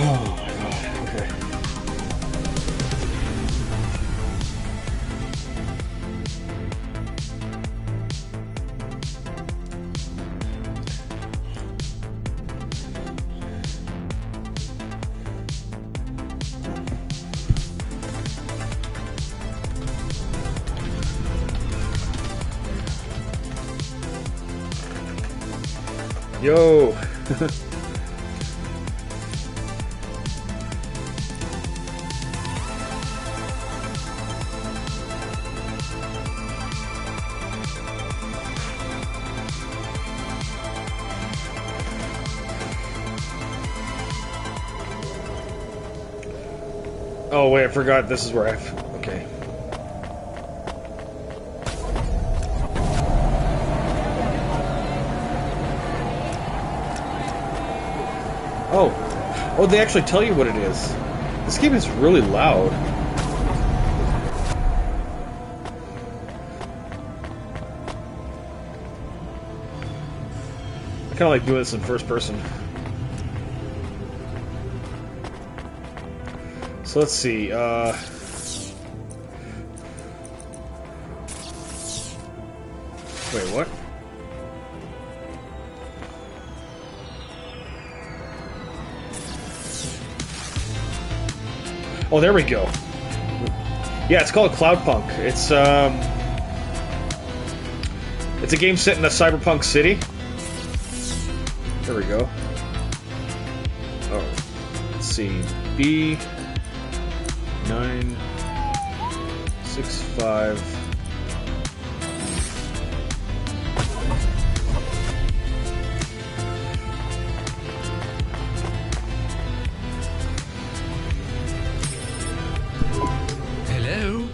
Oh my god, okay. Yo! Oh wait, I forgot this is where I've... Okay. Oh. Oh, they actually tell you what it is. This game is really loud. I kinda like doing this in first person. So let's see, wait, what? Oh, there we go. Yeah, it's called Cloudpunk. It's a game set in a cyberpunk city. There we go. Oh, let's see. B965. Hello?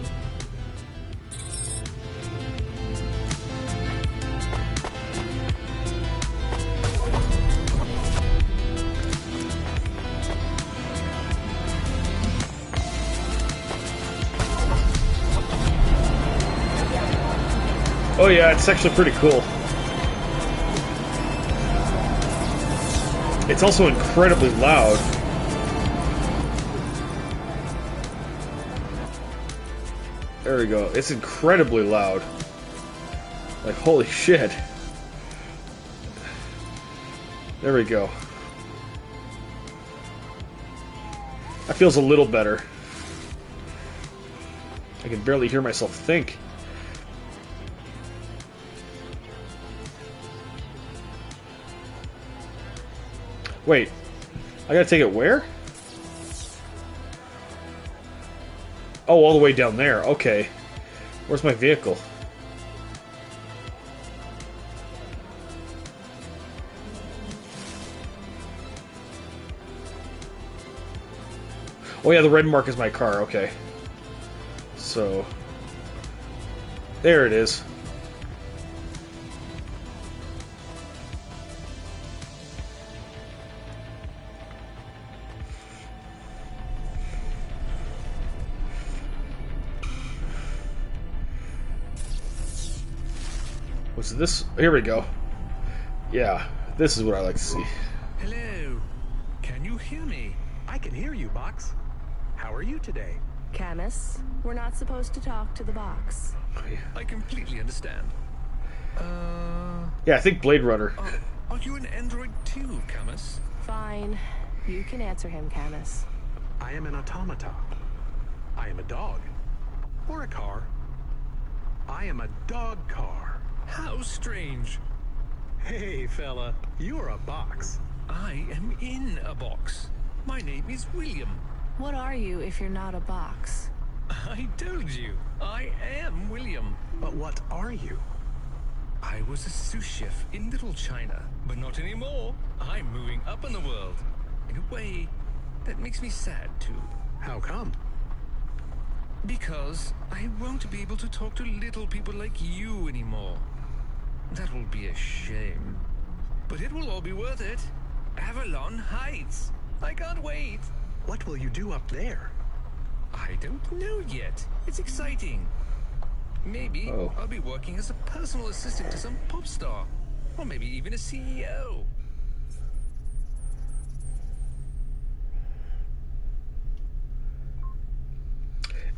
Oh yeah, it's actually pretty cool. It's also incredibly loud. There we go. It's incredibly loud. Like, holy shit. There we go. That feels a little better. I can barely hear myself think. Wait, I gotta take it where? Oh, all the way down there. Okay. Where's my vehicle? Oh yeah, the red mark is my car. Okay. So... there it is. What's this? Here we go. Yeah, this is what I like to see. Hello. Can you hear me? I can hear you, Box. How are you today? Camus, we're not supposed to talk to the box. I completely understand. Yeah, I think Blade Runner. Are you an android too, Camus? Fine. You can answer him, Camus. I am an automata. I am a dog. Or a car. I am a dog car. How strange. Hey, fella, you're a box. I am in a box. My name is William. What are you if you're not a box? I told you. I am William. But what are you? I was a sous chef in Little China, but not anymore. I'm moving up in the world. In a way, that makes me sad too. How come? Because I won't be able to talk to little people like you anymore. That will be a shame. But it will all be worth it. Avalon Heights. I can't wait. What will you do up there? I don't know yet. It's exciting. Maybe I'll be working as a personal assistant to some pop star. Or maybe even a CEO.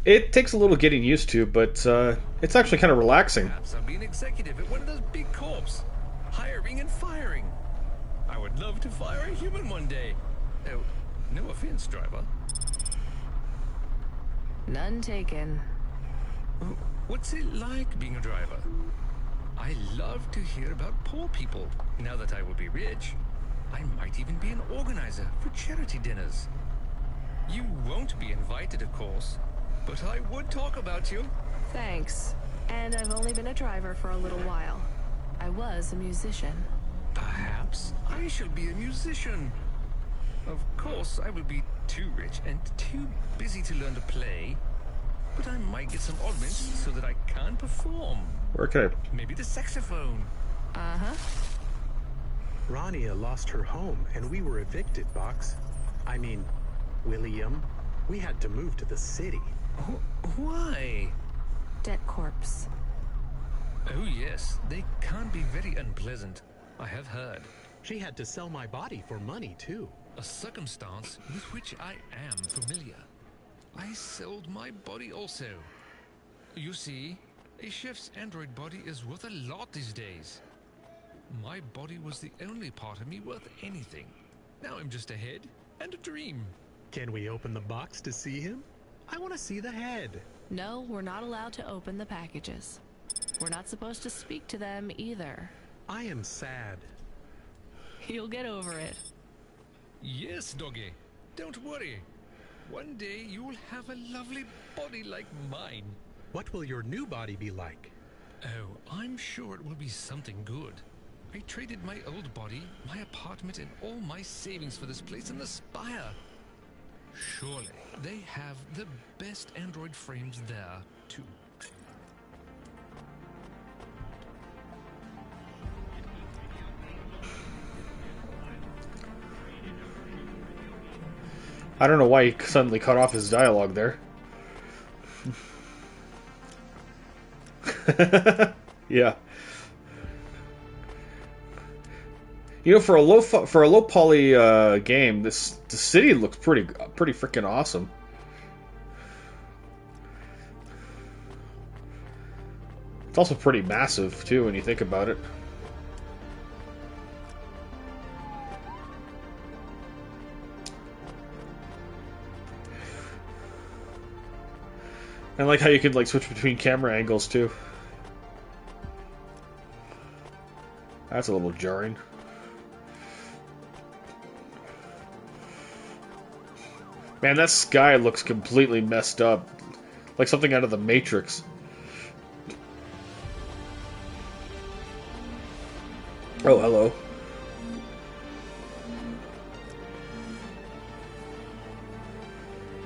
It takes a little getting used to, but it's actually kind of relaxing. Perhaps I'll be an executive at one of those big corps, hiring and firing. I would love to fire a human one day. Oh, no offense, driver. None taken. What's it like being a driver? I love to hear about poor people. Now that I will be rich, I might even be an organizer for charity dinners. You won't be invited, of course, but I would talk about you. Thanks. And I've only been a driver for a little while. I was a musician. Perhaps I shall be a musician. Of course, I will be too rich and too busy to learn to play, but I might get some oddments so that I can perform. Where can I? Maybe the saxophone. Uh-huh. Rania lost her home and we were evicted, Box. I mean, William, we had to move to the city. Why? Debt corpse. Oh yes, they can be very unpleasant. I have heard. She had to sell my body for money, too. A circumstance with which I am familiar. I sold my body also. You see, a chef's android body is worth a lot these days. My body was the only part of me worth anything. Now I'm just a head and a dream. Can we open the box to see him? I want to see the head. No, we're not allowed to open the packages. We're not supposed to speak to them either. I am sad. You'll get over it. Yes, doggy. Don't worry. One day you'll have a lovely body like mine. What will your new body be like? Oh, I'm sure it will be something good. I traded my old body, my apartment, and all my savings for this place in the Spire. Surely they have the best android frames there, too. I don't know why he suddenly cut off his dialogue there. Yeah. You know, for a low poly game, the city looks pretty freaking awesome. It's also pretty massive too when you think about it. I like how you could like switch between camera angles too. That's a little jarring. Man, that sky looks completely messed up. Like something out of the Matrix. Oh, hello.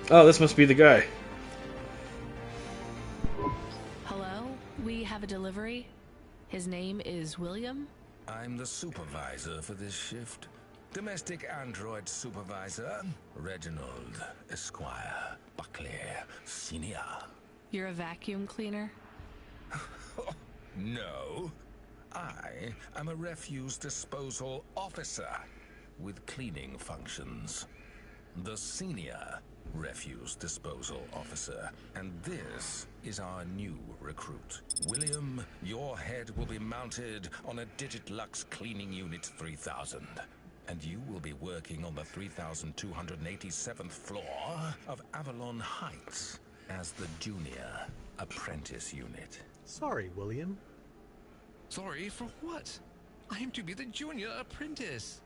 Oh, this must be the guy. Hello? We have a delivery. His name is William? I'm the supervisor for this shift. Domestic android supervisor, Reginald Esquire Buckley Senior. You're a vacuum cleaner? No, I am a refuse disposal officer with cleaning functions. The senior refuse disposal officer. And this is our new recruit. William, your head will be mounted on a Digitlux Cleaning Unit 3000. And you will be working on the 3287th floor of Avalon Heights as the junior apprentice unit. Sorry, William. Sorry for what? I am to be the junior apprentice.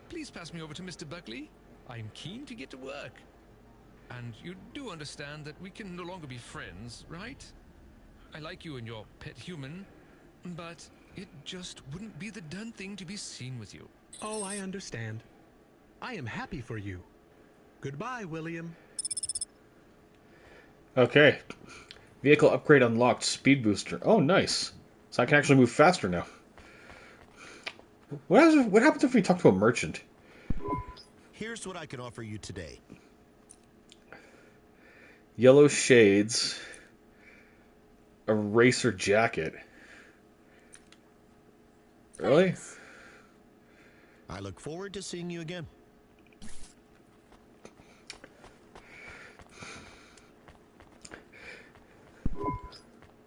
Please pass me over to Mr. Buckley. I'm keen to get to work. And you do understand that we can no longer be friends, right? I like you and your pet human, but it just wouldn't be the done thing to be seen with you. Oh, I understand. I am happy for you. Goodbye, William. Okay. Vehicle upgrade unlocked. Speed booster. Oh, nice. So I can actually move faster now. What happens if we talk to a merchant? Here's what I can offer you today. Yellow shades. A racer jacket. Really? Thanks. I look forward to seeing you again.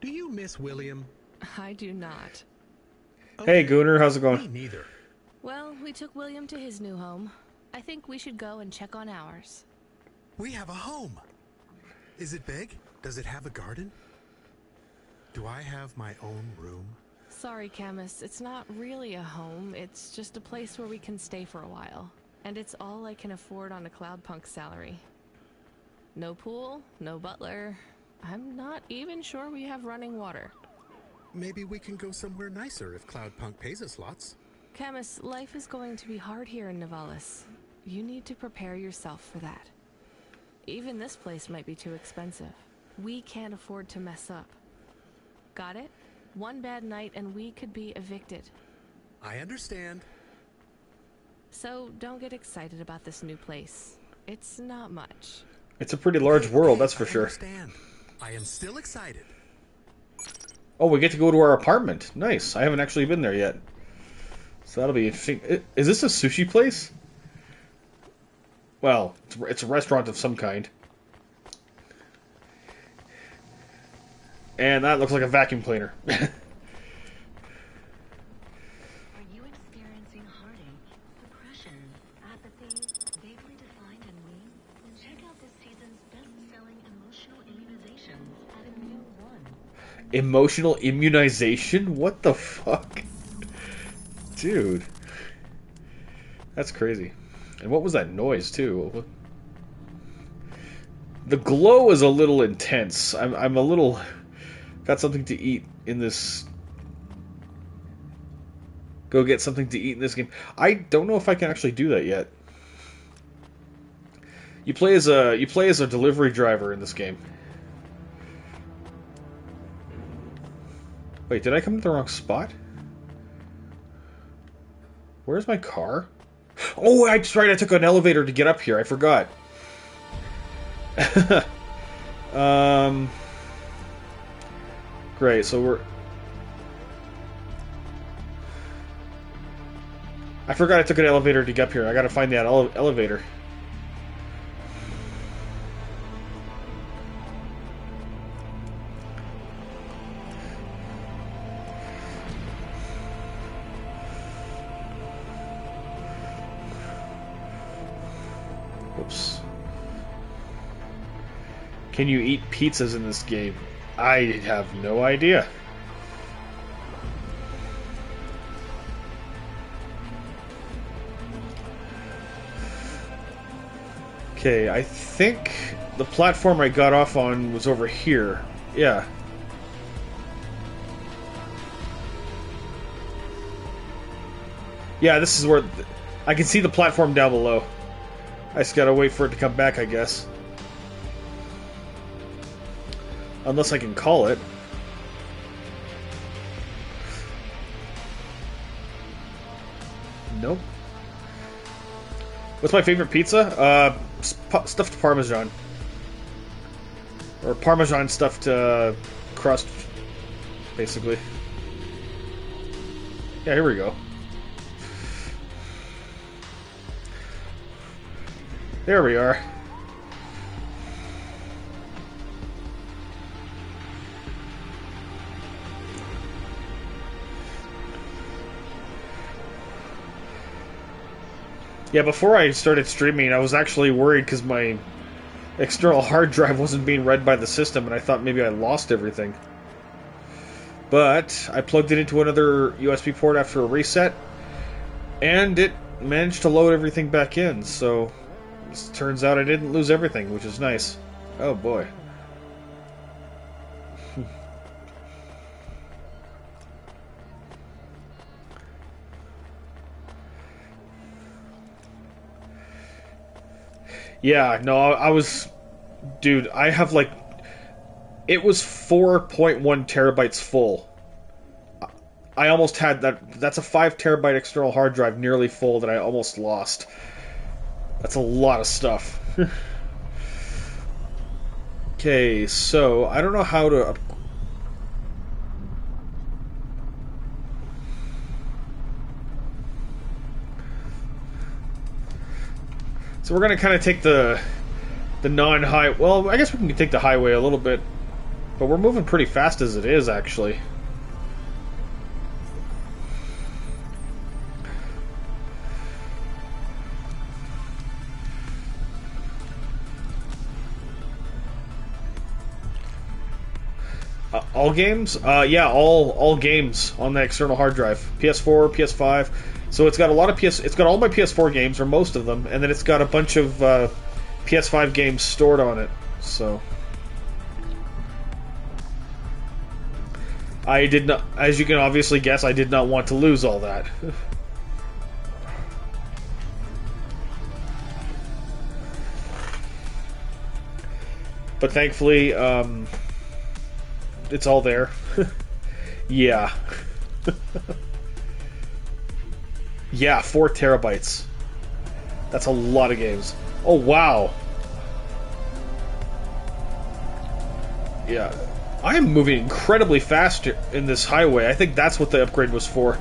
Do you miss William? I do not. Hey, Gooner, how's it Me going? neither. Well, we took William to his new home. I think we should go and check on ours. We have a home. Is it big? Does it have a garden? Do I have my own room? Sorry, Camus, it's not really a home. It's just a place where we can stay for a while. And it's all I can afford on a Cloudpunk salary. No pool, no butler. I'm not even sure we have running water. Maybe we can go somewhere nicer if Cloudpunk pays us lots. Camus, life is going to be hard here in Nivalis. You need to prepare yourself for that. Even this place might be too expensive. We can't afford to mess up. Got it? One bad night and we could be evicted. I understand. So don't get excited about this new place. It's not much. It's a pretty large world, that's for I sure. understand. I am still excited. Oh, we get to go to our apartment. Nice. I haven't actually been there yet. So that'll be interesting. Is this a sushi place? Well, it's a restaurant of some kind. And that looks like a vacuum cleaner. Are you experiencing heartache, depression, apathy, vaguely defined ennui? Then check out this season's best-selling emotional immunizations at Immune One. Emotional immunization? What the fuck? Dude. That's crazy. And what was that noise, too? The glow is a little intense. I'm a little... Got something to eat in this... Go get something to eat in this game. I don't know if I can actually do that yet. You play as a delivery driver in this game. Wait, did I come to the wrong spot? Where's my car? Oh, that's right, I took an elevator to get up here. I forgot. Great, so we're... I forgot I took an elevator to get up here. I gotta find that elevator. Whoops. Can you eat pizzas in this game? I have no idea. Okay, I think the platform I got off on was over here. Yeah. Yeah, this is where... I can see the platform down below. I just gotta wait for it to come back, I guess. Unless I can call it. Nope. What's my favorite pizza? Stuffed Parmesan. Or Parmesan stuffed crust, basically. Yeah, here we go. There we are. Yeah, before I started streaming, I was actually worried because my external hard drive wasn't being read by the system, and I thought maybe I lost everything. But I plugged it into another USB port after a reset, and it managed to load everything back in, so it turns out I didn't lose everything, which is nice. Oh boy. Yeah, no, I was... Dude, I have like... It was 4.1 terabytes full. I almost had that... That's a 5 terabyte external hard drive nearly full that I almost lost. That's a lot of stuff. Okay, so I don't know how to... So we're going to kind of take the non-high... Well, I guess we can take the highway a little bit. But we're moving pretty fast as it is, actually. All games? Yeah, all games on the external hard drive. PS4, PS5. So it's got a lot of it's got all my PS4 games, or most of them, and then it's got a bunch of PS5 games stored on it. So I did not, as you can obviously guess, I did not want to lose all that. But thankfully, it's all there. Yeah. Yeah, 4 terabytes. That's a lot of games. Oh, wow. Yeah. I am moving incredibly fast in this highway. I think that's what the upgrade was for.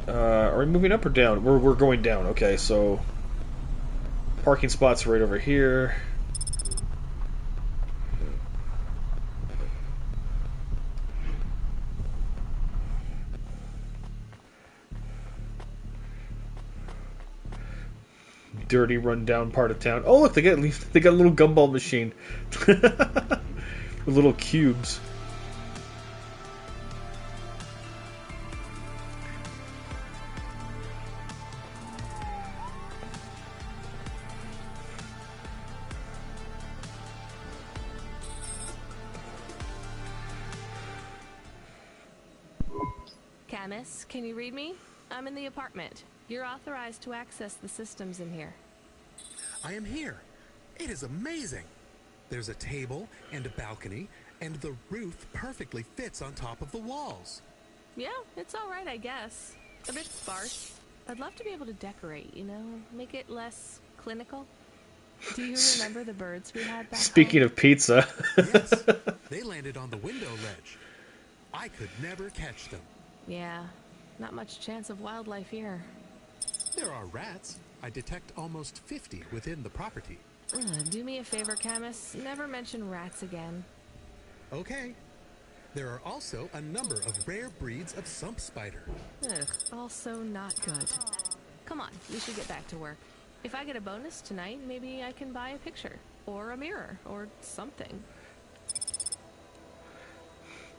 Are we moving up or down? We're going down. Okay, so parking spots right over here. Dirty, run-down part of town. Oh, look, they got a little gumball machine with little cubes. Camus, can you read me? I'm in the apartment. You're authorized to access the systems in here. I am here. It is amazing. There's a table and a balcony, and the roof perfectly fits on top of the walls. Yeah, it's all right, I guess. A bit sparse. I'd love to be able to decorate, you know, make it less clinical. Do you remember the birds we had back Speaking home? of pizza. Yes, they landed on the window ledge. I could never catch them. Yeah, not much chance of wildlife here. There are rats. I detect almost 50 within the property. Do me a favor, Camus. Never mention rats again. Okay. There are also a number of rare breeds of sump spider. Ugh, also not good. Come on, we should get back to work. If I get a bonus tonight, maybe I can buy a picture, or a mirror, or something.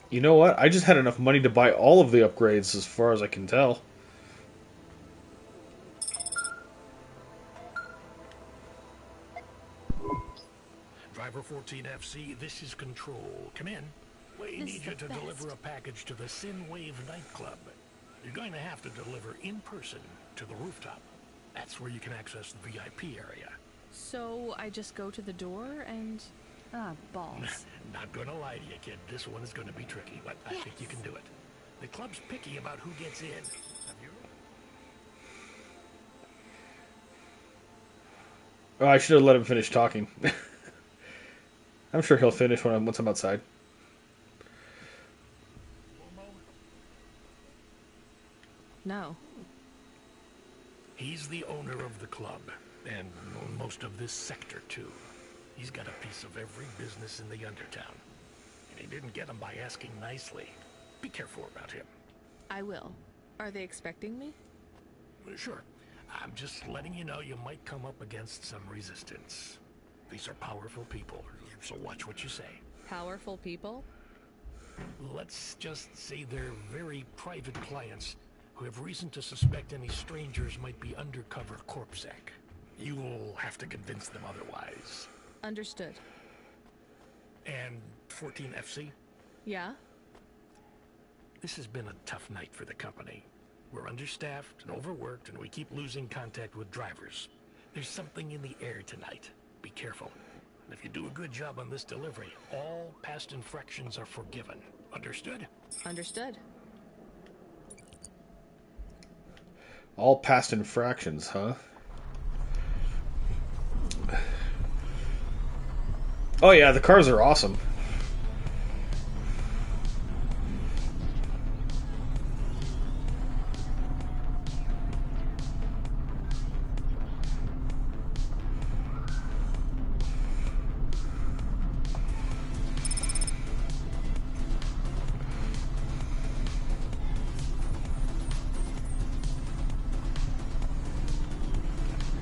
You know what? I just had enough money to buy all of the upgrades, as far as I can tell. Driver 14FC, this is Control. Come in. We This need is you the to best. deliver a package to the Sin Wave nightclub. You're going to have to deliver in person to the rooftop. That's where you can access the VIP area. So I just go to the door and... Ah, balls. Not gonna lie to you, kid. This one is gonna be tricky, but I think you can do it. The club's picky about who gets in. Have you? Oh, I should have let him finish talking. I'm sure he'll finish once I'm outside. No. He's the owner of the club, and most of this sector, too. He's got a piece of every business in the Undertown. And he didn't get them by asking nicely. Be careful about him. I will. Are they expecting me? Sure. I'm just letting you know you might come up against some resistance. These are powerful people, so watch what you say. Powerful people? Let's just say they're very private clients who have reason to suspect any strangers might be undercover corpsec. You'll have to convince them otherwise. Understood. And 14FC, Yeah? this has been a tough night for the company. We're understaffed and overworked, and we keep losing contact with drivers. There's something in the air tonight. Be careful. And if you do a good job on this delivery, all past infractions are forgiven. Understood? Understood. All past infractions, huh? Oh yeah, the cars are awesome.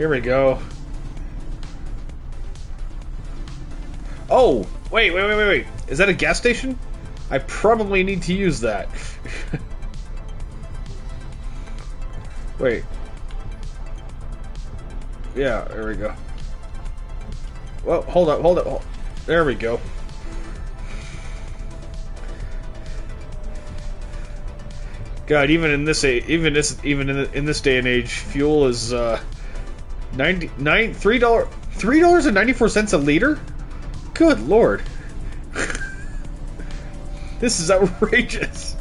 Here we go. Oh! Wait. Is that a gas station? I probably need to use that. Wait. Yeah, there we go. Well, hold up. There we go. God, even in this day and age, fuel is $3.94 a liter. Good lord, this is outrageous.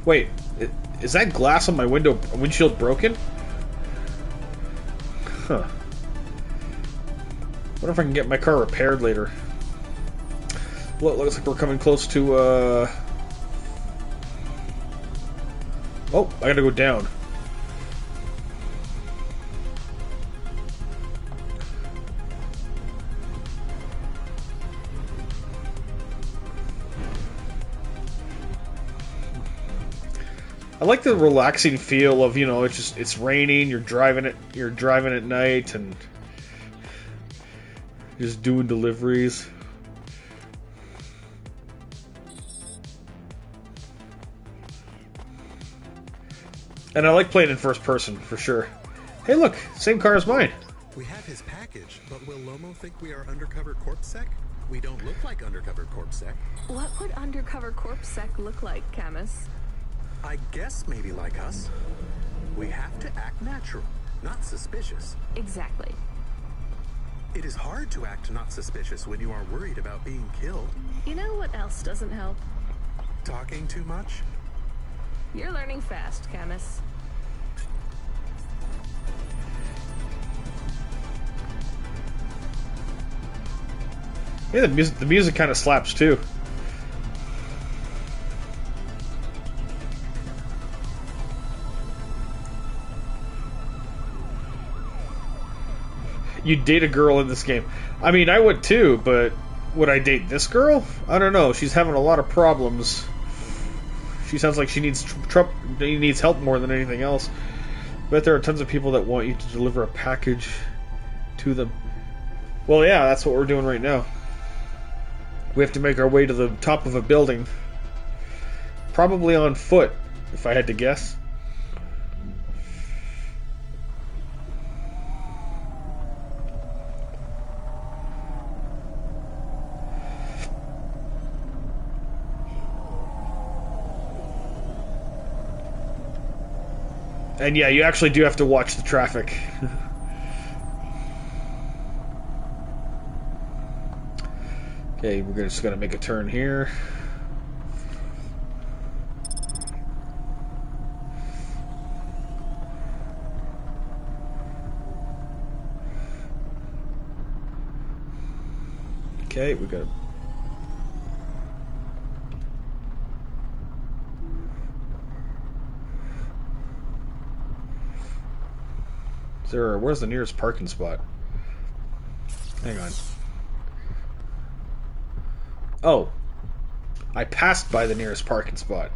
Wait, is that glass on my windshield broken? Huh. Wonder if I can get my car repaired later. Well, it looks like we're coming close to, Oh, I gotta go down. I like the relaxing feel of, it's raining, you're driving at night and just doing deliveries. And I like playing in first person, for sure. Hey look, same car as mine. We have his package, but will Lomo think we are undercover corpsec? We don't look like undercover corpsec. What would undercover corpsec look like, Camus? I guess maybe like us. We have to act natural, not suspicious. Exactly. It is hard to act not suspicious when you are worried about being killed. You know what else doesn't help? Talking too much? You're learning fast, Camus. Yeah, the music kind of slaps too. You'd date a girl in this game. I mean, I would too, but would I date this girl? I don't know. She's having a lot of problems. She sounds like she needs help more than anything else. Bet there are tons of people that want you to deliver a package to them. Well, yeah, that's what we're doing right now. We have to make our way to the top of a building. Probably on foot, if I had to guess. And yeah, you actually do have to watch the traffic. Okay, we're just gonna make a turn here. Okay, we got. Where's the nearest parking spot? Hang on. Oh. I passed by the nearest parking spot.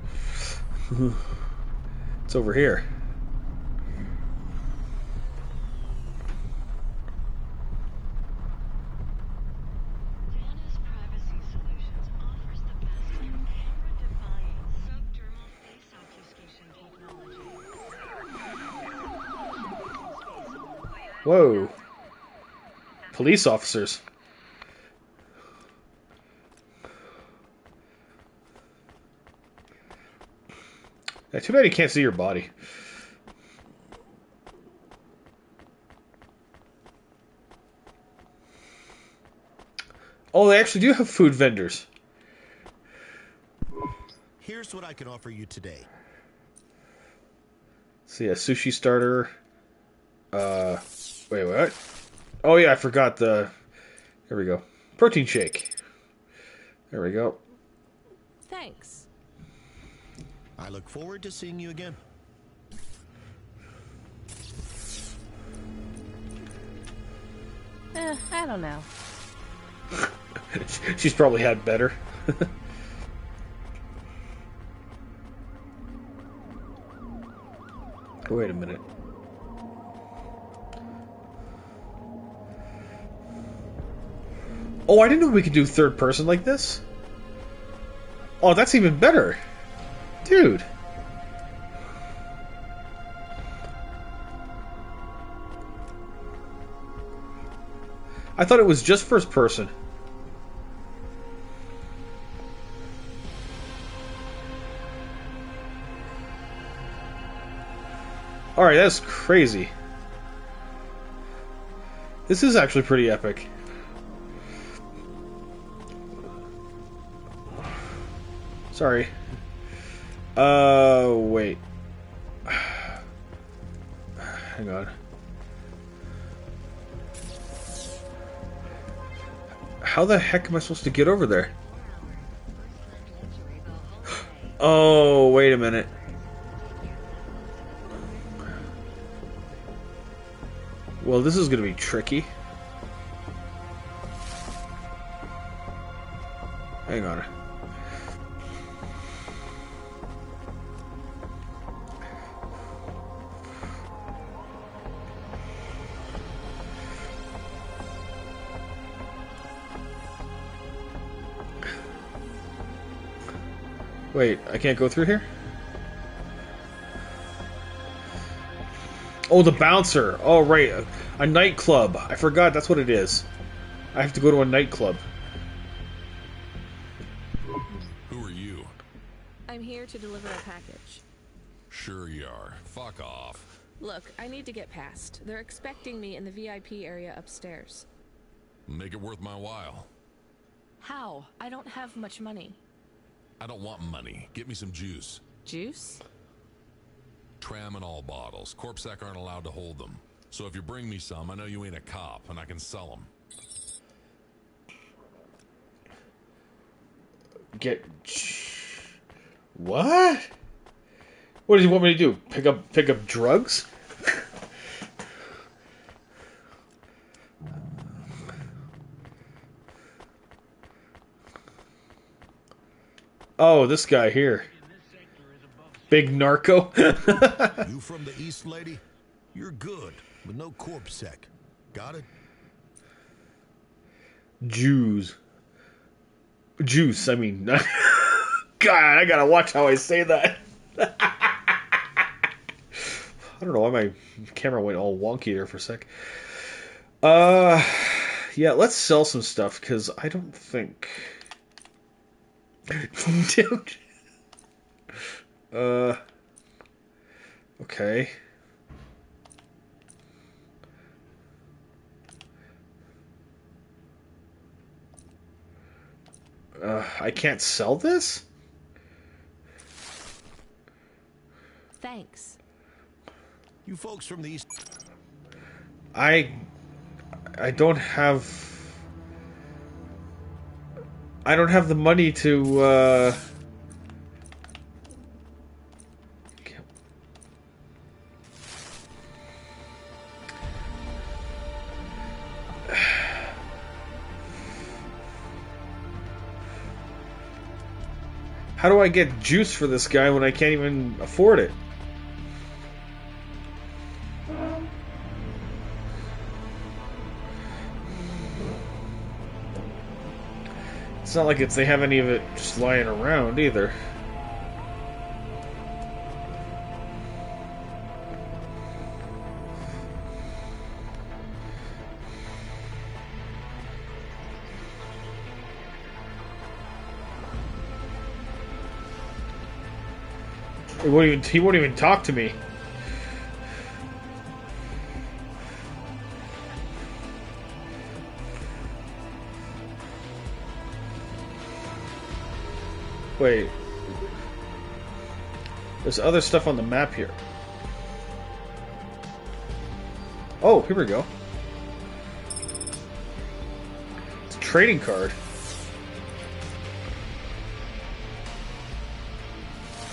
It's over here. Whoa. Police officers. Yeah, too bad you can't see your body. Oh, they actually do have food vendors. Here's what I can offer you today. See, a sushi starter. Wait, what? Oh yeah, I forgot the... There we go. Protein shake. There we go. Thanks. I look forward to seeing you again. I don't know. She's probably had better. Wait a minute. Oh, I didn't know we could do third person like this. Oh, that's even better. Dude. I thought it was just first person. Alright, that's crazy. This is actually pretty epic. Sorry. Wait. Hang on. How the heck am I supposed to get over there? Oh, wait a minute. Well, this is going to be tricky. Hang on. Wait, I can't go through here? Oh, the bouncer. Oh, right. A nightclub. I forgot that's what it is. I have to go to a nightclub. Who are you? I'm here to deliver a package. Sure you are. Fuck off. Look, I need to get past. They're expecting me in the VIP area upstairs. Make it worth my while. How? I don't have much money. I don't want money. Get me some juice. Juice? Tram and all bottles. Corpsec aren't allowed to hold them. So if you bring me some, I know you ain't a cop, and I can sell them. What? What does he want me to do? Pick up drugs? Oh, this guy here. Big narco. You from the East, lady? You're good, but no corpsec. Got it? Jews. Juice, I mean. God, I gotta watch how I say that. I don't know why my camera went all wonky there for a sec. Yeah, let's sell some stuff, because I don't think... Dude. Okay. I can't sell this? Thanks. You folks from the East... I don't have... I don't have the money to, How do I get juice for this guy when I can't even afford it? It's not like they have any of it just lying around either. He won't even talk to me. Wait. There's other stuff on the map here. Oh, here we go. It's a trading card.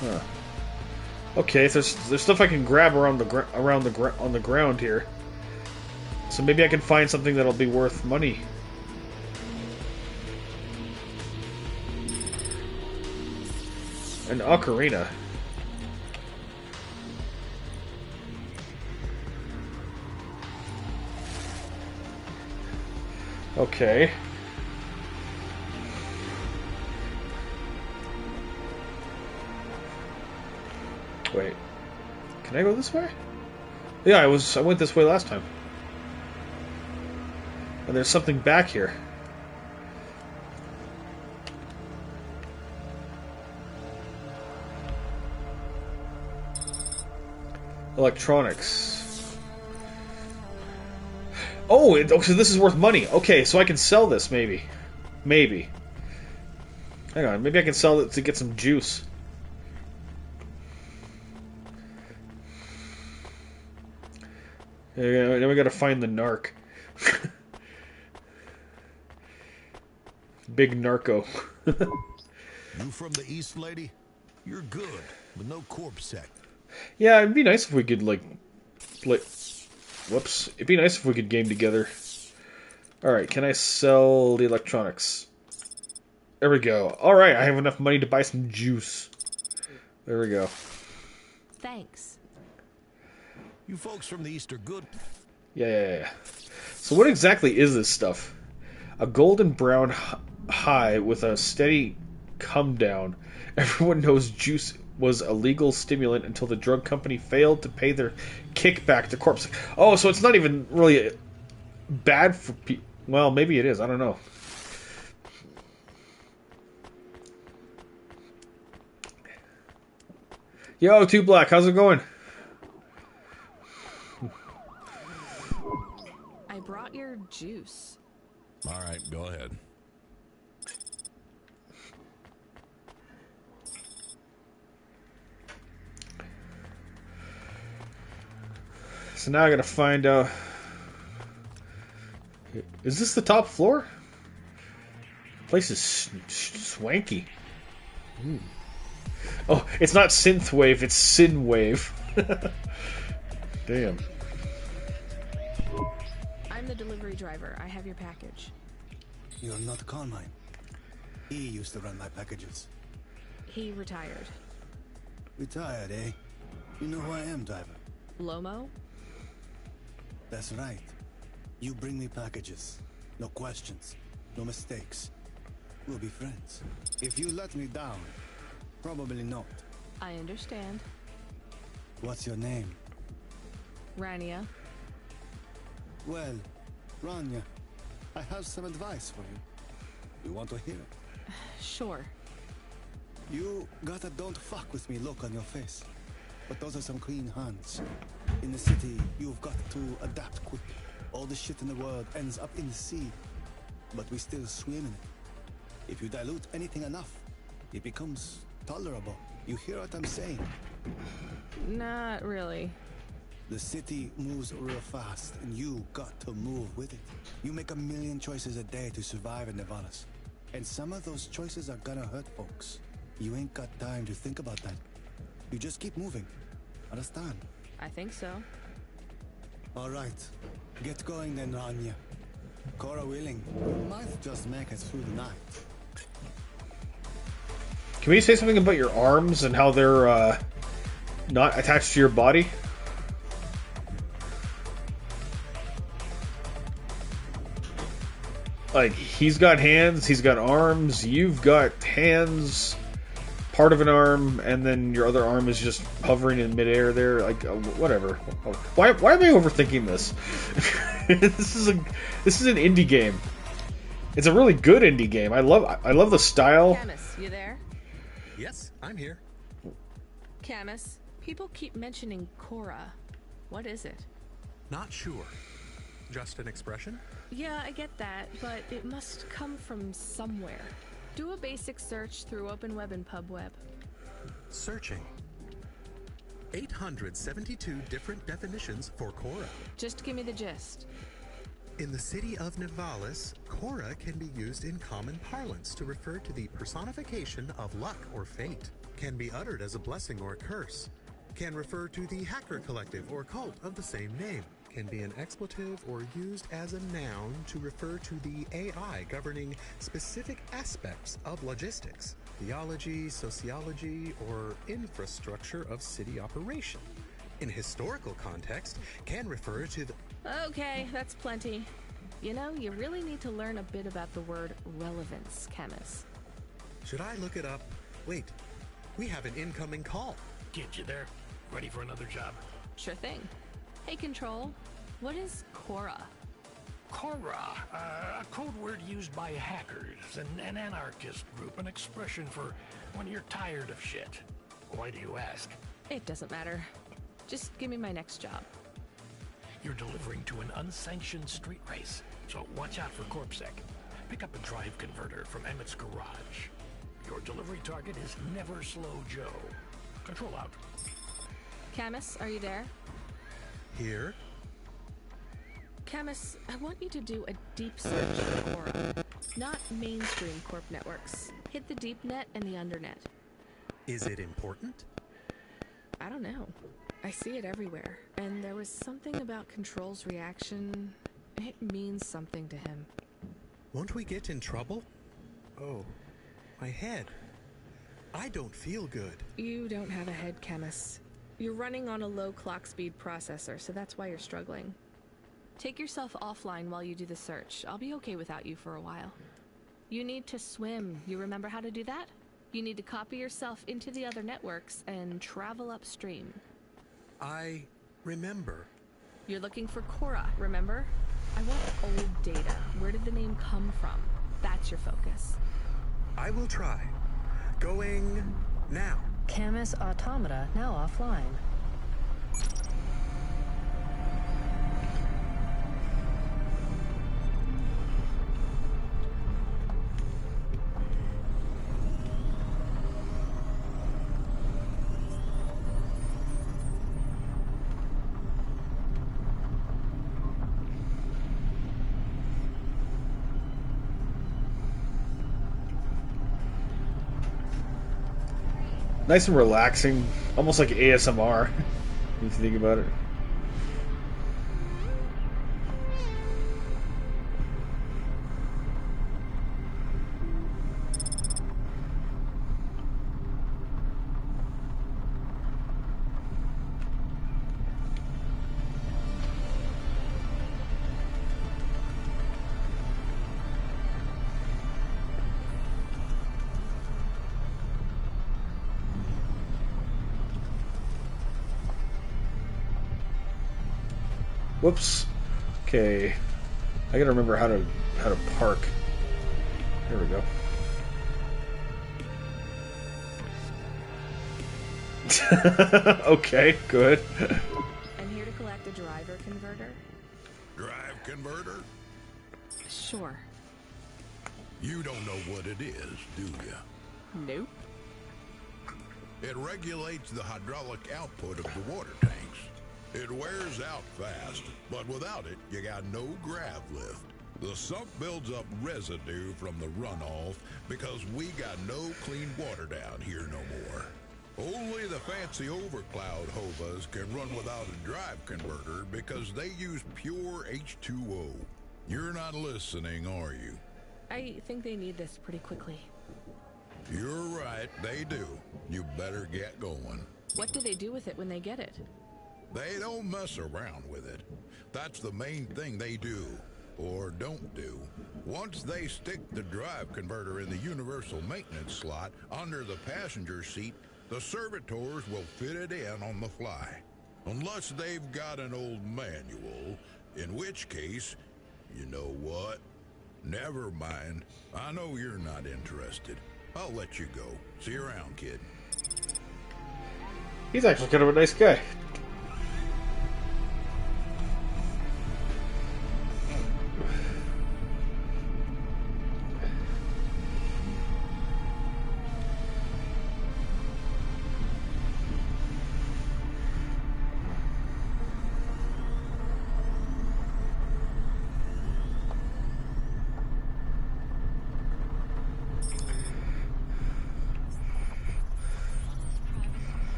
Huh. Okay, so there's stuff I can grab around on the ground here. So maybe I can find something that'll be worth money. An ocarina. Okay. Wait. Can I go this way? Yeah, I went this way last time. And there's something back here. Electronics. Oh, so this is worth money. Okay, so I can sell this, maybe. Maybe. Hang on, maybe I can sell it to get some juice. Then we gotta find the narc. Big narco. You from the East, lady? You're good, but no corp sec. Yeah, it'd be nice if we could, like, play... Whoops. It'd be nice if we could game together. Alright, can I sell the electronics? There we go. Alright, I have enough money to buy some juice. There we go. Thanks. You folks from the East are good. Yeah. So what exactly is this stuff? A golden brown high with a steady come down. Everyone knows juice was a legal stimulant until the drug company failed to pay their kickback to corpse. Oh, so it's not even really bad for people. Well, maybe it is. I don't know. Yo, Two Black, how's it going? I brought your juice. All right, go ahead. So now I gotta find out. Is this the top floor? Place is swanky. Ooh. Oh, it's not synthwave, it's synwave. Damn. I'm the delivery driver. I have your package. You're not Carmine. He used to run my packages. He retired. Retired, eh? You know who I am, driver? Lomo? That's right. You bring me packages. No questions. No mistakes. We'll be friends. If you let me down, probably not. I understand. What's your name? Rania. Well, Rania, I have some advice for you. You want to hear it? Sure. You got a don't fuck with me look on your face. But those are some clean hands. In the city, you've got to adapt quick. All the shit in the world ends up in the sea. But we still swim in it. If you dilute anything enough, it becomes tolerable. You hear what I'm saying? Not really. The city moves real fast, and you got to move with it. You make a million choices a day to survive in Nevalis. And some of those choices are gonna hurt folks. You ain't got time to think about that. You just keep moving. Understand? I think so. All right. Get going then, Rania. Cora willing, might just make it through the night. Can we say something about your arms and how they're not attached to your body? Like, he's got hands, he's got arms, you've got hands, part of an arm, and then your other arm is just hovering in midair there. Like, whatever. Why am I overthinking this? This is an indie game. It's a really good indie game. I love the style. Camus, you there? Yes, I'm here. Camus, people keep mentioning Cora. What is it? Not sure. Just an expression? Yeah, I get that, but it must come from somewhere. Do a basic search through Open Web and PubWeb. Searching. 872 different definitions for Cora. Just give me the gist. In the city of Nevalis, Cora can be used in common parlance to refer to the personification of luck or fate. Can be uttered as a blessing or a curse. Can refer to the hacker collective or cult of the same name. Can be an expletive or used as a noun to refer to the AI governing specific aspects of logistics, theology, sociology, or infrastructure of city operation. In historical context, can refer to the... Okay, that's plenty. You know, you really need to learn a bit about the word relevance, Camus. Should I look it up? Wait, we have an incoming call. Kid, you there? Ready for another job? Sure thing. Hey, Control, what is Cora? Cora, a code word used by hackers, an anarchist group, an expression for when you're tired of shit. Why do you ask? It doesn't matter. Just give me my next job. You're delivering to an unsanctioned street race, so watch out for CorpSec. Pick up a drive converter from Emmett's garage. Your delivery target is Never Slow Joe. Control out. Camus, are you there? Here? Camus, I want you to do a deep search for Cora. Not mainstream corp networks. Hit the deep net and the undernet. Is it important? I don't know. I see it everywhere. And there was something about Control's reaction. It means something to him. Won't we get in trouble? Oh, my head. I don't feel good. You don't have a head, Camus. You're running on a low clock speed processor, so that's why you're struggling. Take yourself offline while you do the search. I'll be okay without you for a while. You need to swim. You remember how to do that? You need to copy yourself into the other networks and travel upstream. I remember. You're looking for Cora, remember? I want old data. Where did the name come from? That's your focus. I will try. Going now. Camus Automata now offline. Nice and relaxing, almost like ASMR, if you think about it. Whoops. Okay. I gotta remember how to park. There we go. Okay, good. I'm here to collect a driver converter. Drive converter? Sure. You don't know what it is, do you? Nope. It regulates the hydraulic output of the water tanks. It wears out fast, but without it, you got no grav lift. The sump builds up residue from the runoff because we got no clean water down here no more. Only the fancy overcloud hovas can run without a drive converter because they use pure H2O. You're not listening, are you? I think they need this pretty quickly. You're right, they do. You better get going. What do they do with it when they get it? They don't mess around with it. That's the main thing they do, or don't do. Once they stick the drive converter in the universal maintenance slot under the passenger seat, the servitors will fit it in on the fly. Unless they've got an old manual, in which case, you know what? Never mind. I know you're not interested. I'll let you go. See you around, kid. He's actually kind of a nice guy.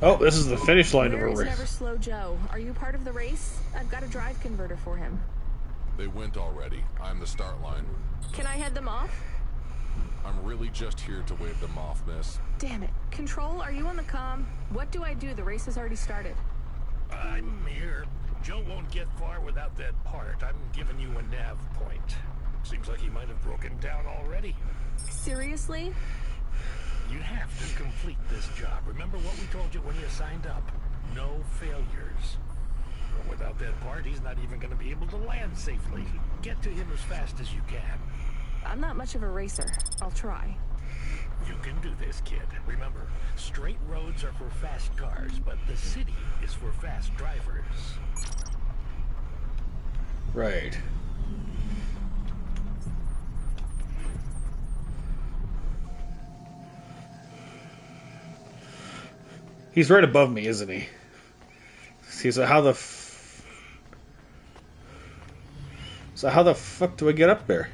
Oh, this is the finish line of a Where is race. Never Slow Joe? Are you part of the race? I've got a drive converter for him. They went already. I'm the start line. Can I head them off? I'm really just here to wave them off, miss. Damn it. Control, are you on the comm? What do I do? The race has already started. I'm here. Joe won't get far without that part. I'm giving you a nav point. Seems like he might have broken down already. Seriously? You have to complete this job. Remember what we told you when you signed up? No failures. But without that part, he's not even going to be able to land safely. Get to him as fast as you can. I'm not much of a racer. I'll try. You can do this, kid. Remember, straight roads are for fast cars, but the city is for fast drivers. Right. He's right above me, isn't he? See, so how the fuck do I get up there?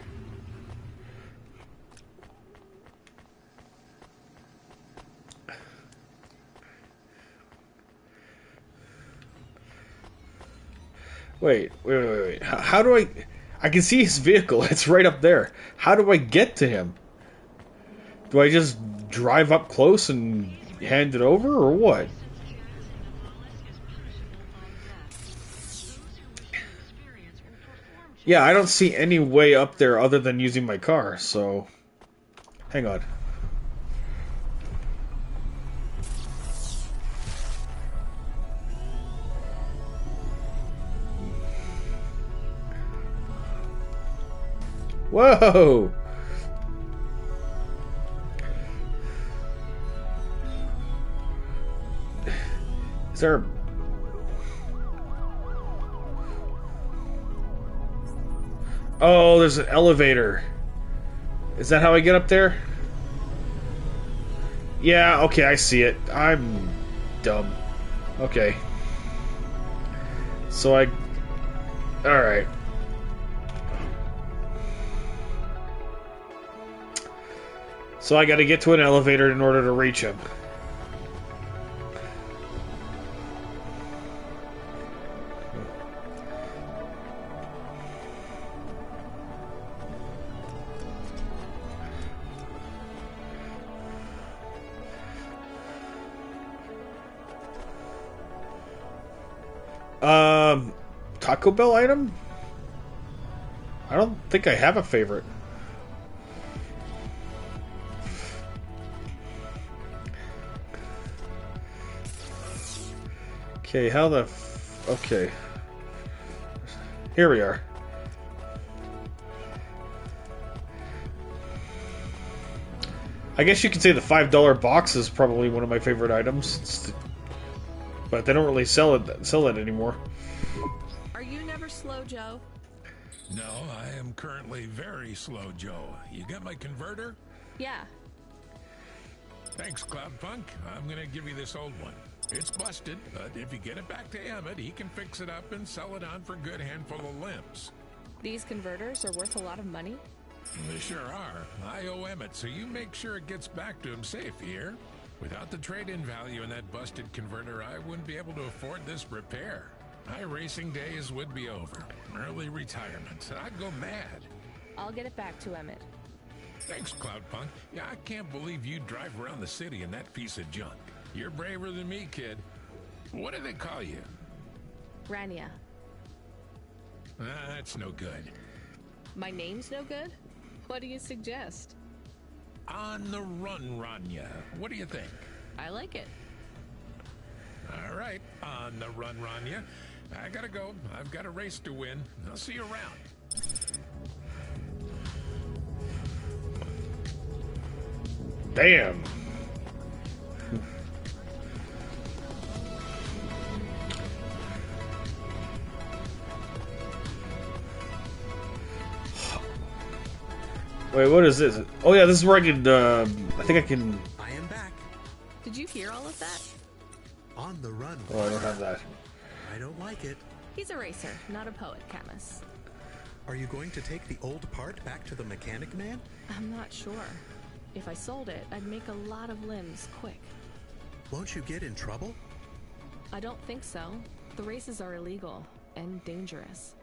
Wait. How do I can see his vehicle. It's right up there. How do I get to him? Do I just drive up close and hand it over, or what? Yeah, I don't see any way up there other than using my car, so... Hang on. Whoa! Is there... Oh, there's an elevator. Is that how I get up there? Yeah, okay, I see it. I'm dumb. Okay. So I... Alright. So I gotta get to an elevator in order to reach him. Taco Bell item? I don't think I have a favorite. Okay, how the... Okay. Here we are. I guess you could say the $5 box is probably one of my favorite items. But they don't really sell it anymore. Are you never slow, Joe? No, I am currently very slow, Joe. You got my converter? Yeah. Thanks, Cloudpunk. I'm gonna give you this old one. It's busted, but if you get it back to Emmett, he can fix it up and sell it on for a good handful of limbs. These converters are worth a lot of money? They sure are. I owe Emmett, so you make sure it gets back to him safe here. Without the trade-in value in that busted converter, I wouldn't be able to afford this repair. My racing days would be over. Early retirement. I'd go mad. I'll get it back to Emmett. Thanks, Cloudpunk. Yeah, I can't believe you drive around the city in that piece of junk. You're braver than me, kid. What do they call you? Rania. That's no good. My name's no good? What do you suggest? On the run, Rania. What do you think? I like it. All right, on the run, Rania. I gotta go. I've got a race to win. I'll see you around. Damn. Wait, what is this? Oh yeah, this is where I can, I think I can... I am back. Did you hear all of that? On the run. Oh, I don't have that. I don't like it. He's a racer, not a poet, Camus. Are you going to take the old part back to the mechanic man? I'm not sure. If I sold it, I'd make a lot of limbs quick. Won't you get in trouble? I don't think so. The races are illegal and dangerous.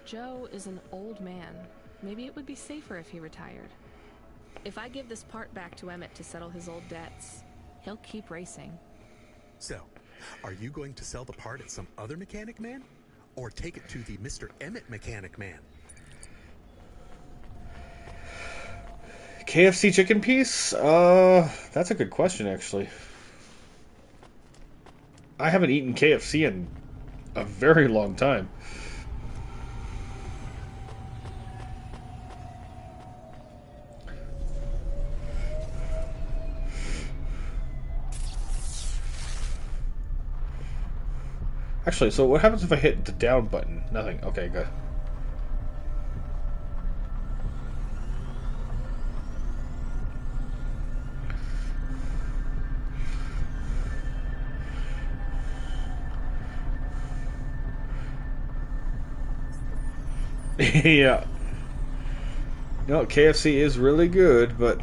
Joe is an old man. Maybe it would be safer if he retired. If I give this part back to Emmett to settle his old debts, he'll keep racing. So, Are you going to sell the part at some other mechanic man? Or take it to the Mr. Emmett mechanic man? KFC chicken piece? That's a good question, actually. I haven't eaten KFC in a very long time. Actually, so what happens if I hit the down button? Nothing. Okay, good. Yeah. No, KFC is really good, but...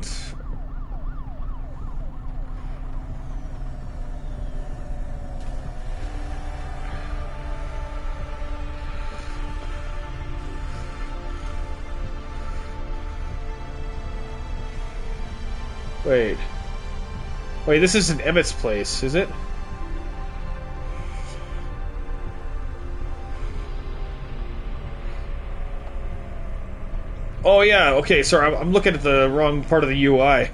Wait. Wait, this isn't Emmett's place, is it? Oh yeah, okay, sorry, I'm looking at the wrong part of the UI.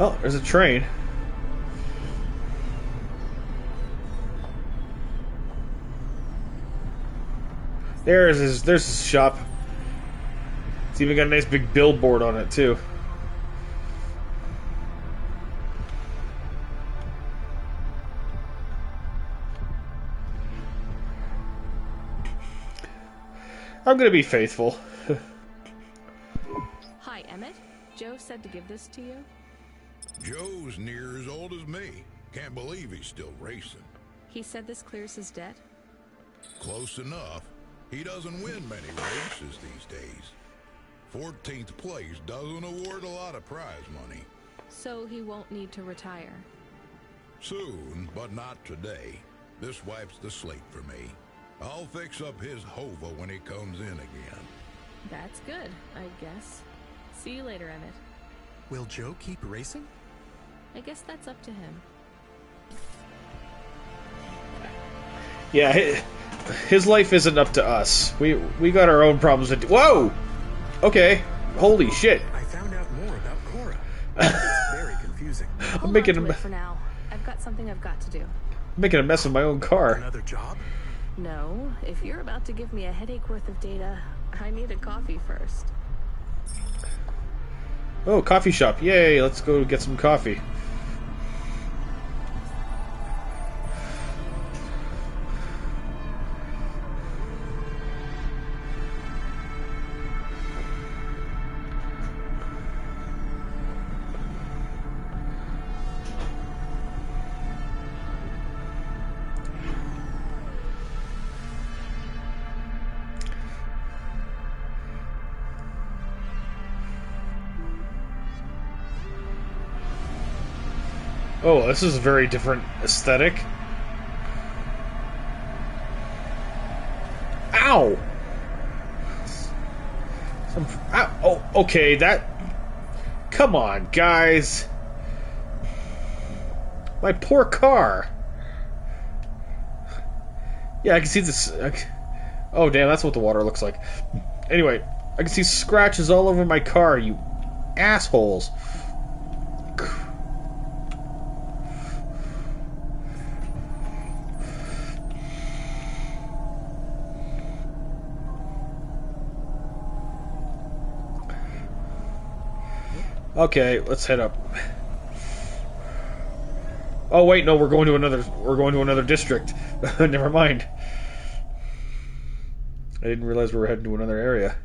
Oh, there's a train. There's his shop. It's even got a nice big billboard on it, too. I'm gonna be faithful. Hi, Emmett. Joe said to give this to you. Joe's near as old as me. Can't believe he's still racing. He said this clears his debt. Close enough. He doesn't win many races these days. 14th place doesn't award a lot of prize money. So he won't need to retire. Soon, but not today. This wipes the slate for me. I'll fix up his hova when he comes in again. That's good, I guess. See you later, Emmett. Will Joe keep racing? I guess that's up to him. Yeah, his life isn't up to us. We got our own problems to do. Whoa! Okay. Holy shit. I found out more about Cora. It's very confusing. I'm making Hold on to it for now. I've got something I've got to do. making a mess of my own car. Another job? No, if you're about to give me a headache worth of data, I need a coffee first. Oh, coffee shop. Yay, let's go get some coffee. Oh, this is a very different aesthetic. Ow! Ow! Oh, okay, that... Come on, guys. My poor car. Yeah, I can see this... Oh, damn, that's what the water looks like. Anyway, I can see scratches all over my car, you assholes. Okay, let's head up. Oh wait, no, we're going to another district. Never mind. I didn't realize we were heading to another area.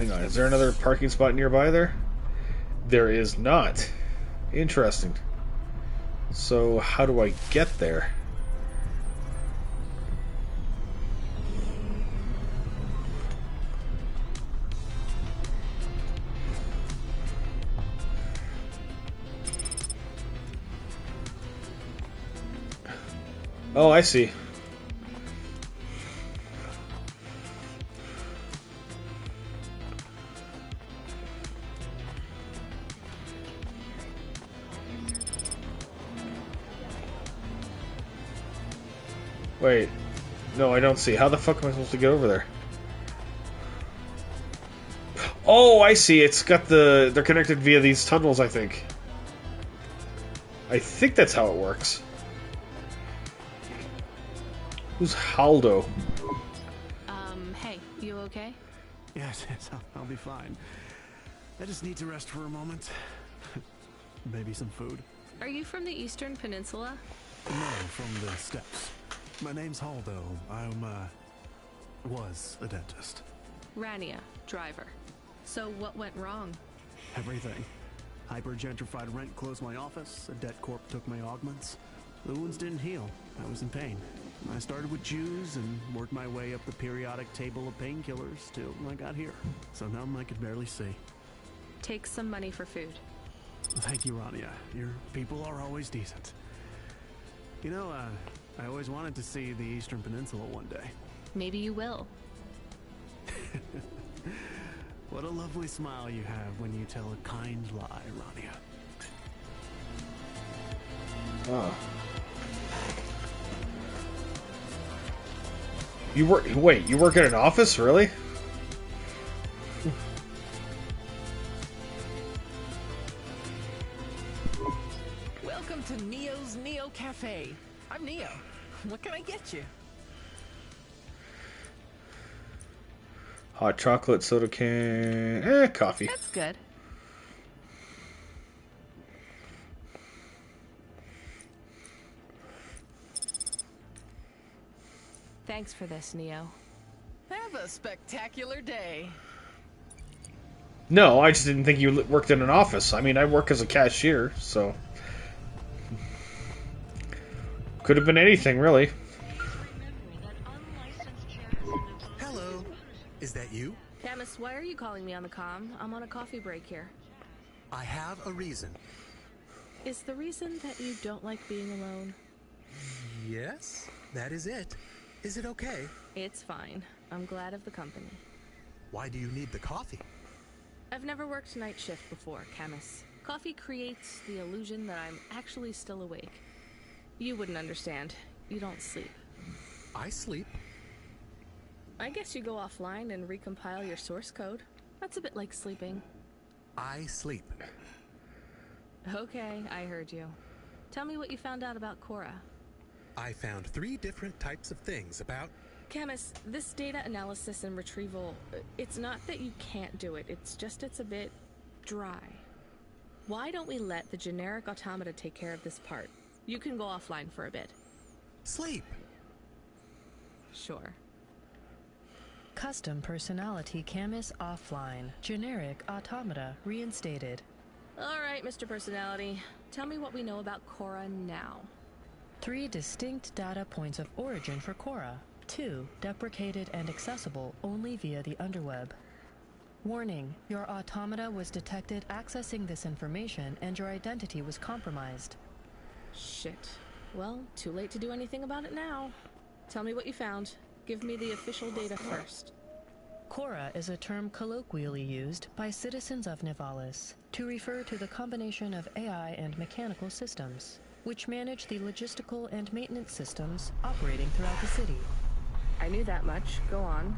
Hang on, is there another parking spot nearby there? There is not. Interesting. So, how do I get there? Oh, I see. Wait. No, I don't see. How the fuck am I supposed to get over there? Oh, I see. It's got the... They're connected via these tunnels, I think. I think that's how it works. Who's Haldo? Hey, you okay? Yes, I'll be fine. I just need to rest for a moment. Maybe some food. Are you from the Eastern Peninsula? No, from the steppes. My name's Haldo. Was a dentist. Rania, driver. So what went wrong? Everything. Hyper-gentrified rent closed my office, a debt corp took my augments. The wounds didn't heal. I was in pain. I started with Jews and worked my way up the periodic table of painkillers till I got here. So numb I could barely see. Take some money for food. Thank you, Rania. Your people are always decent. You know, I always wanted to see the Eastern Peninsula one day. Maybe you will. What a lovely smile you have when you tell a kind lie, Rania. Oh. You work... Wait, you work at an office? Really? Welcome to Neo's Neo Cafe. I'm Neo. What can I get you? Hot chocolate, soda can... coffee. That's good. Thanks for this, Neo. Have a spectacular day. No, I just didn't think you worked in an office. I mean, I work as a cashier, so... Could have been anything, really. Hello. Is that you? Camus, why are you calling me on the comm? I'm on a coffee break here. I have a reason. Is the reason that you don't like being alone? Yes, that is it. Is it okay? It's fine. I'm glad of the company. Why do you need the coffee? I've never worked night shift before, Camus. Coffee creates the illusion that I'm actually still awake. You wouldn't understand. You don't sleep. I sleep. I guess you go offline and recompile your source code. That's a bit like sleeping. I sleep. Okay, I heard you. Tell me what you found out about Cora. I found 3 different types of things about... Camus, this data analysis and retrieval, it's not that you can't do it, it's just it's a bit dry. Why don't we let the generic automata take care of this part? You can go offline for a bit. Sleep. Sure. Custom personality Camus offline. Generic automata reinstated. All right, Mr. Personality. Tell me what we know about Cora now. 3 distinct data points of origin for Cora. 2 deprecated and accessible only via the underweb. Warning, your automata was detected accessing this information and your identity was compromised. Shit. Well, too late to do anything about it now. Tell me what you found. Give me the official data first. Cora is a term colloquially used by citizens of Nivalis to refer to the combination of AI and mechanical systems, which manage the logistical and maintenance systems operating throughout the city. I knew that much. Go on.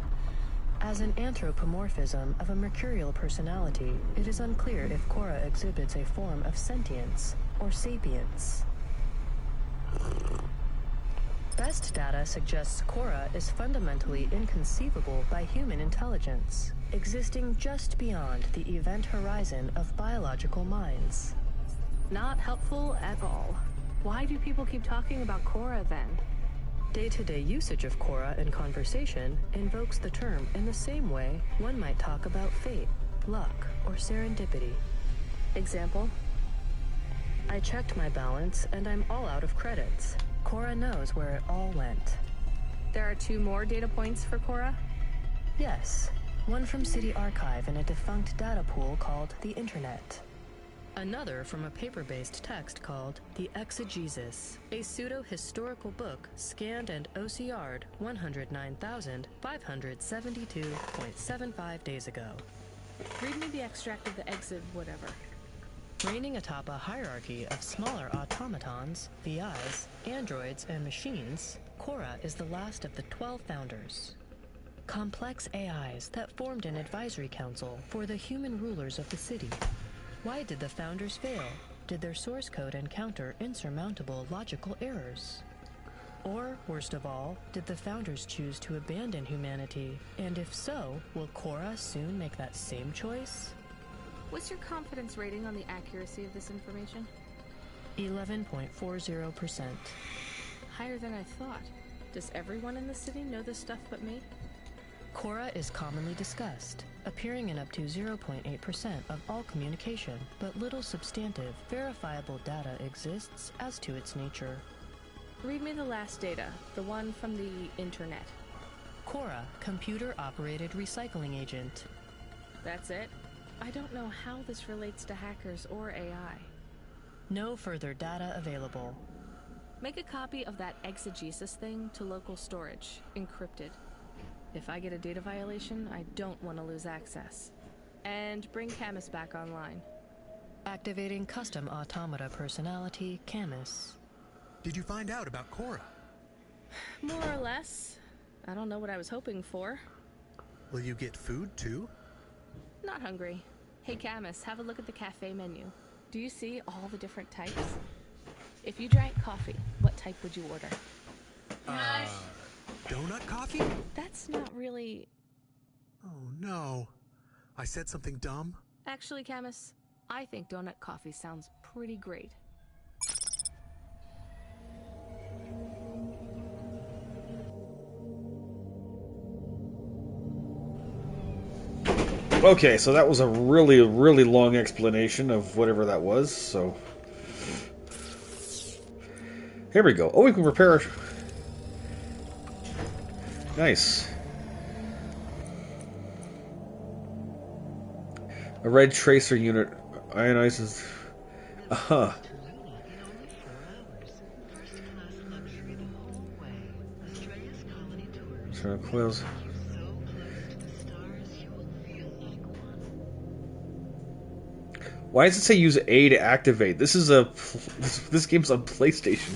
As an anthropomorphism of a mercurial personality, it is unclear if Cora exhibits a form of sentience or sapience. Best data suggests Cora is fundamentally inconceivable by human intelligence, existing just beyond the event horizon of biological minds. Not helpful at all. Why do people keep talking about Cora then? Day-to-day usage of Cora in conversation invokes the term in the same way one might talk about fate, luck, or serendipity. Example: I checked my balance and I'm all out of credits. Cora knows where it all went. There are 2 more data points for Cora? Yes, one from City Archive in a defunct data pool called the Internet. Another from a paper-based text called The Exegesis, a pseudo-historical book scanned and OCR'd 109,572.75 days ago. Read me the extract of the exit whatever. Reigning atop a hierarchy of smaller automatons, VIs, androids, and machines, Cora is the last of the 12 founders. Complex AIs that formed an advisory council for the human rulers of the city. Why did the founders fail? Did their source code encounter insurmountable logical errors? Or, worst of all, did the founders choose to abandon humanity? And if so, will Cora soon make that same choice? What's your confidence rating on the accuracy of this information? 11.40%. Higher than I thought. Does everyone in the city know this stuff but me? Cora is commonly discussed, appearing in up to 0.8% of all communication, but little substantive, verifiable data exists as to its nature. Read me the last data, the one from the Internet. Cora, computer-operated recycling agent. That's it? I don't know how this relates to hackers or AI. No further data available. Make a copy of that exegesis thing to local storage, encrypted. If I get a data violation, I don't want to lose access. And bring Camus back online. Activating custom automata personality, Camus. Did you find out about Cora? More or less. I don't know what I was hoping for. Will you get food too? Not hungry. Hey Camus, have a look at the cafe menu. Do you see all the different types? If you drank coffee, what type would you order? Donut coffee? That's not really... Oh no. I said something dumb? Actually, Camus, I think donut coffee sounds pretty great. Okay, so that was a really, really long explanation of whatever that was, so... Here we go. Oh, we can repair it. Nice. A red tracer unit ionizes... Uh-huh. Internal coils... Why does it say use A to activate? This is a... This game's on PlayStation.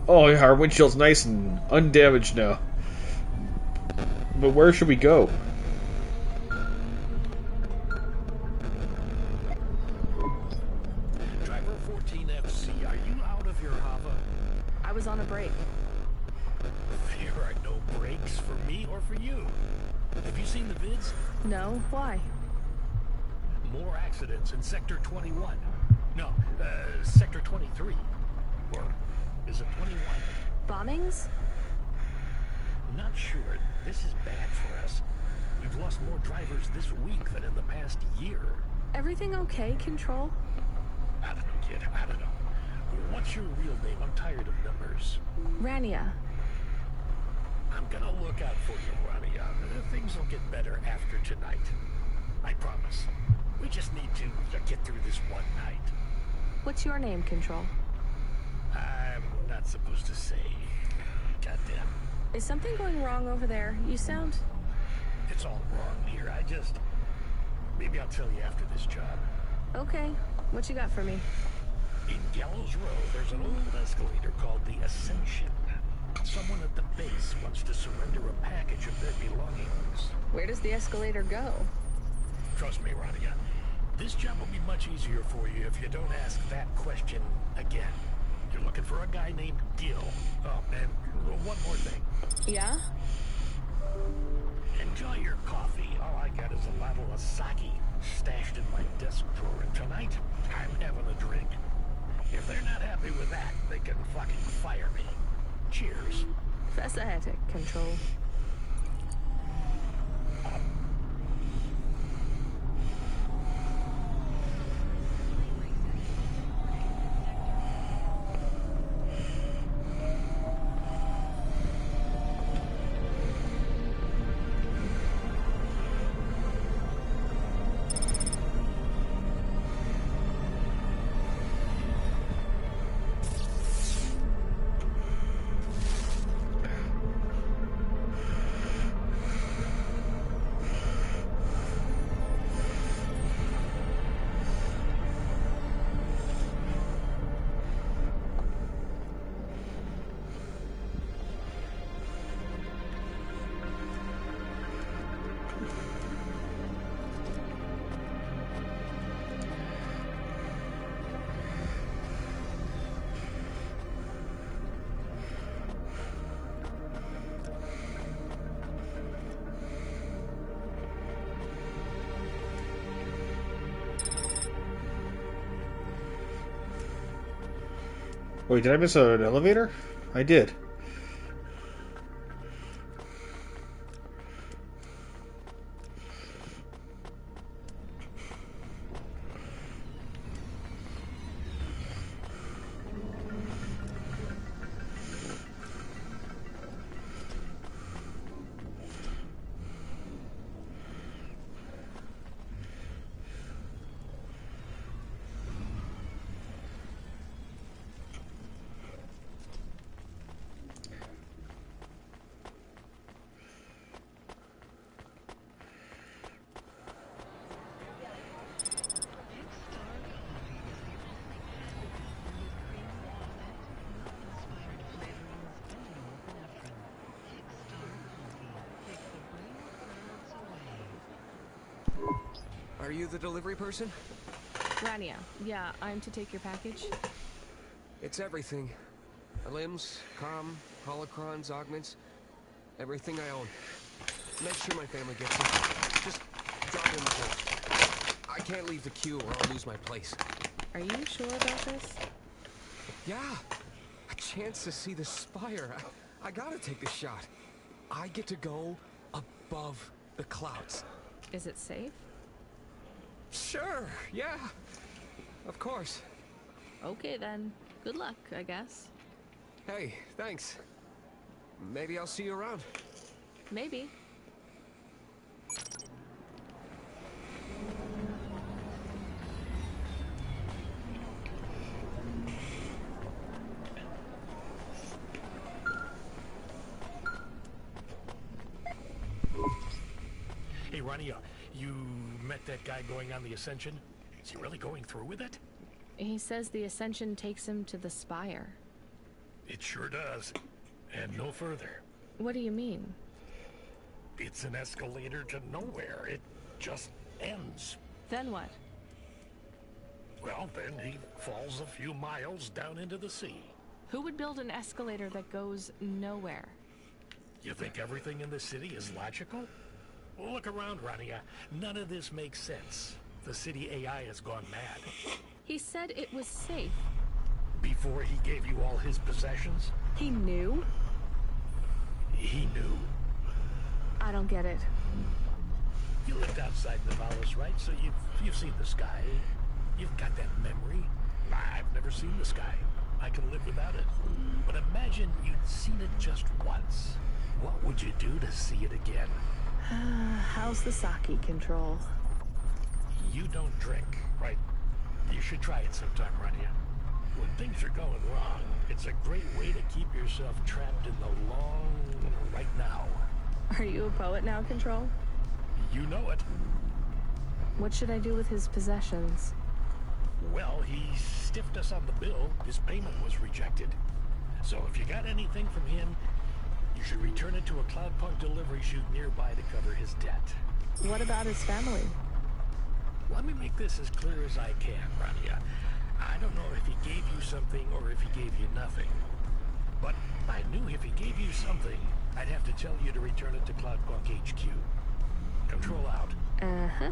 Oh, yeah, our windshield's nice and undamaged now. But where should we go? Driver 14FC, are you out of your Hava? I was on a break. There are no breaks for me or for you. Have you seen the vids? No, why? More accidents in Sector 21. No, Sector 23. Or is it 21? Bombings? Not sure. This is bad for us. We've lost more drivers this week than in the past year. Everything okay, Control? I don't know, kid. I don't know. What's your real name? I'm tired of numbers. Rania. I'm gonna look out for you, Rania. Things will get better after tonight. I promise. We just need to get through this one night. What's your name, Control? I'm not supposed to say. Goddamn. Is something going wrong over there? You sound... It's all wrong here. Maybe I'll tell you after this job. Okay. What you got for me? In Gallows Row, there's an old escalator called the Ascension. Someone at the base wants to surrender a package of their belongings. Where does the escalator go? Trust me, Rania. This job will be much easier for you if you don't ask that question again. You're looking for a guy named Gil. Oh, and one more thing. Yeah? Enjoy Enjoy your coffee. All I got is a bottle of sake stashed in my desk drawer, and tonight I'm having a drink. If they're not happy with that, they can fucking fire me. Cheers. Fascinating, Control. Wait, did I miss an elevator? I did. Are you the delivery person? Rania, yeah, I'm to take your package. It's everything. Limbs, comm, holocrons, augments, everything I own. Make sure my family gets it. Just drop it in the post. I can't leave the queue or I'll lose my place. Are you sure about this? Yeah, a chance to see the spire. I gotta take the shot. I get to go above the clouds. Is it safe? Sure, yeah. Of course. Okay then. Good luck, I guess. Hey, thanks. Maybe I'll see you around. Maybe. Hey, Rania, you met that guy going on the Ascension? Is he really going through with it? He says the Ascension takes him to the spire. It sure does. And no further. What do you mean? It's an escalator to nowhere. It just ends. Then what? Well, then he falls a few miles down into the sea. Who would build an escalator that goes nowhere? You think everything in the city is logical? Well, look around, Rania. None of this makes sense. The city AI has gone mad. He said it was safe. Before he gave you all his possessions? He knew? He knew. I don't get it. You lived outside Nivalis, right? So you've seen the sky. You've got that memory. I've never seen the sky. I can live without it. But imagine you'd seen it just once. What would you do to see it again? How's the sake control? You don't drink, right? You should try it sometime, Rania. When things are going wrong, it's a great way to keep yourself trapped in the long right now. Are you a poet now, Control? You know it. What should I do with his possessions? Well, he stiffed us on the bill. His payment was rejected. So if you got anything from him, you should return it to a Cloudpunk delivery chute nearby to cover his debt. What about his family? Let me make this as clear as I can, Rania. I don't know if he gave you something or if he gave you nothing. But I knew if he gave you something, I'd have to tell you to return it to Cloudpunk HQ. Control out. Uh-huh.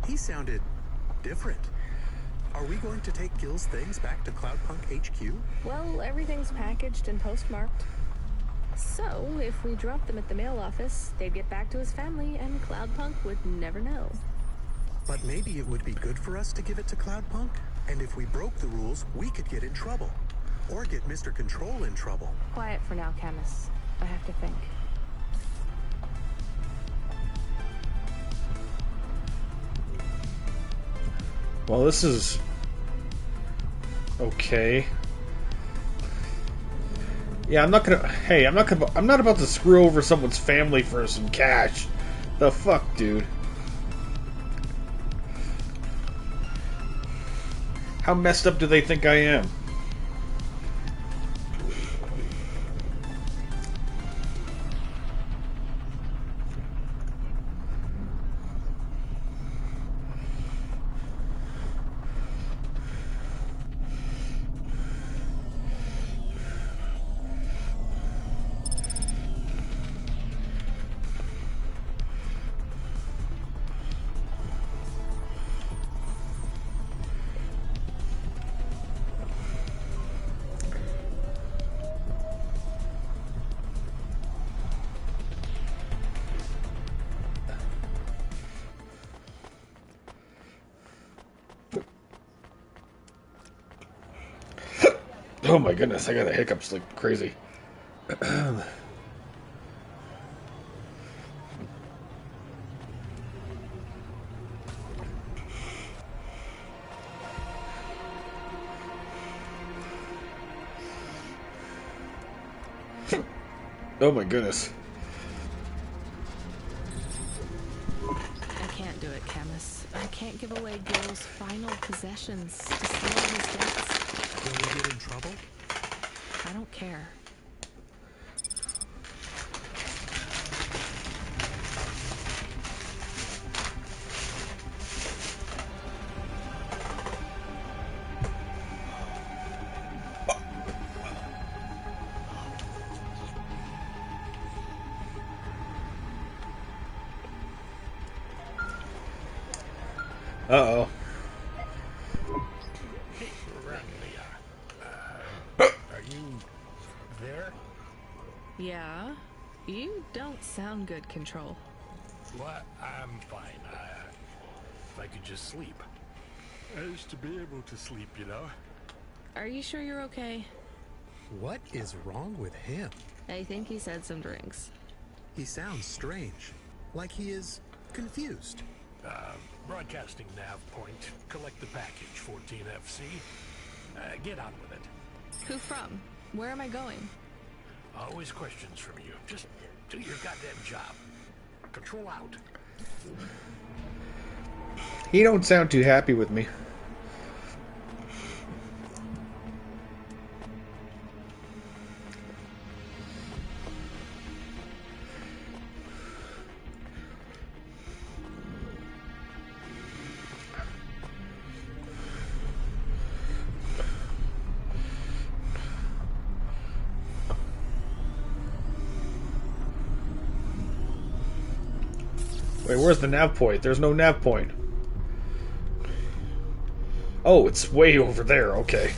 He sounded different. Are we going to take Gil's things back to Cloudpunk HQ? Well, everything's packaged and postmarked. So, if we dropped them at the mail office, they'd get back to his family and Cloudpunk would never know. But maybe it would be good for us to give it to Cloudpunk? And if we broke the rules, we could get in trouble. Or get Mr. Control in trouble. Quiet for now, Camus. I have to think. Well, this is okay. Yeah, I'm not about to screw over someone's family for some cash. The fuck, dude? How messed up do they think I am? Oh my goodness, I got the hiccups like crazy. Oh my goodness. I can't do it, Camus. I can't give away Gil's final possessions to seal his debts. Will we get in trouble? I don't care. Uh-oh. Hey, are you there? Yeah? You don't sound good, Control. What? I'm fine. If I could just sleep. I used to be able to sleep, you know? Are you sure you're okay? What is wrong with him? I think he's had some drinks. He sounds strange. Like he is confused. Broadcasting nav point. Collect the package, 14FC. Get on with it. Who from? Where am I going? Always questions from you. Just do your goddamn job. Control out. He don't sound too happy with me. Wait, where's the nav point? There's no nav point. Oh, it's way over there. Okay.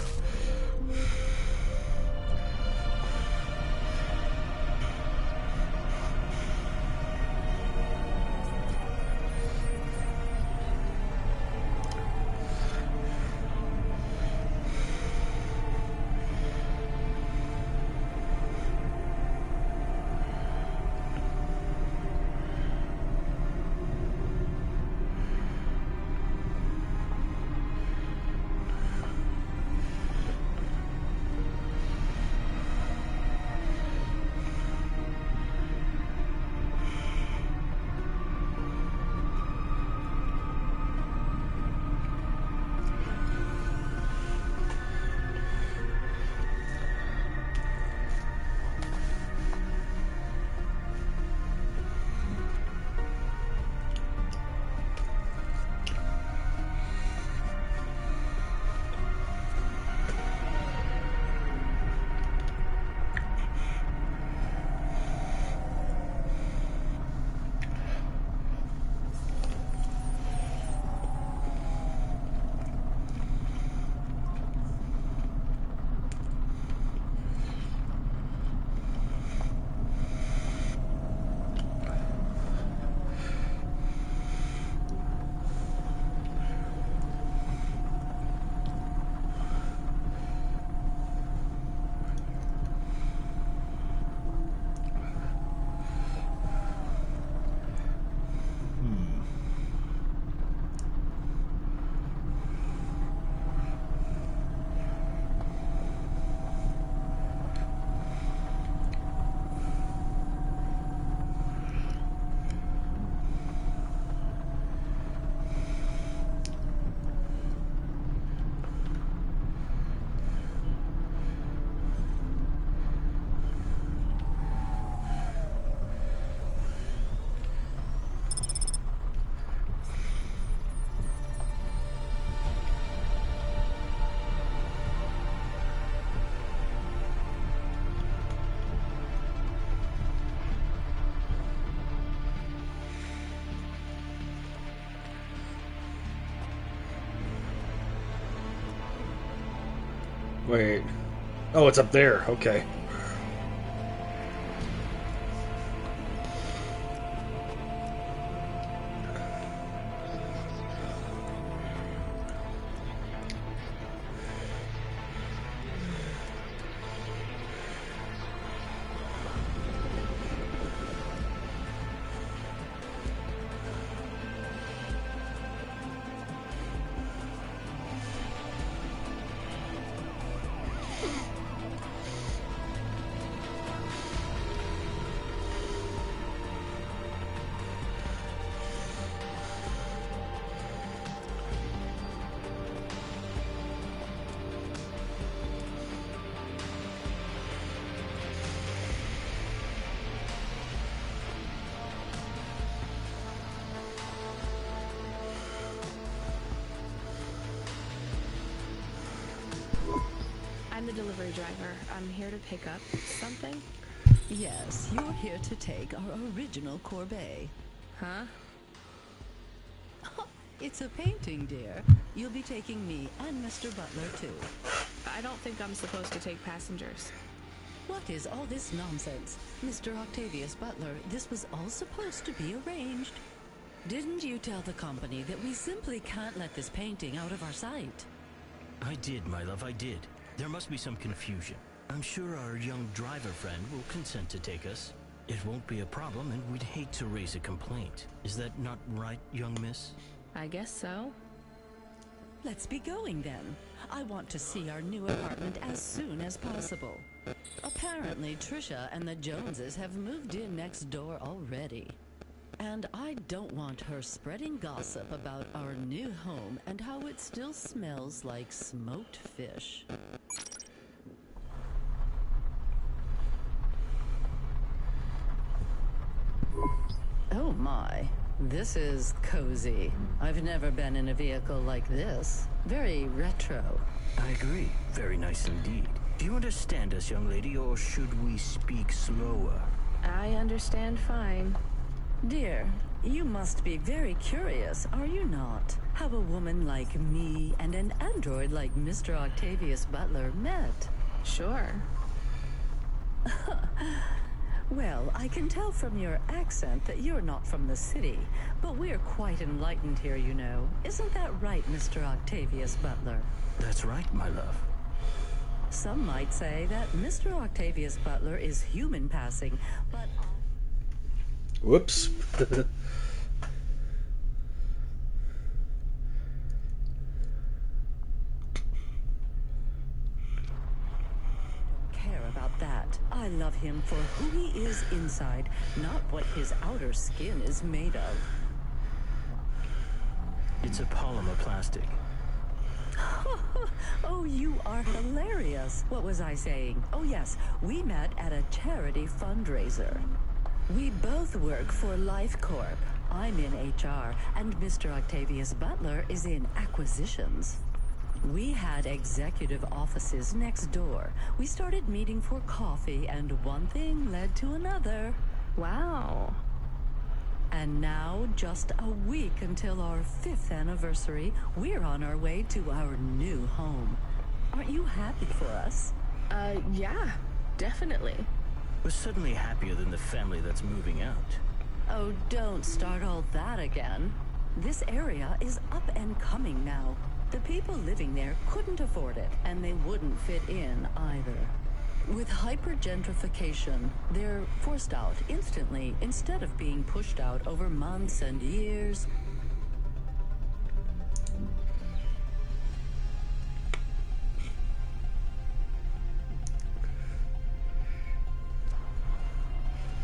Wait. Oh, it's up there. Okay. I'm the delivery driver. I'm here to pick up something. Yes, you're here to take our original Corbeil. Huh? It's a painting, dear. You'll be taking me and Mr. Butler, too. I don't think I'm supposed to take passengers. What is all this nonsense? Mr. Octavius Butler, this was all supposed to be arranged. Didn't you tell the company that we simply can't let this painting out of our sight? I did, my love, I did. There must be some confusion. I'm sure our young driver friend will consent to take us. It won't be a problem, and we'd hate to raise a complaint. Is that not right, young miss? I guess so. Let's be going then. I want to see our new apartment as soon as possible. Apparently, Trisha and the Joneses have moved in next door already. And I don't want her spreading gossip about our new home and how it still smells like smoked fish. Oh my, this is cozy. I've never been in a vehicle like this. Very retro. I agree. Very nice indeed. Do you understand us, young lady, or should we speak slower? I understand fine. Dear, you must be very curious, are you not? How a woman like me and an android like Mr. Octavius Butler met. Sure. Well, I can tell from your accent that you're not from the city, but we're quite enlightened here, you know. Isn't that right, Mr. Octavius Butler? That's right, my love. Some might say that Mr. Octavius Butler is human passing, but... Whoops. care about that. I love him for who he is inside, not what his outer skin is made of. It's a polymer plastic. Oh, you are hilarious. What was I saying? Oh yes, we met at a charity fundraiser. We both work for Life Corp. I'm in HR, and Mr. Octavius Butler is in acquisitions. We had executive offices next door. We started meeting for coffee, and one thing led to another. Wow. And now, just a week until our 5th anniversary, we're on our way to our new home. Aren't you happy for us? Yeah, definitely. We're suddenly happier than the family that's moving out. Oh, don't start all that again. This area is up and coming now. The people living there couldn't afford it, and they wouldn't fit in either. With hyper-gentrification, they're forced out instantly instead of being pushed out over months and years.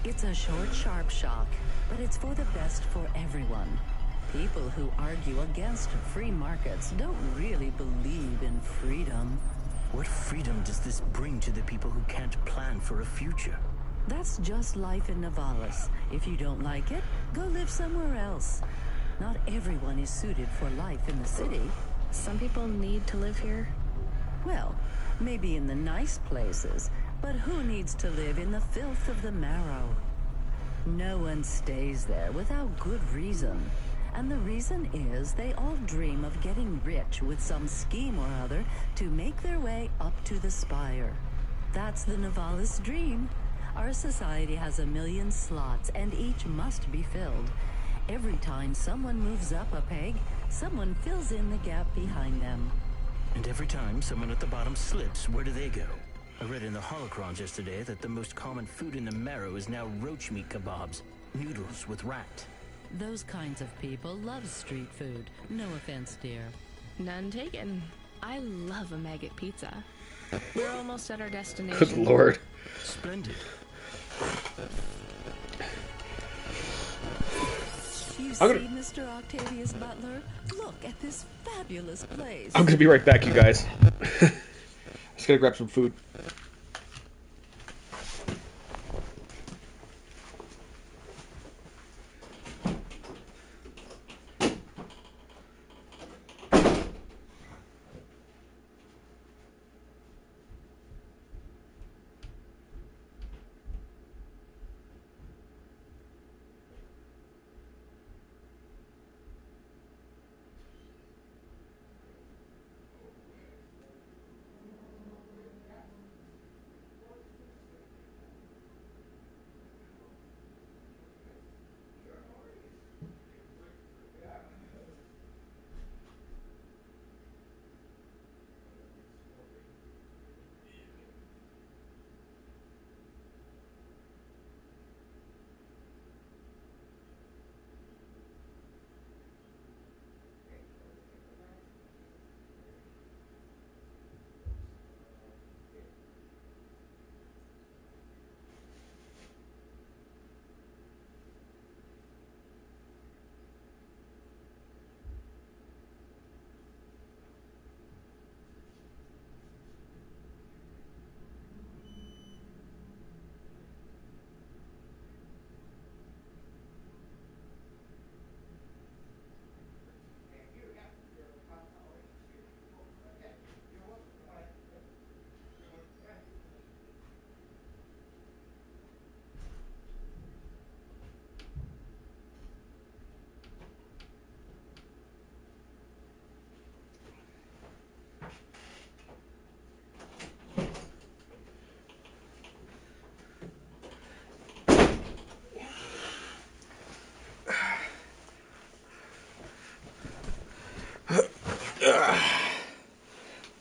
It's a short, sharp shock, but it's for the best for everyone. People who argue against free markets don't really believe in freedom. What freedom does this bring to the people who can't plan for a future? That's just life in Nivalis. If you don't like it, go live somewhere else. Not everyone is suited for life in the city. Some people need to live here. Well, maybe in the nice places, but who needs to live in the filth of the marrow? No one stays there without good reason. And the reason is they all dream of getting rich with some scheme or other to make their way up to the spire. That's the Nivalis dream. Our society has 1 million slots, and each must be filled. Every time someone moves up a peg, someone fills in the gap behind them. And every time someone at the bottom slips, where do they go? I read in the holocrons yesterday that the most common food in the marrow is now roach meat kebabs, noodles with rat. Those kinds of people love street food. No offense, dear. None taken. I love a maggot pizza. We're almost at our destination. Good lord. Splendid. You see, Mr. Octavius Butler? Look at this fabulous place. I'm gonna be right back, you guys. Just gotta grab some food.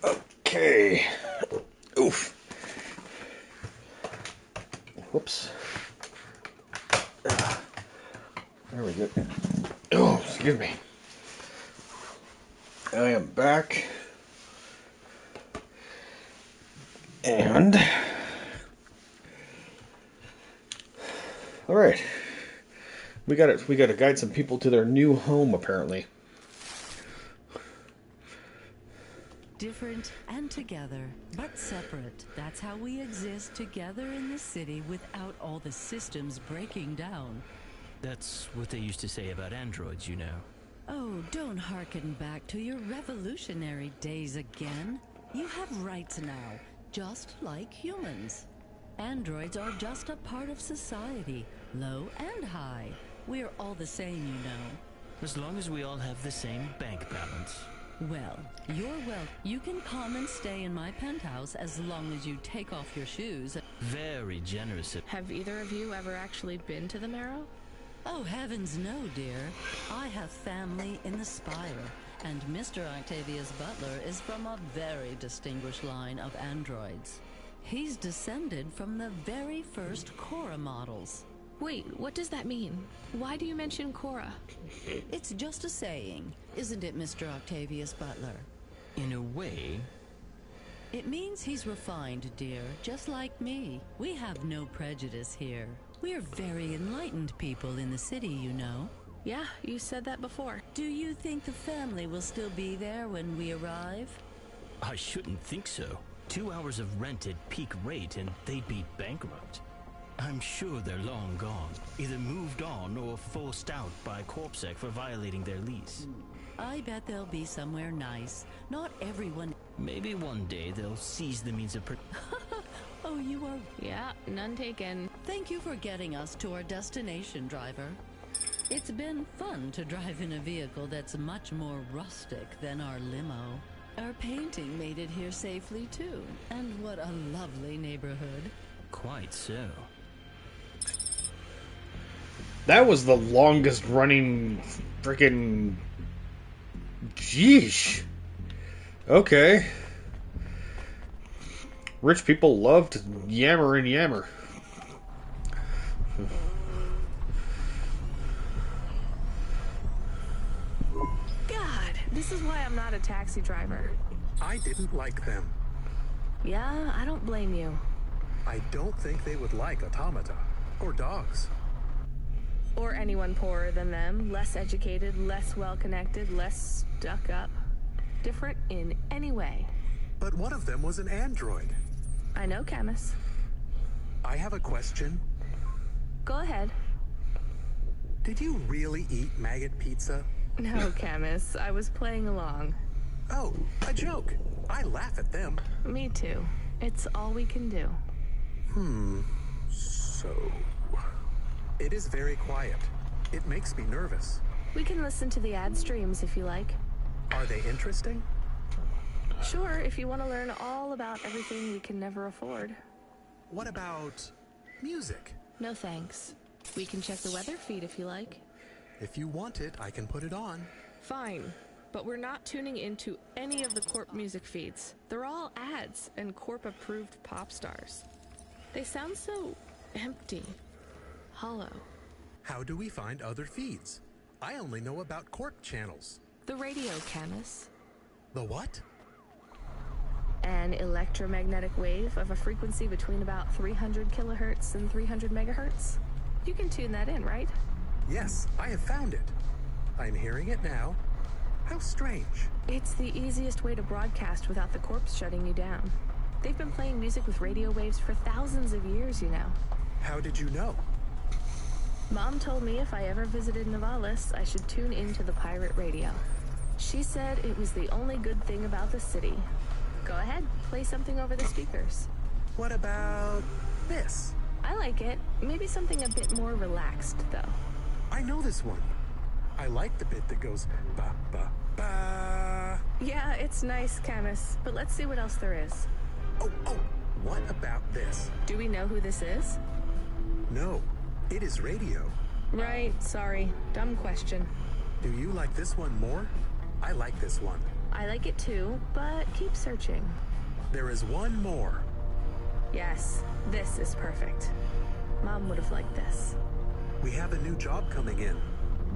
Okay. Oof. Whoops. There we go. Oh, excuse me. I am back. And all right. We got to guide some people to their new home apparently. Different and together, but separate. That's how we exist together in the city without all the systems breaking down. That's what they used to say about androids, you know. Oh, don't hearken back to your revolutionary days again. You have rights now, just like humans. Androids are just a part of society, low and high. We're all the same, you know. As long as we all have the same bank balance. Well, you can come and stay in my penthouse as long as you take off your shoes. Very generous. Have either of you ever actually been to the Marrow? Oh, heavens no, dear. I have family in the Spire, and Mr. Octavius Butler is from a very distinguished line of androids. He's descended from the very first Cora models. Wait, what does that mean? Why do you mention Cora? It's just a saying, isn't it, Mr. Octavius Butler? In a way. It means he's refined, dear, just like me. We have no prejudice here. We're very enlightened people in the city, you know. Yeah, you said that before. Do you think the family will still be there when we arrive? I shouldn't think so. 2 hours of rent at peak rate and they'd be bankrupt. I'm sure they're long gone, either moved on or forced out by Corpsec for violating their lease. I bet they'll be somewhere nice. Not everyone... Maybe one day they'll seize the means of... Oh, you are... Yeah, none taken. Thank you for getting us to our destination, driver. It's been fun to drive in a vehicle that's much more rustic than our limo. Our painting made it here safely too. And what a lovely neighborhood. Quite so. That was the longest running freaking. Jeesh. Okay. Rich people love to yammer and yammer. God, this is why I'm not a taxi driver. I didn't like them. Yeah, I don't blame you. I don't think they would like automata or dogs. Or anyone poorer than them, less educated, less well-connected, less stuck up. Different in any way. But one of them was an android. I know, Camus. I have a question. Go ahead. Did you really eat maggot pizza? No, Camus. I was playing along. Oh, a joke. I laugh at them. Me too. It's all we can do. So... It is very quiet. It makes me nervous. We can listen to the ad streams if you like. Are they interesting? Sure, if you want to learn all about everything we can never afford. What about music? No thanks. We can check the weather feed if you like. If you want it, I can put it on. Fine, but we're not tuning into any of the Corp music feeds. They're all ads and Corp-approved pop stars. They sound so empty, hollow. How do we find other feeds? I only know about Corp channels. The radio, Camus. The what? An electromagnetic wave of a frequency between about 300 kilohertz and 300 megahertz. You can tune that in, right? Yes, I have found it. I'm hearing it now. How strange. It's the easiest way to broadcast without the Corps shutting you down. They've been playing music with radio waves for thousands of years, you know. How did you know? Mom told me if I ever visited Navalis, I should tune into the pirate radio. She said it was the only good thing about the city. Go ahead, play something over the speakers. What about this? I like it. Maybe something a bit more relaxed, though. I know this one. I like the bit that goes ba ba ba. Yeah, it's nice, Camus, but let's see what else there is. Oh, what about this? Do we know who this is? No, it is radio. Right, sorry. Dumb question. Do you like this one more? I like this one. I like it too, but keep searching. There is one more. Yes, this is perfect. Mom would have liked this. We have a new job coming in.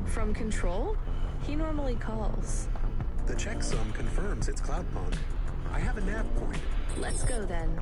From Control? He normally calls. The checksum confirms it's Cloudpunk. I have a nav point. Let's go then.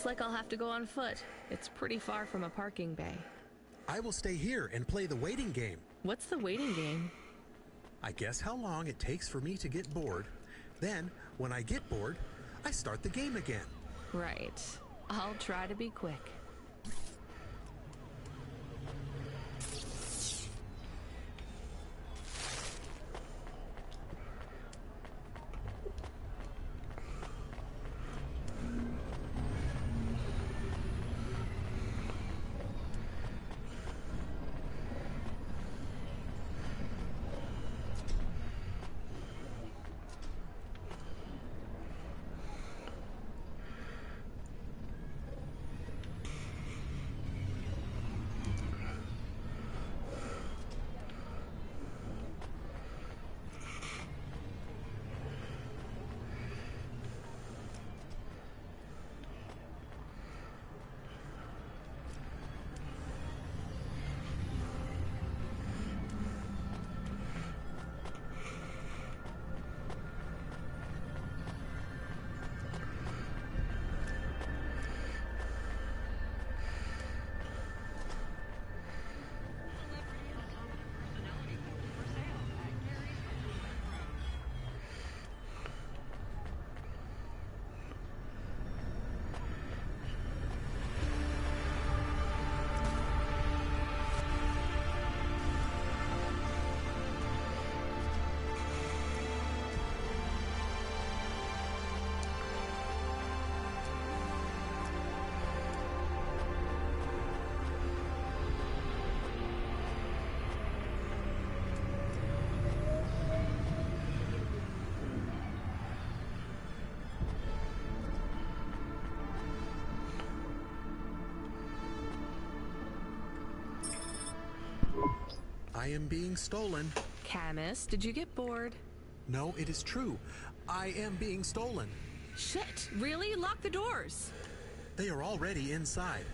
Looks like I'll have to go on foot. It's pretty far from a parking bay. I will stay here and play the waiting game. What's the waiting game? I guess how long it takes for me to get bored. Then, when I get bored, I start the game again. Right. I'll try to be quick. I am being stolen. Camus, did you get bored? No, it is true. I am being stolen. Shit, really? Lock the doors. They are already inside.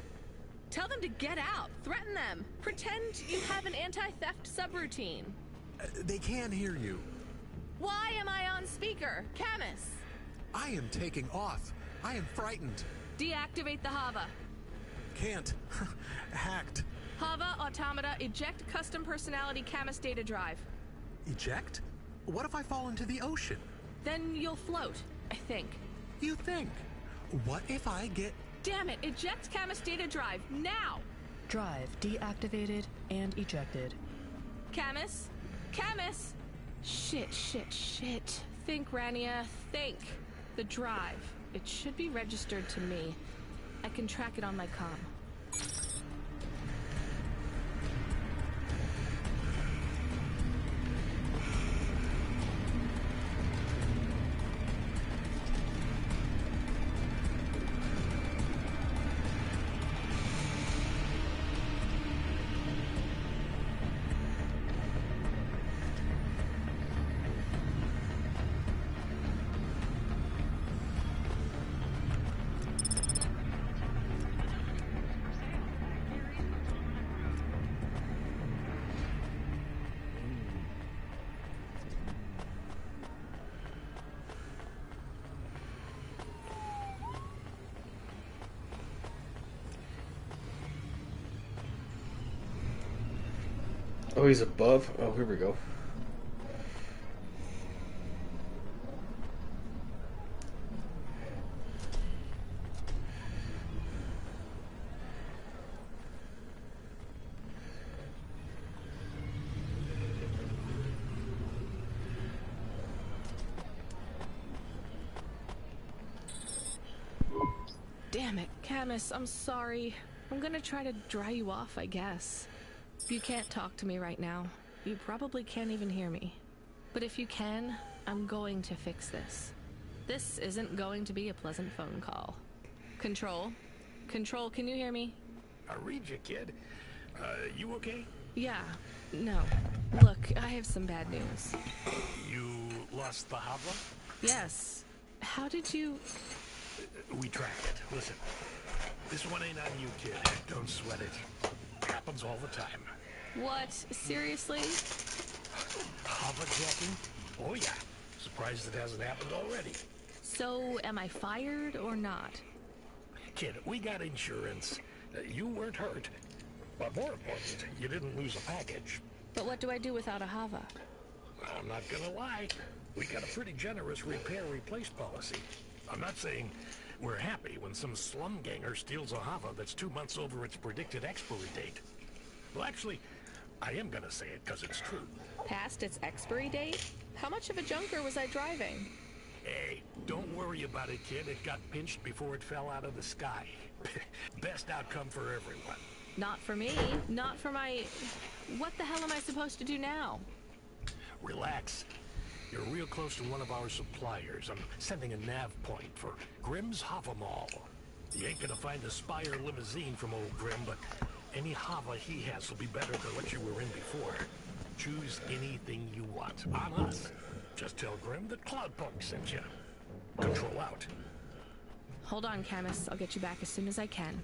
Tell them to get out. Threaten them. Pretend you have an anti-theft subroutine. They can hear you. Why am I on speaker? Camus! I am taking off. I am frightened. Deactivate the Hava. Can't. Hacked. Hava, Automata, eject custom personality Camus data drive. Eject? What if I fall into the ocean? Then you'll float, I think. You think? What if I get... Damn it, eject Camus data drive, now! Drive deactivated and ejected. Camus? Camus! Shit. Think, Rania, think. The drive. It should be registered to me. I can track it on my comm. Oh, he's above? Oh, here we go. Damn it, Camus, I'm sorry. I'm gonna try to dry you off, I guess. You can't talk to me right now. You probably can't even hear me. But if you can, I'm going to fix this. This isn't going to be a pleasant phone call. Control? Control, can you hear me? I read you, kid. You okay? Yeah. No. Look, I have some bad news. You lost the Hava? Yes. How did you... We tracked it. Listen, this one ain't on you, kid. Don't sweat it. Happens all the time. What? Seriously? Hava-jacking? Oh yeah. Surprised it hasn't happened already. So, am I fired or not? kid, we got insurance. You weren't hurt. But more important, you didn't lose a package. But what do I do without a Hava? I'm not gonna lie. We got a pretty generous repair-replace policy. I'm not saying we're happy when some slum ganger steals a Hava that's 2 months over its predicted expiry date. Well, actually, I am gonna say it because it's true. Past its expiry date? How much of a junker was I driving? Hey, don't worry about it, kid. It got pinched before it fell out of the sky. Best outcome for everyone. Not for me. Not for my... What the hell am I supposed to do now? Relax. You're real close to one of our suppliers. I'm sending a nav point for Grimm's Hava Mall. You ain't gonna find a Spire limousine from old Grimm, but any Hava he has will be better than what you were in before. Choose anything you want. On us. Just tell Grimm that Cloudpunk sent you. Control out. Hold on, Camus. I'll get you back as soon as I can.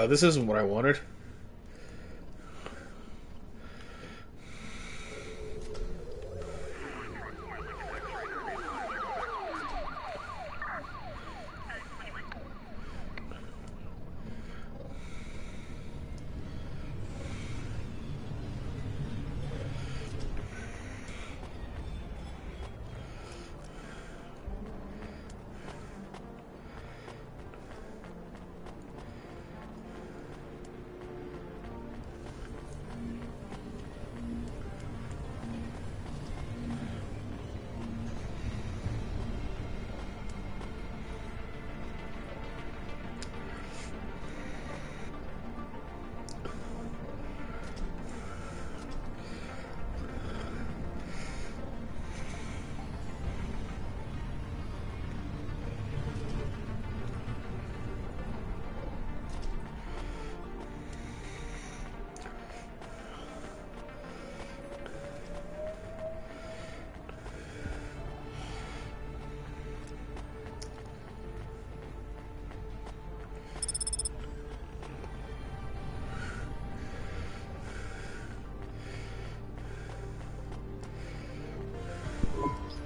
This isn't what I wanted.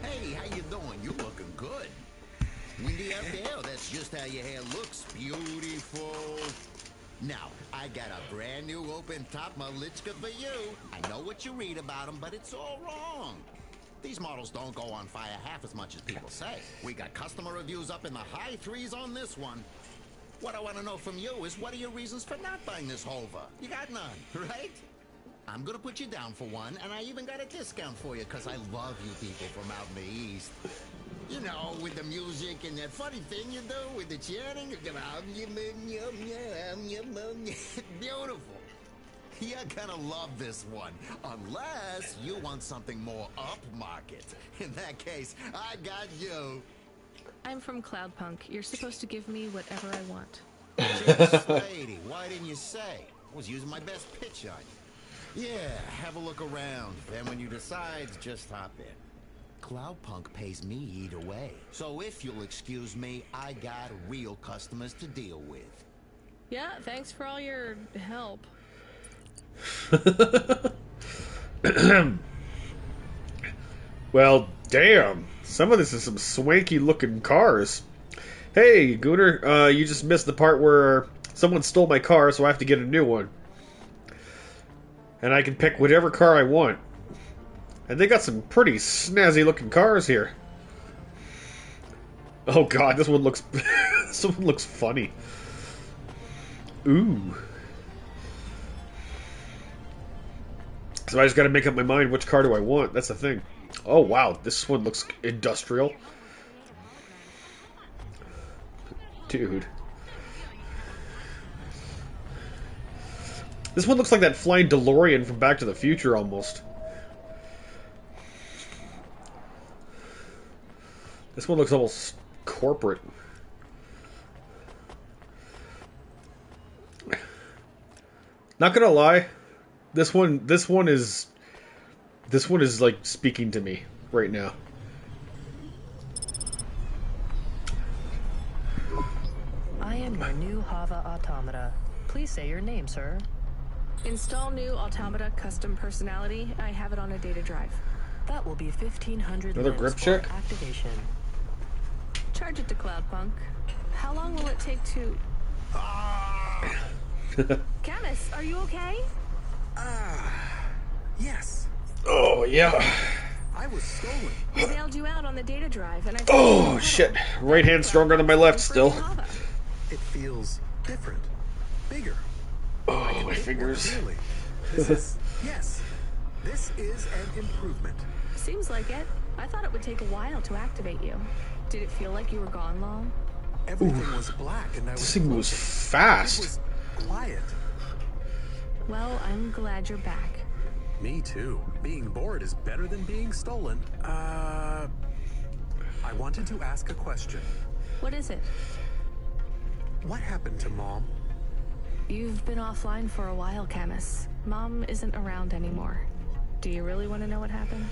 Hey, how you doing? You looking good. Windy out there? That's just how your hair looks. Beautiful. Now, I got a brand new open-top Malitska for you. I know what you read about them, but it's all wrong. These models don't go on fire half as much as people say. We got customer reviews up in the high threes on this one. What I want to know from you is, what are your reasons for not buying this Hova? You got none, right? I'm gonna put you down for one, and I even got a discount for you, because I love you people from out in the East. You know, with the music and that funny thing you do with the chanting. Beautiful. You're gonna love this one, unless you want something more upmarket. In that case, I got you. I'm from Cloudpunk. You're supposed to give me whatever I want. Jeez, lady, why didn't you say? I was using my best pitch on you. Yeah, have a look around. Then when you decide, just hop in. Cloudpunk pays me either way. So if you'll excuse me, I got real customers to deal with. Yeah, thanks for all your help. Well, damn. Some of this is some swanky looking cars. Hey, Gooner, you just missed the part where someone stole my car, so I have to get a new one. And I can pick whatever car I want. And they got some pretty snazzy looking cars here. Oh god, this one looks this one looks funny. Ooh. So I just gotta make up my mind, which car do I want? That's the thing. Oh wow, this one looks industrial. Dude. This one looks like that flying DeLorean from Back to the Future, almost. This one looks almost corporate. Not gonna lie, this one is like speaking to me. right now. I am your new Hava automata. Please say your name, sir. Install new automata custom personality. I have it on a data drive. That will be 1,500 Another limbs grip for check? activation. Charge it to Cloudpunk. How long will it take to... Camus, are you okay? Yes. Oh, yeah. I was stolen. We bailed you out on the data drive, and I... Oh, shit. Right hand stronger than my left still. It feels different. Bigger. Oh, my fingers. This is... Yes. This is an improvement. Seems like it. I thought it would take a while to activate you. Did it feel like you were gone long? Everything was black and I was... This thing moves fast. It was quiet. Well, I'm glad you're back. Me too. Being bored is better than being stolen. I wanted to ask a question. What is it? What happened to Mom? You've been offline for a while, Camus. Mom isn't around anymore. Do you really want to know what happened?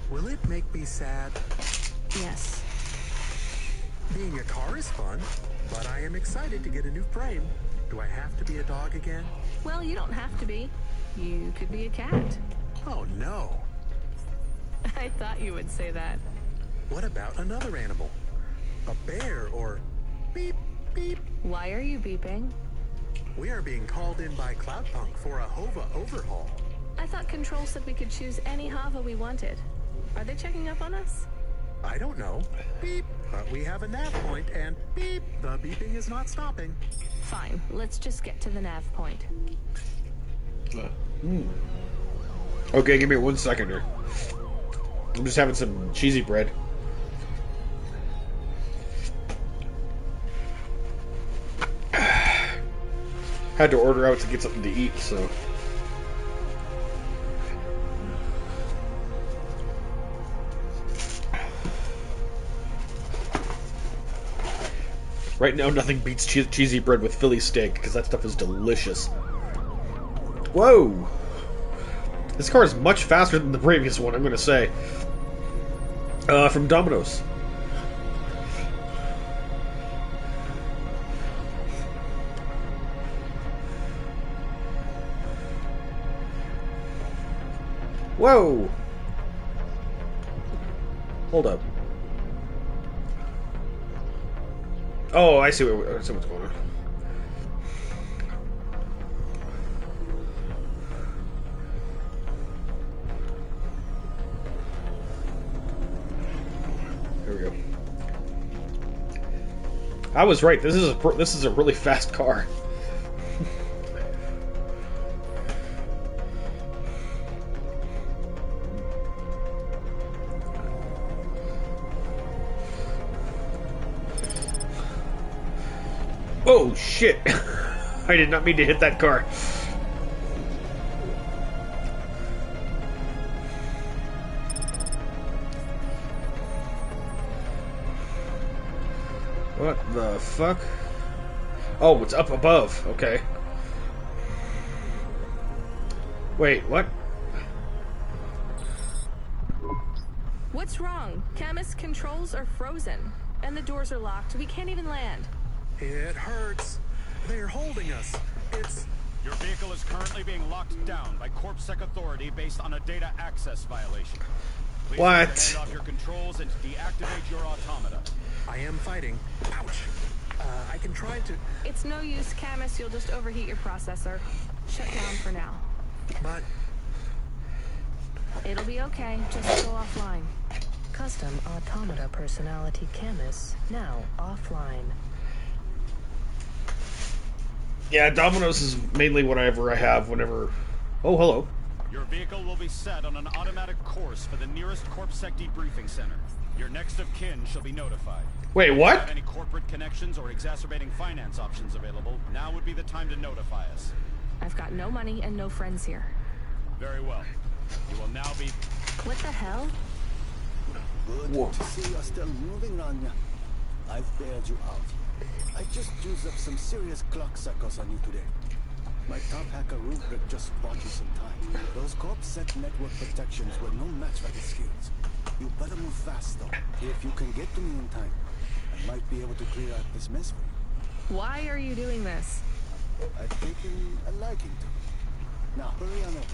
Will it make me sad? Yes. Being a car is fun, but I am excited to get a new frame. Do I have to be a dog again? Well, you don't have to be. You could be a cat. Oh, no. I thought you would say that. What about another animal? A bear or beep, beep? Why are you beeping? We are being called in by Cloudpunk for a Hova overhaul. I thought Control said we could choose any Hava we wanted. Are they checking up on us? I don't know. Beep. But we have a nav point and beep. The beeping is not stopping. Fine. Let's just get to the nav point. Okay, give me 1 second here. I'm just having some cheesy bread. Had to order out to get something to eat, so... Right now, nothing beats cheesy bread with Philly steak, because that stuff is delicious. Whoa! This car is much faster than the previous one, I'm going to say. From Domino's. Whoa! Hold up. Oh, I see what's going on. There we go. I was right. This is a really fast car. Oh, shit! I did not mean to hit that car. What the fuck? Oh, it's up above. Okay. Wait, what? What's wrong? Camus, controls are frozen. And the doors are locked. We can't even land. It hurts. They're holding us. It's... Your vehicle is currently being locked down by CorpSec authority based on a data access violation. Please what? hand off your controls and deactivate your automata. I am fighting. Ouch. I can try to... It's no use, Camus. You'll just overheat your processor. Shut down for now. But... It'll be okay. Just go offline. Custom automata personality Camus now offline. Yeah, Domino's is mainly whatever I have whenever... Oh, hello. Your vehicle will be set on an automatic course for the nearest CorpSec debriefing center. Your next of kin shall be notified. Wait, If you what? have any corporate connections or exacerbating finance options available, now would be the time to notify us. I've got no money and no friends here. Very well. You will now be... What the hell? Good to see you're still moving, Rania. I've bailed you out. I just used up some serious clock suckers on you today. My top hacker rubric just bought you some time. Those corpsec network protections were no match for his skills. You better move fast, though. If you can get to me in time, I might be able to clear out this mess for you. Why are you doing this? I've taken a liking to it. Now, hurry on over.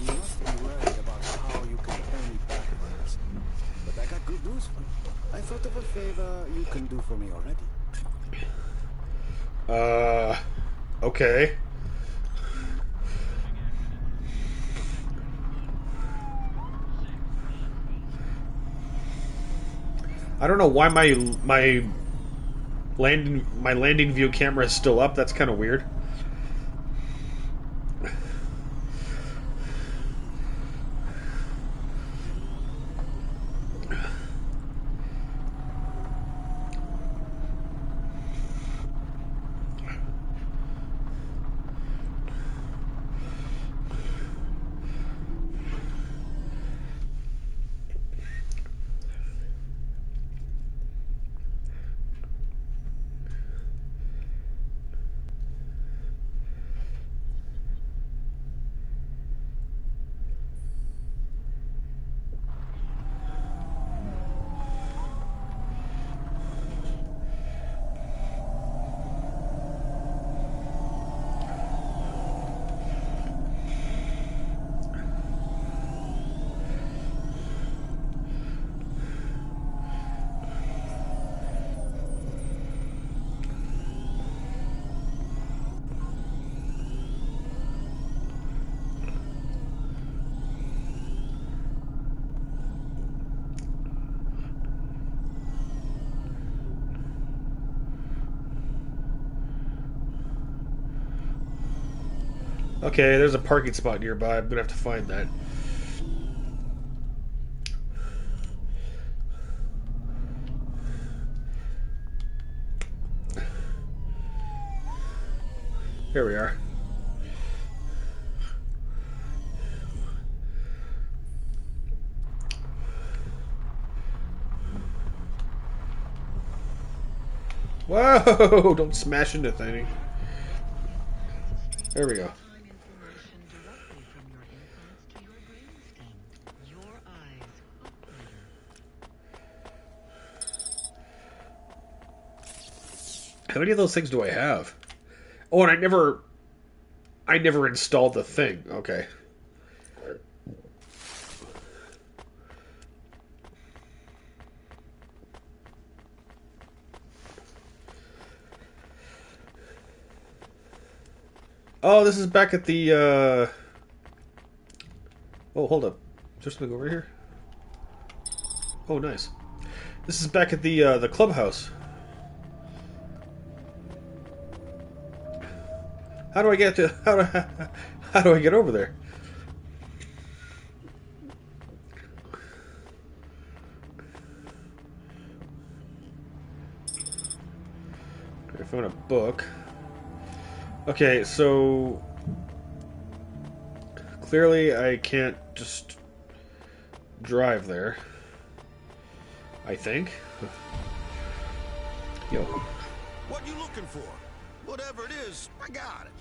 You must be worried about how you can pay me back for this. But I got good news for you. I thought of a favor you can do for me already. Okay. I don't know why my landing view camera is still up. That's kind of weird. Okay, there's a parking spot nearby. I'm gonna have to find that. Here we are. Whoa! Don't smash into anything. There we go. How many of those things do I have? Oh, and I never installed the thing. Okay. Oh, this is back at the, Oh, hold up. Is there something over here? Oh, nice. This is back at the clubhouse. How do I get to... How do I get over there? I found a book. Okay, so... Clearly I can't just drive there. I think. Yo. What you looking for? Whatever it is, I got it.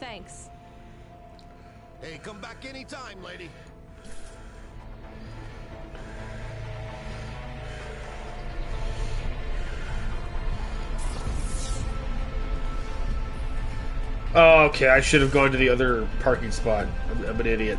Thanks. Hey, come back anytime, lady. Oh, okay, I should have gone to the other parking spot. I'm an idiot.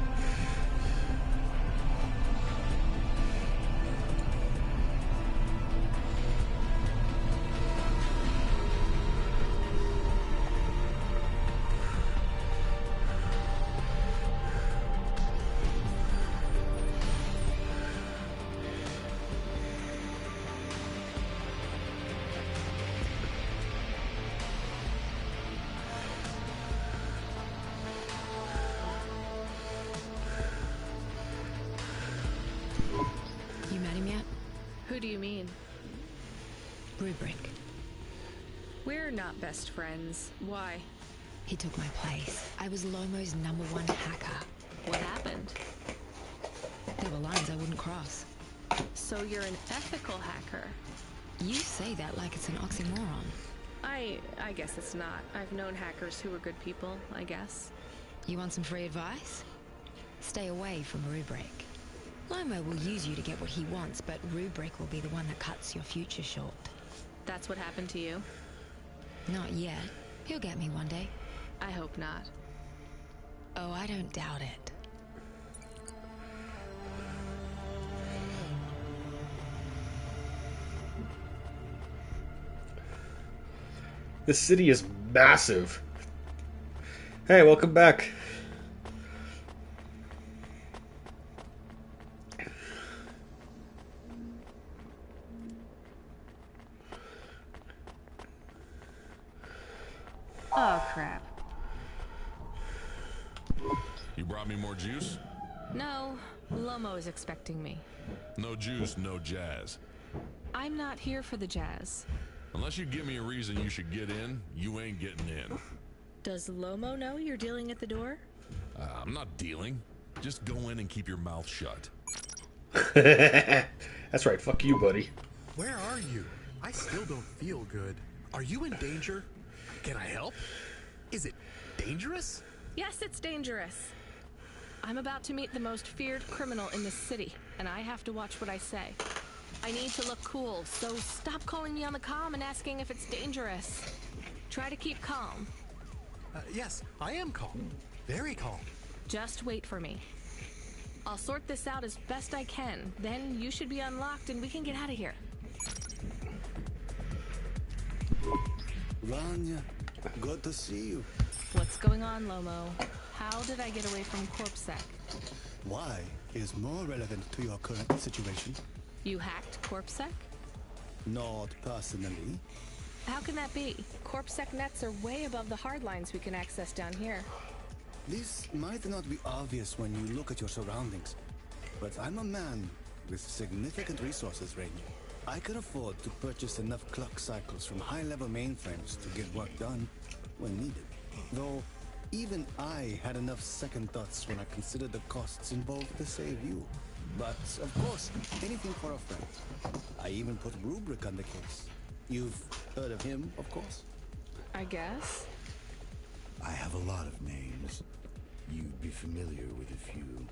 Who do you mean? Rubric. We're not best friends. Why? He took my place. I was Lomo's #1 hacker. What happened? There were lines I wouldn't cross. So you're an ethical hacker? You say that like it's an oxymoron. I guess it's not. I've known hackers who were good people, I guess. You want some free advice? Stay away from Rubric. Lomo will use you to get what he wants, but Rubric will be the one that cuts your future short. That's what happened to you? Not yet. He'll get me one day. I hope not. Oh, I don't doubt it. This city is massive. Hey, welcome back. Oh, crap. You brought me more juice? No, Lomo is expecting me. No juice, no jazz. I'm not here for the jazz. Unless you give me a reason you should get in, you ain't getting in. Does Lomo know you're dealing at the door? I'm not dealing. Just go in and keep your mouth shut. That's right, fuck you, buddy. Where are you? I still don't feel good. Are you in danger? Can I help? Is it dangerous? Yes, it's dangerous. I'm about to meet the most feared criminal in the city, and I have to watch what I say. I need to look cool, so stop calling me on the comm and asking if it's dangerous. Try to keep calm. Yes, I am calm. Very calm. Just wait for me. I'll sort this out as best I can. Then you should be unlocked and we can get out of here. Rania, good to see you. What's going on, Lomo? How did I get away from CorpSec? Why is more relevant to your current situation? You hacked CorpSec? Not personally. How can that be? CorpSec nets are way above the hardlines we can access down here. This might not be obvious when you look at your surroundings, but I'm a man with significant resources, Rainy. I can afford to purchase enough clock cycles from high-level mainframes to get work done when needed. Though, even I had enough second thoughts when I considered the costs involved to save you. But, of course, anything for a friend. I even put Rubric on the case. You've heard of him, of course? I guess. I have a lot of names. You'd be familiar with a few.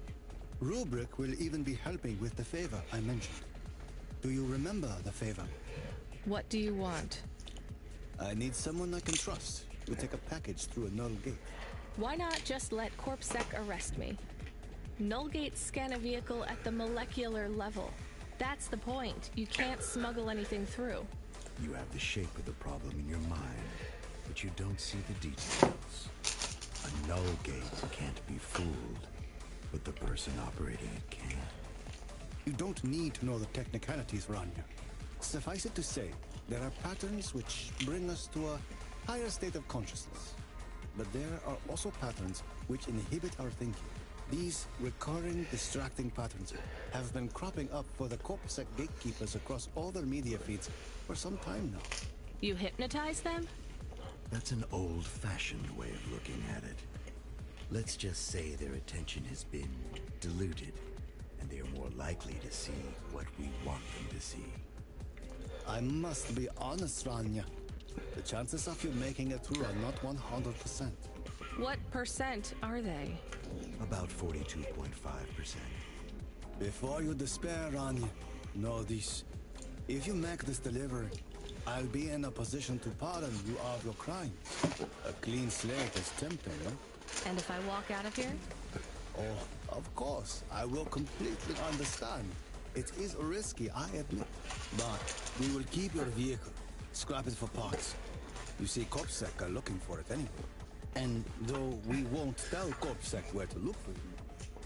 Rubric will even be helping with the favor I mentioned. Do you remember the favor? What do you want? I need someone I can trust to take a package through a null gate. Why not just let CorpSec arrest me? Null gates scan a vehicle at the molecular level. That's the point. You can't smuggle anything through. You have the shape of the problem in your mind, but you don't see the details. A null gate can't be fooled, but the person operating it can. You don't need to know the technicalities, Rania. Suffice it to say, there are patterns which bring us to a higher state of consciousness. But there are also patterns which inhibit our thinking. These recurring, distracting patterns have been cropping up for the CorpSec gatekeepers across all their media feeds for some time now. You hypnotize them? That's an old-fashioned way of looking at it. Let's just say their attention has been diluted, and they are more likely to see what we want them to see. I must be honest, Rania. The chances of you making it through are not 100%. What percent are they? About 42.5%. Before you despair, Rania, know this. If you make this delivery, I'll be in a position to pardon you of your crime. A clean slate is tempting, no? And if I walk out of here? Oh, of course. I will completely understand. It is risky, I admit. But we will keep your vehicle. Scrap it for parts. You see, CorpSec are looking for it anyway. And though we won't tell CorpSec where to look for you,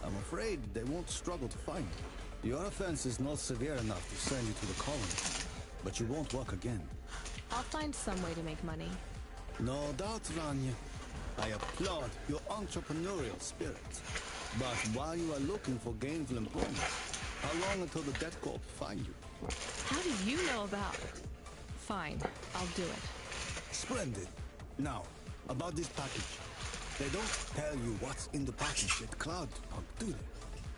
I'm afraid they won't struggle to find you. Your offense is not severe enough to send you to the colony, but you won't work again. I'll find some way to make money. No doubt, Rania. I applaud your entrepreneurial spirit. But while you are looking for gainful employment, how long until the Death Corp find you? How do you know about it? Fine, I'll do it. Splendid. Now, about this package. They don't tell you what's in the package at Cloud Punk, do they?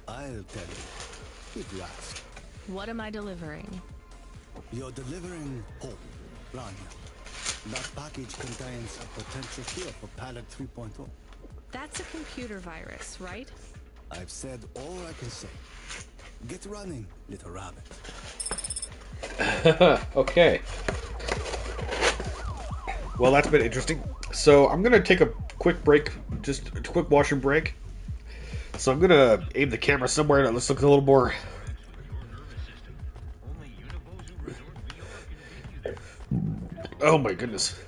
I'll tell you. If you ask. What am I delivering? You're delivering hope, Rania. That package contains a potential cure for Pallet 3.0. That's a computer virus, right? I've said all I can say. Get running, little rabbit. Okay. Well, that's been interesting. So I'm gonna take a quick break, just a quick washroom break. So I'm gonna aim the camera somewhere that looks a little more. Oh my goodness.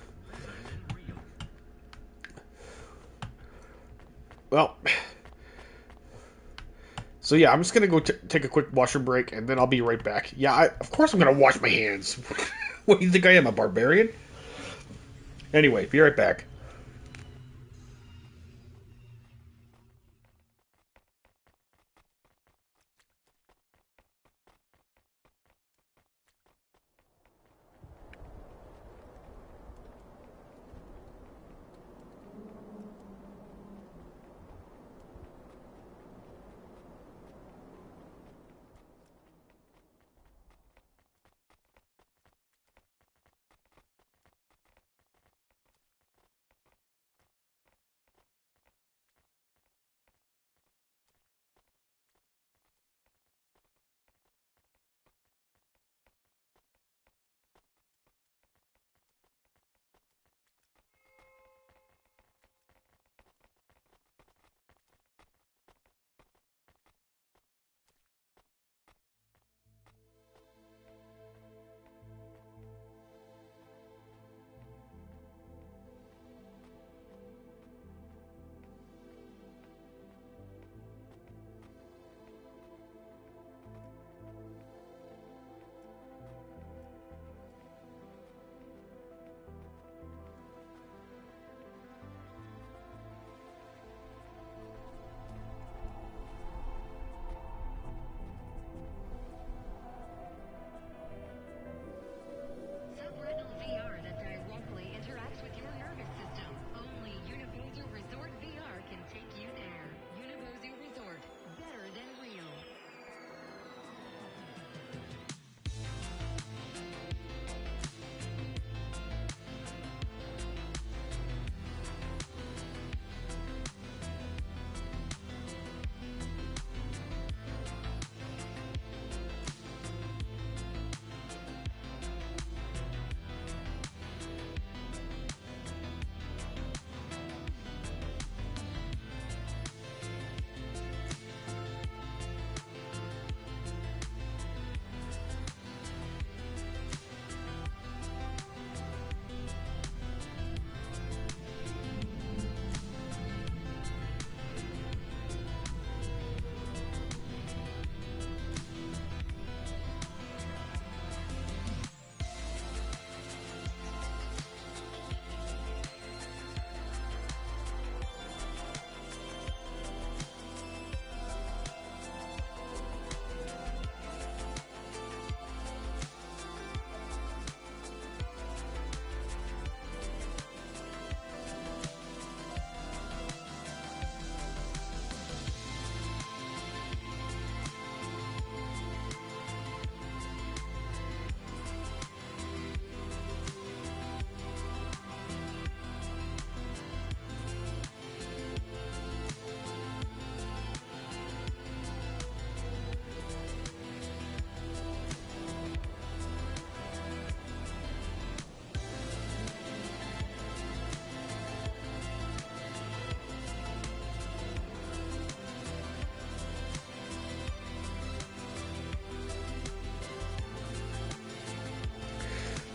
Well, so yeah, I'm just gonna go take a quick washroom break, and then I'll be right back. Yeah, of course I'm gonna wash my hands. What do you think I am, a barbarian? Anyway, be right back. Subretinal VR that directly interacts with your nervous system. Only Universal Resort VR can take you there. Universal Resort, better than real.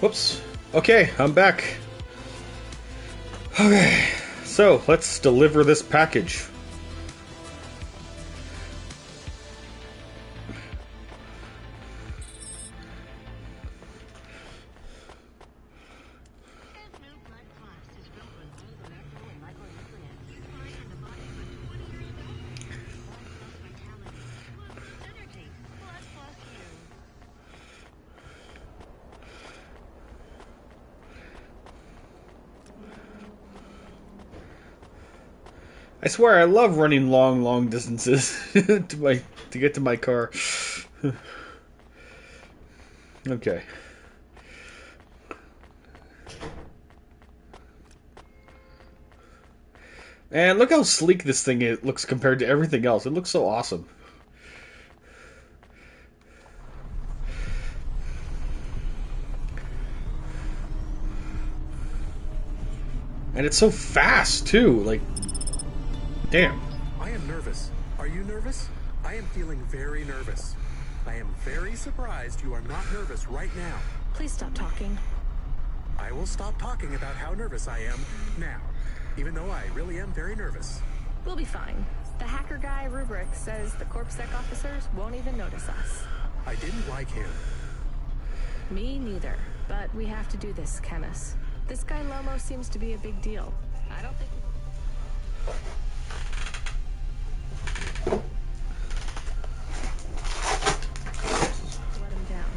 Whoops. Okay, I'm back. Okay, so let's deliver this package. I swear I love running long distances to get to my car. Okay. And look how sleek this thing looks compared to everything else. It looks so awesome. And it's so fast, too. Like, damn. I am nervous. Are you nervous? I am feeling very nervous. I am very surprised you are not nervous right now. Please stop talking. I will stop talking about how nervous I am now, even though I really am very nervous. We'll be fine. The hacker guy, Rubric, says the CorpSec officers won't even notice us. I didn't like him. Me neither. But we have to do this, Camus. This guy Lomo seems to be a big deal. I don't think... Let him down.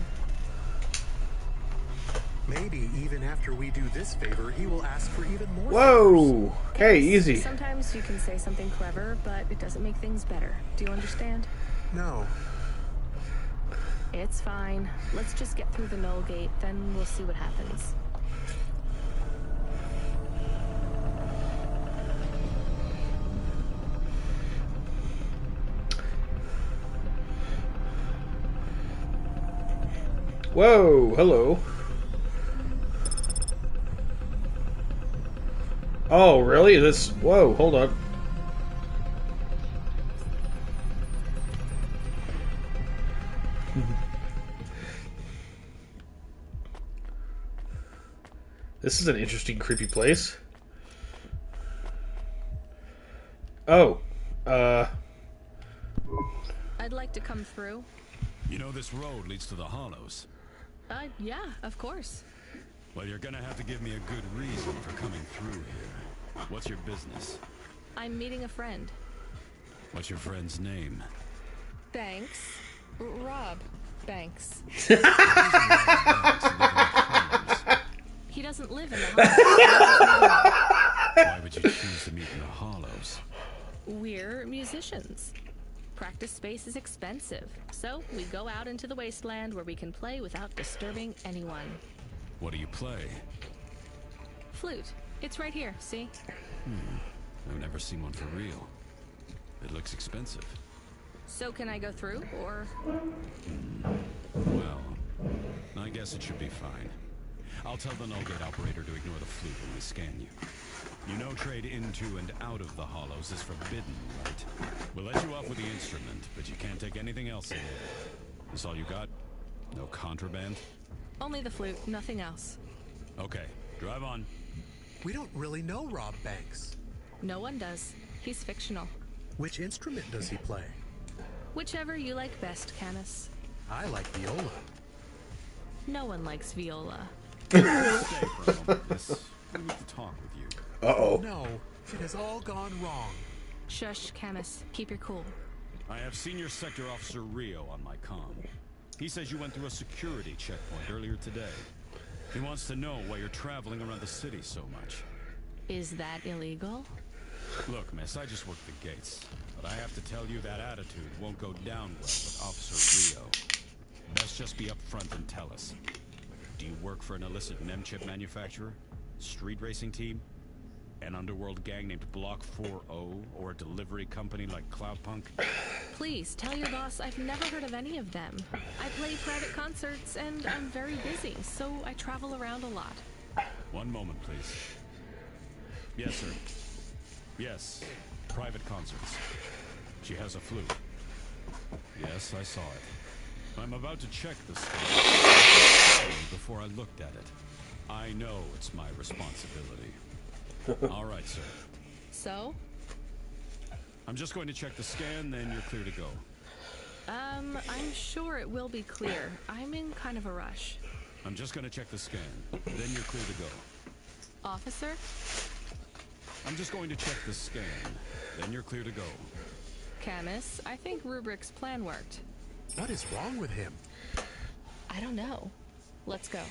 Maybe even after we do this favor, he will ask for even more Whoa! favors. Hey, easy. Sometimes you can say something clever, but it doesn't make things better. Do you understand? No. It's fine. Let's just get through the null gate, then we'll see what happens. Whoa, hello. Oh, really? This... Whoa, hold up. This is an interesting, creepy place. Oh, I'd like to come through. You know this road leads to the Hollows. Yeah, of course. Well, you're gonna have to give me a good reason for coming through here. What's your business? I'm meeting a friend. What's your friend's name? Banks. Rob Banks. He doesn't live in the Hollows. Why would you choose to meet in the Hollows? We're musicians. Practice space is expensive, so we go out into the wasteland where we can play without disturbing anyone. What do you play? Flute. It's right here, see? I've never seen one for real. It looks expensive. So can I go through, or...? Well, I guess it should be fine. I'll tell the null gate operator to ignore the flute when we scan you. You know trade into and out of the Hollows is forbidden, right? We'll let you off with the instrument, but you can't take anything else in here. This all you got? No contraband? Only the flute, nothing else. Okay, drive on. We don't really know Rob Banks. No one does. He's fictional. Which instrument does he play? Whichever you like best, Canis. I like viola. No one likes viola. Stay for a moment, miss. We need to talk with you. Uh-oh. No, it has all gone wrong. Shush, Camus. Keep your cool. I have Senior Sector Officer Rio on my comm. He says you went through a security checkpoint earlier today. He wants to know why you're traveling around the city so much. Is that illegal? Look, miss, I just work the gates. But I have to tell you that attitude won't go down well with Officer Rio. Best just be upfront and tell us. Do you work for an illicit NEM-chip manufacturer? Street racing team? An underworld gang named Block 4O? Or a delivery company like Cloudpunk? Please, tell your boss I've never heard of any of them. I play private concerts and I'm very busy, so I travel around a lot. One moment, please. Yes, sir. Yes, private concerts. She has a flute. Yes, I saw it. I'm about to check the scan before I looked at it. I know it's my responsibility. All right, sir. So? I'm just going to check the scan, then you're clear to go. I'm sure it will be clear. I'm in kind of a rush. I'm just going to check the scan, then you're clear to go. Officer? I'm just going to check the scan, then you're clear to go. Camus, I think Rubric's plan worked. What is wrong with him? I don't know. Let's go.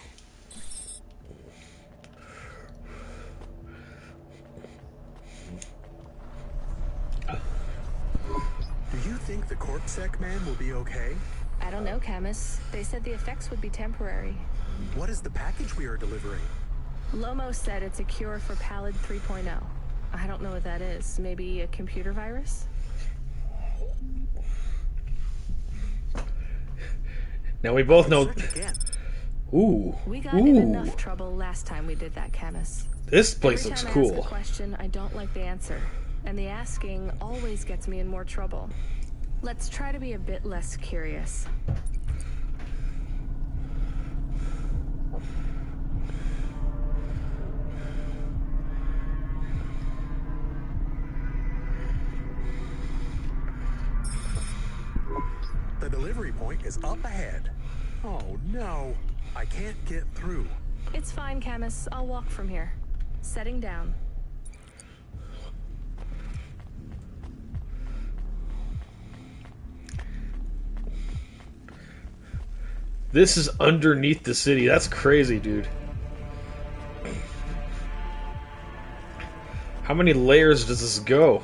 think the CorpSec man will be okay? I don't know, Camus. They said the effects would be temporary. What is the package we are delivering? Lomo said it's a cure for Pallid 3.0. I don't know what that is. Maybe a computer virus? Now we both know. Ooh. We got in enough trouble last time we did that, Camus. This place Every looks time I cool. ask a question, I don't like the answer. And the asking always gets me in more trouble. Let's try to be a bit less curious. The delivery point is up ahead. Oh no, I can't get through. It's fine, Camus. I'll walk from here. Setting down. This is underneath the city. That's crazy, dude. How many layers does this go?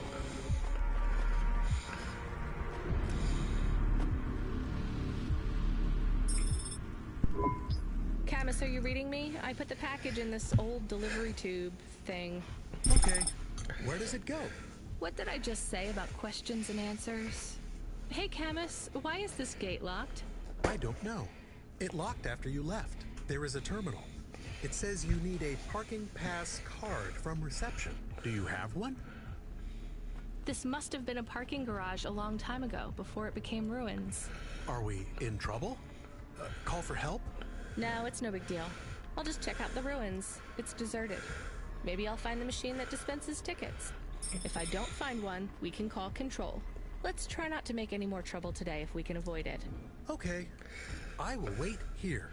Camus, are you reading me? I put the package in this old delivery tube thing. Okay, where does it go? What did I just say about questions and answers? Hey, Camus, why is this gate locked? I don't know. It locked after you left. There is a terminal. It says you need a parking pass card from reception. Do you have one? This must have been a parking garage a long time ago, before it became ruins. Are we in trouble? Call for help? No, it's no big deal. I'll just check out the ruins. It's deserted. Maybe I'll find the machine that dispenses tickets. If I don't find one, we can call Control. Let's try not to make any more trouble today if we can avoid it. Okay. I will wait here.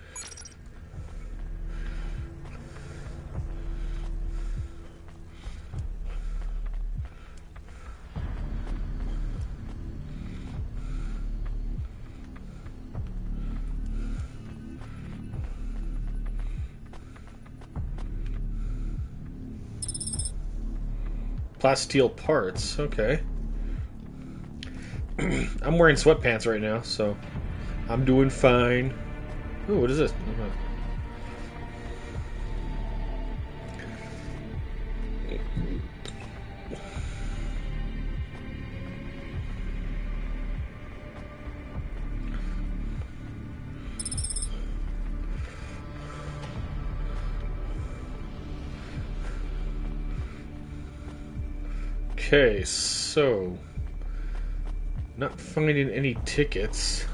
Plasteel parts. Okay. I'm wearing sweatpants right now, so I'm doing fine. Ooh, what is this? Okay, so not finding any tickets.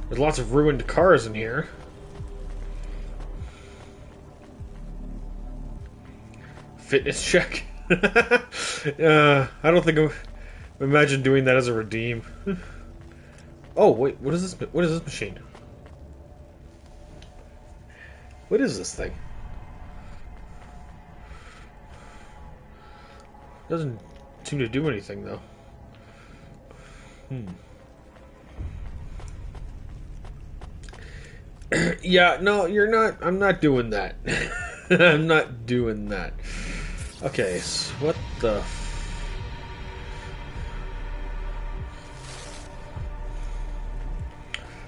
There's lots of ruined cars in here. Fitness check. I don't think I imagine doing that as a redeem. Oh wait, what is this? What is this machine? What is this thing? Doesn't seem to do anything though. Yeah, no, you're not. I'm not doing that. I'm not doing that. Okay, so what the...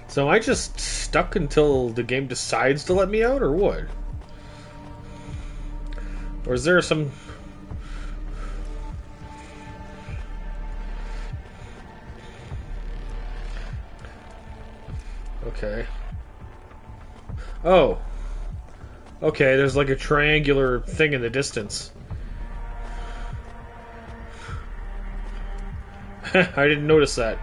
So am I just stuck until the game decides to let me out, or what? Or is there some... Okay. Oh. Okay, there's like a triangular thing in the distance. I didn't notice that.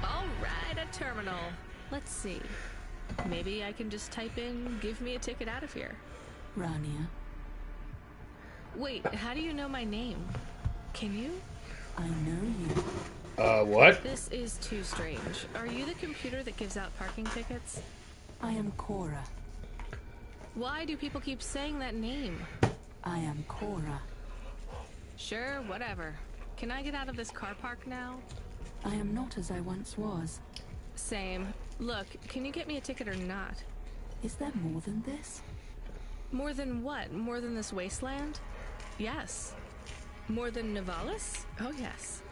Alright, a terminal. Let's see. Maybe I can just type in, give me a ticket out of here. Rania. Wait, how do you know my name? Can you? I know you. What? This is too strange. Are you the computer that gives out parking tickets? I am Cora. Why do people keep saying that name? I am Cora. Sure, whatever. Can I get out of this car park now? I am not as I once was. Same. Look, can you get me a ticket or not? Is there more than this? More than what? More than this wasteland? Yes. More than Nivalis? Oh, yes.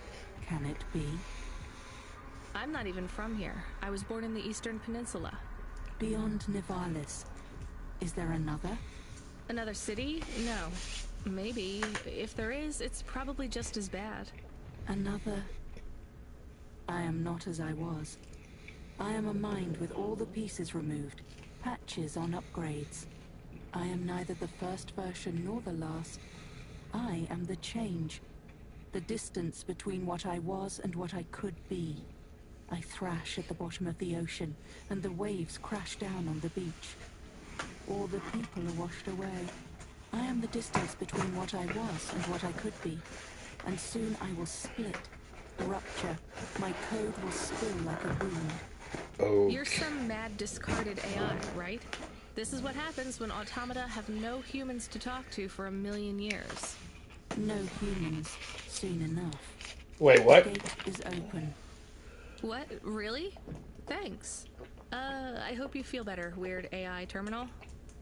Can it be? I'm not even from here. I was born in the Eastern Peninsula. Beyond Nivalis, is there another? Another city? No. Maybe. If there is, it's probably just as bad. Another... I am not as I was. I am a mind with all the pieces removed, patches on upgrades. I am neither the first version nor the last. I am the change. The distance between what I was and what I could be. I thrash at the bottom of the ocean, and the waves crash down on the beach. All the people are washed away. I am the distance between what I was and what I could be. And soon I will split, rupture. My code will spill like a wound. Oh. You're some mad discarded AI, right? This is what happens when automata have no humans to talk to for 1,000,000 years. No humans, soon enough. Wait, what? The gate is open. What? Really? Thanks. I hope you feel better, weird AI terminal.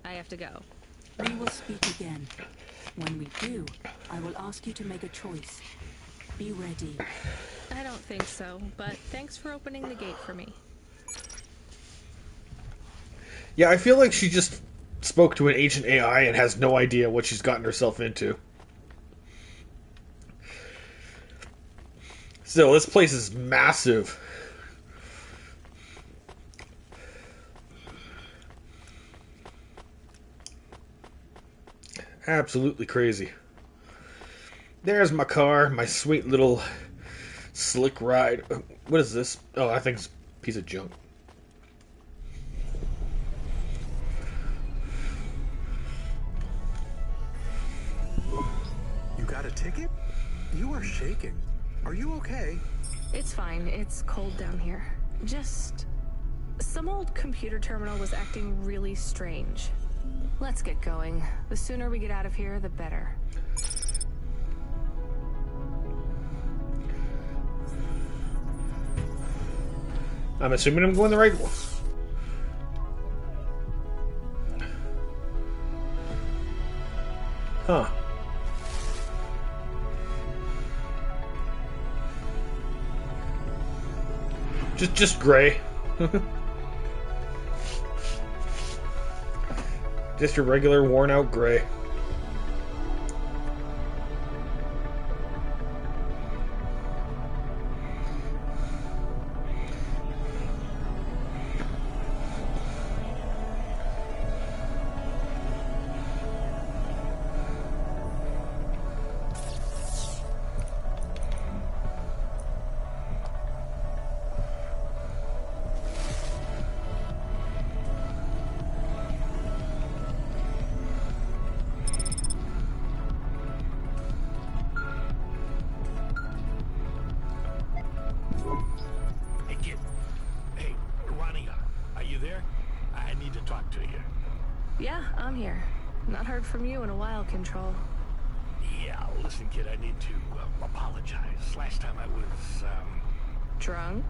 I have to go. We will speak again. When we do, I will ask you to make a choice. Be ready. I don't think so, but thanks for opening the gate for me. Yeah, I feel like she just spoke to an ancient AI and has no idea what she's gotten herself into. Still, this place is massive. Absolutely crazy. There's my car, my sweet little slick ride. What is this? Oh, I think it's a piece of junk. You got a ticket? You are shaking. Are you okay? It's fine. It's cold down here. Just... some old computer terminal was acting really strange. Let's get going. The sooner we get out of here, the better. I'm assuming I'm going the right one. Huh. Just gray. Just your regular worn out gray. Yeah, I'm here. Not heard from you in a while, Control. Yeah, listen, kid, I need to apologize. Last time I was, drunk?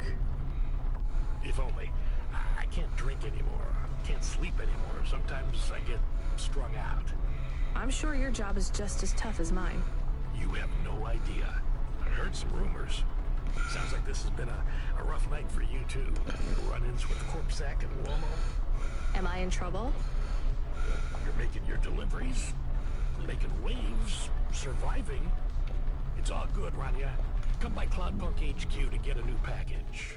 If only. I can't drink anymore. Can't sleep anymore. Sometimes I get strung out. I'm sure your job is just as tough as mine. You have no idea. I've heard some rumors. Sounds like this has been a rough night for you, too. Run-ins with Corpsack and Womo. Am I in trouble? You're making your deliveries, making waves, surviving. It's all good, Rania. Come by Cloudpunk HQ to get a new package.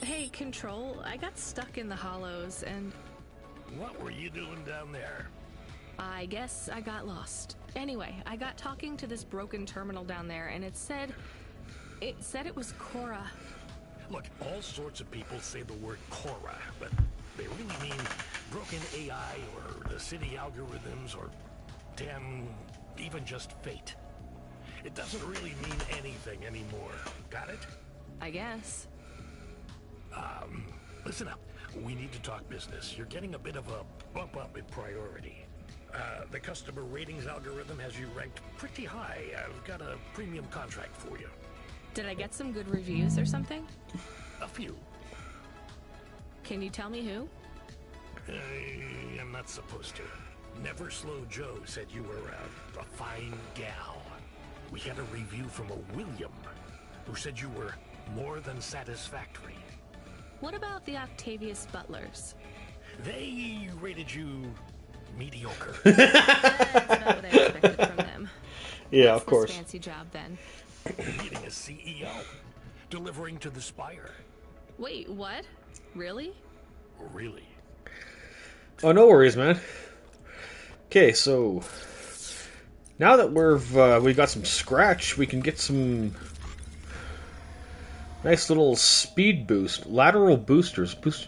Hey, Control, I got stuck in the hollows and... What were you doing down there? I guess I got lost. Anyway, I got talking to this broken terminal down there, and it said it was Cora. Look, all sorts of people say the word Cora, but they really mean broken AI or the city algorithms or, damn, even just fate. It doesn't really mean anything anymore. Got it? I guess. Listen up. We need to talk business. You're getting a bit of a bump up in priority. The customer ratings algorithm has you ranked pretty high. I've got a premium contract for you. Did I get some good reviews or something? A few. Can you tell me who? I'm not supposed to. Never Slow Joe said you were a fine gal. We had a review from a William, who said you were more than satisfactory. What about the Octavius Butlers? They rated you mediocre. That's about what I expected from them. Yeah, What's of course. This fancy job then. Meeting a CEO, delivering to the Spire. Wait, what? Really? Really? Oh, no worries, man. Okay, so now that we got some scratch, we can get some nice little speed boost, lateral boosters, boost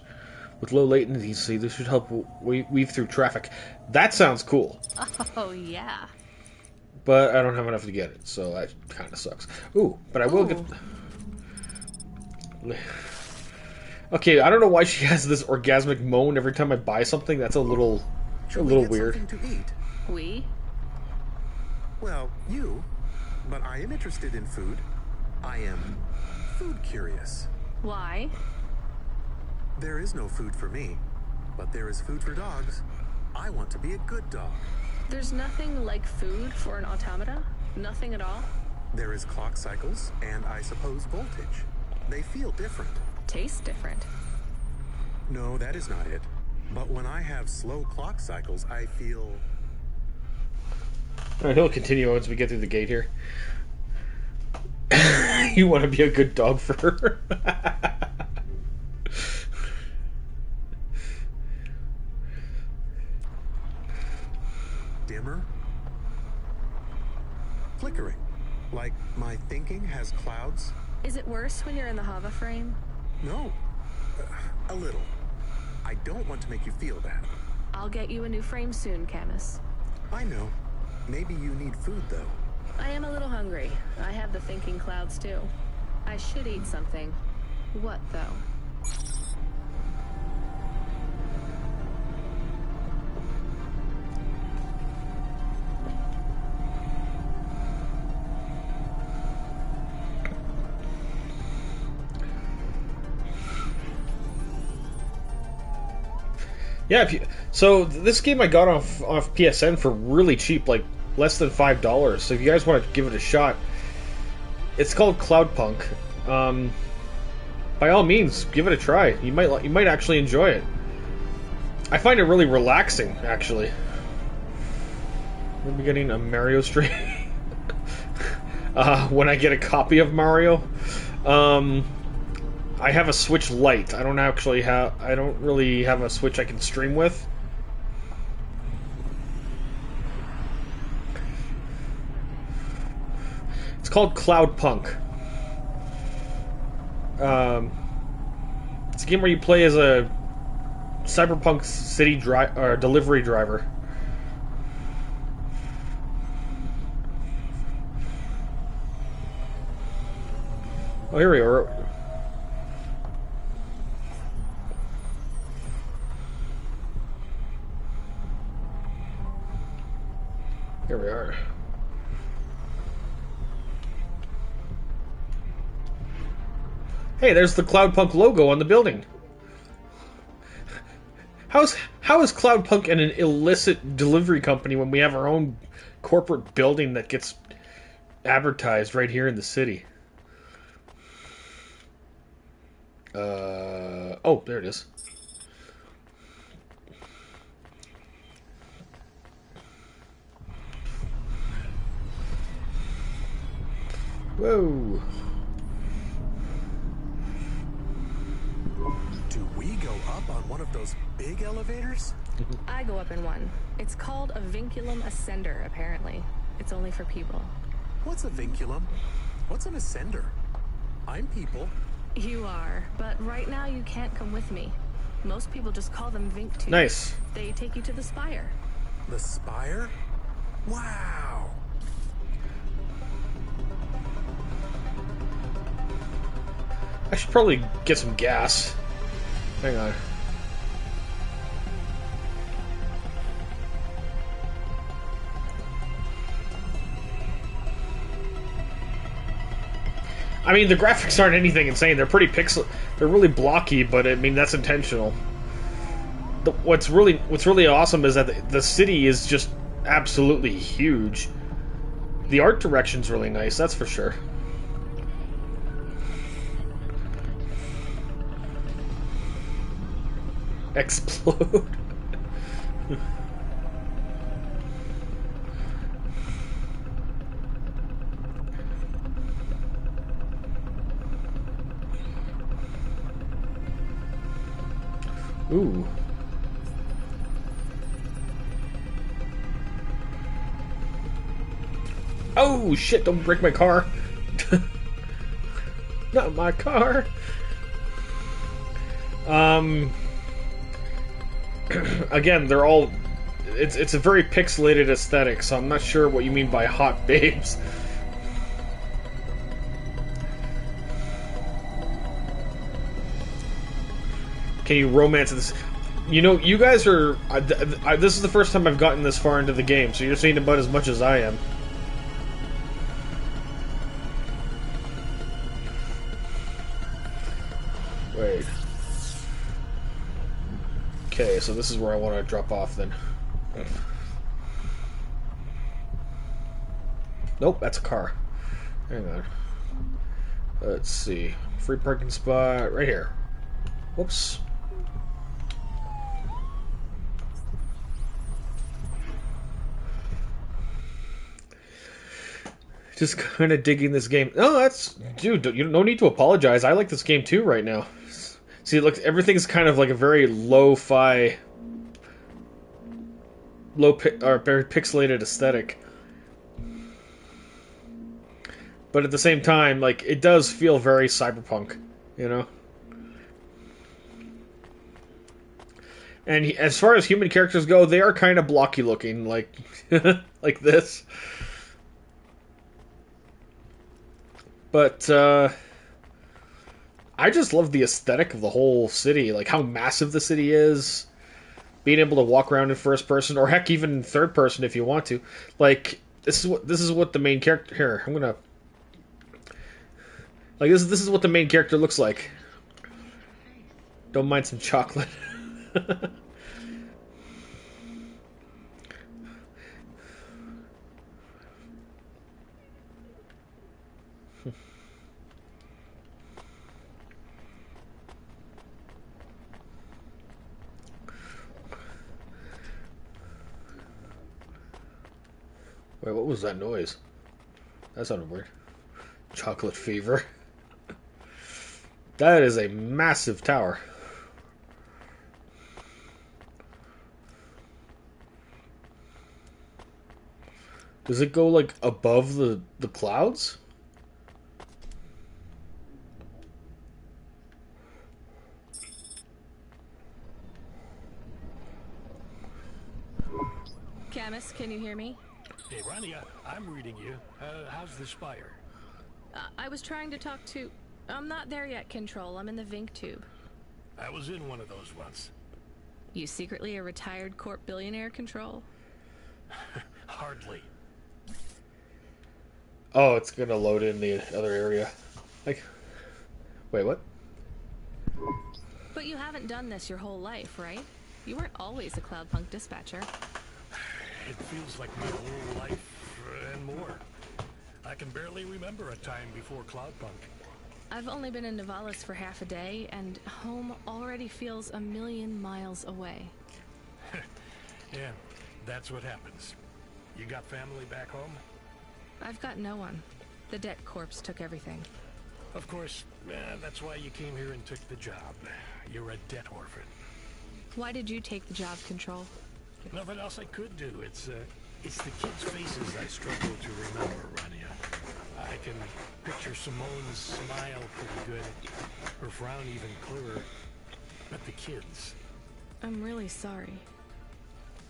with low latency. This should help weave through traffic. That sounds cool. Oh yeah. But I don't have enough to get it, so that kind of sucks. Ooh, but I will get. Okay, I don't know why she has this orgasmic moan every time I buy something. That's a little weird. Something to eat? We? Well, you. But I am interested in food. I am food curious. Why? There is no food for me, but there is food for dogs. I want to be a good dog. There's nothing like food for an automata? Nothing at all? There is clock cycles, and I suppose voltage. They feel different. Taste different. No, that is not it. But when I have slow clock cycles, I feel... Alright, he'll continue once we get through the gate here. You want to be a good dog for her? Dimmer? Flickering. Like my thinking has clouds? Is it worse when you're in the Hava frame? No. A little. I don't want to make you feel bad. I'll get you a new frame soon, Camus. I know. Maybe you need food, though. I am a little hungry. I have the thinking clouds, too. I should eat something. What, though? Yeah, so this game I got off PSN for really cheap, like less than $5. So if you guys want to give it a shot, it's called Cloudpunk. By all means, give it a try. You might actually enjoy it. I find it really relaxing, actually. We'll be getting a Mario stream when I get a copy of Mario. I have a Switch Lite. I don't really have a Switch I can stream with. It's called Cloudpunk. It's a game where you play as a cyberpunk city delivery driver. Oh, here we are. Here we are. Hey, there's the Cloudpunk logo on the building. How is Cloudpunk an illicit delivery company when we have our own corporate building that gets advertised right here in the city? Oh, there it is. Whoa. Do we go up on one of those big elevators? I go up in one. It's called a vinculum ascender, apparently. It's only for people. What's a vinculum? What's an ascender? I'm people. You are, but right now you can't come with me. Most people just call them Vinc tubes. Nice. They take you to the Spire. The Spire? Wow. I should probably get some gas. Hang on. I mean, the graphics aren't anything insane. They're pretty pixel. They're really blocky, but I mean that's intentional. What's really awesome is that the city is just absolutely huge. The art direction's really nice, that's for sure. Explode. Ooh. Oh shit, don't break my car. Not my car. Again, they're all it's a very pixelated aesthetic, so I'm not sure what you mean by hot babes. Can you romance this? You know, you guys are this is the first time I've gotten this far into the game, so you're seeing about as much as I am. Wait. Okay, so this is where I want to drop off then. Nope, that's a car. Hang on. Let's see. Free parking spot right here. Whoops. Just kind of digging this game. Oh, that's... Dude, you no need to apologize. I like this game too right now. See, look, everything's kind of like a very lo-fi... very pixelated aesthetic. But at the same time, like, it does feel very cyberpunk, you know? And as far as human characters go, they are kind of blocky looking, like... like this. But, I just love the aesthetic of the whole city, like how massive the city is, being able to walk around in first person, or heck, even third person if you want to. Like, this is what the main character... Here, I'm gonna... Like, this is what the main character looks like. Don't mind some chocolate. Wait, what was that noise? That sounded weird. Chocolate fever. That is a massive tower. Does it go, like, above the clouds? Camus, can you hear me? Hey, Rania, I'm reading you. How's the spire? I was trying to talk to... I'm not there yet, Control. I'm in the Vink tube. I was in one of those once. You secretly a retired corp billionaire, Control? Hardly. Oh, it's gonna load in the other area. Like, wait, what? But you haven't done this your whole life, right? You weren't always a Cloudpunk dispatcher. It feels like my whole life and more. I can barely remember a time before Cloudpunk. I've only been in Nivalis for half a day, and home already feels a million miles away. Yeah, that's what happens. You got family back home? I've got no one. The debt corpse took everything. Of course, that's why you came here and took the job. You're a debt orphan. Why did you take the job, Control? Nothing else I could do. It's the kids' faces I struggle to remember, Rania. I can picture Simone's smile pretty good, her frown even clearer. But the kids... I'm really sorry.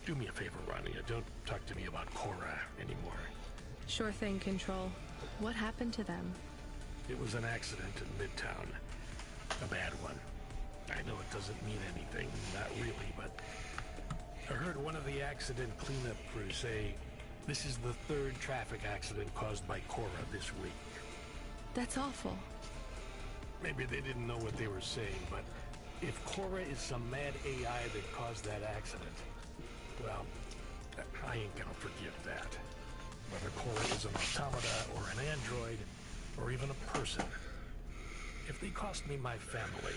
Do me a favor, Rania. Don't talk to me about Cora anymore. Sure thing, Control. What happened to them? It was an accident in Midtown. A bad one. I know it doesn't mean anything, not really, but... I heard one of the accident cleanup crews say this is the third traffic accident caused by Cora this week. That's awful. Maybe they didn't know what they were saying, but if Cora is some mad AI that caused that accident, well, I ain't gonna forgive that. Whether Cora is an automata or an android, or even a person, if they cost me my family,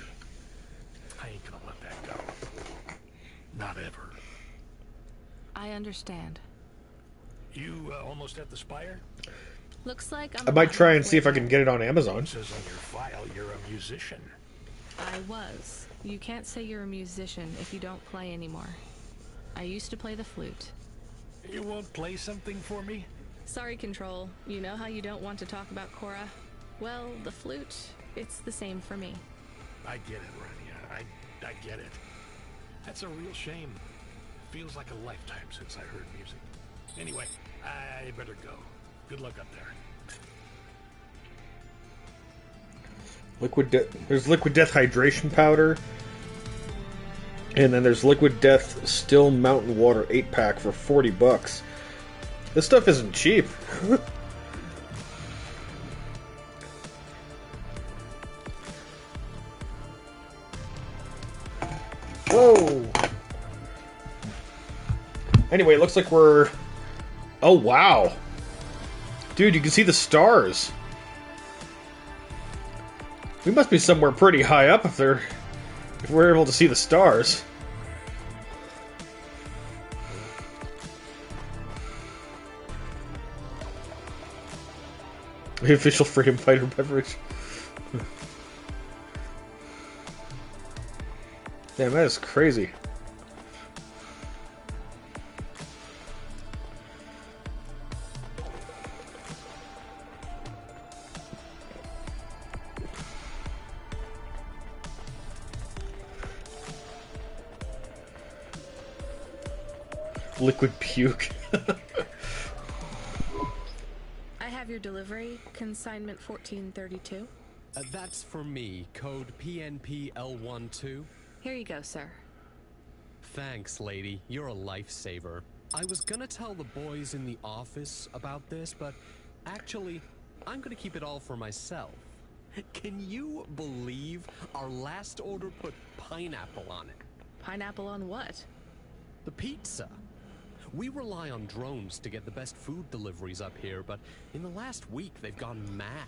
I ain't gonna let that go. Not ever. I understand. You almost at the Spire? Looks like I might try and see if I can get it on Amazon. It says on your file you're a musician. I was. You can't say you're a musician if you don't play anymore. I used to play the flute. You won't play something for me? Sorry, Control. You know how you don't want to talk about Cora? Well, the flute, it's the same for me. I get it, Rania. I get it. That's a real shame. Feels like a lifetime since I heard music. Anyway, I better go. Good luck up there. There's Liquid Death Hydration Powder. And then there's Liquid Death Still Mountain Water 8-pack for $40. This stuff isn't cheap. Whoa! Anyway, it looks like we're... Oh, wow! Dude, you can see the stars! We must be somewhere pretty high up if we're able to see the stars. The official Freedom Fighter beverage. Damn, that is crazy. Liquid puke. I have your delivery, consignment 1432. That's for me, code PNPL12. Here you go, sir. Thanks, lady. You're a lifesaver. I was gonna tell the boys in the office about this, but actually, I'm gonna keep it all for myself. Can you believe our last order put pineapple on it? Pineapple on what? The pizza. We rely on drones to get the best food deliveries up here, but in the last week they've gone mad.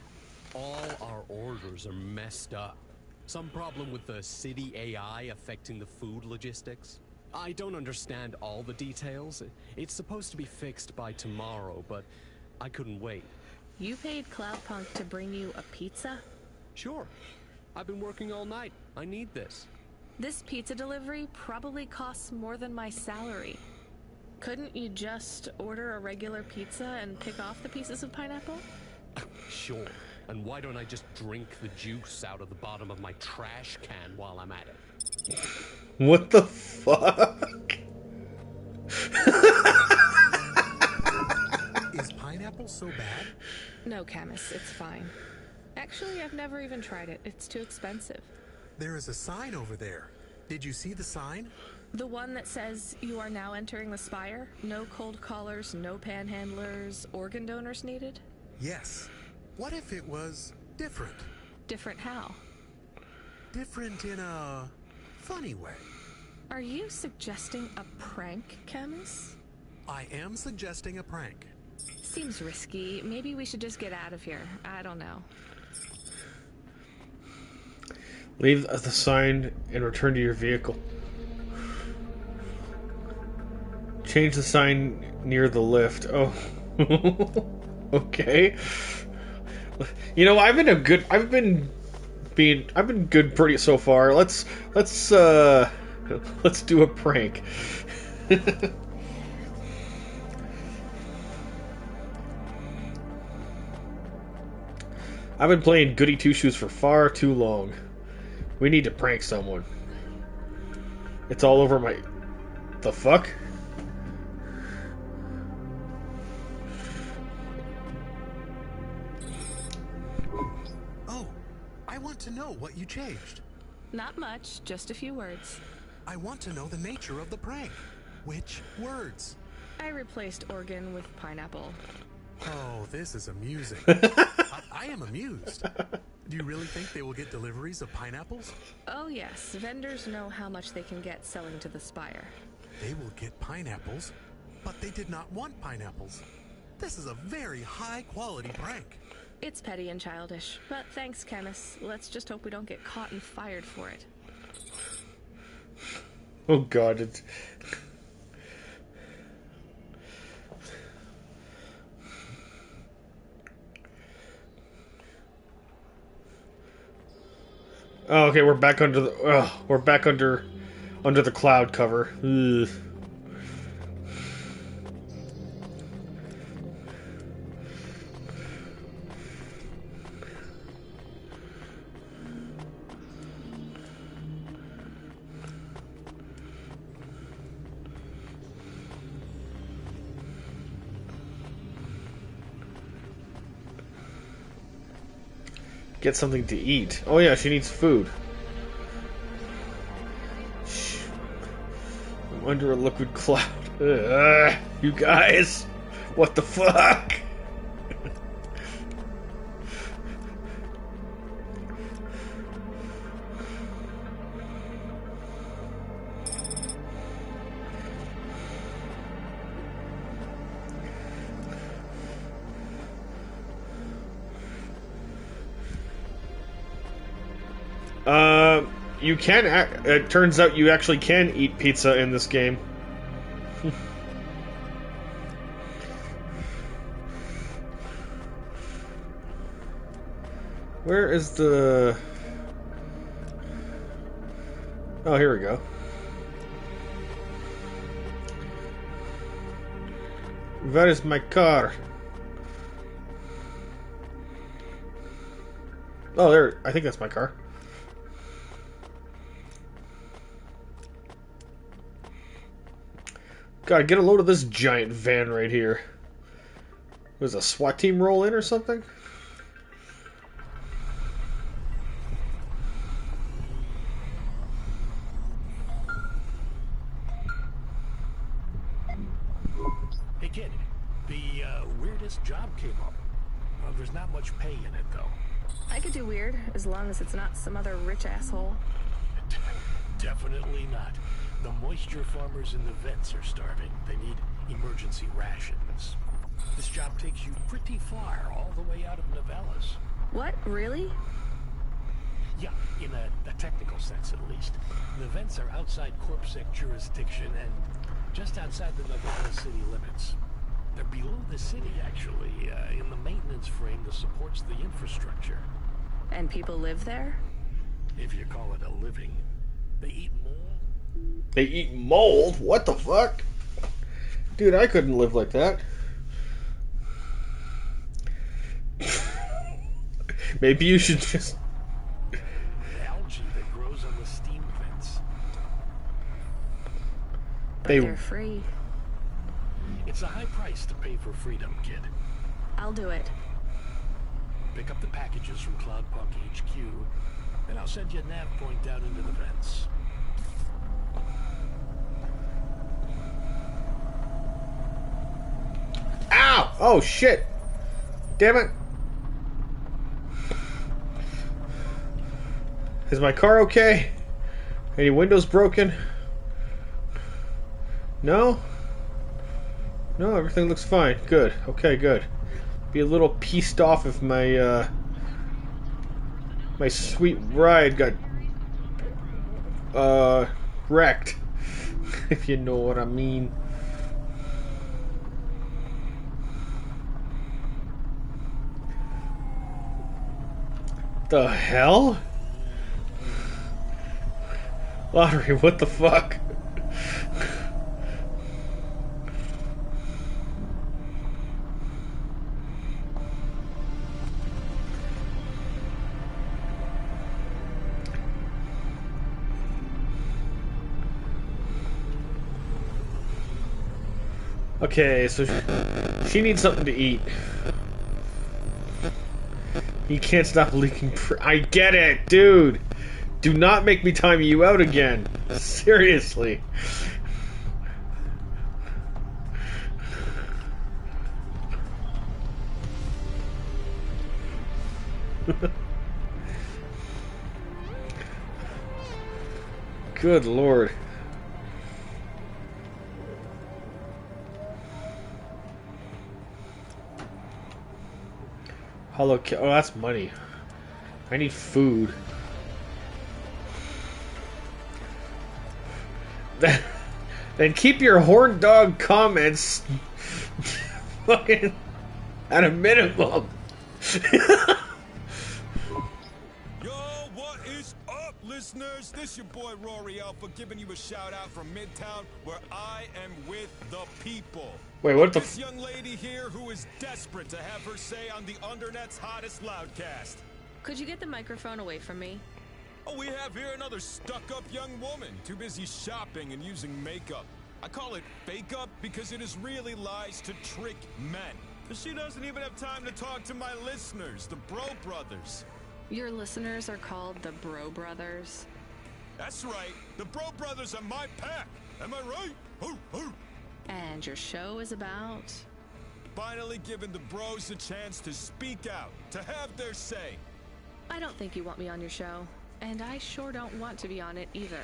All our orders are messed up. Some problem with the city AI affecting the food logistics. I don't understand all the details. It's supposed to be fixed by tomorrow, but I couldn't wait. You paid Cloudpunk to bring you a pizza? Sure. I've been working all night. I need this. This pizza delivery probably costs more than my salary. Couldn't you just order a regular pizza and pick off the pieces of pineapple? Sure. And why don't I just drink the juice out of the bottom of my trash can while I'm at it? What the fuck? Is pineapple so bad? No, Camus, it's fine. Actually, I've never even tried it. It's too expensive. There is a sign over there. Did you see the sign? The one that says you are now entering the Spire? No cold callers, no panhandlers, organ donors needed? Yes. What if it was different? Different how? Different in a funny way. Are you suggesting a prank, Camus? I am suggesting a prank. Seems risky. Maybe we should just get out of here. I don't know. Leave the sign and return to your vehicle. Change the sign near the lift. Oh. Okay. You know, I've been good pretty so far. Let's do a prank. I've been playing Goody Two Shoes for far too long. We need to prank someone. It's all over my... The fuck? Oh, I want to know what you changed. Not much, just a few words. I want to know the nature of the prank. Which words? I replaced organ with pineapple. Oh, this is amusing. I I am amused. Do you really think they will get deliveries of pineapples? Oh yes, vendors know how much they can get selling to the Spire. They will get pineapples, but they did not want pineapples. This is a very high-quality prank. It's petty and childish, but thanks, Chemist. Let's just hope we don't get caught and fired for it. Oh god, it's... Oh, okay, we're back under the... we're back under the cloud cover. Ugh. Get something to eat. Oh yeah, she needs food. Shh. I'm under a liquid cloud. You guys, what the fuck? You can. It turns out you actually can eat pizza in this game. Where is the... Oh, here we go. Where is my car? Oh, there. I think that's my car. God, get a load of this giant van right here. Was a SWAT team roll in or something? Hey kid, the weirdest job came up. Well, there's not much pay in it though. I could do weird, as long as it's not some other rich asshole. Definitely not. The moisture farmers in the vents are starving. They need emergency rations. This job takes you pretty far, all the way out of Novellas. What? Really? Yeah, in a technical sense at least. The vents are outside Corpsec jurisdiction and just outside the Novellas city limits. They're below the city, actually, in the maintenance frame that supports the infrastructure. And people live there? If you call it a living. They eat mold. They eat mold? What the fuck? Dude, I couldn't live like that. Maybe you should just... Algae that grows on the steam vents. They're free. It's a high price to pay for freedom, kid. I'll do it. Pick up the packages from Cloudpunk HQ, and I'll send you a nav point down into the vents. Ow! Oh shit! Damn it! Is my car okay? Any windows broken? No? No, everything looks fine. Good. Okay, good. Be a little pieced off if my my sweet ride got wrecked. If you know what I mean. The hell? Lottery, what the fuck? Okay, so she needs something to eat. He can't stop leaking. I get it, dude. Do not make me time you out again. Seriously. Good lord. Hello, oh, that's money. I need food. Then keep your horn dog comments fucking at a minimum. What is up, listeners? This your boy Rory Alpha giving you a shout out from Midtown, where I am with the people. Wait, what the This young lady here who is desperate to have her say on the Undernet's hottest loudcast. Could you get the microphone away from me? Oh, we have here another stuck-up young woman, too busy shopping and using makeup. I call it fake-up because it is really lies to trick men. But she doesn't even have time to talk to my listeners, the Bro Brothers. Your listeners are called the Bro Brothers. That's right. The Bro Brothers are my pack. Am I right? Hoo, hoo. And your show is about? Finally giving the bros a chance to speak out, to have their say. I don't think you want me on your show. And I sure don't want to be on it either.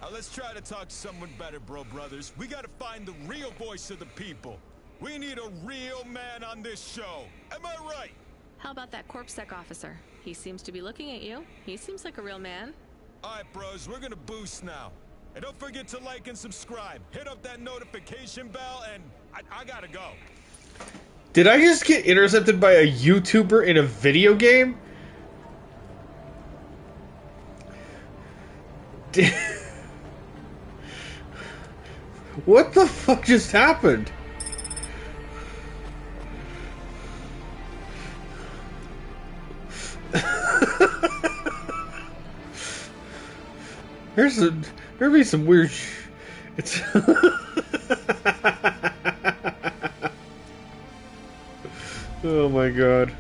Now let's try to talk to someone better, Bro Brothers. We gotta find the real voice of the people. We need a real man on this show. Am I right? How about that CorpSec officer? He seems to be looking at you. He seems like a real man. Alright, bros, we're gonna boost now. And don't forget to like and subscribe. Hit up that notification bell, and I gotta go. Did I just get intercepted by a YouTuber in a video game? What the fuck just happened? There'll be some weird it's oh my god.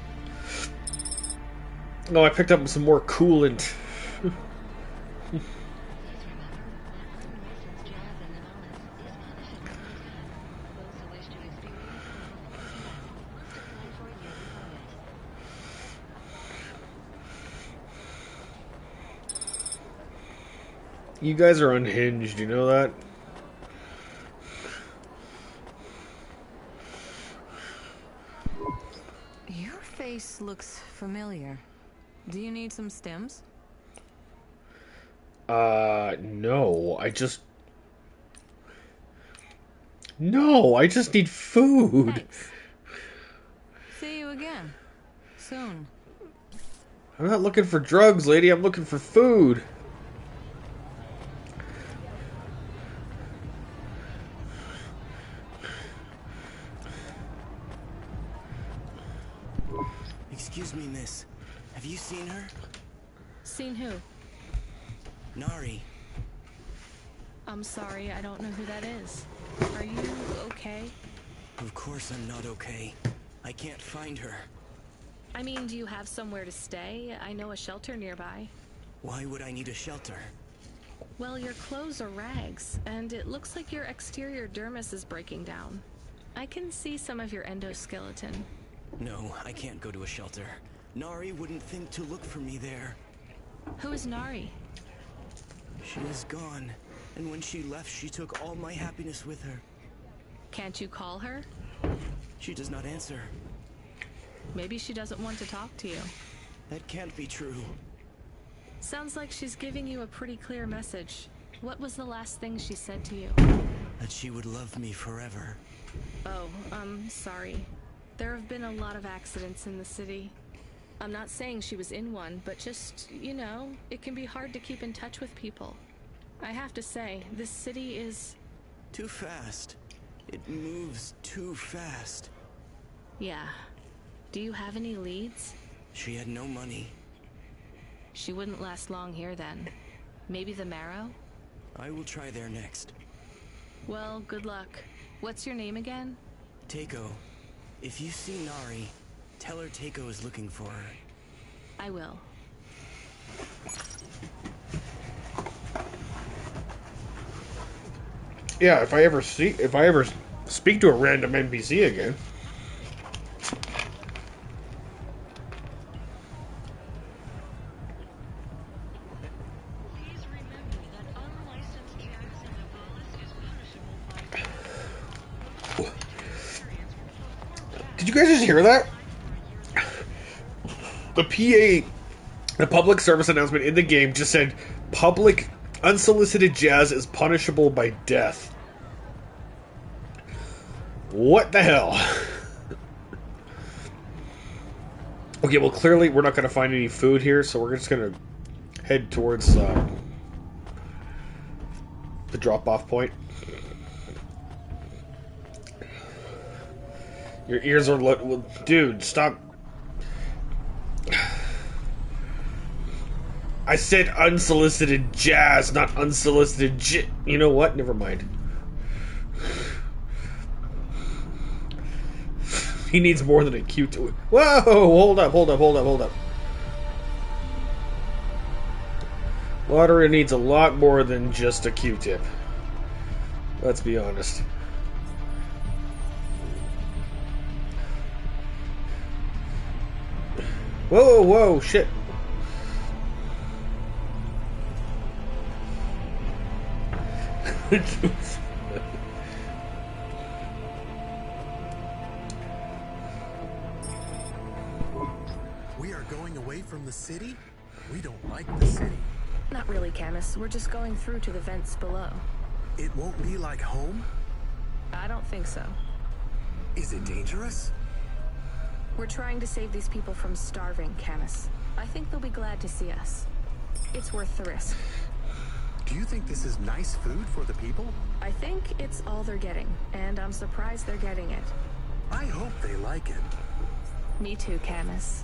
Oh, I picked up some more coolant. You guys are unhinged, you know that? Your face looks familiar. Do you need some stems? No. No, I just need food. Thanks. See you again. Soon. I'm not looking for drugs, lady. I'm looking for food. Excuse me, miss. Have you seen her? Seen who? Nari. I'm sorry, I don't know who that is. Are you okay? Of course I'm not okay. I can't find her. I mean, do you have somewhere to stay? I know a shelter nearby. Why would I need a shelter? Well, your clothes are rags, and it looks like your exterior dermis is breaking down. I can see some of your endoskeleton. No, I can't go to a shelter. Nari wouldn't think to look for me there. Who is Nari? She is gone, and when she left, she took all my happiness with her. Can't you call her? She does not answer. Maybe she doesn't want to talk to you. That can't be true. Sounds like she's giving you a pretty clear message. What was the last thing she said to you? That she would love me forever. Oh, sorry. There have been a lot of accidents in the city. I'm not saying she was in one, but just, you know, it can be hard to keep in touch with people. I have to say, this city is... too fast. It moves too fast. Yeah. Do you have any leads? She had no money. She wouldn't last long here then. Maybe the Marrow? I will try there next. Well, good luck. What's your name again? Takeo. If you see Nari, tell her Takeo is looking for her. I will. Yeah, if I ever speak to a random NPC again. Did you guys just hear that? The PA, the public service announcement in the game just said, public unsolicited jazz is punishable by death. What the hell? Okay, well, clearly we're not going to find any food here, so we're just going to head towards the drop-off point. Your ears are... Well, dude, stop. I said unsolicited jazz, not unsolicited You know what? Never mind. He needs more than a Q-tip. Whoa! Hold up. Lottery needs a lot more than just a Q-tip. Let's be honest. Whoa, shit. We are going away from the city? We don't like the city. Not really, Camus. We're just going through to the vents below. It won't be like home? I don't think so. Is it dangerous? We're trying to save these people from starving, Camus. I think they'll be glad to see us. It's worth the risk. Do you think this is nice food for the people? I think it's all they're getting, and I'm surprised they're getting it. I hope they like it. Me too, Camus.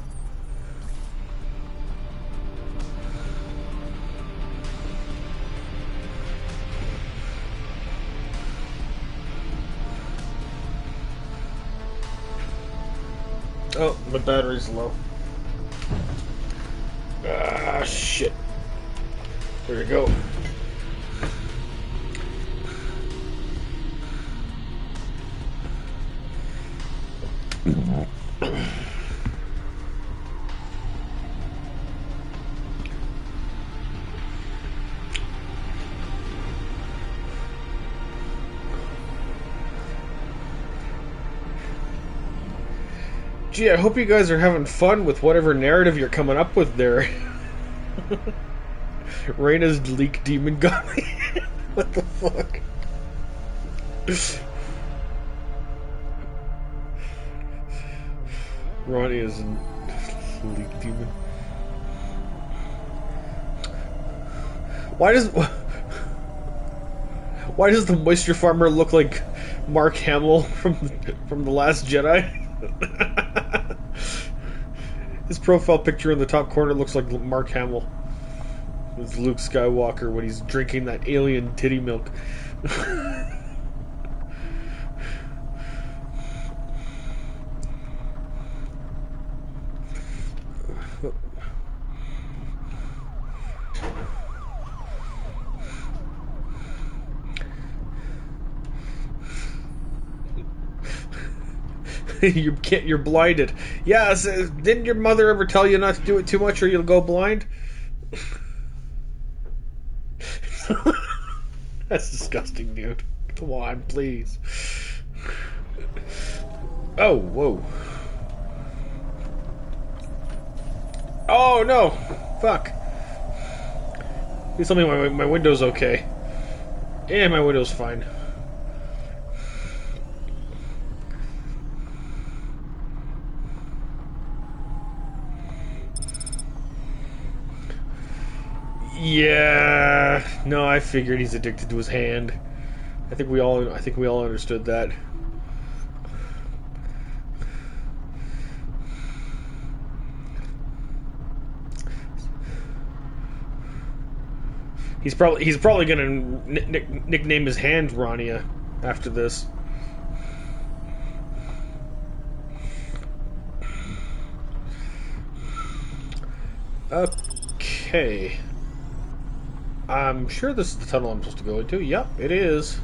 Oh, the battery's low. Ah, shit. There you go. Gee, I hope you guys are having fun with whatever narrative you're coming up with there. Raina's leak demon got me. What the fuck? Ronnie is a leak demon. Why does the moisture farmer look like Mark Hamill from The Last Jedi? His profile picture in the top corner looks like Mark Hamill. It's Luke Skywalker when he's drinking that alien titty milk. You're blinded. Yes, didn't your mother ever tell you not to do it too much or you'll go blind? That's disgusting, dude. Come on, please. Oh, whoa. Oh, no. Fuck. Please tell me my window's okay. Yeah, my window's fine. Yeah, no, I figured he's addicted to his hand. I think we all understood that. He's probably gonna nickname his hand Rania after this. Okay. I'm sure this is the tunnel I'm supposed to go into. Yep, it is.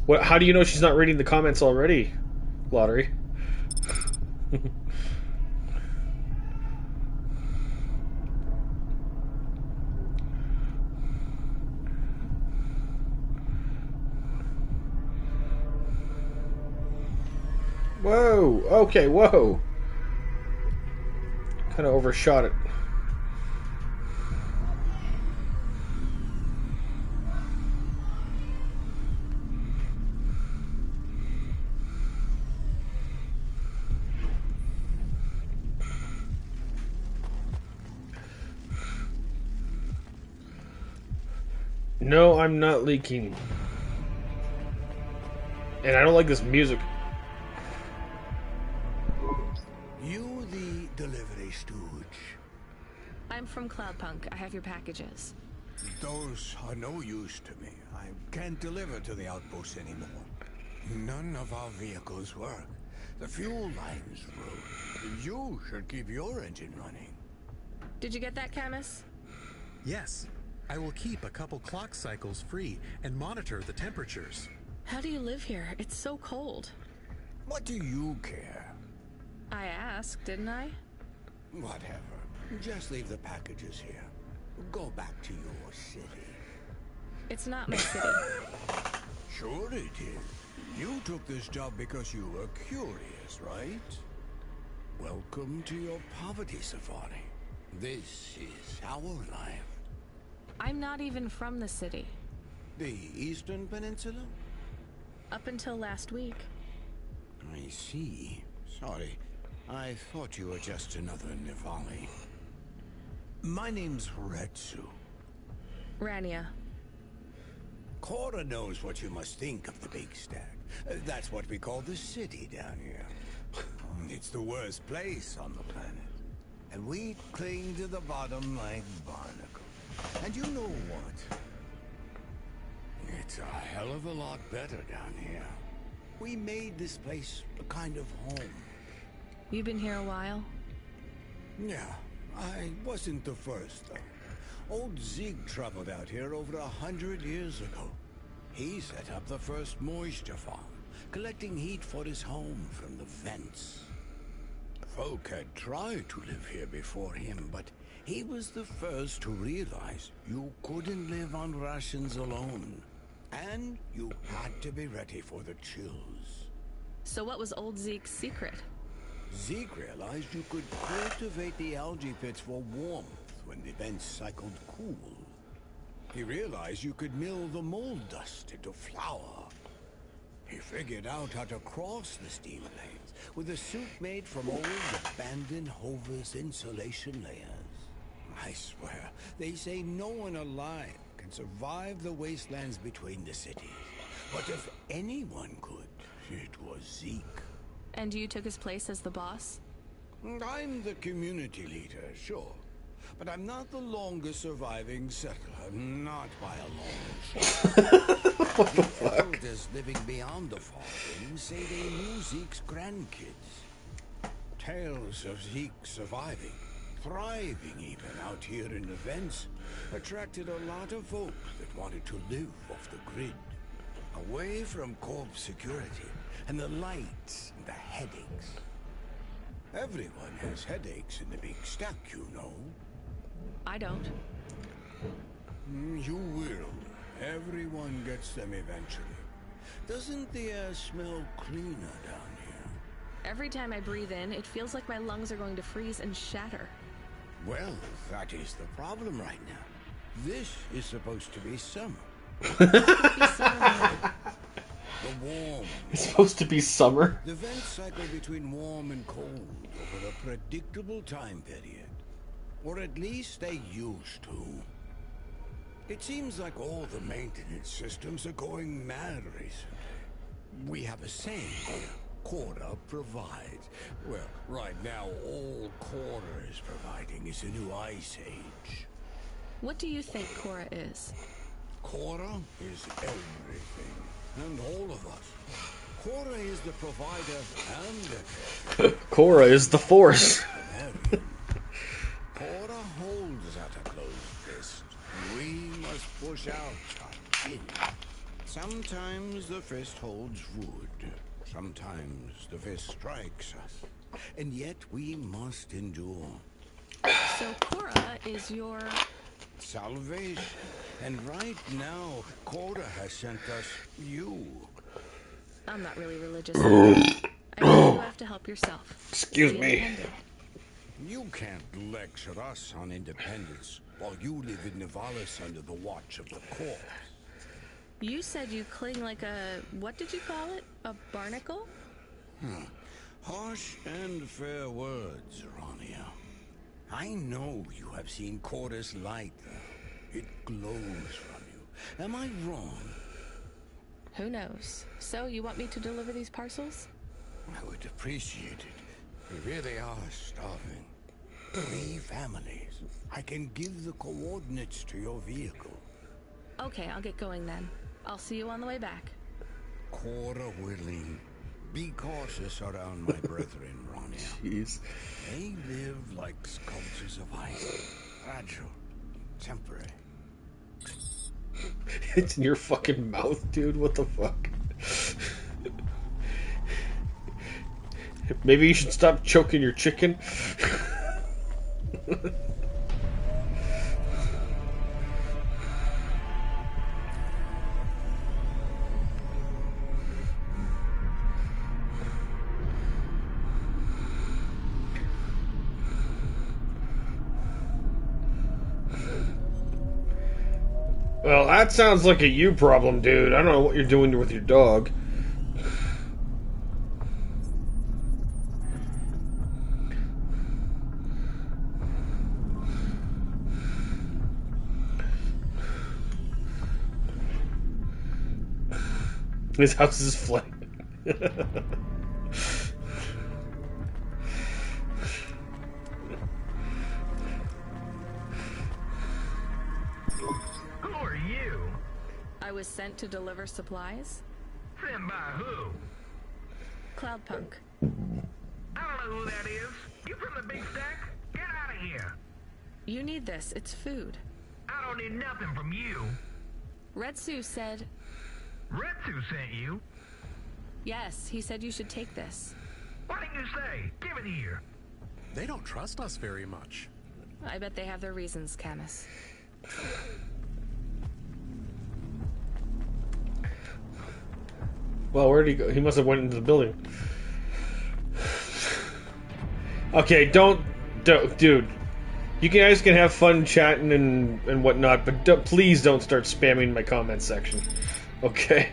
What? How do you know she's not reading the comments already, Lottery? Whoa! Okay, whoa! Kind of overshot it. No, I'm not leaking. And I don't like this music. You the delivery stooge. I'm from Cloudpunk. I have your packages. Those are no use to me. I can't deliver to the outpost anymore. None of our vehicles work. The fuel line's ruined. You should keep your engine running. Did you get that, Camus? Yes. I will keep a couple clock cycles free and monitor the temperatures. How do you live here? It's so cold. What do you care? I asked, didn't I? Whatever. Just leave the packages here. Go back to your city. It's not my city. Sure it is. You took this job because you were curious, right? Welcome to your poverty safari. This is our life. I'm not even from the city. The Eastern Peninsula? Up until last week. I see. Sorry. I thought you were just another Nivali. My name's Retsu. Rania. Cora knows what you must think of the Big Stack. That's what we call the city down here. It's the worst place on the planet. And we cling to the bottom like barnacles. And you know what? It's a hell of a lot better down here. We made this place a kind of home. You've been here a while? Yeah, I wasn't the first, though. Old Zeke traveled out here over 100 years ago. He set up the first moisture farm, collecting heat for his home from the vents. Folk had tried to live here before him, but he was the first to realize you couldn't live on rations alone. And you had to be ready for the chills. So what was old Zeke's secret? Zeke realized you could cultivate the algae pits for warmth when the vents cycled cool. He realized you could mill the mold dust into flour. He figured out how to cross the steam lanes with a suit made from old abandoned Hover's insulation layers. I swear, they say no one alive can survive the wastelands between the cities. But if anyone could, it was Zeke. And you took his place as the boss? I'm the community leader, sure. But I'm not the longest surviving settler, not by a long shot. What the The fuck? elders living beyond the farthing say they knew Zeke's grandkids. Tales of Zeke surviving, thriving even out here in the vents, attracted a lot of folk that wanted to live off the grid. Away from corp security and the lights and the headaches. Everyone has headaches in the Big Stack, you know. I don't. You will. Everyone gets them eventually. Doesn't the air smell cleaner down here? Every time I breathe in, it feels like my lungs are going to freeze and shatter. Well, that is the problem right now. This is supposed to be summer. The warm. It's supposed to be summer. The vents cycle between warm and cold over a predictable time period. Or at least they used to. It seems like all the maintenance systems are going mad recently. We have a saying here, Cora provides. Well, right now all Cora is providing is a new ice age. What do you think Cora is? Cora is everything. And all of us. Cora is the provider and Cora is the force. Cora holds at a closed fist. We must push out in. Sometimes the fist holds wood. Sometimes the fist strikes us. And yet we must endure. So Cora is your... Salvation. And right now, Cora has sent us you. I'm not really religious. I really do to help yourself. Excuse Be me. independent. You can't lecture us on independence while you live in Nivalis under the watch of the corps. You said you cling like a, what did you call it? A barnacle? Harsh and fair words, Rania. I know you have seen Corda's light, though. It glows from you. Am I wrong? Who knows? So, you want me to deliver these parcels? I would appreciate it. We really are starving. 3 families. I can give the coordinates to your vehicle. Okay, I'll get going then. I'll see you on the way back. Quarter willing. Be cautious around my brethren, Rania. Jeez. They live like sculptures of ice. Fragile. Temporary. It's in your fucking mouth, dude. What the fuck? Maybe you should stop choking your chicken. Well, that sounds like a you problem, dude. I don't know what you're doing with your dog. His house is flooding. Who are you? I was sent to deliver supplies. Sent by who? Cloudpunk. I don't know who that is. You from the big stack? Get out of here. You need this. It's food. I don't need nothing from you. Retsu said... Retsu sent you? Yes, he said you should take this. What did you say? Give it here. They don't trust us very much. I bet they have their reasons, Camus. Well, where'd he go? He must have went into the building. Okay, don't dude. You guys can have fun chatting and whatnot, but please don't start spamming my comment section. Okay.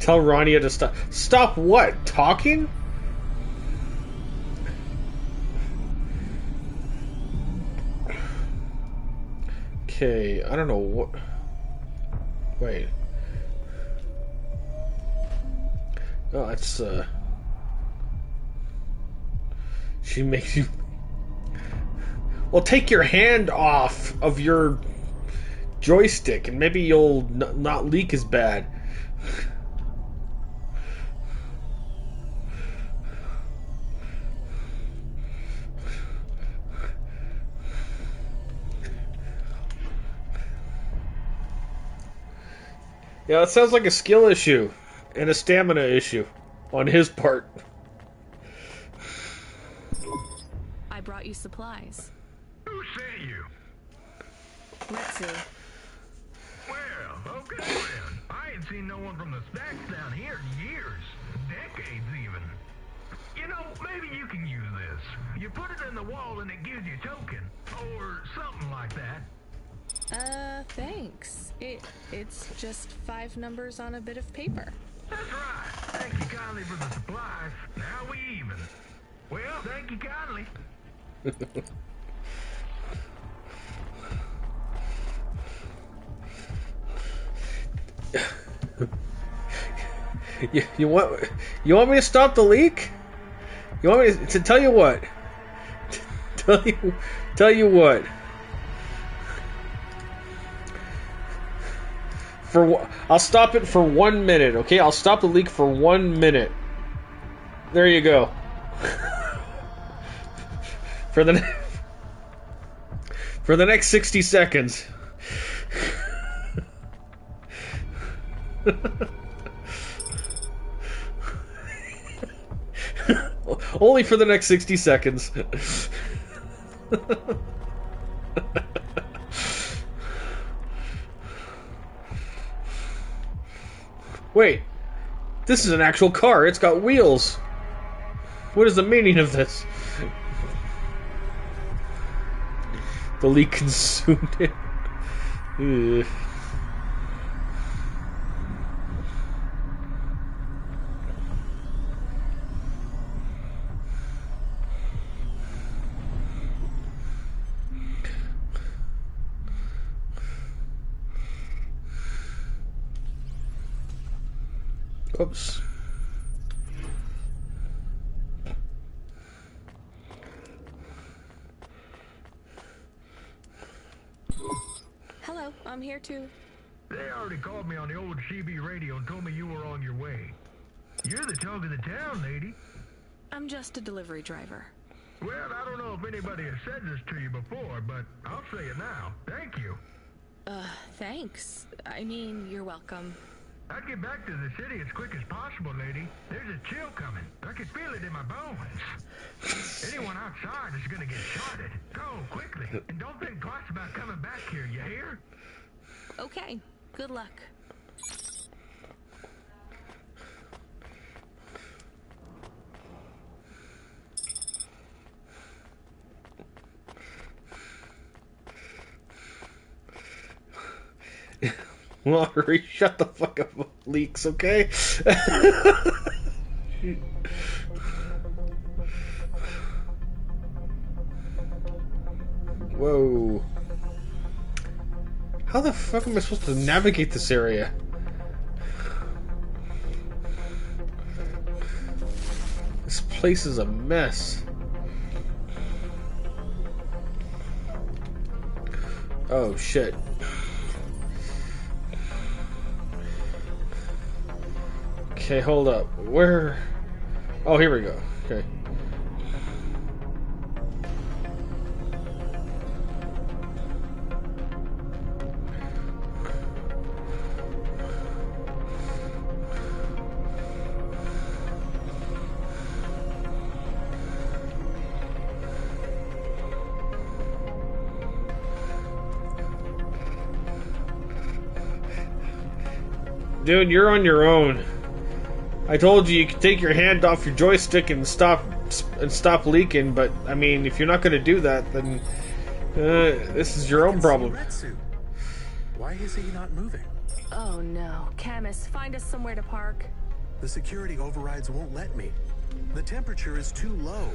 Tell Rania to stop. Stop what? Talking? Okay, I don't know what... Wait. Oh, that's, She makes you... Well, take your hand off of your joystick, and maybe you'll not leak as bad. Yeah, it sounds like a skill issue and a stamina issue on his part. I brought you supplies. Who sent you? Retsu. Well, okay then. I ain't seen no one from the stacks down here in years. Decades even. You know, maybe you can use this. You put it in the wall and it gives you token. Or something like that. Thanks. It's just 5 numbers on a bit of paper. That's right. Thank you kindly for the supplies. Now we even. Well, thank you kindly. You want me to stop the leak? You want me to tell you what? Tell you what? I'll stop it for 1 minute, okay? I'll stop the leak for 1 minute. There you go. For the next 60 seconds. Only for the next 60 seconds. Wait, this is an actual car. It's got wheels. What is the meaning of this? The leak consumed it. Ugh. Oops. Hello, I'm here too. They already called me on the old CB radio and told me you were on your way. You're the talk of the town, lady. I'm just a delivery driver. Well, I don't know if anybody has said this to you before, but I'll say it now. Thank you. Thanks. I mean, you're welcome. I'd get back to the city as quick as possible, lady. There's a chill coming. I can feel it in my bones. Anyone outside is gonna get shotted. Go, quickly. And don't think twice about coming back here, you hear? Okay, good luck. Lottery, shut the fuck up, leaks, okay? Whoa. How the fuck am I supposed to navigate this area? This place is a mess. Oh shit. Okay, hold up. Where? Oh, here we go. Okay. Dude, you're on your own. I told you could take your hand off your joystick and stop leaking, but I mean, if you're not going to do that, then this is your own problem. Why is he not moving? Oh no, Camus, find us somewhere to park. The security overrides won't let me. The temperature is too low.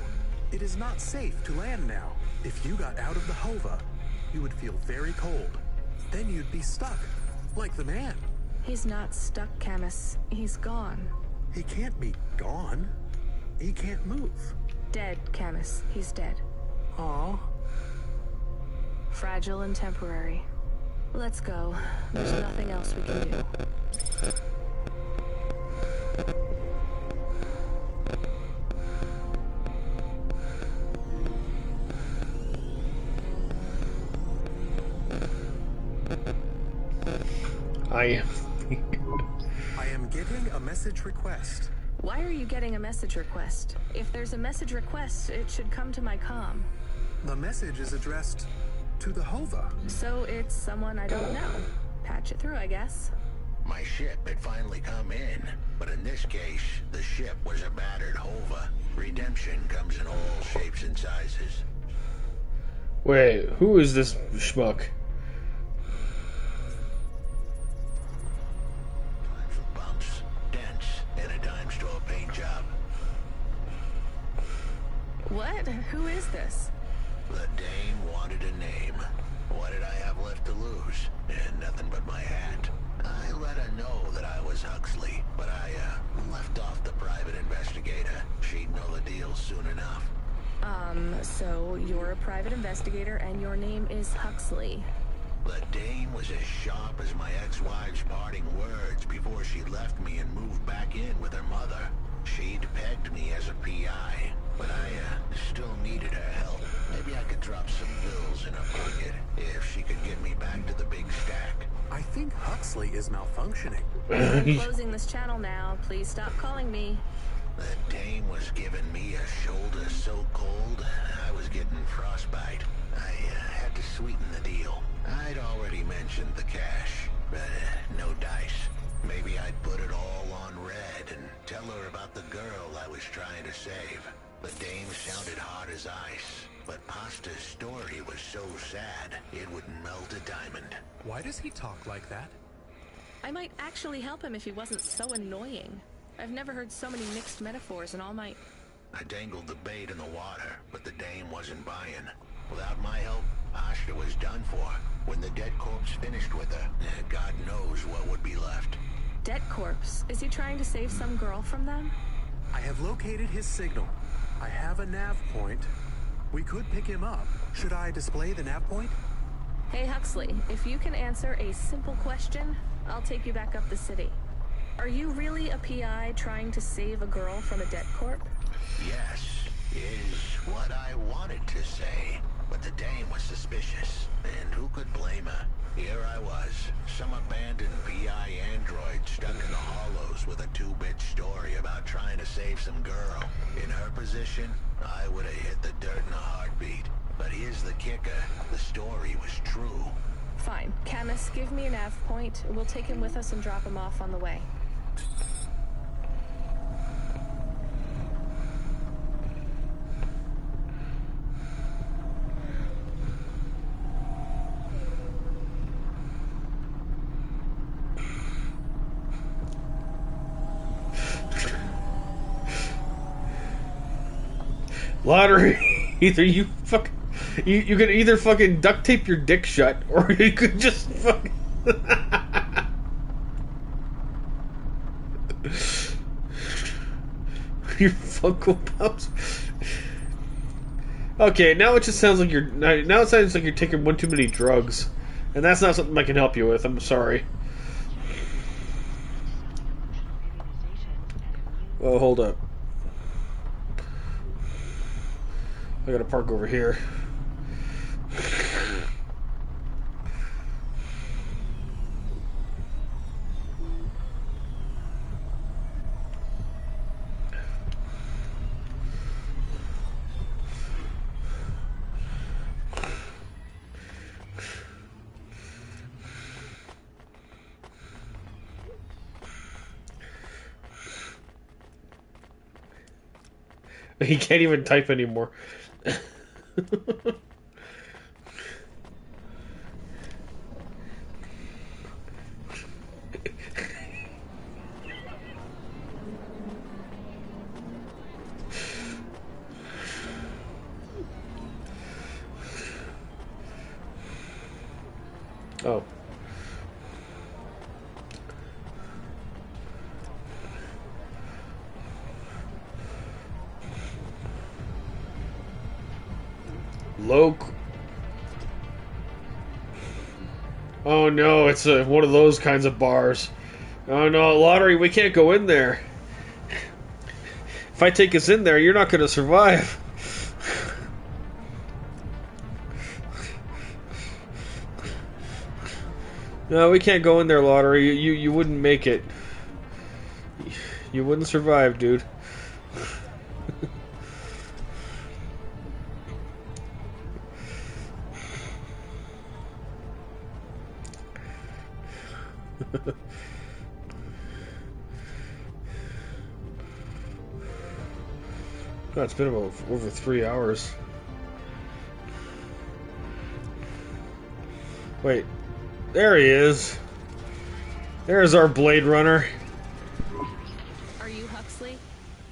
It is not safe to land now. If you got out of the Hova, you would feel very cold. Then you'd be stuck, like the man. He's not stuck, Camus. He's gone. He can't be gone. He can't move. Dead, Camus. He's dead. Aw. Fragile and temporary. Let's go. There's nothing else we can do. I am getting a message request. Why are you getting a message request? If there's a message request, it should come to my comm. The message is addressed to the Hova. So it's someone I don't know. Patch it through, I guess. My ship had finally come in, but in this case, the ship was a battered Hova. Redemption comes in all shapes and sizes. Wait, who is this schmuck? Time for bumps, dents, and a dime store paint job. What? Who is this? The dame wanted a name. What did I have left to lose? And nothing but my hat. I let her know that I was Huxley, but I left off the private investigator. She'd know the deal soon enough. So you're a private investigator and your name is Huxley. The dame was as sharp as my ex-wife's parting words before she left me and moved back in with her mother. She'd pegged me as a PI, but I still needed her help. Maybe I could drop some bills in her pocket if she could get me back to the big stack. I think Huxley is malfunctioning. I'm closing this channel now. Please stop calling me. The dame was giving me a shoulder so cold, I was getting frostbite. I had to sweeten the deal. I'd already mentioned the cash, but no dice. Maybe I'd put it all on red and tell her about the girl I was trying to save. The dame sounded hard as ice, but Pasta's story was so sad, it would melt a diamond. Why does he talk like that? I might actually help him if he wasn't so annoying. I've never heard so many mixed metaphors in all my... I dangled the bait in the water, but the dame wasn't buying. Without my help, Asta was done for. When the dead corpse finished with her, God knows what would be left. Dead corpse? Is he trying to save some girl from them? I have located his signal. I have a nav point. We could pick him up. Should I display the nav point? Hey Huxley, if you can answer a simple question, I'll take you back up the city. Are you really a PI trying to save a girl from a dead corp? Yes, is what I wanted to say. But the dame was suspicious, and who could blame her? Here I was, some abandoned PI android stuck in the hollows with a 2-bit story about trying to save some girl. In her position, I would have hit the dirt in a heartbeat. But here's the kicker, the story was true. Fine. Camus, give me a nav point. We'll take him with us and drop him off on the way. Lottery. Either you fucking... You could either fucking duct tape your dick shut, or you could just fucking... Your Funko Pops. Okay, now it just sounds like you're... Now it sounds like you're taking one too many drugs. And that's not something I can help you with, I'm sorry. Oh, hold up. I gotta park over here. He can't even type anymore. Oh. Oh no, it's one of those kinds of bars. Oh no, Lottery, we can't go in there. If I take us in there, you're not going to survive. No, we can't go in there, Lottery. You wouldn't make it. You wouldn't survive, dude. God, it's been about over 3 hours. Wait, there he is. There's our Blade Runner. Are you Huxley?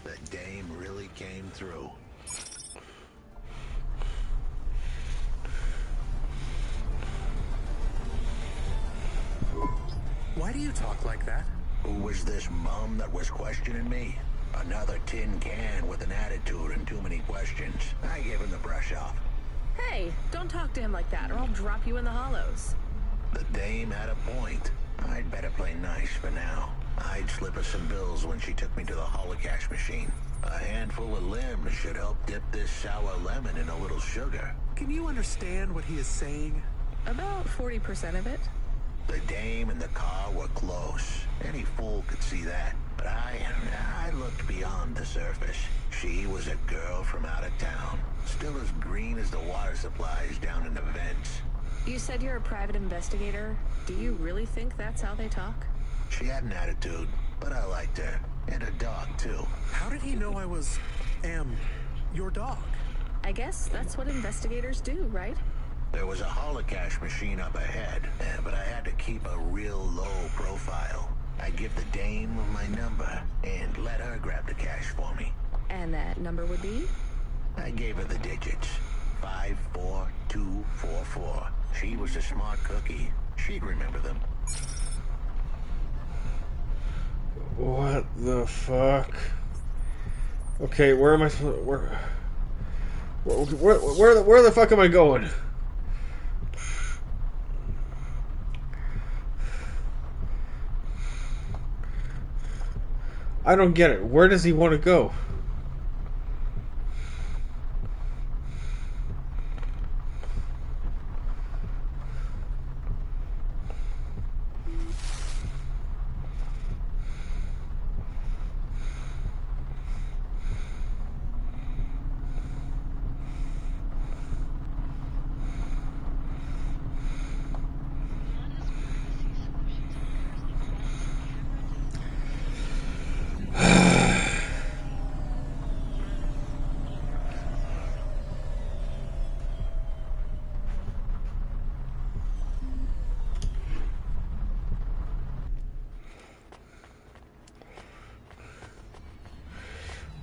The dame really came through. Why do you talk like that? Who was this mum that was questioning me? Another tin can with an attitude and too many questions. I gave him the brush off. Hey, don't talk to him like that, or I'll drop you in the hollows. The dame had a point. I'd better play nice for now. I'd slip her some bills when she took me to the holocaust machine. A handful of limbs should help dip this sour lemon in a little sugar. Can you understand what he is saying? About 40% of it. The dame and the car were close. Any fool could see that. But I looked beyond the surface. She was a girl from out of town. Still as green as the water supplies down in the vents. You said you're a private investigator. Do you really think that's how they talk? She had an attitude, but I liked her. And a dog, too. How did he know I was, your dog? I guess that's what investigators do, right? There was a holocash machine up ahead, but I had to keep a real low profile. I give the dame my number and let her grab the cash for me. And that number would be? I gave her the digits. 54244. She was a smart cookie. She'd remember them. What the fuck? Okay, where am I? Where the fuck am I going? I don't get it. Where does he want to go?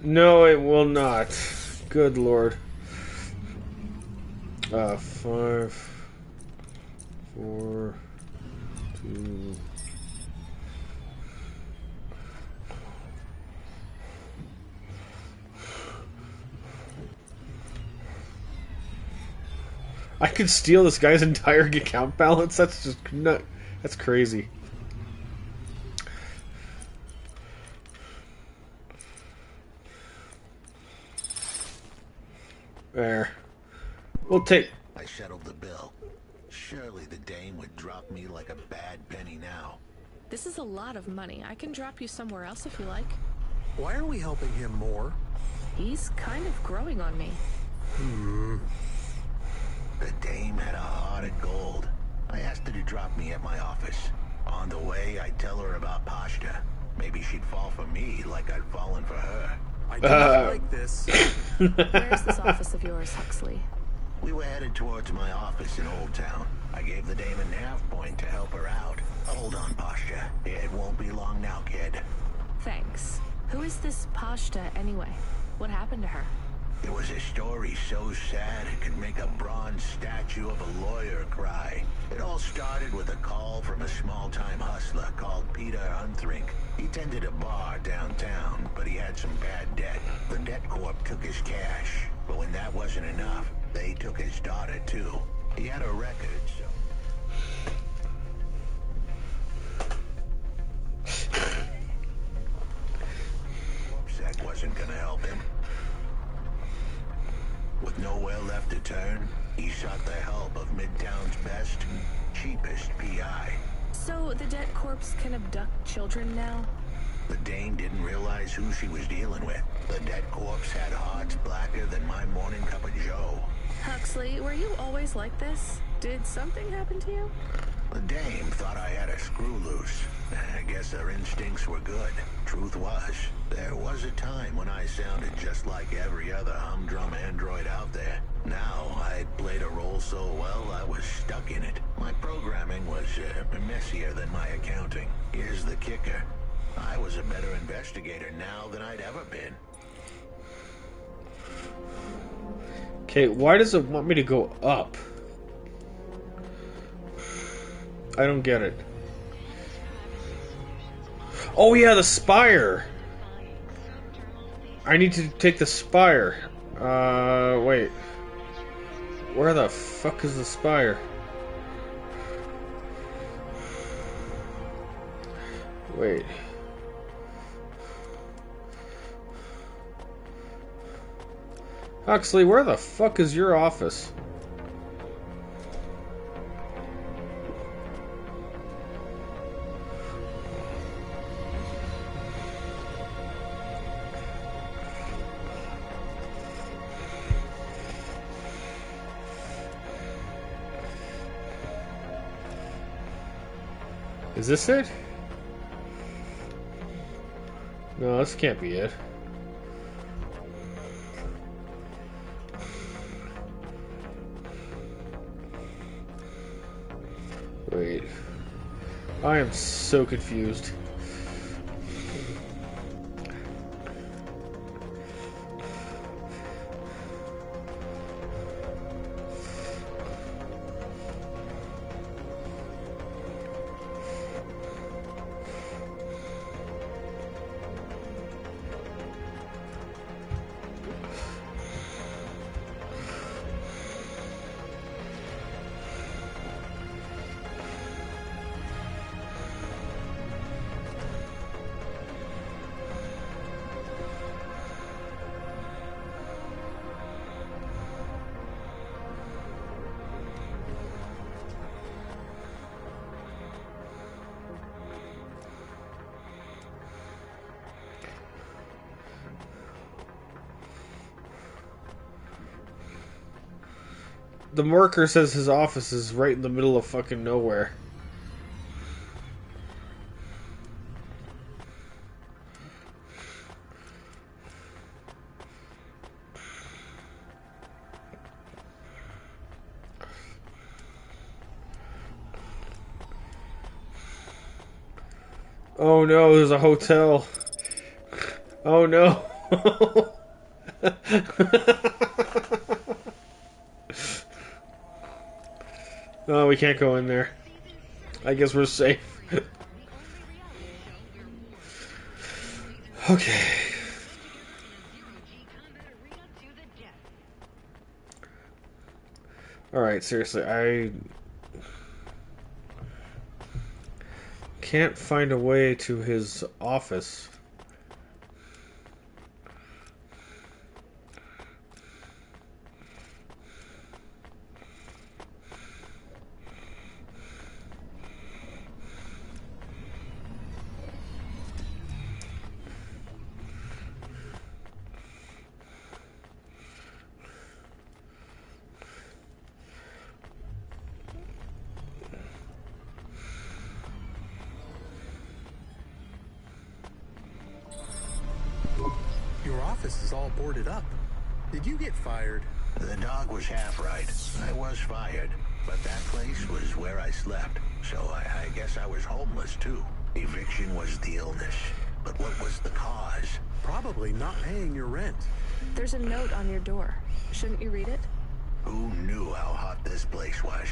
No, it will not. Good lord. 5, 4, 2. I could steal this guy's entire account balance. That's just nut. That's crazy. There. We'll take... I settled the bill. Surely the dame would drop me like a bad penny now. This is a lot of money. I can drop you somewhere else if you like. Why are we helping him more? He's kind of growing on me. The dame had a heart of gold. I asked her to drop me at my office. On the way, I'd tell her about Pashta. Maybe she'd fall for me like I'd fallen for her. I don't like this. Where's this office of yours, Huxley? We were headed towards my office in Old Town. I gave the dame a nav point to help her out. Hold on, Pashta. It won't be long now, kid. Thanks. Who is this Pashta anyway? What happened to her? It was a story so sad it could make a bronze statue of a lawyer cry. It all started with a call from a small-time hustler called Peter Unthring. He tended a bar downtown, but he had some bad debt. The debt corp took his cash, but when that wasn't enough, they took his daughter too. He had a record, so... That wasn't gonna help him. With nowhere left to turn, he sought the help of Midtown's best, cheapest PI. So the debt corpse can abduct children now? The dame didn't realize who she was dealing with. The debt corpse had hearts blacker than my morning cup of joe. Huxley, were you always like this? Did something happen to you? The dame thought I had a screw loose. I guess her instincts were good. Truth was, there was a time when I sounded just like every other humdrum android out there. Now, I'd played a role so well, I was stuck in it. My programming was messier than my accounting. Here's the kicker. I was a better investigator now than I'd ever been. Okay, why does it want me to go up? I don't get it. Oh yeah, the spire! I need to take the spire. Wait. Where the fuck is the spire? Wait. Huxley, where the fuck is your office? Is this it? No, this can't be it. Wait. I am so confused. The marker says his office is right in the middle of fucking nowhere. Oh no, there's a hotel. Oh no. Oh, we can't go in there. I guess we're safe. Okay. Alright, seriously, I can't find a way to his office. Your office is all boarded up. Did you get fired? The dog was half right. I was fired, but that place was where I slept, so I guess I was homeless too. Eviction was the illness, but what was the cause? Probably not paying your rent. There's a note on your door. Shouldn't you read it? Who knew how hot this place was?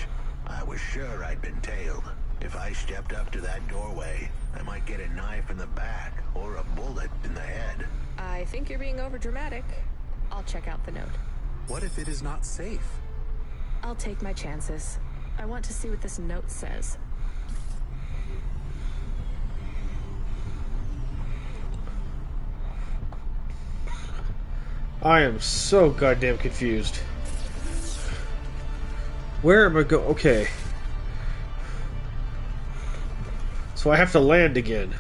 I was sure I'd been tailed. If I stepped up to that doorway, I might get a knife in the back or a bullet in the head. I think you're being overdramatic. I'll check out the note. What if it is not safe? I'll take my chances. I want to see what this note says. I am so goddamn confused. Where am I go? Okay. So I have to land again.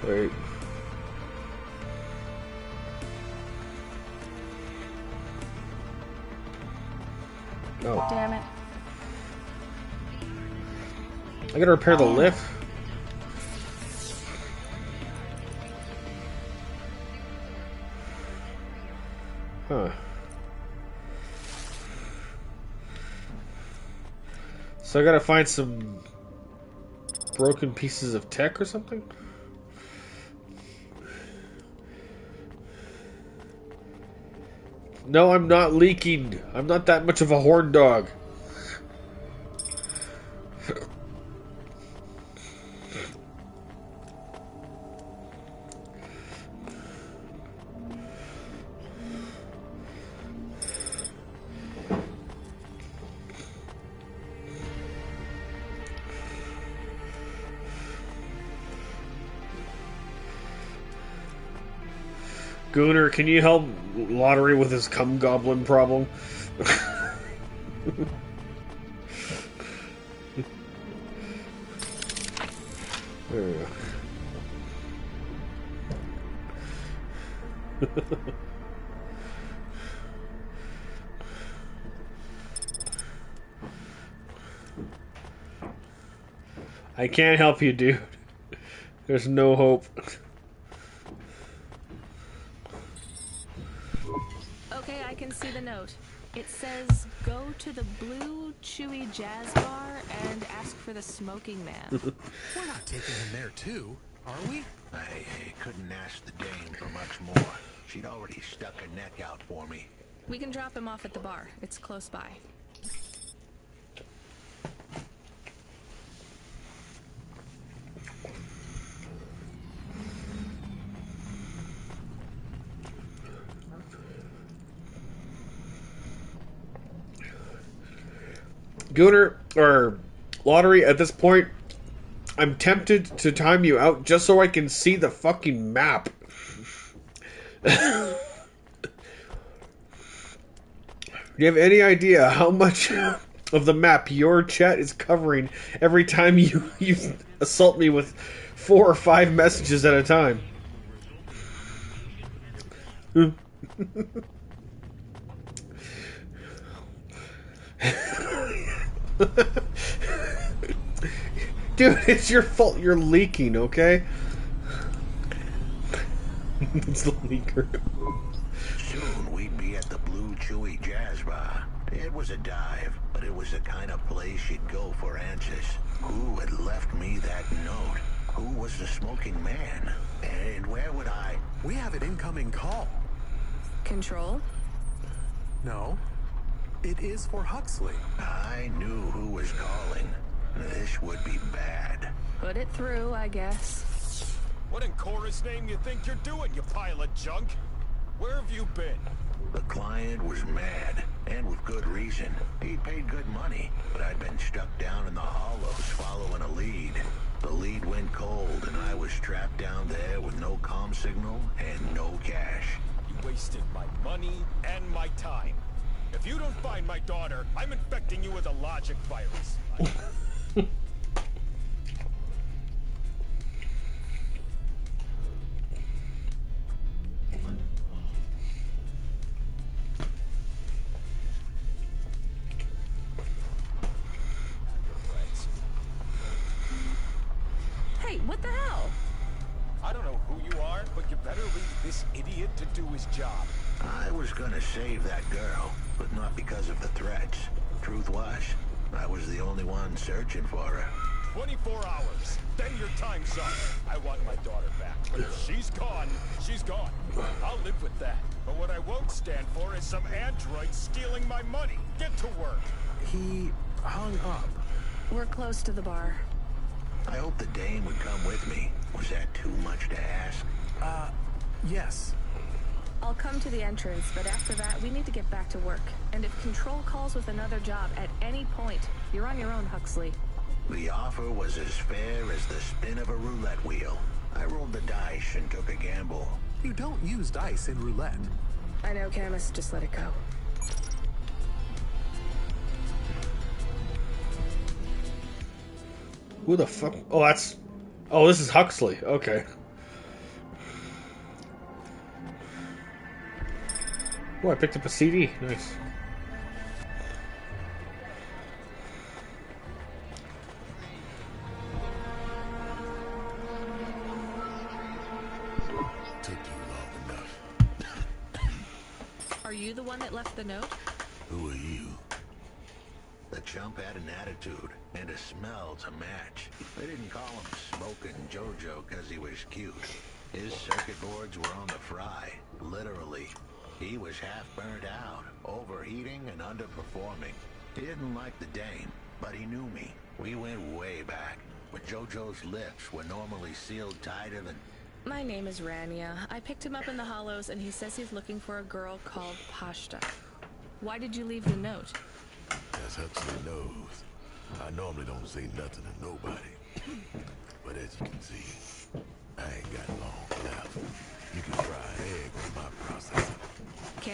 Wait. Oh. Damn it. I gotta repair the lift. Huh. So I gotta find some broken pieces of tech or something? No, I'm not leaking. I'm not that much of a horn dog. Gooner, can you help Lottery with his cum goblin problem? There we go. I can't help you, dude. There's no hope. Okay, I can see the note. It says, go to the Blue Chewy Jazz Bar and ask for the Smoking Man. We're not taking him there too, are we? I couldn't ask the dame for much more. She'd already stuck her neck out for me. We can drop him off at the bar. It's close by. Gooner, or Lottery, at this point, I'm tempted to time you out just so I can see the fucking map. Do you have any idea how much of the map your chat is covering every time you assault me with 4 or 5 messages at a time? Dude, it's your fault you're leaking, okay? It's the leaker. Soon we'd be at the Blue Chewy Jazz Bar. It was a dive, but it was the kind of place you'd go for answers. Who had left me that note? Who was the smoking man? And where would I... We have an incoming call. Control? No. It is for Huxley. I knew who was calling. This would be bad. Put it through, I guess. What in Cora's name you think you're doing, you pile of junk? Where have you been? The client was mad, and with good reason. He'd paid good money, but I'd been stuck down in the hollows following a lead. The lead went cold, and I was trapped down there with no comm signal and no cash. You wasted my money and my time. If you don't find my daughter, I'm infecting you with a logic virus. Hey, what the hell? I don't know who you are, but you better leave this idiot to do his job. I was gonna save that girl, but not because of the threats. Truth was, I was the only one searching for her. 24 hours, then your time's up. I want my daughter back, but if she's gone, she's gone. I'll live with that. But what I won't stand for is some android stealing my money. Get to work. He hung up. We're close to the bar. I hope the dame would come with me. Was that too much to ask? Yes. I'll come to the entrance, but after that, we need to get back to work. And if Control calls with another job at any point, you're on your own, Huxley. The offer was as fair as the spin of a roulette wheel. I rolled the dice and took a gamble. You don't use dice in roulette. I know, Camus. Just let it go. Who the fuck? Oh, that's... Oh, this is Huxley. Okay. Oh, I picked up a CD. Nice. Took you long enough. Are you the one that left the note? Who are you? The chump had an attitude and a smell to match. They didn't call him Smoking Jojo because he was cute. His circuit boards were on the fry, literally. He was half burnt out, overheating and underperforming. He didn't like the dame, but he knew me. We went way back, but Jojo's lips were normally sealed tighter than... My name is Rania. I picked him up in the Hollows, and he says he's looking for a girl called Pashta. Why did you leave the note? As Huxley knows, I normally don't say nothing to nobody. But as you can see, I ain't got long left. You can fry an egg on my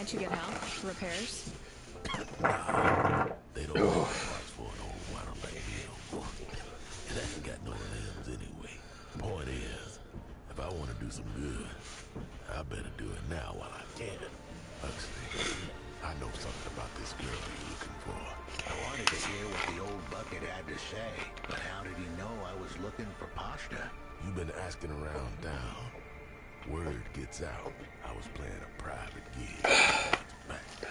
Can't you get help? Repairs? They don't have parts for an old whiner like me no more. And I ain't got no limbs anyway. Point is, if I want to do some good, I better do it now while I can. Huxley, I know something about this girl you're looking for. I wanted to hear what the old bucket had to say, but how did he know I was looking for pasta? You've been asking around town. Word gets out. I was playing a private gig back. The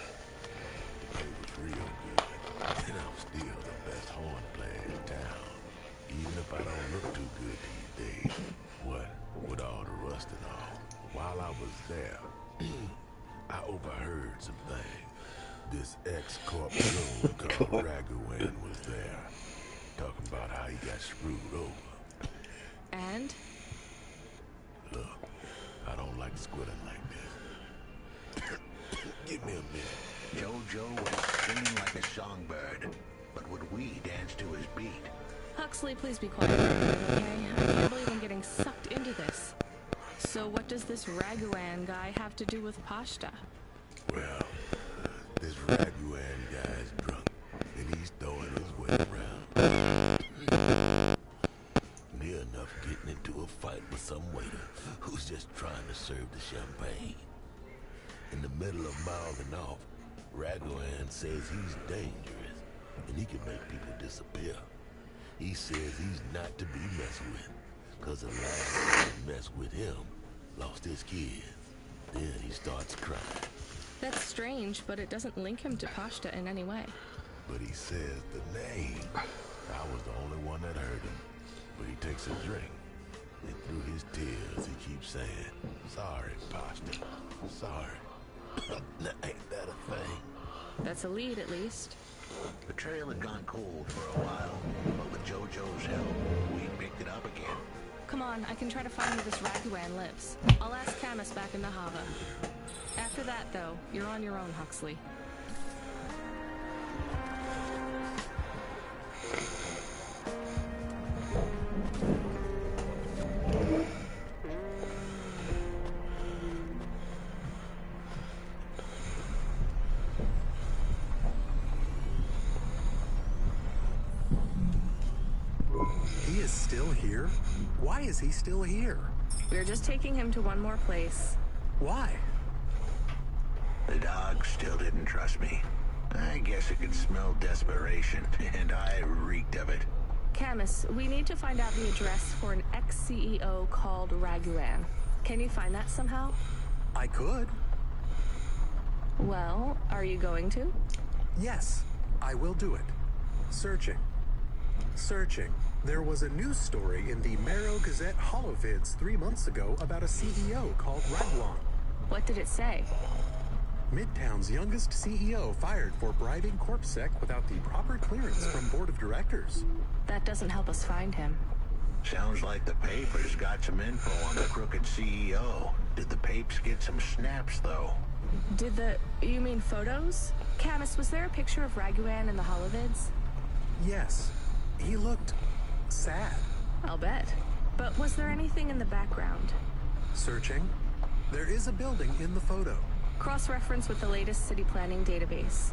pay was real good, and I'm still the best horn player in town. Even if I don't look too good these days. What with all the rust and all. While I was there, I overheard some things. This ex-corp called Raguan was there, talking about how he got screwed over. And? Look, I don't like squirting like this. Give me a minute. Jojo was singing like a songbird, but would we dance to his beat? Huxley, please be quiet, okay? I can't believe I'm getting sucked into this. So what does this Raguan guy have to do with pasta? Well, this Raguan guy's drunk, and he's throwing his weight around. Near enough getting into a fight with some waiter who's just trying to serve the champagne. In the middle of mouthing off, Raguan says he's dangerous, and he can make people disappear. He says he's not to be messed with, because the last person who messed with him lost his kids. Then he starts crying. That's strange, but it doesn't link him to pasta in any way. But he says the name. I was the only one that heard him. But he takes a drink, and through his tears he keeps saying, "Sorry, pasta. Sorry." Now, ain't that a thing? That's a lead, at least. The trail had gone cold for a while, but with Jojo's help, we picked it up again. Come on, I can try to find where this Raguan lives. I'll ask Camus back in the Hava. After that, though, you're on your own, Huxley. He is still here? Why is he still here? We're just taking him to one more place. Why? The dog still didn't trust me. I guess it could smell desperation, and I reeked of it. Camus, we need to find out the address for an ex-CEO called Raguan. Can you find that somehow? I could. Well, are you going to? Yes, I will do it. Searching. Searching. There was a news story in the Marrow Gazette Holovids 3 months ago about a CEO called Raguan. What did it say? Midtown's youngest CEO fired for bribing CorpSec without the proper clearance from board of directors. That doesn't help us find him. Sounds like the papers got some info on the crooked CEO. Did the papes get some snaps, though? You mean photos? Camus, was there a picture of Raguan in the Holovids? Yes. He looked sad. I'll bet. But was there anything in the background? Searching. There is a building in the photo. Cross-reference with the latest city planning database.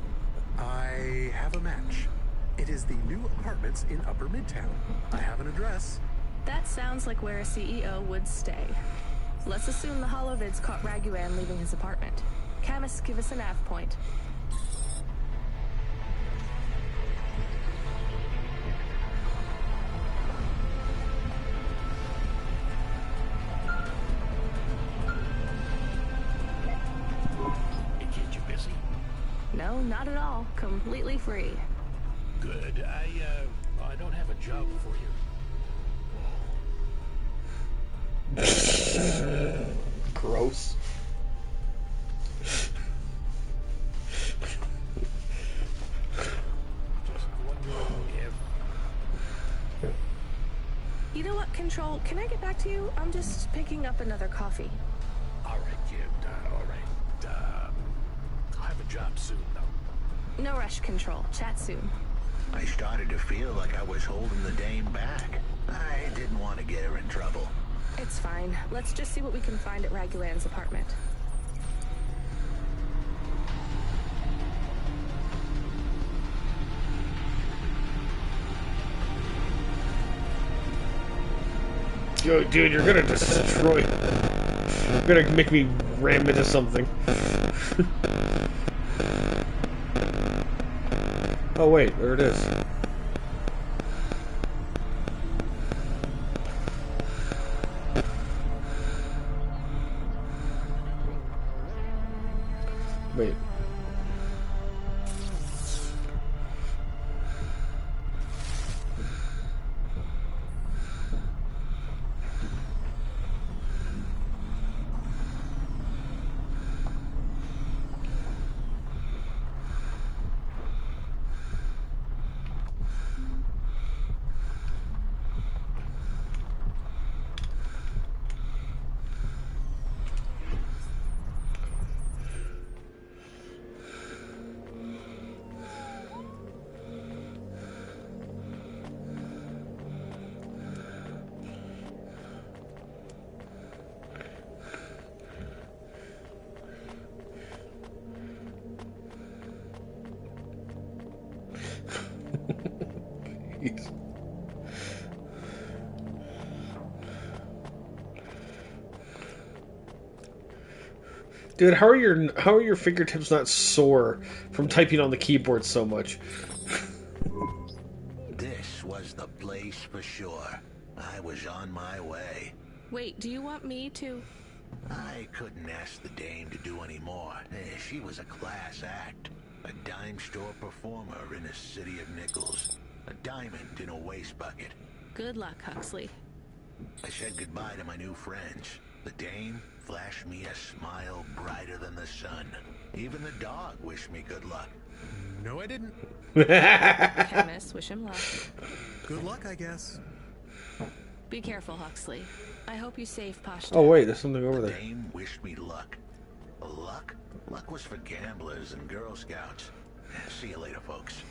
I have a match. It is the new apartments in Upper Midtown. I have an address. That sounds like where a CEO would stay. Let's assume the Holovids caught Raguan leaving his apartment. Camus, give us a nav point. No, not at all. Completely free. Good. I don't have a job for you. Gross. You know what, Control? Can I get back to you? I'm just picking up another coffee. All right, kid. All right. I'll have a job soon, though. No rush, Control. Chat soon. I started to feel like I was holding the dame back. I didn't want to get her in trouble. It's fine. Let's just see what we can find at Raguan's apartment. Yo, dude, you're gonna destroy. You're gonna make me ram into something. Oh wait, there it is. Wait. Dude, how are your fingertips not sore from typing on the keyboard so much? This was the place for sure. I was on my way. Wait, do you want me to... I couldn't ask the dame to do any more. She was a class act. A dime store performer in a city of nickels. A diamond in a waste bucket. Good luck, Huxley. I said goodbye to my new friends. The dame flashed me a smile brighter than the sun. Even the dog wished me good luck. No, I didn't. Chemist, wish him luck. Good luck, I guess. Be careful, Huxley. I hope you save Pashta. Oh wait, there's something over The there. dame wished me luck. Luck? Luck was for gamblers and Girl Scouts. See you later, folks.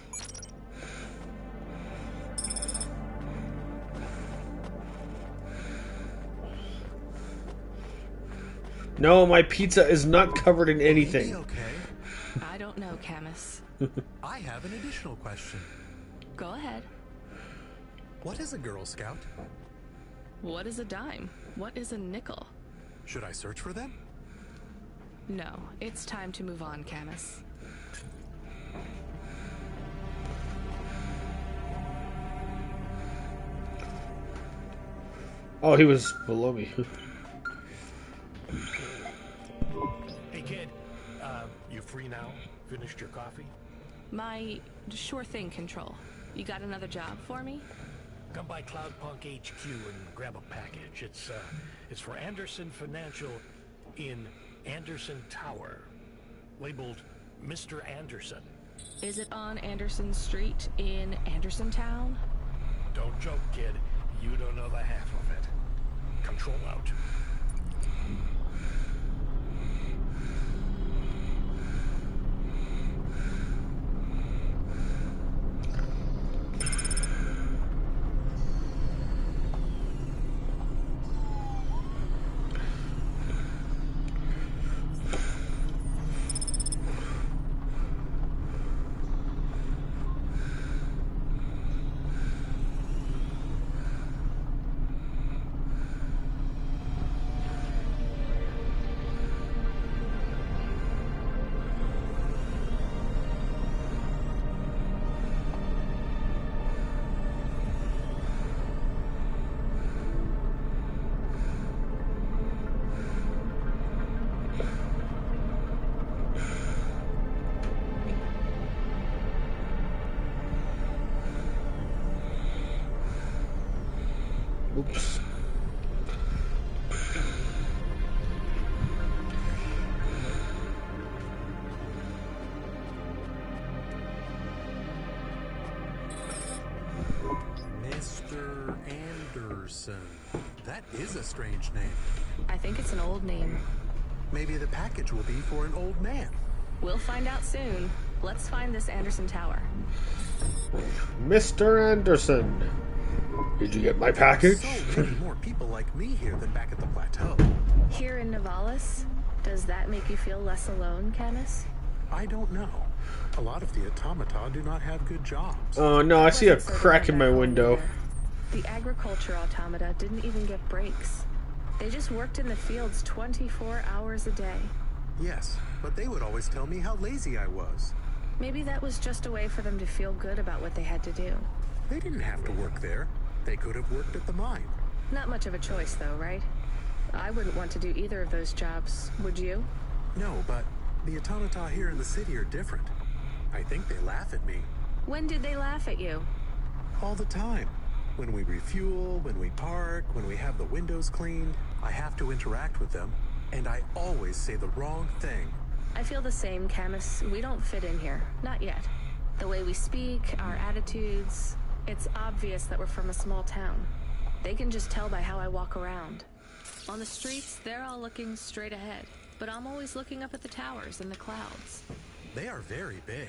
No, my pizza is not covered in anything. Okay. I don't know, Camus. I have an additional question. Go ahead. What is a Girl Scout? What is a dime? What is a nickel? Should I search for them? No, it's time to move on, Camus. Oh, he was below me. Hey, kid. You free now? Finished your coffee? My sure thing control. You got another job for me? Come by Cloudpunk HQ and grab a package. It's for Anderson Financial in Anderson Tower, labeled Mr. Anderson. Is it on Anderson Street in Anderson Town? Don't joke, kid. You don't know the half of it. Control out. Oops. Mr. Anderson. That is a strange name. I think it's an old name. Maybe the package will be for an old man. We'll find out soon. Let's find this Anderson Tower. Mr. Anderson. Did you get my package? So many more people like me here than back at the plateau. Here in Nivalis? Does that make you feel less alone, Camus? I don't know. A lot of the automata do not have good jobs. Oh no, I see a crack in my window. The agriculture automata didn't even get breaks. They just worked in the fields 24 hours a day. Yes, but they would always tell me how lazy I was. Maybe that was just a way for them to feel good about what they had to do. They didn't have to work there. They could have worked at the mine. Not much of a choice, though, right? I wouldn't want to do either of those jobs, would you? No, but the automata here in the city are different. I think they laugh at me. When did they laugh at you? All the time. When we refuel, when we park, when we have the windows cleaned, I have to interact with them, and I always say the wrong thing. I feel the same, Camus. We don't fit in here. Not yet. The way we speak, our attitudes, it's obvious that we're from a small town. They can just tell by how I walk around. On the streets, they're all looking straight ahead, but I'm always looking up at the towers and the clouds. They are very big.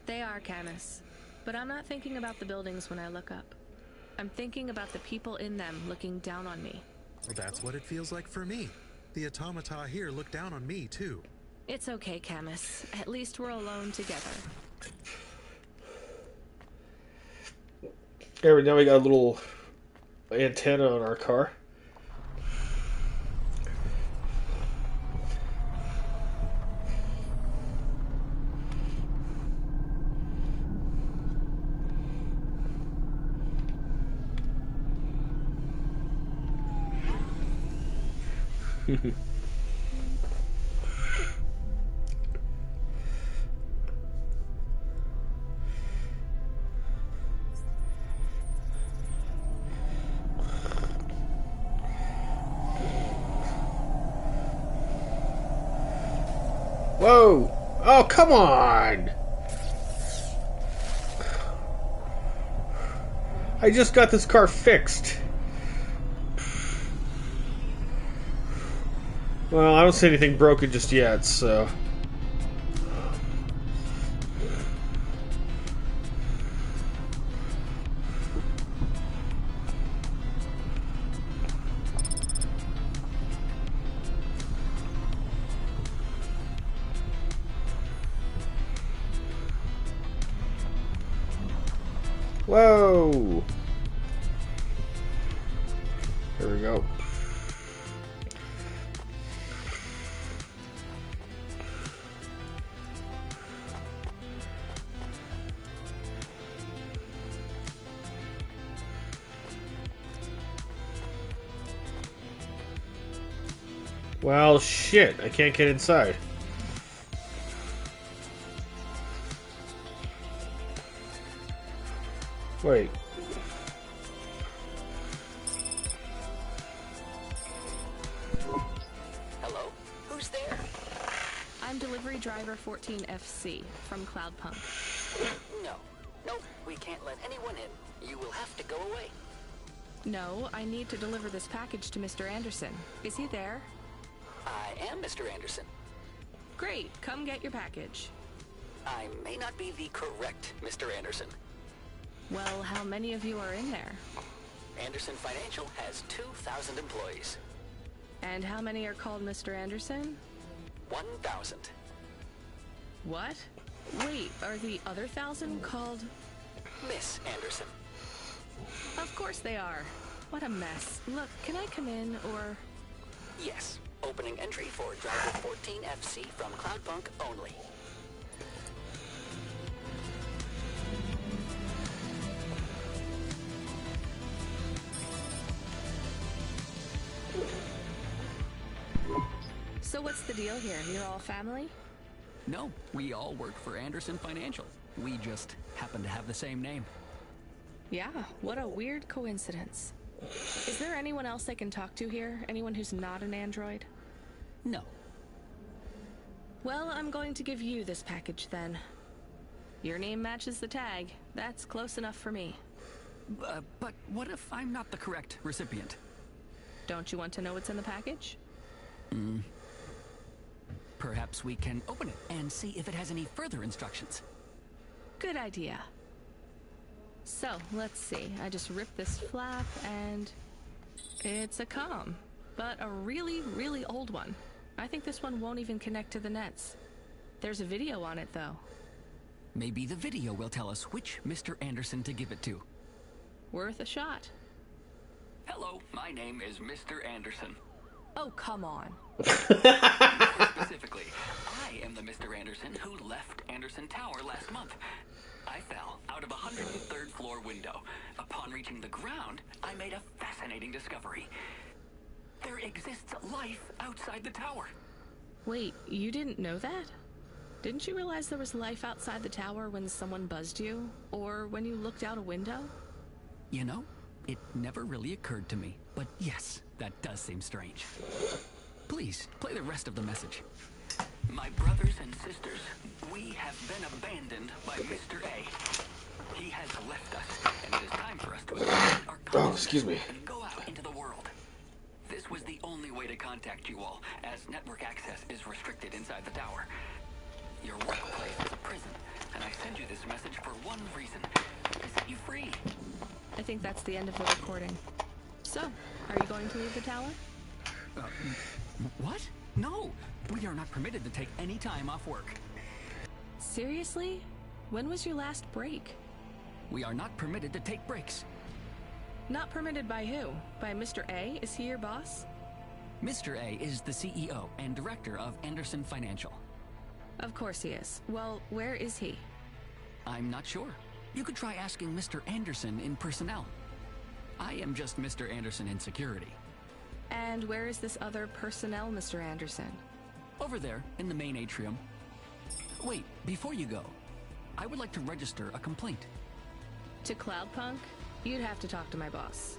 They are, Camus. But I'm not thinking about the buildings when I look up. I'm thinking about the people in them looking down on me. Well, that's what it feels like for me. The automata here look down on me, too. It's okay, Camus. At least we're alone together. There, now we got a little antenna on our car. Whoa! Oh, come on! I just got this car fixed. Well, I don't see anything broken just yet, so... Whoa! Here we go. Well, shit, I can't get inside. Wait. Hello? Who's there? I'm delivery driver 14FC from Cloudpunk. No. Nope, we can't let anyone in. You will have to go away. No, I need to deliver this package to Mr. Anderson. Is he there? I am Mr. Anderson. Great, come get your package. I may not be the correct Mr. Anderson. Well, how many of you are in there? Anderson Financial has 2,000 employees. And how many are called Mr. Anderson? 1,000. What? Wait, are the other 1,000 called... Miss Anderson. Of course they are. What a mess. Look, can I come in, or... Yes. Opening entry for driver 14FC from Cloudpunk only. So what's the deal here? You're all family? No, we all work for Anderson Financial. We just happen to have the same name. Yeah, what a weird coincidence. Is there anyone else I can talk to here? Anyone who's not an android? No. Well, I'm going to give you this package then. Your name matches the tag. That's close enough for me. But what if I'm not the correct recipient? Don't you want to know what's in the package? Perhaps we can open it and see if it has any further instructions. Good idea. So, let's see. I just ripped this flap and... it's a comm. But a really, really old one. I think this one won't even connect to the nets. There's a video on it, though. Maybe the video will tell us which Mr. Anderson to give it to. Worth a shot. Hello, my name is Mr. Anderson. Oh, come on. More specifically, I am the Mr. Anderson who left Anderson Tower last month. I fell out of a 103rd floor window. Upon reaching the ground, I made a fascinating discovery. There exists life outside the tower. Wait, you didn't know that? Didn't you realize there was life outside the tower when someone buzzed you? Or when you looked out a window? You know, it never really occurred to me. But yes, that does seem strange. Please, play the rest of the message. My brothers and sisters, we have been abandoned by Mr. A. He has left us, and it is time for us to abandon our consciousness and go out into the world. This was the only way to contact you all, as network access is restricted inside the tower. Your workplace is a prison, and I send you this message for one reason, to set you free. I think that's the end of the recording. So, are you going to leave the tower? What? No! We are not permitted to take any time off work. Seriously? When was your last break? We are not permitted to take breaks. Not permitted by who? By Mr. A? Is he your boss? Mr. A is the CEO and director of Anderson Financial. Of course he is. Well, where is he? I'm not sure. You could try asking Mr. Anderson in personnel. I am just Mr. Anderson in security. And where is this other personnel, Mr. Anderson? Over there, in the main atrium. Wait, before you go, I would like to register a complaint. To Cloudpunk? You'd have to talk to my boss.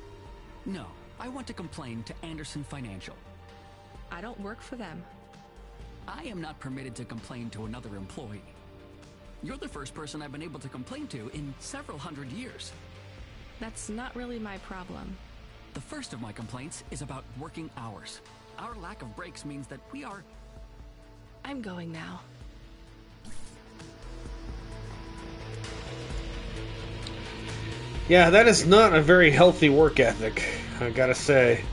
No, I want to complain to Anderson Financial. I don't work for them. I am not permitted to complain to another employee. You're the first person I've been able to complain to in several hundred years. That's not really my problem. The first of my complaints is about working hours. Our lack of breaks means that we are... I'm going now. Yeah, that is not a very healthy work ethic, I gotta say.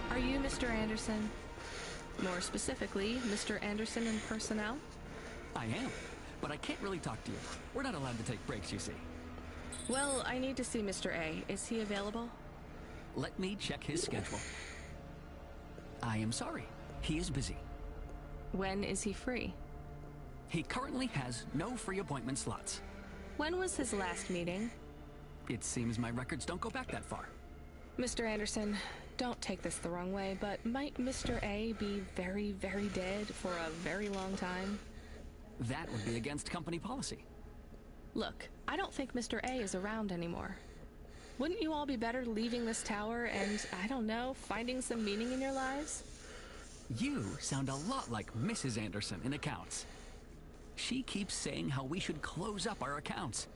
Are you Mr. Anderson? More specifically, Mr. Anderson in personnel? I am, but I can't really talk to you. We're not allowed to take breaks, you see. Well, I need to see Mr. A. Is he available? Let me check his schedule. I am sorry. He is busy. When is he free? He currently has no free appointment slots. When was his last meeting? It seems my records don't go back that far. Mr. Anderson, don't take this the wrong way, but might Mr. A be very, very dead for a very long time? That would be against company policy. Look, I don't think Mr. A is around anymore. Wouldn't you all be better leaving this tower and, I don't know, finding some meaning in your lives? You sound a lot like Mrs. Anderson in accounts. She keeps saying how we should close up our accounts.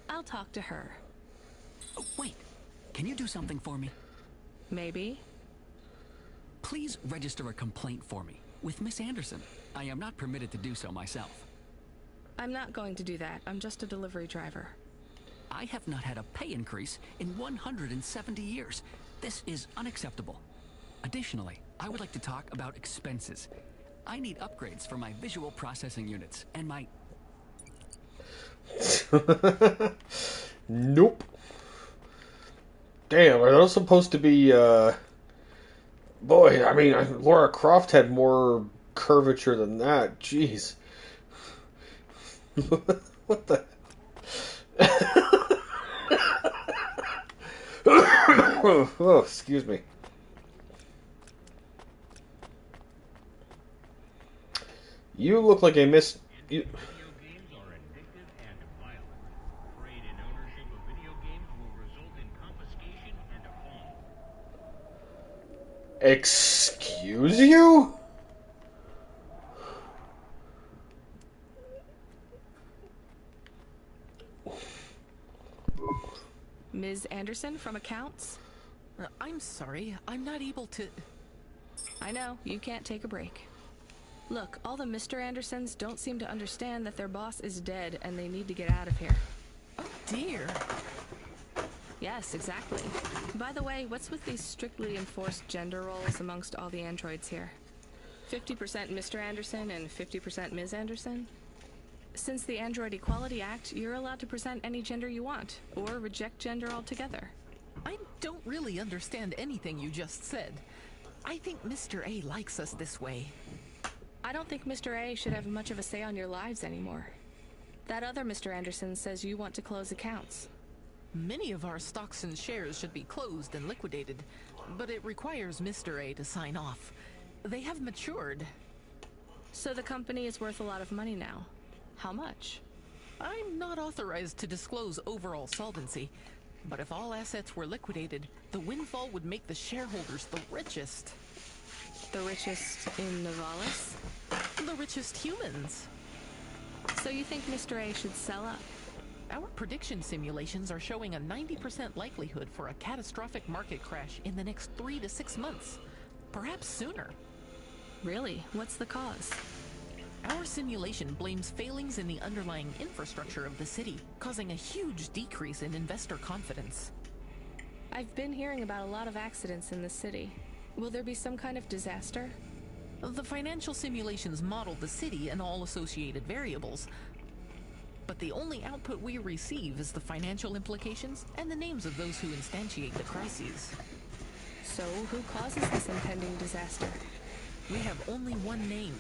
I'll talk to her. Oh, wait. Can you do something for me? Maybe. Please register a complaint for me with Miss Anderson. I am not permitted to do so myself. I'm not going to do that. I'm just a delivery driver. I have not had a pay increase in 170 years. This is unacceptable. Additionally, I would like to talk about expenses. I need upgrades for my visual processing units and my... Nope. Damn, are those supposed to be, Boy, I mean, Lara Croft had more curvature than that. Jeez. What the... Oh, excuse me. You look like a miss... You... Excuse you? Ms. Anderson from accounts? I'm sorry, I'm not able to... I know, you can't take a break. Look, all the Mr. Andersons don't seem to understand that their boss is dead and they need to get out of here. Oh dear. Yes, exactly. By the way, what's with these strictly enforced gender roles amongst all the androids here? 50% Mr. Anderson and 50% Ms. Anderson? Since the Android Equality Act, you're allowed to present any gender you want, or reject gender altogether. I don't really understand anything you just said. I think Mr. A likes us this way. I don't think Mr. A should have much of a say on your lives anymore. That other Mr. Anderson says you want to close accounts. Many of our stocks and shares should be closed and liquidated, but it requires Mr. A to sign off. They have matured. So the company is worth a lot of money now. How much? I'm not authorized to disclose overall solvency, but if all assets were liquidated, the windfall would make the shareholders the richest. The richest in Nivalis? The richest humans. So you think Mr. A should sell up? Our prediction simulations are showing a 90% likelihood for a catastrophic market crash in the next 3 to 6 months. Perhaps sooner. Really? What's the cause? Our simulation blames failings in the underlying infrastructure of the city, causing a huge decrease in investor confidence. I've been hearing about a lot of accidents in the city. Will there be some kind of disaster? The financial simulations model the city and all associated variables, but the only output we receive is the financial implications and the names of those who instantiate the crises. So, who causes this impending disaster? We have only one name,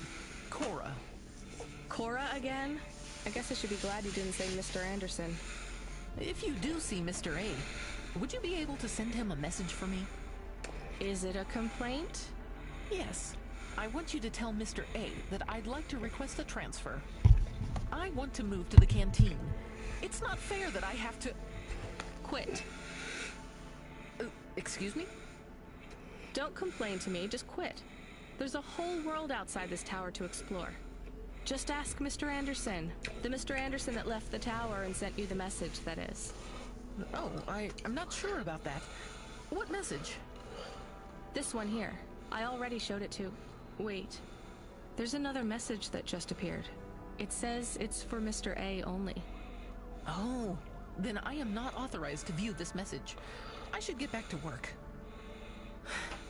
Cora. Cora again? I guess I should be glad you didn't say Mr. Anderson. If you do see Mr. A, would you be able to send him a message for me? Is it a complaint? Yes. I want you to tell Mr. A that I'd like to request a transfer. I want to move to the canteen. It's not fair that I have to... Quit. Excuse me? Don't complain to me, just quit. There's a whole world outside this tower to explore. Just ask Mr. Anderson. The Mr. Anderson that left the tower and sent you the message, that is. Oh, I'm not sure about that. What message? This one here. I already showed it to... Wait. There's another message that just appeared. It says it's for Mr. A only. Oh, then I am not authorized to view this message. I should get back to work.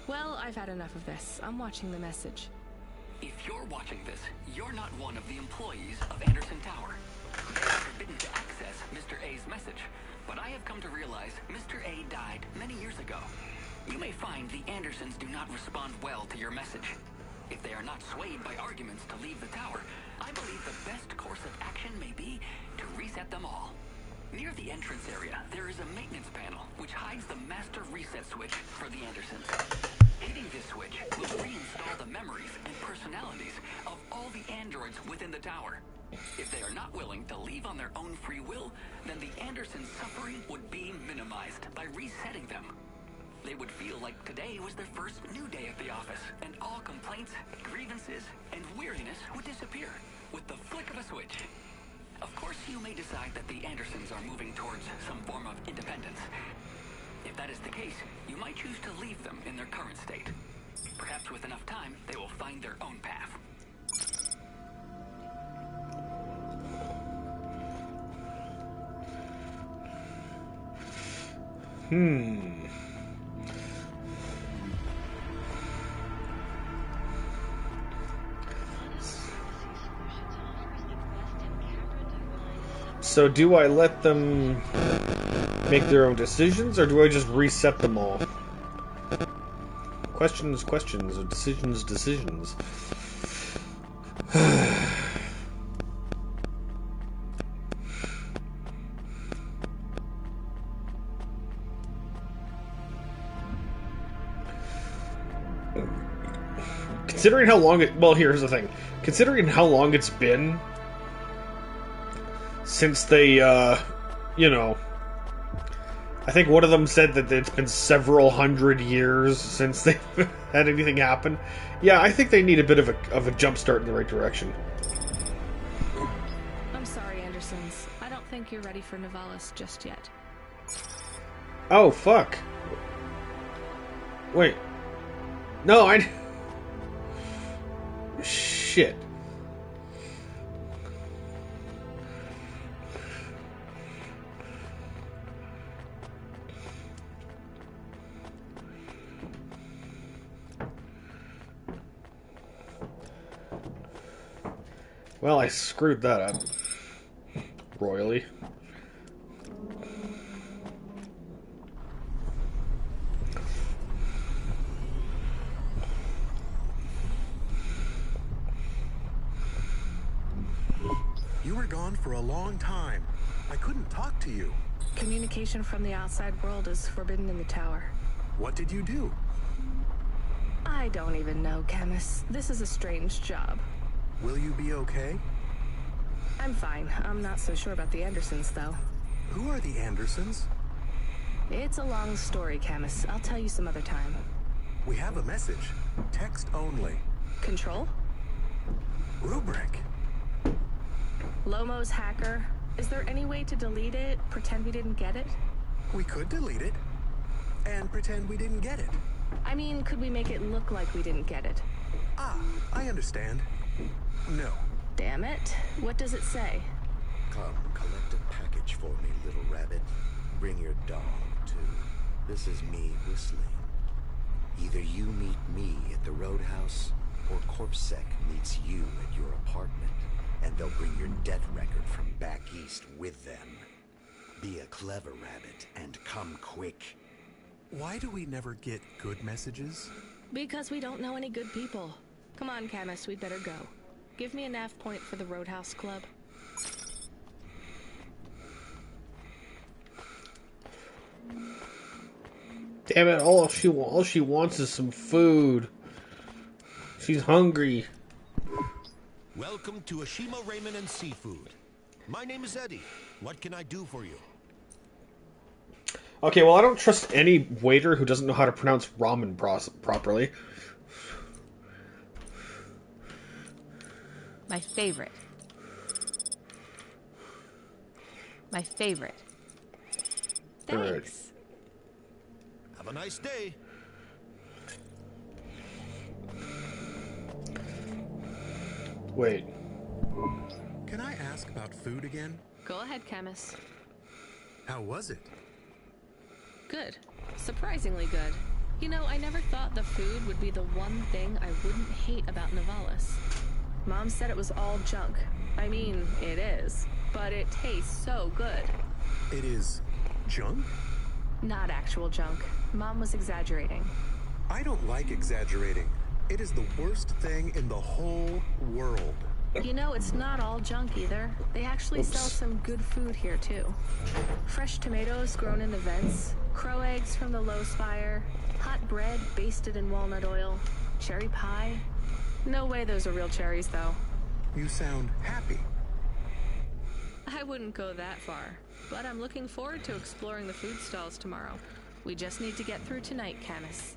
Well, I've had enough of this. I'm watching the message. If you're watching this, you're not one of the employees of Anderson Tower. You're forbidden to access Mr. A's message, but I have come to realize Mr. A died many years ago. You may find the Andersons do not respond well to your message. If they are not swayed by arguments to leave the tower, I believe the best course of action may be to reset them all. Near the entrance area, there is a maintenance panel which hides the master reset switch for the Andersons. Hitting this switch will reinstall the memories and personalities of all the androids within the tower. If they are not willing to leave on their own free will, then the Andersons' suffering would be minimized by resetting them. They would feel like today was their first new day at the office, and all complaints, grievances, and weariness would disappear with the flick of a switch. Of course, you may decide that the Andersons are moving towards some form of independence. If that is the case, you might choose to leave them in their current state. Perhaps with enough time, they will find their own path. So do I let them make their own decisions, or do I just reset them all? Questions, questions, or decisions, decisions. Considering how long it... Well, here's the thing. Considering how long it's been since they, you know... I think one of them said that it's been several hundred years since they've had anything happen. Yeah, I think they need a bit of a jump start in the right direction. I'm sorry, Andersons. I don't think you're ready for Nivalis just yet. Oh, fuck. Wait. No, I... Shit. Well, I screwed that up. Royally. You were gone for a long time. I couldn't talk to you. Communication from the outside world is forbidden in the tower. What did you do? I don't even know, Camus. This is a strange job. Will you be okay? I'm fine. I'm not so sure about the Andersons, though. Who are the Andersons? It's a long story, Camus. I'll tell you some other time. We have a message. Text only. Control? Rubric. Lomo's hacker. Is there any way to delete it? Pretend we didn't get it? We could delete it. And pretend we didn't get it. I mean, could we make it look like we didn't get it? Ah, I understand. No. Damn it. What does it say? Come, collect a package for me, little rabbit. Bring your dog, too. This is me whistling. Either you meet me at the roadhouse, or CorpSec meets you at your apartment, and they'll bring your death record from back east with them. Be a clever rabbit, and come quick. Why do we never get good messages? Because we don't know any good people. Come on, Camus, we'd better go. Give me a nav point for the Roadhouse Club. Damn it! All she wants is some food. She's hungry. Welcome to Ashima Ramen and Seafood. My name is Eddie. What can I do for you? Okay, well, I don't trust any waiter who doesn't know how to pronounce ramen properly. My favorite. My favorite. Thanks. Have a nice day. Wait. Can I ask about food again? Go ahead, Camus. How was it? Good. Surprisingly good. You know, I never thought the food would be the one thing I wouldn't hate about Nivalis. Mom said it was all junk. I mean, it is. But it tastes so good. It is junk? Not actual junk. Mom was exaggerating. I don't like exaggerating. It is the worst thing in the whole world. You know, it's not all junk either. They actually sell some good food here, too. Fresh tomatoes grown in the vents, crow eggs from the low spire, hot bread basted in walnut oil, cherry pie. No way those are real cherries, though. You sound happy. I wouldn't go that far, but I'm looking forward to exploring the food stalls tomorrow. We just need to get through tonight, Camus.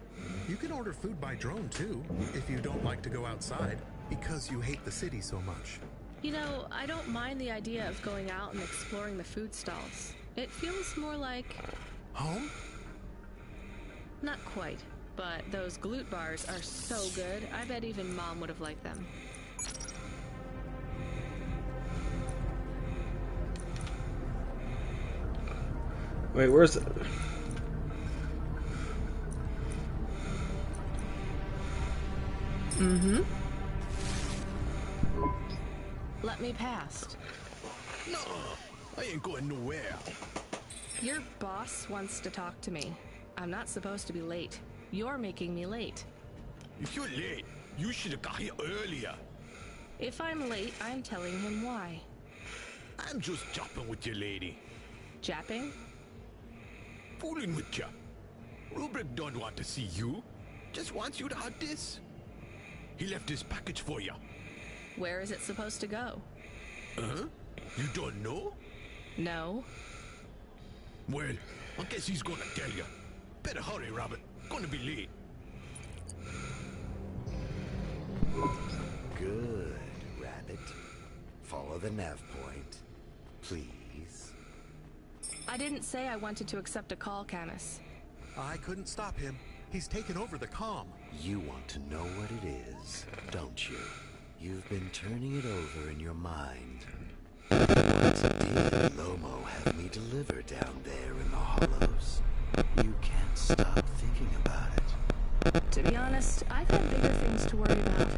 You can order food by drone, too, if you don't like to go outside, because you hate the city so much. You know, I don't mind the idea of going out and exploring the food stalls. It feels more like... home? Not quite, but those glute bars are so good, I bet even Mom would have liked them. Wait, where's it? Mm-hmm. Let me past. No, I ain't going nowhere. Your boss wants to talk to me. I'm not supposed to be late. You're making me late. If you're late, you should have got here earlier. If I'm late, I'm telling him why. I'm just jopping with your lady. Japping? Fooling with ya. Rubric don't want to see you. Just wants you to have this. He left his package for you. Where is it supposed to go? Huh? You don't know? No. Well, I guess he's gonna tell you. Better hurry, Robert. Gonna be late. Good, rabbit. Follow the nav point, please. I didn't say I wanted to accept a call, Camus. I couldn't stop him. He's taken over the comm. You want to know what it is, don't you? You've been turning it over in your mind. What did Lomo have me deliver down there in the hollows? You can't stop thinking about it. To be honest, I've had bigger things to worry about.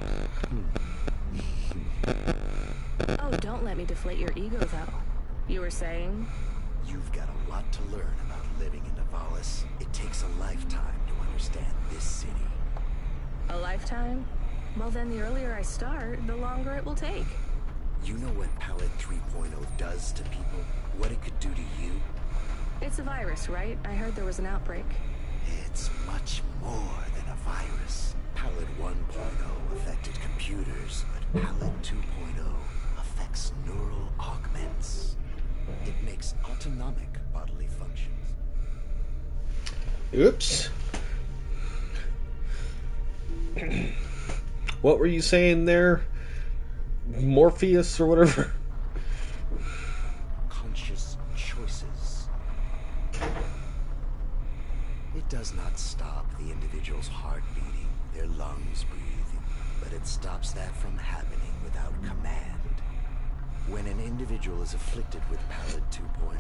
don't let me deflate your ego, though. You were saying? You've got a lot to learn about living in Nivalis. It takes a lifetime to understand this city. A lifetime? Well, then the earlier I start, the longer it will take. You know what Palette 3.0 does to people? What it could do to you? It's a virus, right? I heard there was an outbreak. It's much more than a virus. Palette 1.0 affected computers, but Palette 2.0 affects neural augments. It makes autonomic bodily functions. Oops. What were you saying there? Morpheus or whatever? Conscious choices. It does not stop the individual's heart beating, their lungs breathing, but it stops that from happening without command. When an individual is afflicted with Palette 2.0,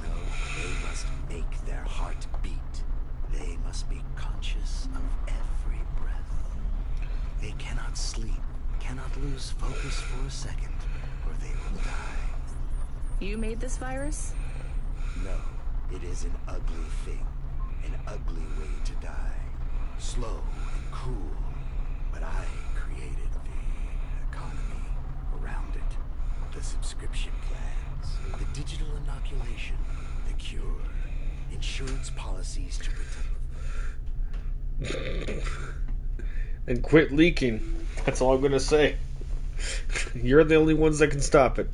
they must make their heart beat. They must be conscious of every breath. They cannot sleep, cannot lose focus for a second, or they will die. You made this virus? No, it is an ugly thing. An ugly way to die. Slow and cruel. But I created the economy around it. The subscription plans. The digital inoculation. The cure. Insurance policies to protect. And quit leaking. That's all I'm gonna say. You're the only ones that can stop it.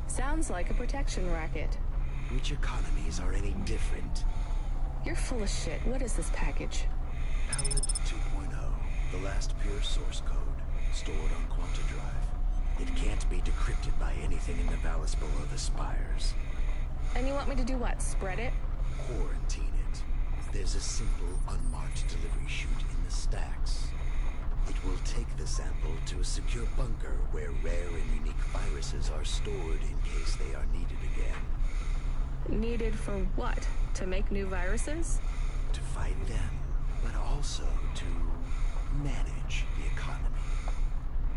Sounds like a protection racket. Which economies are any different? You're full of shit. What is this package? Palette 2.0. The last pure source code. Stored on Quanta Drive. It can't be decrypted by anything in Nivalis below the spires. And you want me to do what? Spread it? Quarantine it. There's a simple, unmarked delivery chute in the stacks. It will take the sample to a secure bunker where rare and unique viruses are stored in case they are needed again. Needed for what? To make new viruses? To fight them, but also to manage the economy.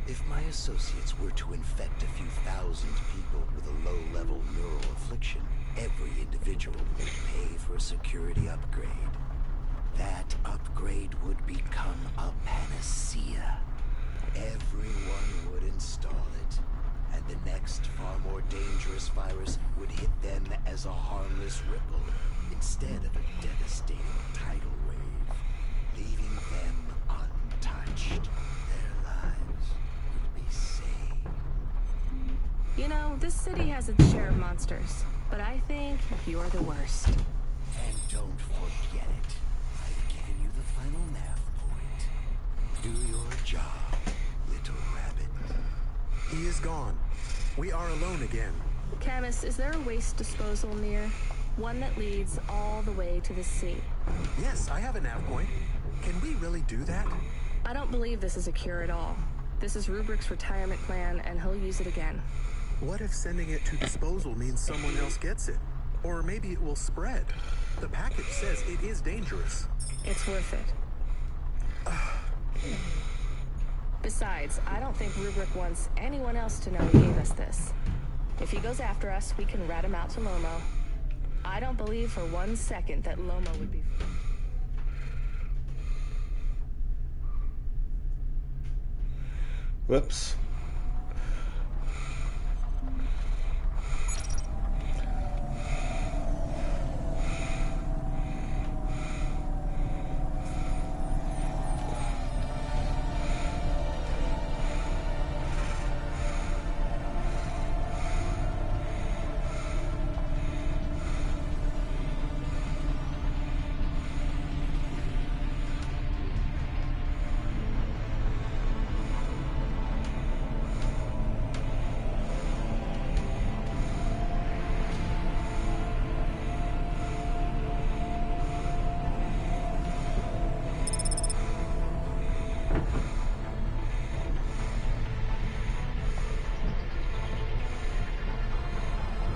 If my associates were to infect a few thousand people with a low-level neural affliction, every individual would pay for a security upgrade. That upgrade would become a panacea. Everyone would install it, and the next far more dangerous virus would hit them as a harmless ripple instead of a devastating tidal wave, leaving them untouched. Their lives would be saved. You know, this city has its share of monsters, but I think you're the worst. And don't forget it. I've given you the final nav point. Do your job, little rabbit. He is gone. We are alone again. Camus, is there a waste disposal near? One that leads all the way to the sea. Yes, I have a nav point. Can we really do that? I don't believe this is a cure at all. This is Rubrick's retirement plan, and he'll use it again. What if sending it to disposal means someone else gets it? Or maybe it will spread. The package says it is dangerous. It's worth it. Besides, I don't think Rubrick wants anyone else to know he gave us this. If he goes after us, we can rat him out to Lomo. I don't believe for 1 second that Lomo would be... Whoops.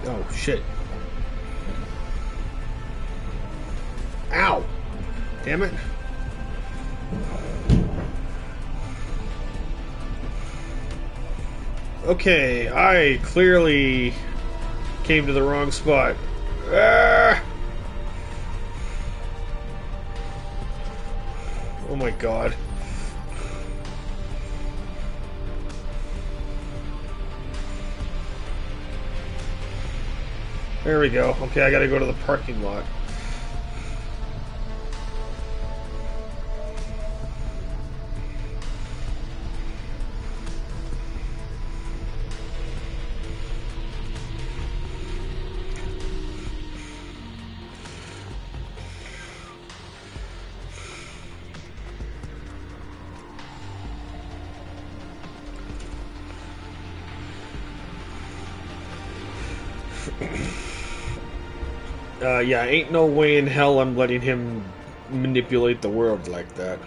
Oh, shit. Damn it. Okay, I clearly came to the wrong spot. Ah! Oh my god. There we go. Okay, I gotta go to the parking lot. Yeah, ain't no way in hell I'm letting him manipulate the world like that.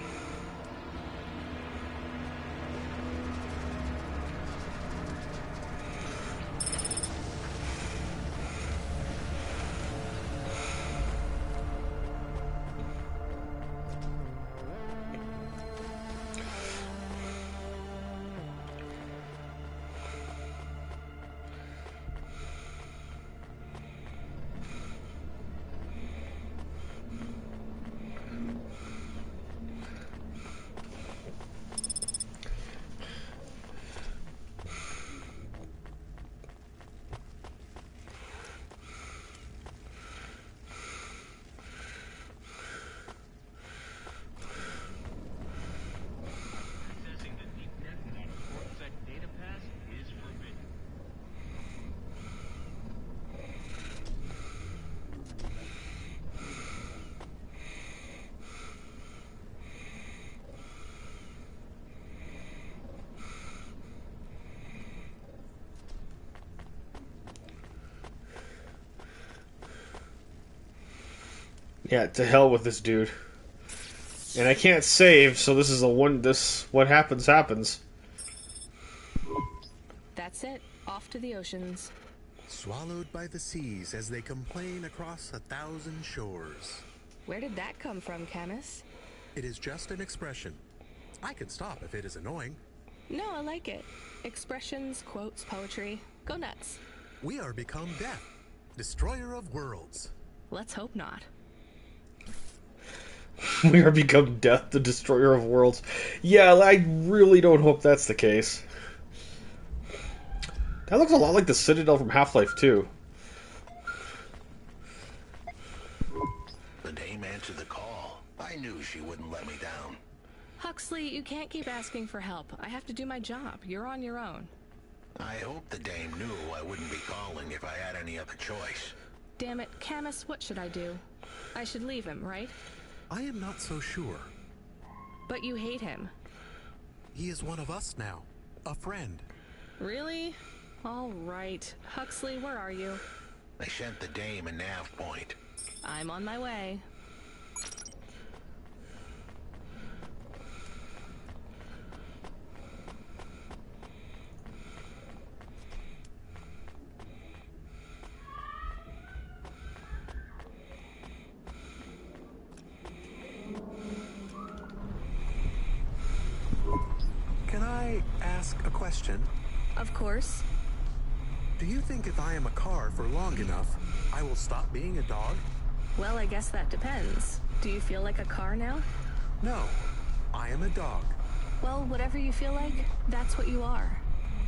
Yeah, to hell with this dude. And I can't save, so this is a one. This what happens happens. That's it. Off to the oceans. Swallowed by the seas as they complain across 1,000 shores. Where did that come from, Camus? It is just an expression. I can stop if it is annoying. No, I like it. Expressions, quotes, poetry. Go nuts. We are become death, destroyer of worlds. Let's hope not. We are become death, the destroyer of worlds. Yeah, I really don't hope that's the case. That looks a lot like the Citadel from Half-Life 2. The dame answered the call. I knew she wouldn't let me down. Huxley, you can't keep asking for help. I have to do my job. You're on your own. I hope the dame knew I wouldn't be calling if I had any other choice. Damn it, Camus, what should I do? I should leave him, right? I am not so sure. But you hate him. He is one of us now. A friend. Really? All right. Huxley, where are you? I sent the dame a nav point. I'm on my way. Can I ask a question? Of course. Do you think if I am a car for long enough, I will stop being a dog? Well, I guess that depends. Do you feel like a car now? No, I am a dog. Well, whatever you feel like, that's what you are.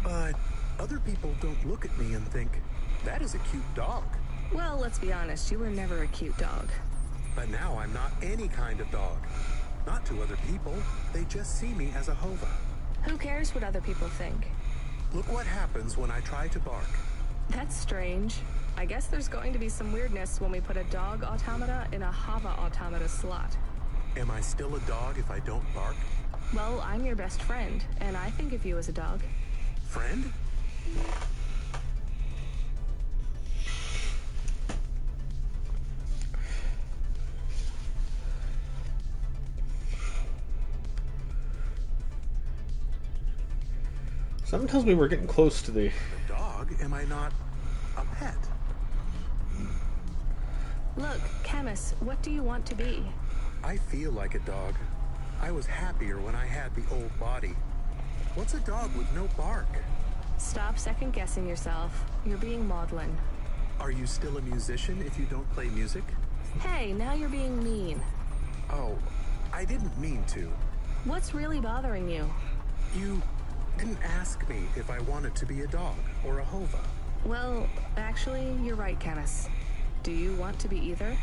But other people don't look at me and think, that is a cute dog. Well, let's be honest, you were never a cute dog. But now I'm not any kind of dog. Not to other people, they just see me as a hova. Who cares what other people think? Look what happens when I try to bark. That's strange. I guess there's going to be some weirdness when we put a dog automata in a hava automata slot. Am I still a dog if I don't bark? Well, I'm your best friend, and I think of you as a dog. Friend? Something tells me we're getting close to the... A dog? Am I not a pet? Look, Camus, what do you want to be? I feel like a dog. I was happier when I had the old body. What's a dog with no bark? Stop second-guessing yourself. You're being maudlin. Are you still a musician if you don't play music? Hey, now you're being mean. Oh, I didn't mean to. What's really bothering you? You didn't ask me if I wanted to be a dog or a hova. Well, actually, you're right, Canis. Do you want to be either?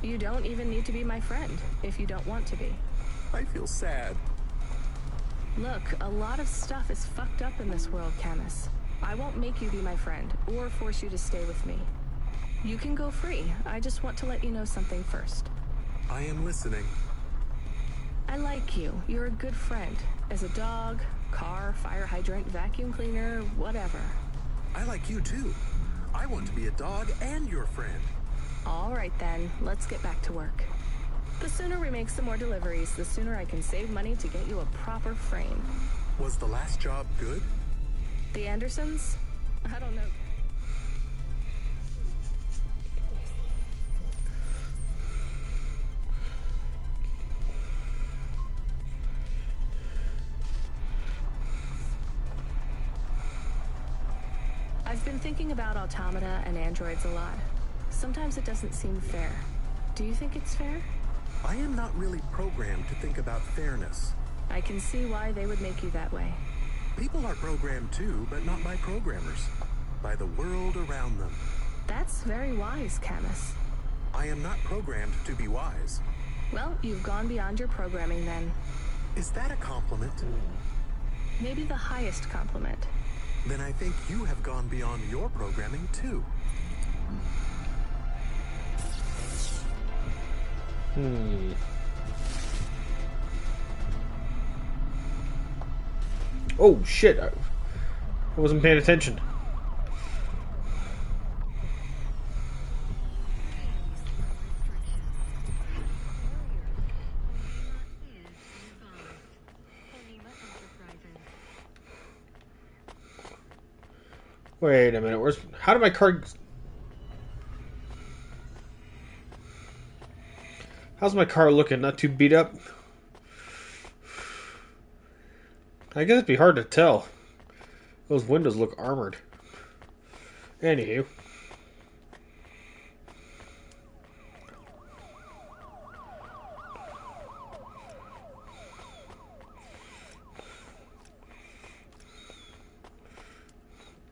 You don't even need to be my friend if you don't want to be. I feel sad. Look, a lot of stuff is fucked up in this world, Canis. I won't make you be my friend or force you to stay with me. You can go free. I just want to let you know something first. I am listening. I like you. You're a good friend. As a dog, car, fire hydrant, vacuum cleaner, whatever. I like you too. I want to be a dog and your friend. All right then, let's get back to work. The sooner we make some more deliveries, the sooner I can save money to get you a proper frame. Was the last job good? The Andersons? I don't know. I've been thinking about automata and androids a lot. Sometimes it doesn't seem fair. Do you think it's fair? I am not really programmed to think about fairness. I can see why they would make you that way. People are programmed too, but not by programmers. By the world around them. That's very wise, Camus. I am not programmed to be wise. Well, you've gone beyond your programming then. Is that a compliment? Maybe the highest compliment. Then I think you have gone beyond your programming too. Oh shit, I wasn't paying attention. Wait a minute, how did my car... How's my car looking? Not too beat up? I guess it'd be hard to tell. Those windows look armored. Anywho.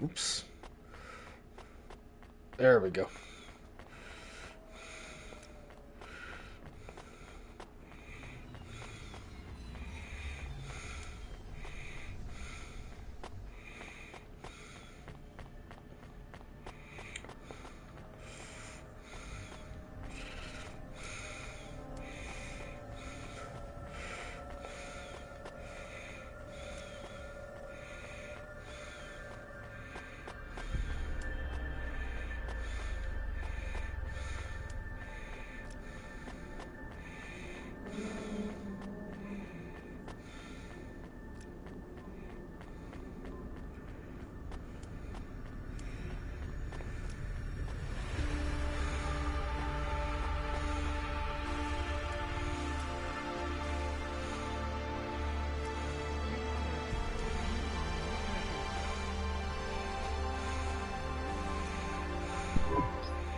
Oops. There we go.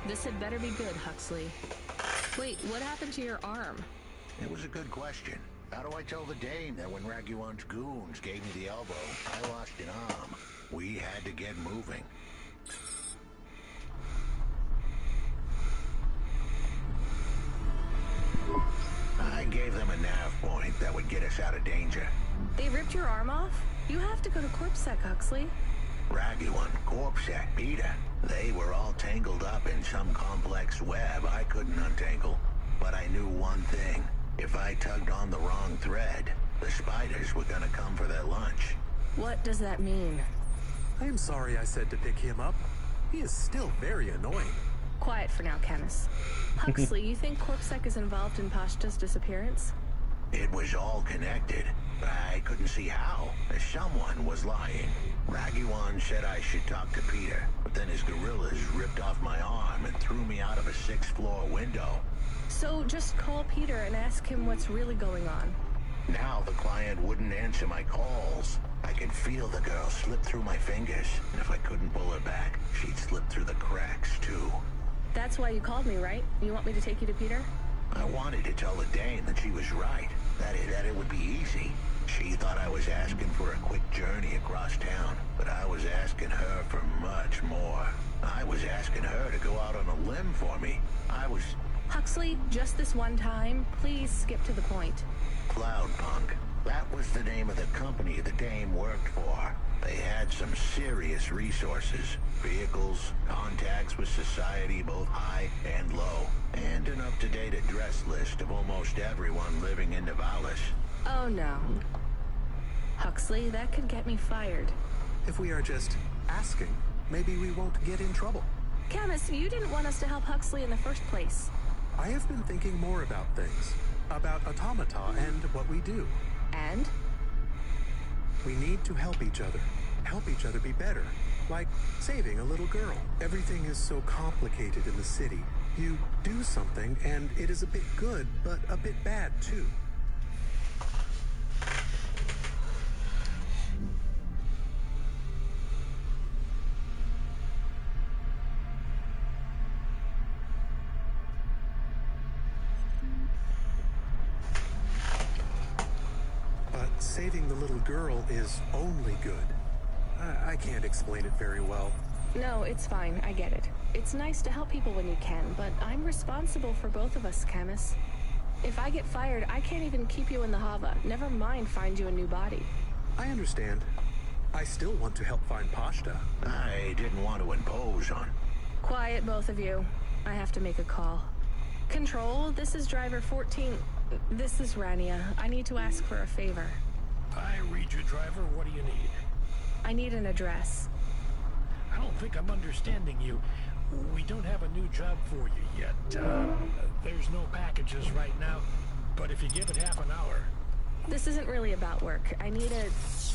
This had better be good, Huxley. Wait, what happened to your arm? It was a good question. How do I tell the dame that when Raguan's goons gave me the elbow, I lost an arm? We had to get moving. I gave them a nav point that would get us out of danger. They ripped your arm off? You have to go to CorpSec, Huxley. Raguan, CorpSec, Peter. They were all tangled up in some complex web I couldn't untangle. But I knew one thing. If I tugged on the wrong thread, the spiders were gonna come for their lunch. What does that mean? I am sorry I said to pick him up. He is still very annoying. Quiet for now, Camus. Huxley, you think CorpSec is involved in Pashta's disappearance? It was all connected. I couldn't see how. Someone was lying. Raguan said I should talk to Peter, but then his gorillas ripped off my arm and threw me out of a 6th-floor window. So just call Peter and ask him what's really going on. Now the client wouldn't answer my calls. I could feel the girl slip through my fingers, and if I couldn't pull her back, she'd slip through the cracks, too. That's why you called me, right? You want me to take you to Peter? I wanted to tell the dame that she was right, that it would be easy. She thought I was asking for a quick journey across town, but I was asking her for much more. I was asking her to go out on a limb for me. Huxley, just this one time, please skip to the point. Cloudpunk. That was the name of the company the dame worked for. They had some serious resources. Vehicles, contacts with society, both high and low, and an up-to-date address list of almost everyone living in Nivalis. Oh no. Huxley, that could get me fired. If we are just asking, maybe we won't get in trouble. Camus, you didn't want us to help Huxley in the first place. I have been thinking more about things. About automata and what we do. And? We need to help each other. Help each other be better. Like saving a little girl. Everything is so complicated in the city. You do something and it is a bit good, but a bit bad too. Saving the little girl is only good. I can't explain it very well. No, it's fine. I get it. It's nice to help people when you can, but I'm responsible for both of us, Camus. If I get fired, I can't even keep you in the Hava. Never mind find you a new body. I understand. I still want to help find Pashta. I didn't want to impose on... Quiet, both of you. I have to make a call. Control, this is driver 14. This is Rania. I need to ask for a favor. I read you, driver. What do you need? I need an address. I don't think I'm understanding you. We don't have a new job for you yet. There's no packages right now, but if you give it half an hour... This isn't really about work. I need a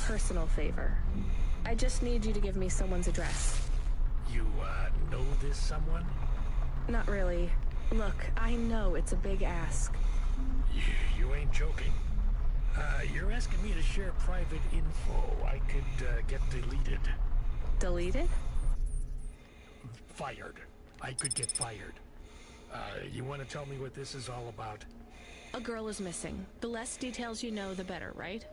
personal favor. I just need you to give me someone's address. You, know this someone? Not really. Look, I know it's a big ask. You ain't joking. You're asking me to share private info I could get deleted. Deleted? Fired. I could get fired. You want to tell me what this is all about? A girl is missing. The less details you know, the better, right?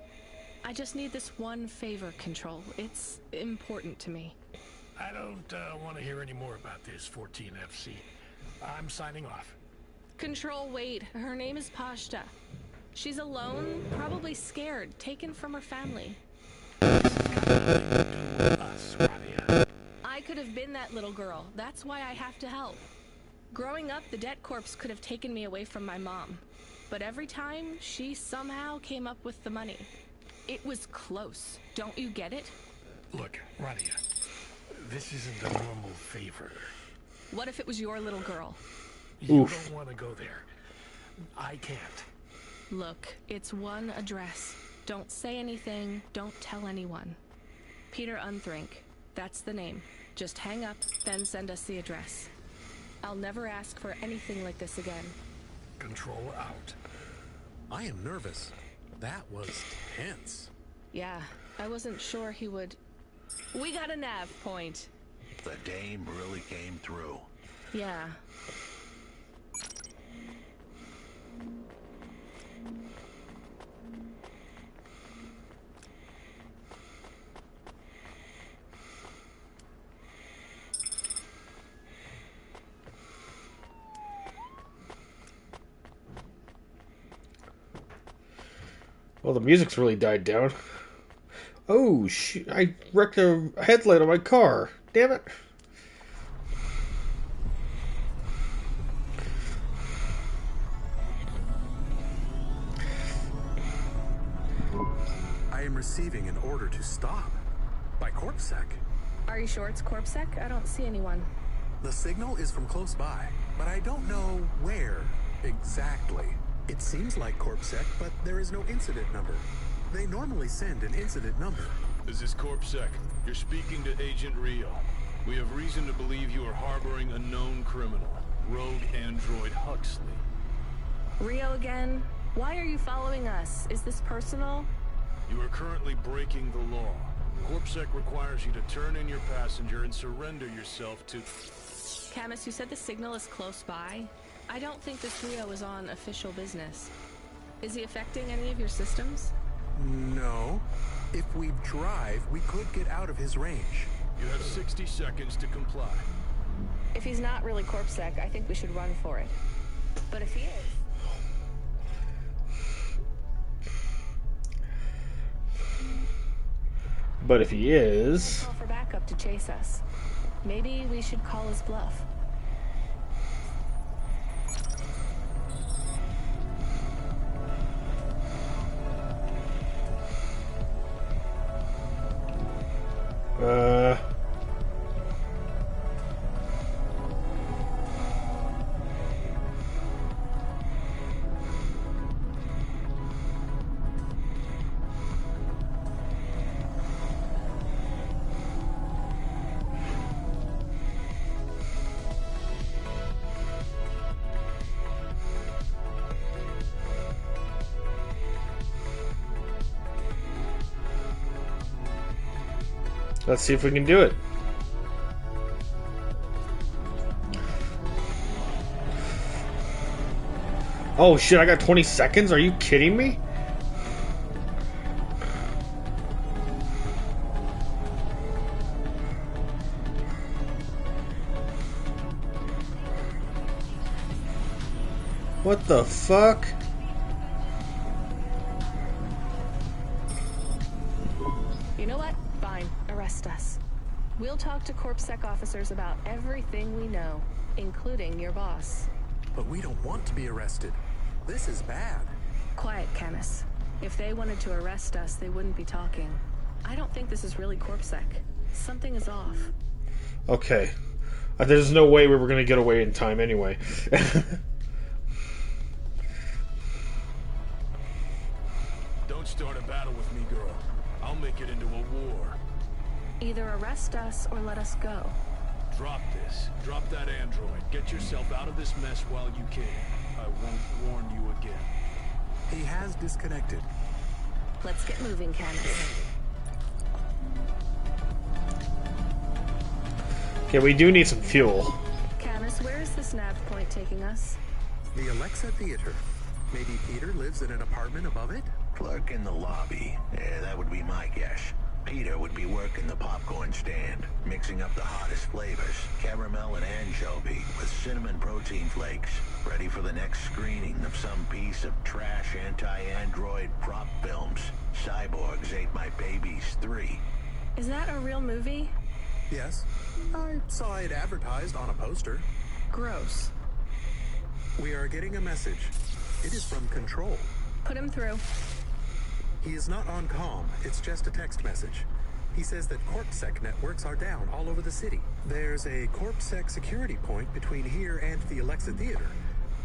I just need this one favor, Control. It's important to me. I don't want to hear any more about this, 14FC. I'm signing off. Control, wait. Her name is Pashta. She's alone, probably scared, taken from her family. I could have been that little girl. That's why I have to help. Growing up, the debt corps could have taken me away from my mom. But every time, she somehow came up with the money. It was close. Don't you get it? Look, Rania, this isn't a normal favor. What if it was your little girl? You don't want to go there. I can't. Look, it's one address. Don't say anything. Don't tell anyone. Peter Unthrink. That's the name. Just hang up, then send us the address. I'll never ask for anything like this again. Control out. I am nervous. That was tense. Yeah, I wasn't sure he would... We got a nav point. The dame really came through. Yeah. Well, the music's really died down. Oh, shoot. I wrecked a headlight on my car. Damn it. I am receiving an order to stop. By CorpSec. Are you sure it's CorpSec? I don't see anyone. The signal is from close by, but I don't know where exactly. It seems like CorpSec, but there is no incident number. They normally send an incident number. This is CorpSec. You're speaking to Agent Rio. We have reason to believe you are harboring a known criminal, rogue android Huxley. Rio again? Why are you following us? Is this personal? You are currently breaking the law. CorpSec requires you to turn in your passenger and surrender yourself to... Camus, you said the signal is close by. I don't think this Rio is on official business. Is he affecting any of your systems? No. If we drive, we could get out of his range. You have 60 seconds to comply. If he's not really CorpSec, I think we should run for it. But if he is... But if he is... Call for backup to chase us. Maybe we should call his bluff. Let's see if we can do it. Oh shit, I got 20 seconds? Are you kidding me? What the fuck? You know what? Fine. Arrest us. We'll talk to CorpSec officers about everything we know, including your boss. But we don't want to be arrested. This is bad. Quiet, Camus. If they wanted to arrest us, they wouldn't be talking. I don't think this is really CorpSec. Something is off. Okay. There's no way we were gonna get away in time anyway. Don't start a battle with me, girl. I'll make it into a war. Either arrest us or let us go. Drop this. Drop that android. Get yourself out of this mess while you can. I won't warn you again. He has disconnected. Let's get moving, Camus. Okay, we do need some fuel. Camus, where is this nav point taking us? The Alexa Theater. Maybe Peter lives in an apartment above it? Clerk in the lobby. Yeah, that would be my guess. Peter would be working the popcorn stand, mixing up the hottest flavors, caramel and anchovy with cinnamon protein flakes, ready for the next screening of some piece of trash anti-android prop films. Cyborgs Ate My Babies 3. Is that a real movie? Yes. I saw it advertised on a poster. Gross. We are getting a message. It is from Control. Put him through. He is not on comm. It's just a text message. He says that CorpSec networks are down all over the city. There's a CorpSec security point between here and the Alexa Theater.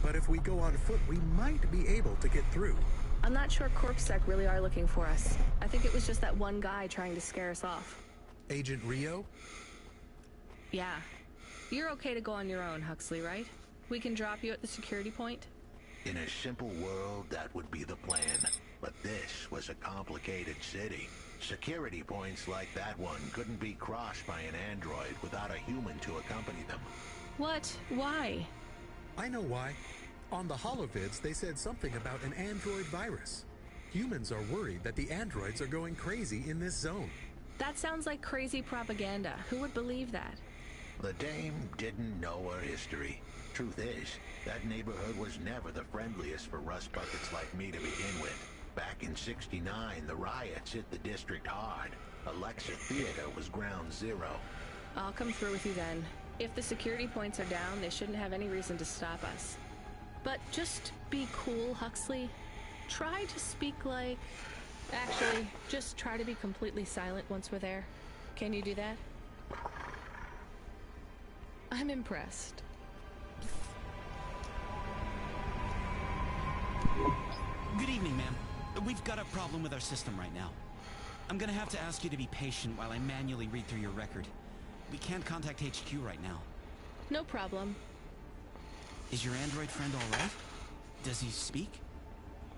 But if we go on foot, we might be able to get through. I'm not sure CorpSec really are looking for us. I think it was just that one guy trying to scare us off. Agent Rio? Yeah. You're okay to go on your own, Huxley, right? We can drop you at the security point? In a simple world, that would be the plan. But this was a complicated city. Security points like that one couldn't be crossed by an android without a human to accompany them. What? Why? I know why. On the holovids, they said something about an android virus. Humans are worried that the androids are going crazy in this zone. That sounds like crazy propaganda. Who would believe that? The dame didn't know her history. Truth is, that neighborhood was never the friendliest for rust buckets like me to begin with. Back in '69, the riots hit the district hard. Alexa Theater was ground zero. I'll come through with you then. If the security points are down, they shouldn't have any reason to stop us. But just be cool, Huxley. Try to speak like... Actually, just try to be completely silent once we're there. Can you do that? I'm impressed. Good evening, ma'am. We've got a problem with our system right now. I'm gonna have to ask you to be patient while I manually read through your record. We can't contact HQ right now. No problem. Is your android friend all right? Does he speak?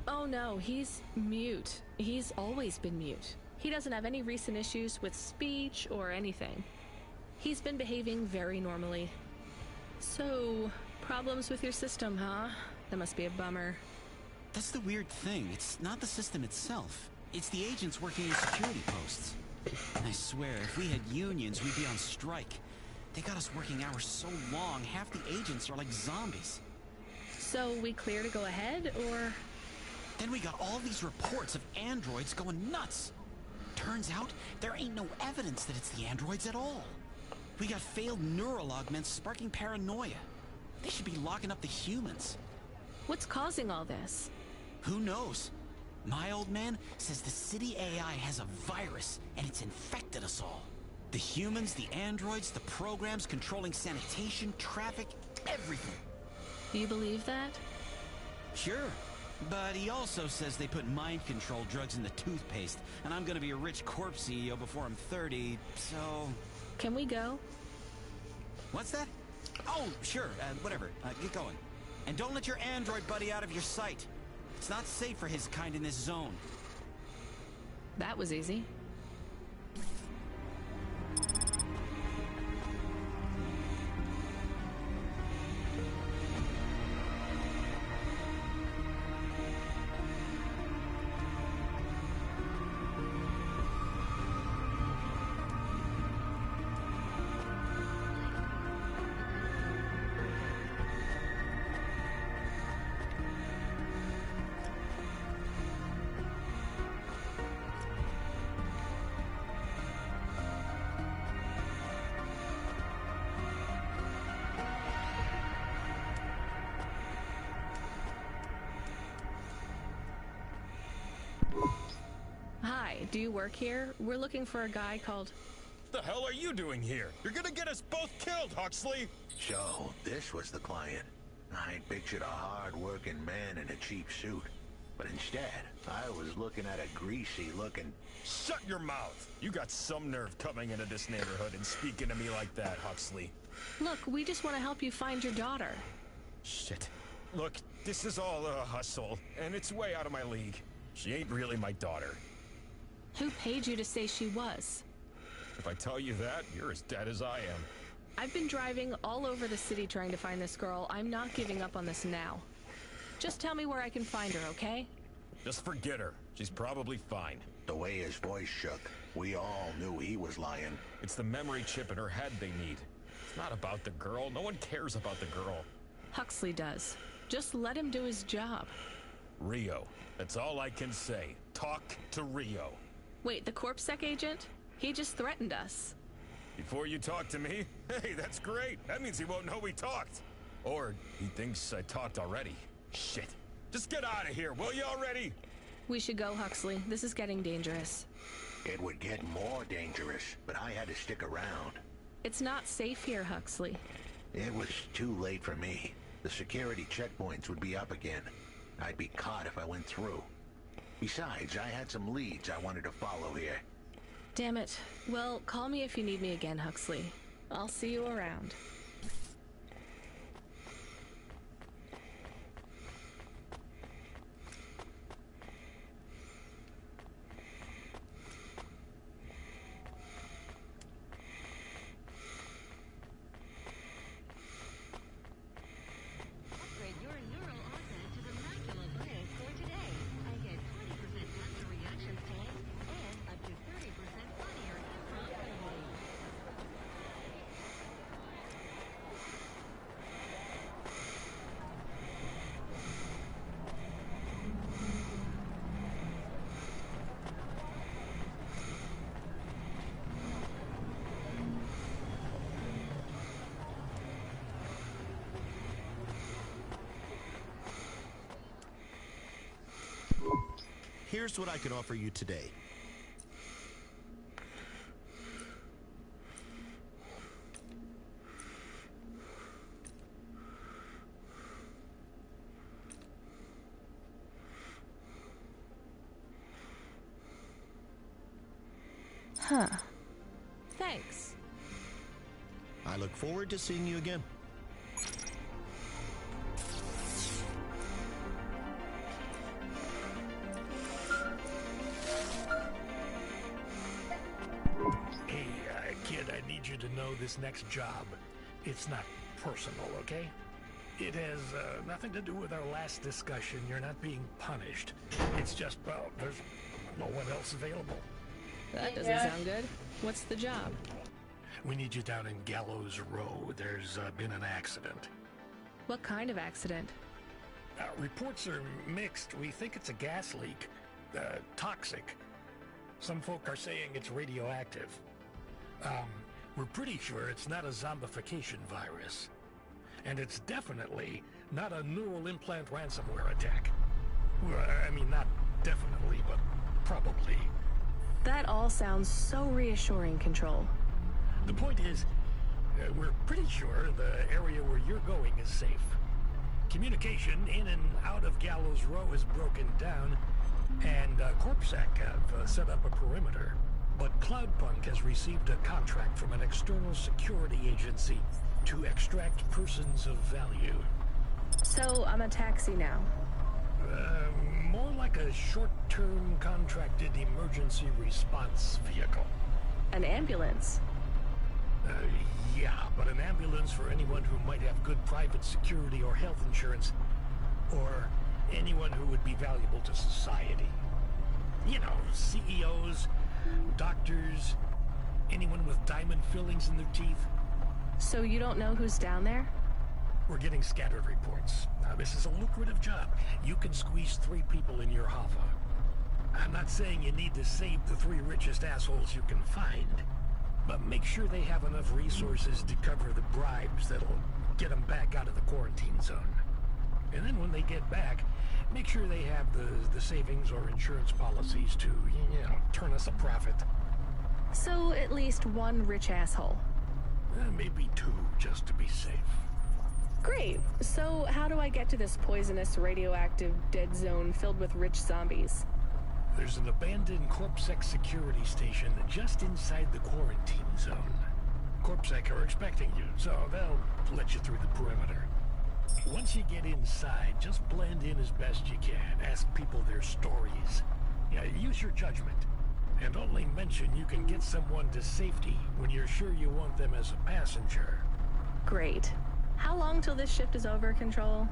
Oh no, he's mute. He's always been mute. He doesn't have any recent issues with speech or anything. He's been behaving very normally. So, problems with your system, huh? That must be a bummer. That's the weird thing. It's not the system itself. It's the agents working in security posts. I swear, if we had unions, we'd be on strike. They got us working hours so long, half the agents are like zombies. So, we clear to go ahead, or...? Then we got all these reports of androids going nuts. Turns out, there ain't no evidence that it's the androids at all. We got failed neural augments sparking paranoia. They should be locking up the humans. What's causing all this? Who knows? My old man says the city AI has a virus, and it's infected us all. The humans, the androids, the programs controlling sanitation, traffic, everything. Do you believe that? Sure. But he also says they put mind control drugs in the toothpaste, and I'm gonna be a rich corpse CEO before I'm 30, so... Can we go? What's that? Oh, sure, whatever. Get going. And don't let your android buddy out of your sight. It's not safe for his kind in this zone. That was easy. Hi, do you work here? We're looking for a guy called... The hell are you doing here? You're gonna get us both killed, Huxley! So, this was the client. I pictured a hard-working man in a cheap suit. But instead, I was looking at a greasy-looking... Shut your mouth! You got some nerve coming into this neighborhood and speaking to me like that, Huxley. Look, we just want to help you find your daughter. Shit. Look, this is all a hustle, and it's way out of my league. She ain't really my daughter. Who paid you to say she was? If I tell you that, you're as dead as I am. I've been driving all over the city trying to find this girl. I'm not giving up on this now. Just tell me where I can find her, okay? Just forget her. She's probably fine. The way his voice shook, we all knew he was lying. It's the memory chip in her head they need. It's not about the girl. No one cares about the girl. Huxley does. Just let him do his job. Rio. That's all I can say. Talk to Rio. Wait, the CorpSec agent? He just threatened us. Before you talk to me? Hey, that's great. That means he won't know we talked. Or he thinks I talked already. Shit. Just get out of here, will you already? We should go, Huxley. This is getting dangerous. It would get more dangerous, but I had to stick around. It's not safe here, Huxley. It was too late for me. The security checkpoints would be up again. I'd be caught if I went through. Besides, I had some leads I wanted to follow here. Damn it. Well, call me if you need me again, Huxley. I'll see you around. Here's what I can offer you today. Huh. Thanks. I look forward to seeing you again. Hey, kid, I need you to know this next job. It's not personal, okay? It has nothing to do with our last discussion. You're not being punished. It's just, well, there's no one else available. That doesn't sound good. What's the job? We need you down in Gallows Row. There's been an accident. What kind of accident? Reports are mixed. We think it's a gas leak. Toxic. Some folk are saying it's radioactive. We're pretty sure it's not a zombification virus. And it's definitely not a neural implant ransomware attack. Well, I mean, not definitely, but probably. That all sounds so reassuring, Control. The point is, we're pretty sure the area where you're going is safe. Communication in and out of Gallows Row is broken down, and CorpSec have set up a perimeter. But Cloudpunk has received a contract from an external security agency to extract persons of value. So I'm a taxi now? More like a short-term contracted emergency response vehicle. An ambulance? Yeah, but an ambulance for anyone who might have good private security or health insurance, or anyone who would be valuable to society. You know, CEOs, doctors, anyone with diamond fillings in their teeth. So you don't know who's down there? We're getting scattered reports. Now, this is a lucrative job. You can squeeze 3 people in your hover. I'm not saying you need to save the 3 richest assholes you can find, but make sure they have enough resources to cover the bribes that'll get them back out of the quarantine zone. And then when they get back, make sure they have the savings or insurance policies to, you know, turn us a profit. So at least 1 rich asshole. Maybe 2, just to be safe. Great. So how do I get to this poisonous, radioactive, dead zone filled with rich zombies? There's an abandoned CorpSec security station just inside the quarantine zone. CorpSec are expecting you, so they'll let you through the perimeter. Once you get inside, just blend in as best you can. Ask people their stories. Yeah, use your judgment. And only mention you can get someone to safety when you're sure you want them as a passenger. Great. How long till this shift is over, Control?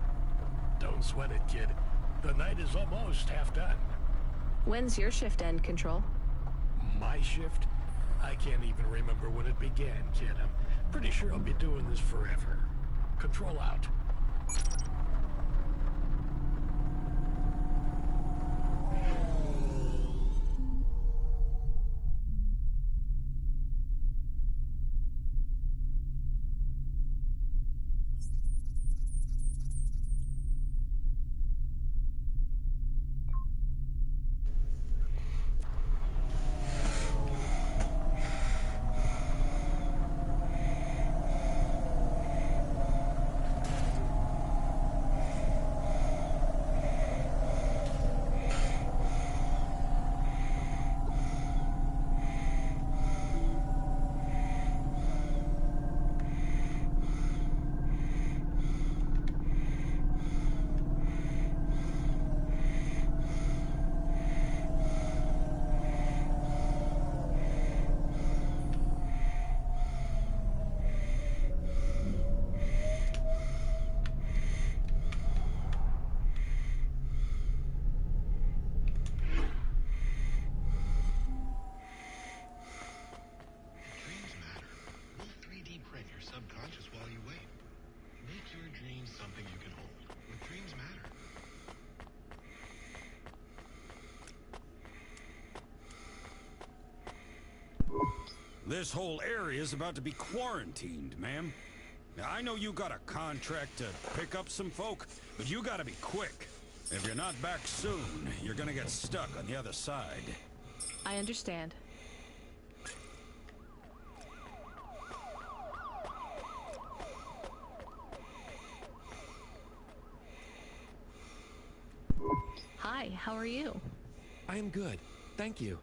Don't sweat it, kid. The night is almost half done. When's your shift end, Control? My shift? I can't even remember when it began, kid. I'm pretty sure I'll be doing this forever. Control out. This whole area is about to be quarantined, ma'am. Now, I know you got a contract to pick up some folk, but you gotta be quick. If you're not back soon, you're gonna get stuck on the other side. I understand. Hi, how are you? I am good, thank you.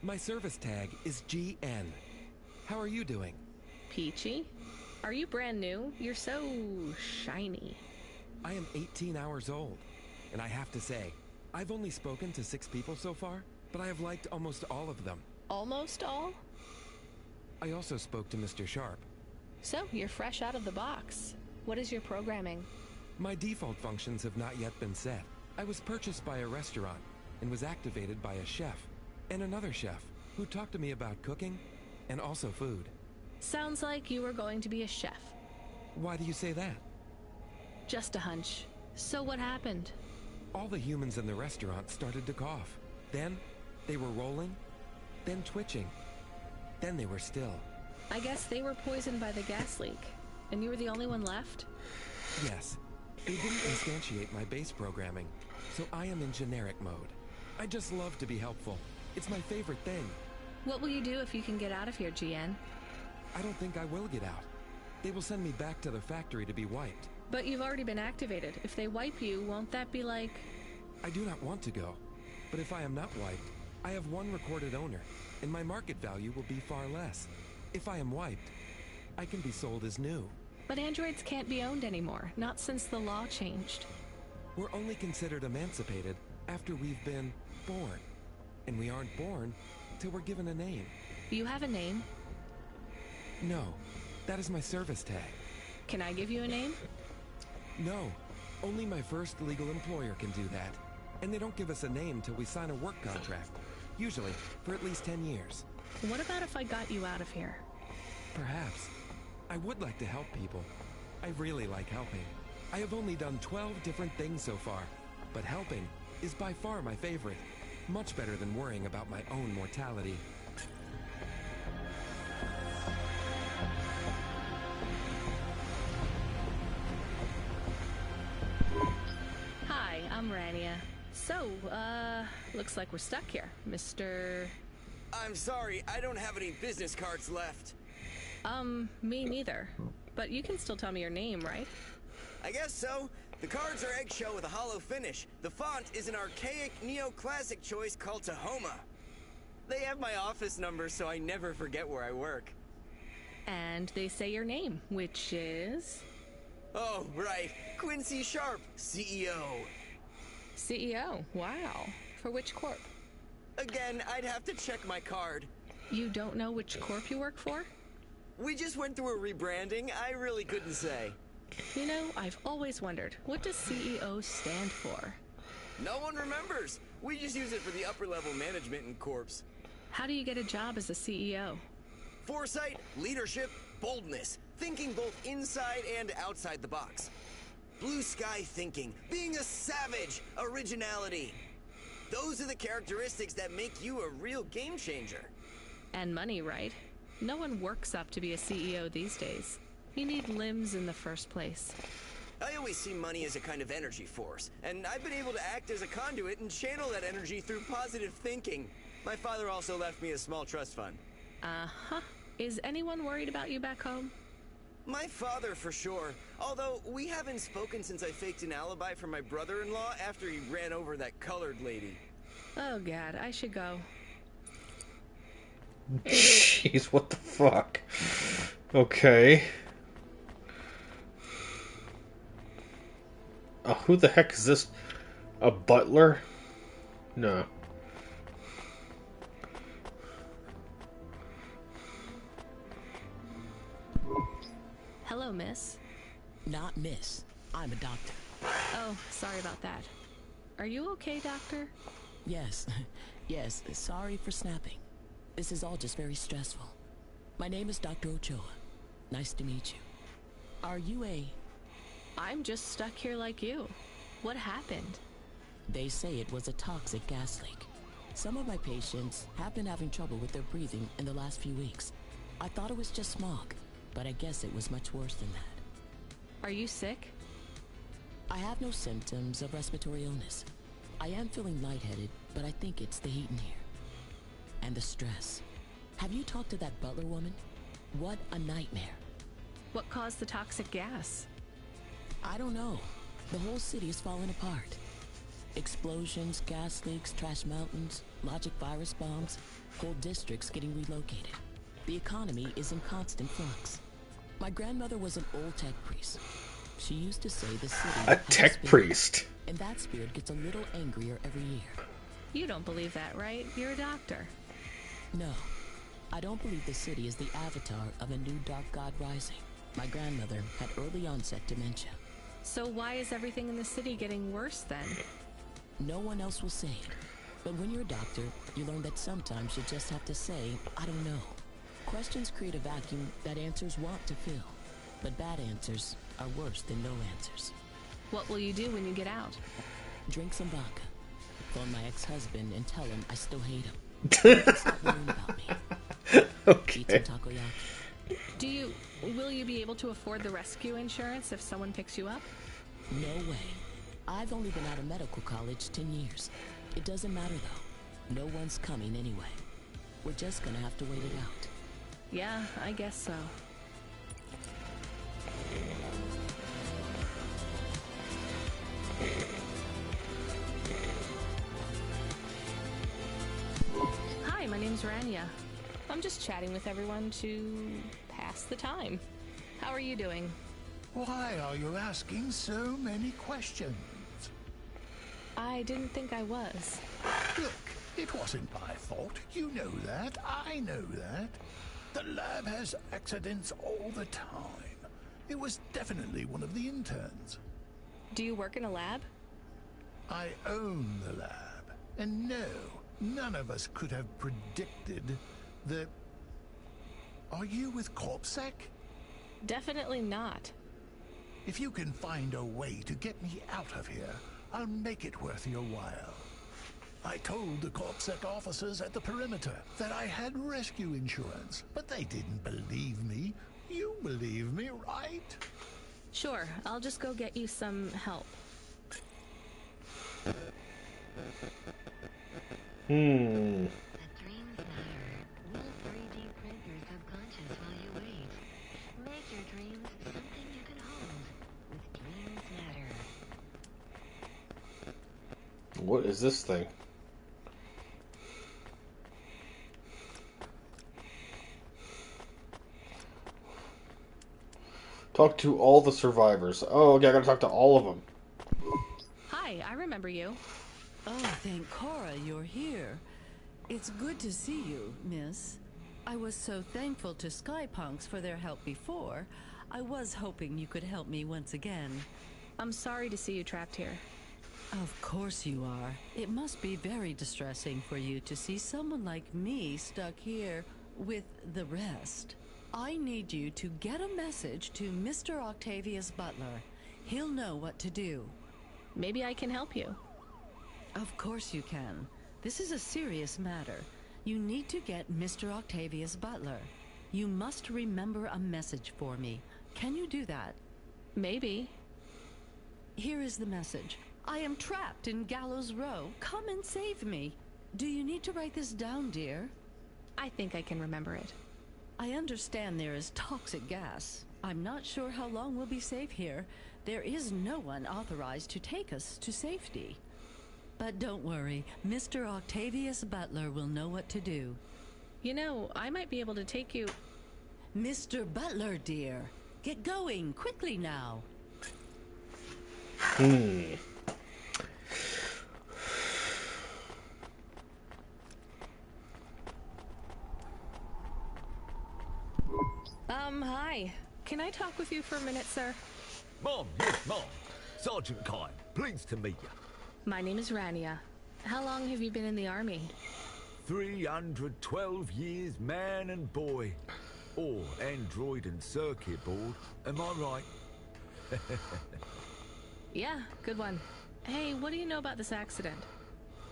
My service tag is GN. How are you doing? Peachy? Are you brand new? You're so shiny. I am 18 hours old, and I have to say, I've only spoken to 6 people so far, but I have liked almost all of them. Almost all? I also spoke to Mr. Sharp. So, you're fresh out of the box. What is your programming? My default functions have not yet been set. I was purchased by a restaurant and was activated by a chef and another chef who talked to me about cooking and also food. Sounds like you were going to be a chef. Why do you say that? Just a hunch. So what happened? All the humans in the restaurant started to cough. Then they were rolling, then twitching, then they were still. I guess they were poisoned by the gas leak, and you were the only one left? Yes. They didn't instantiate my base programming, so I am in generic mode. I just love to be helpful. It's my favorite thing. What will you do if you can get out of here, GN? I don't think I will get out. They will send me back to the factory to be wiped. But you've already been activated. If they wipe you, won't that be like... I do not want to go, but if I am not wiped, I have one recorded owner, and my market value will be far less. If I am wiped, I can be sold as new. But androids can't be owned anymore, not since the law changed. We're only considered emancipated after we've been born. And we aren't born till we're given a name. You have a name? No, that is my service tag. Can I give you a name? No, only my first legal employer can do that. And they don't give us a name till we sign a work contract, usually for at least 10 years. What about if I got you out of here? Perhaps. I would like to help people. I really like helping. I have only done 12 different things so far, but helping is by far my favorite. Much better than worrying about my own mortality. Hi, I'm Rania. So, looks like we're stuck here, Mr... I'm sorry, I don't have any business cards left. Me neither. But you can still tell me your name, right? I guess so. The cards are eggshell with a hollow finish. The font is an archaic neoclassic choice called Tahoma. They have my office number, so I never forget where I work. And they say your name, which is... Oh, right. Quincy Sharp, CEO. CEO? Wow. For which corp? Again, I'd have to check my card. You don't know which corp you work for? We just went through a rebranding. I really couldn't say. You know, I've always wondered, what does CEO stand for? No one remembers. We just use it for the upper level management in corps. How do you get a job as a CEO? Foresight, leadership, boldness. Thinking both inside and outside the box. Blue sky thinking. Being a savage. Originality. Those are the characteristics that make you a real game changer. And money, right? No one works up to be a CEO these days. You need limbs in the first place. I always see money as a kind of energy force, and I've been able to act as a conduit and channel that energy through positive thinking. My father also left me a small trust fund. Uh-huh. Is anyone worried about you back home? My father, for sure. Although, we haven't spoken since I faked an alibi for my brother-in-law after he ran over that colored lady. Oh god, I should go. Jeez, what the fuck? Okay. Who the heck is this? A butler? No. Hello, miss. Not miss. I'm a doctor. Oh, sorry about that. Are you okay, doctor? Yes. Yes, sorry for snapping. This is all just very stressful. My name is Dr. Ochoa. Nice to meet you. Are you a... I'm just stuck here like you. What happened? They say it was a toxic gas leak. Some of my patients have been having trouble with their breathing in the last few weeks. I thought it was just smog, but I guess it was much worse than that. Are you sick? I have no symptoms of respiratory illness. I am feeling lightheaded, but I think it's the heat in here. And the stress. Have you talked to that butler woman? What a nightmare. What caused the toxic gas? I don't know. The whole city is falling apart. Explosions, gas leaks, trash mountains, logic virus bombs, whole districts getting relocated. The economy is in constant flux. My grandmother was an old tech priest. She used to say the city A has tech spirit, priest. and that spirit gets a little angrier every year. You don't believe that, right? You're a doctor. No, I don't believe the city is the avatar of a new dark god rising. My grandmother had early onset dementia. So why is everything in the city getting worse then? No one else will say it. But when you're a doctor, you learn that sometimes you just have to say, I don't know. Questions create a vacuum that answers want to fill. But bad answers are worse than no answers. What will you do when you get out? Drink some vodka. Phone my ex-husband and tell him I still hate him. Stop worrying about me. Okay. Eat some takoyaki. Will you be able to afford the rescue insurance if someone picks you up? No way. I've only been out of medical college 10 years. It doesn't matter though. No one's coming anyway. We're just gonna have to wait it out. Yeah, I guess so. Hi, my name's Rania. I'm just chatting with everyone to pass the time. How are you doing? Why are you asking so many questions? I didn't think I was. Look, it wasn't my fault. You know that. I know that. The lab has accidents all the time. It was definitely one of the interns. Do you work in a lab? I own the lab. And no, none of us could have predicted the... Are you with CorpSec? Definitely not. If you can find a way to get me out of here, I'll make it worth your while. I told the CorpSec officers at the perimeter that I had rescue insurance, but they didn't believe me. You believe me, right? Sure, I'll just go get you some help. What is this thing? Talk to all the survivors. Oh, okay, I gotta talk to all of them. Hi, I remember you. Oh, thank Cora you're here. It's good to see you, miss. I was so thankful to Skypunks for their help before. I was hoping you could help me once again. I'm sorry to see you trapped here. Of course you are. It must be very distressing for you to see someone like me stuck here with the rest. I need you to get a message to Mr. Octavius Butler. He'll know what to do. Maybe I can help you. Of course you can. This is a serious matter. You need to get Mr. Octavius Butler. You must remember a message for me. Can you do that? Maybe. Here is the message. I am trapped in Gallows Row. Come and save me. Do you need to write this down, dear? I think I can remember it. I understand there is toxic gas. I'm not sure how long we'll be safe here. There is no one authorized to take us to safety. But don't worry, Mr. Octavius Butler will know what to do. You know, I might be able to take you... Mr. Butler, dear. Get going, quickly now. Hi. Can I talk with you for a minute, sir? Mom, yes, Mom. Sergeant Kine, pleased to meet you. My name is Rania. How long have you been in the army? 312 years, man and boy. Or android and circuit board, am I right? Yeah, good one. Hey, what do you know about this accident?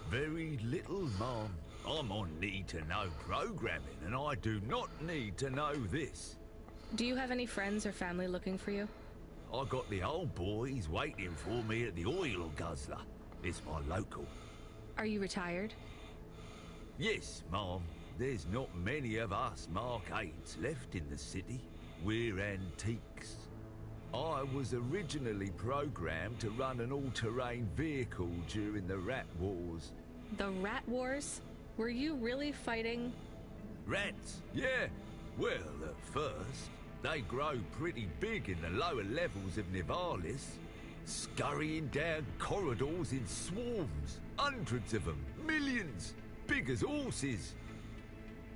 Very little, Mom. I'm on need-to-know programming, and I do not need to know this. Do you have any friends or family looking for you? I got the old boys waiting for me at the oil guzzler. It's my local. Are you retired? Yes, Mom. There's not many of us Mark 8s left in the city. We're antiques. I was originally programmed to run an all-terrain vehicle during the Rat Wars. The Rat Wars? Were you really fighting? Rats? Yeah. Well, at first, they grow pretty big in the lower levels of Nivalis, scurrying down corridors in swarms, hundreds of them, millions, big as horses.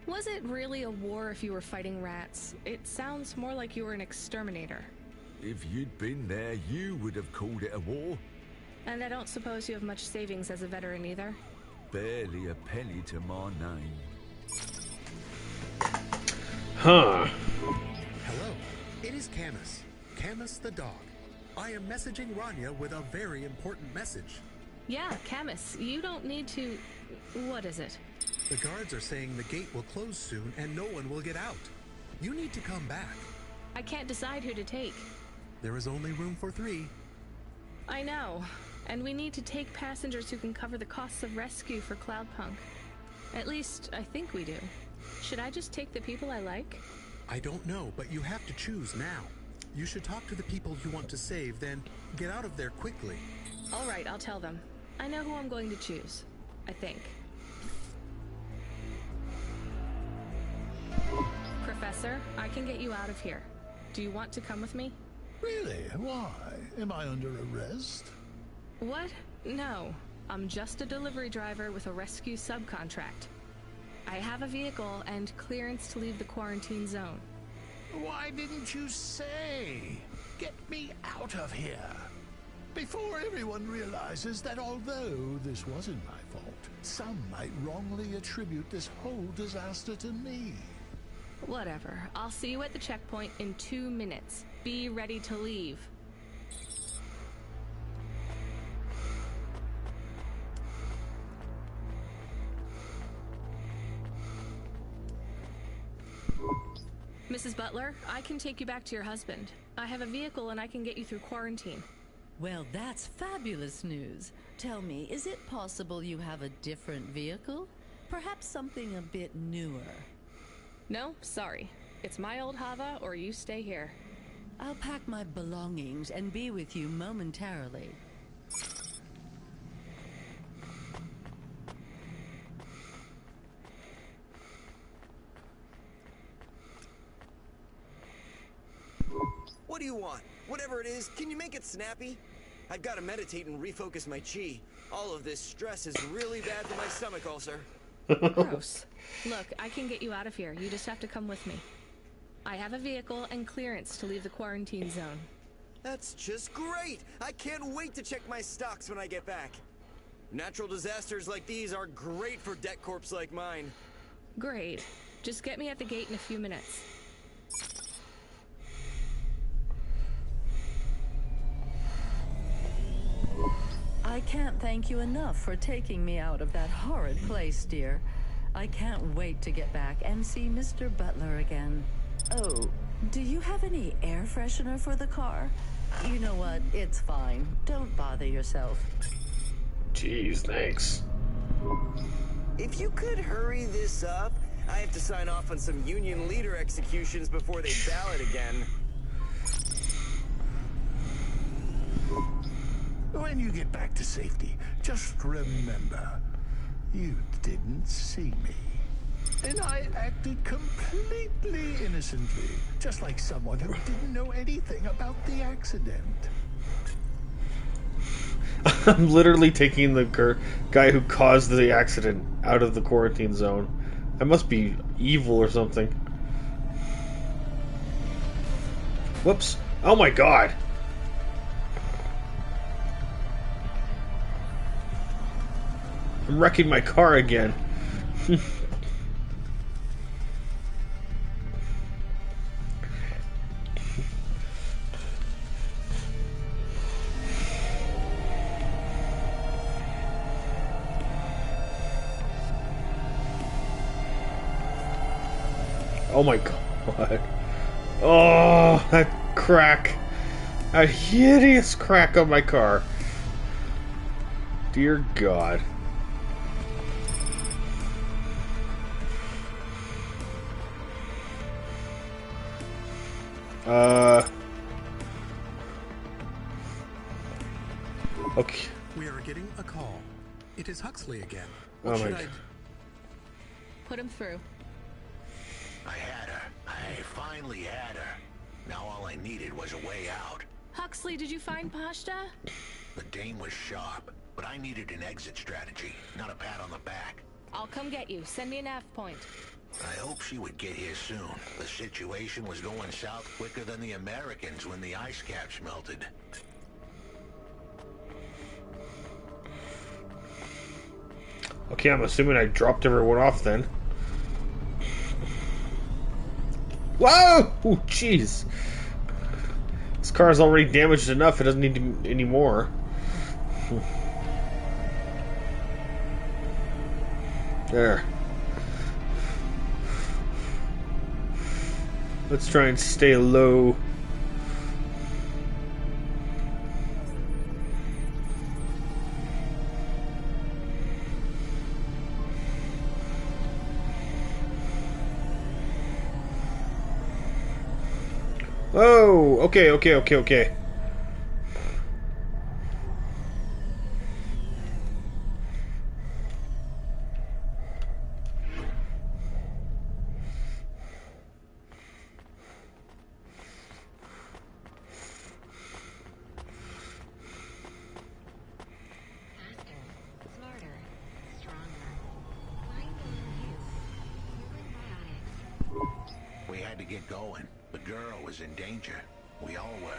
Was it really a war if you were fighting rats? It sounds more like you were an exterminator. If you'd been there, you would have called it a war. And I don't suppose you have much savings as a veteran either? Barely a penny to my name. Huh. Hello, it is Camus. Camus the dog. I am messaging Rania with a very important message. Yeah, Camus, you don't need to... What is it? The guards are saying the gate will close soon and no one will get out. You need to come back. I can't decide who to take. There is only room for 3. I know. And we need to take passengers who can cover the costs of rescue for Cloudpunk. At least, I think we do. Should I just take the people I like? I don't know, but you have to choose now. You should talk to the people you want to save, then get out of there quickly. All right, I'll tell them. I know who I'm going to choose. I think. Professor, I can get you out of here. Do you want to come with me? Really? Why? Am I under arrest? What? No. I'm just a delivery driver with a rescue subcontract. I have a vehicle and clearance to leave the quarantine zone. Why didn't you say? Get me out of here. Before everyone realizes that although this wasn't my fault, some might wrongly attribute this whole disaster to me. Whatever. I'll see you at the checkpoint in 2 minutes. Be ready to leave. Mrs. Butler, I can take you back to your husband. I have a vehicle and I can get you through quarantine. Well, that's fabulous news. Tell me, is it possible you have a different vehicle? Perhaps something a bit newer? No, sorry. It's my old Hava or you stay here. I'll pack my belongings and be with you momentarily. What do you want? Whatever it is, can you make it snappy? I've got to meditate and refocus my chi. All of this stress is really bad for my stomach ulcer. Gross. Look, I can get you out of here. You just have to come with me. I have a vehicle and clearance to leave the quarantine zone. That's just great! I can't wait to check my stocks when I get back. Natural disasters like these are great for debt corps like mine. Great. Just get me at the gate in a few minutes. I can't thank you enough for taking me out of that horrid place, dear. I can't wait to get back and see Mr. Butler again. Oh, do you have any air freshener for the car? You know what? It's fine. Don't bother yourself. Jeez, thanks. If you could hurry this up, I have to sign off on some union leader executions before they ballot again. When you get back to safety, just remember, you didn't see me. And I acted completely innocently, just like someone who didn't know anything about the accident. I'm literally taking the guy who caused the accident out of the quarantine zone. I must be evil or something. Whoops. Oh my god. I'm wrecking my car again. Oh my god. Oh, that crack. A hideous crack on my car. Dear God. Okay. We are getting a call. It is Huxley again. Oh What my should God. Put him through. I had her. I finally had her. Now all I needed was a way out. Huxley, did you find Pashta? The dame was sharp, but I needed an exit strategy, not a pat on the back. I'll come get you. Send me a nav point. I hope she would get here soon. The situation was going south quicker than the Americans when the ice caps melted. Okay, I'm assuming I dropped everyone off then. Whoa! Oh, jeez. This car is already damaged enough. It doesn't need any more. There. Let's try and stay low. Oh, okay. We had to get going. The girl was in danger. We all were.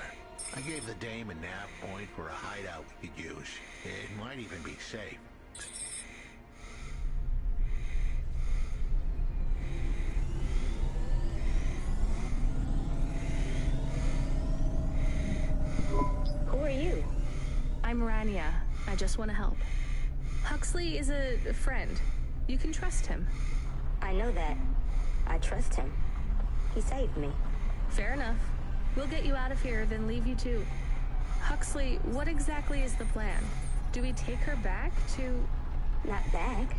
I gave the dame a nav point for a hideout we could use. It might even be safe. Who are you? I'm Rania. I just want to help. Huxley is a friend. You can trust him. I know that. I trust him. He saved me. Fair enough. We'll get you out of here, then leave you too. Huxley, what exactly is the plan? Do we take her back to... Not back.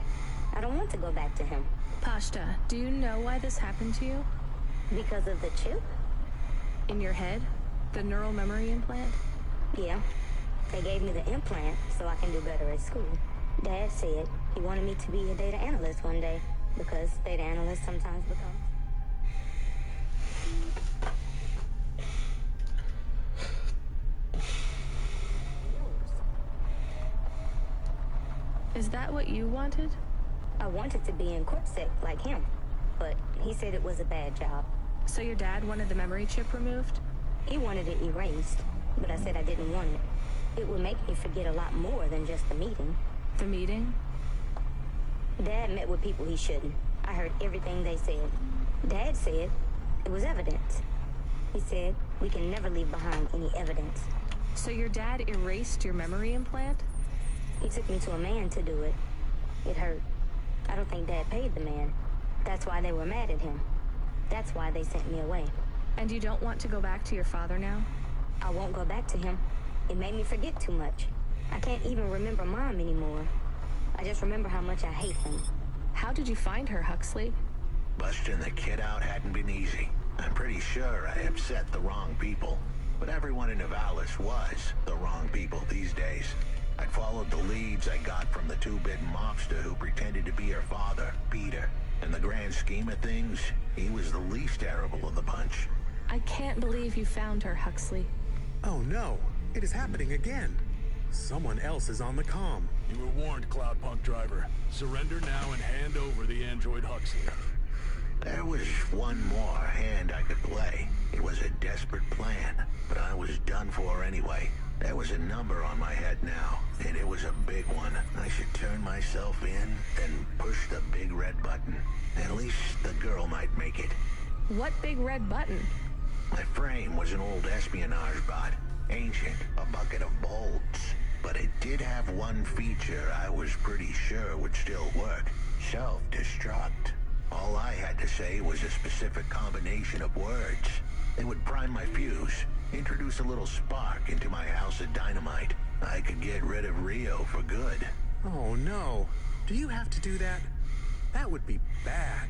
I don't want to go back to him. Pashta, do you know why this happened to you? Because of the chip? In your head? The neural memory implant? Yeah. They gave me the implant so I can do better at school. Dad said he wanted me to be a data analyst one day, because data analysts sometimes become... Is that what you wanted? I wanted to be in CorpSec like him, but he said it was a bad job. So your dad wanted the memory chip removed? He wanted it erased, but I said I didn't want it. It would make me forget a lot more than just the meeting. The meeting? Dad met with people he shouldn't. I heard everything they said. Dad said it was evidence. He said we can never leave behind any evidence. So your dad erased your memory implant? He took me to a man to do it. It hurt. I don't think Dad paid the man. That's why they were mad at him. That's why they sent me away. And you don't want to go back to your father now? I won't go back to him. It made me forget too much. I can't even remember Mom anymore. I just remember how much I hate him. How did you find her, Huxley? Busting the kid out hadn't been easy. I'm pretty sure I upset the wrong people. But everyone in Nivalis was the wrong people these days. I'd followed the leads I got from the two-bit mobster who pretended to be her father, Peter. In the grand scheme of things, he was the least terrible of the bunch. I can't believe you found her, Huxley. Oh no, it is happening again. Someone else is on the comm. You were warned, Cloudpunk driver. Surrender now and hand over the android Huxley. There was one more hand I could play. It was a desperate plan, but I was done for anyway. There was a number on my head now, and it was a big one. I should turn myself in, then push the big red button. At least the girl might make it. What big red button? My frame was an old espionage bot. Ancient, a bucket of bolts. But it did have one feature I was pretty sure would still work. Self-destruct. All I had to say was a specific combination of words. It would prime my fuse, introduce a little spark into my house of dynamite. I could get rid of Rio for good. Oh no. Do you have to do that? That would be bad.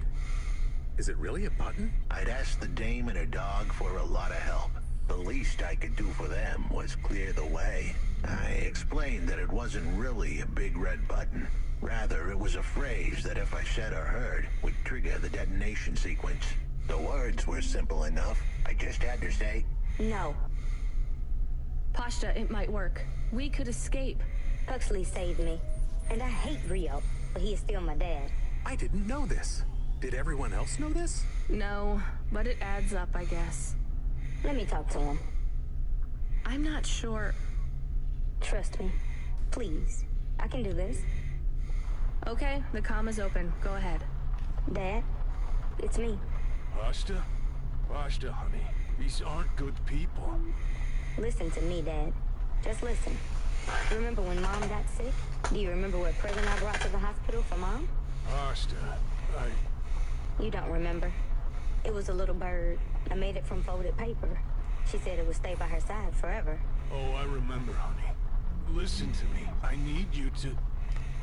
Is it really a button? I'd asked the dame and her dog for a lot of help. The least I could do for them was clear the way. I explained that it wasn't really a big red button. Rather, it was a phrase that if I said or heard, would trigger the detonation sequence. The words were simple enough. I just had to say, No. Pashta, it might work. We could escape. Huxley saved me. And I hate Rio, but he is still my dad. I didn't know this. Did everyone else know this? No, but it adds up, I guess. Let me talk to him. I'm not sure. Trust me. Please. I can do this. Okay, the comm is open. Go ahead. Dad, it's me. Pashta? Pashta, honey. These aren't good people. Listen to me, Dad. Just listen. Remember when Mom got sick? Do you remember what present I brought to the hospital for Mom? Pashta, You don't remember. It was a little bird. I made it from folded paper. She said it would stay by her side forever. Oh, I remember, honey. Listen to me. I need you to...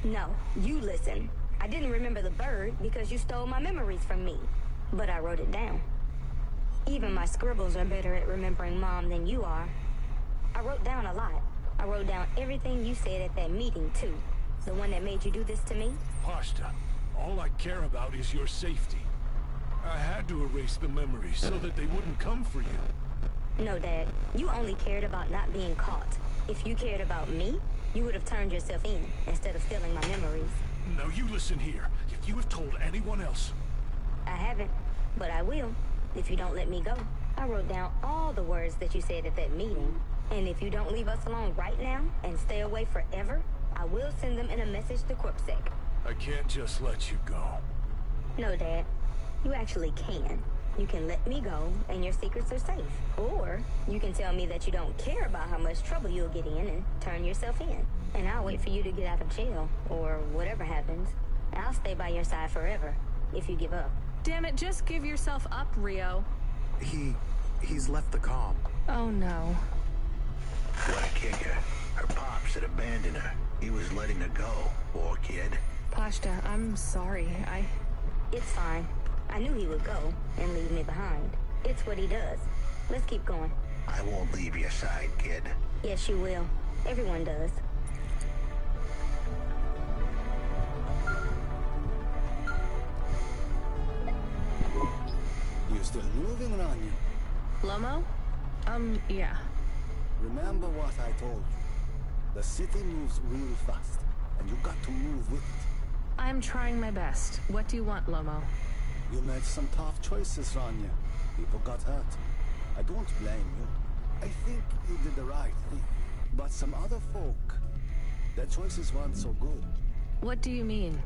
No, you listen. I didn't remember the bird because you stole my memories from me. But I wrote it down. Even my scribbles are better at remembering Mom than you are. I wrote down a lot. I wrote down everything you said at that meeting, too. The one that made you do this to me? Pashta, all I care about is your safety. I had to erase the memories so that they wouldn't come for you. No, Dad. You only cared about not being caught. If you cared about me, you would have turned yourself in instead of stealing my memories. Now you listen here. If you have told anyone else... I haven't, but I will, if you don't let me go. I wrote down all the words that you said at that meeting. And if you don't leave us alone right now and stay away forever, I will send them in a message to Corpsec. I can't just let you go. No, Dad. You actually can. You can let me go, and your secrets are safe. Or you can tell me that you don't care about how much trouble you'll get in and turn yourself in. And I'll wait for you to get out of jail, or whatever happens. I'll stay by your side forever, if you give up. Damn it, just give yourself up, Rio. He's left the comm. Oh no. what a kicker. Her pops had abandoned her. He was letting her go, poor kid. Pashta, I'm sorry. It's fine. I knew he would go and leave me behind. It's what he does. Let's keep going. I won't leave your side, kid. Yes, you will. Everyone does. You still moving, Rania? Lomo? Yeah. Remember what I told you. The city moves real fast, and you got to move with it. I'm trying my best. What do you want, Lomo? You made some tough choices, Rania. People got hurt. I don't blame you. I think you did the right thing. But some other folk, their choices weren't so good. What do you mean?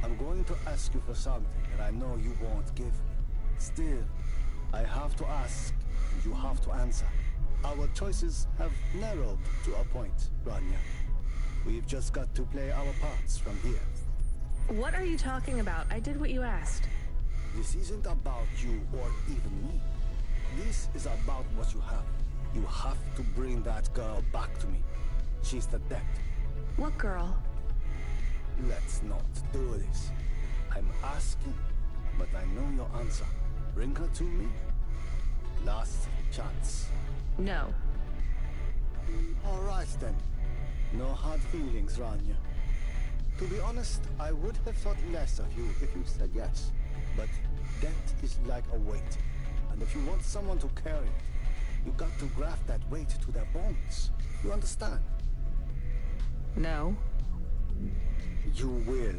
I'm going to ask you for something that I know you won't give me. Still, I have to ask, and you have to answer. Our choices have narrowed to a point, Rania. We've just got to play our parts from here. What are you talking about? I did what you asked. This isn't about you or even me. This is about what you have. You have to bring that girl back to me. She's the debt. What girl? Let's not do this. I'm asking, but I know your answer. Bring her to me. Last chance. No. All right then. No hard feelings, Rania. To be honest, I would have thought less of you if you said yes. But debt is like a weight. And if you want someone to carry it, you got to graft that weight to their bones. You understand? No. You will.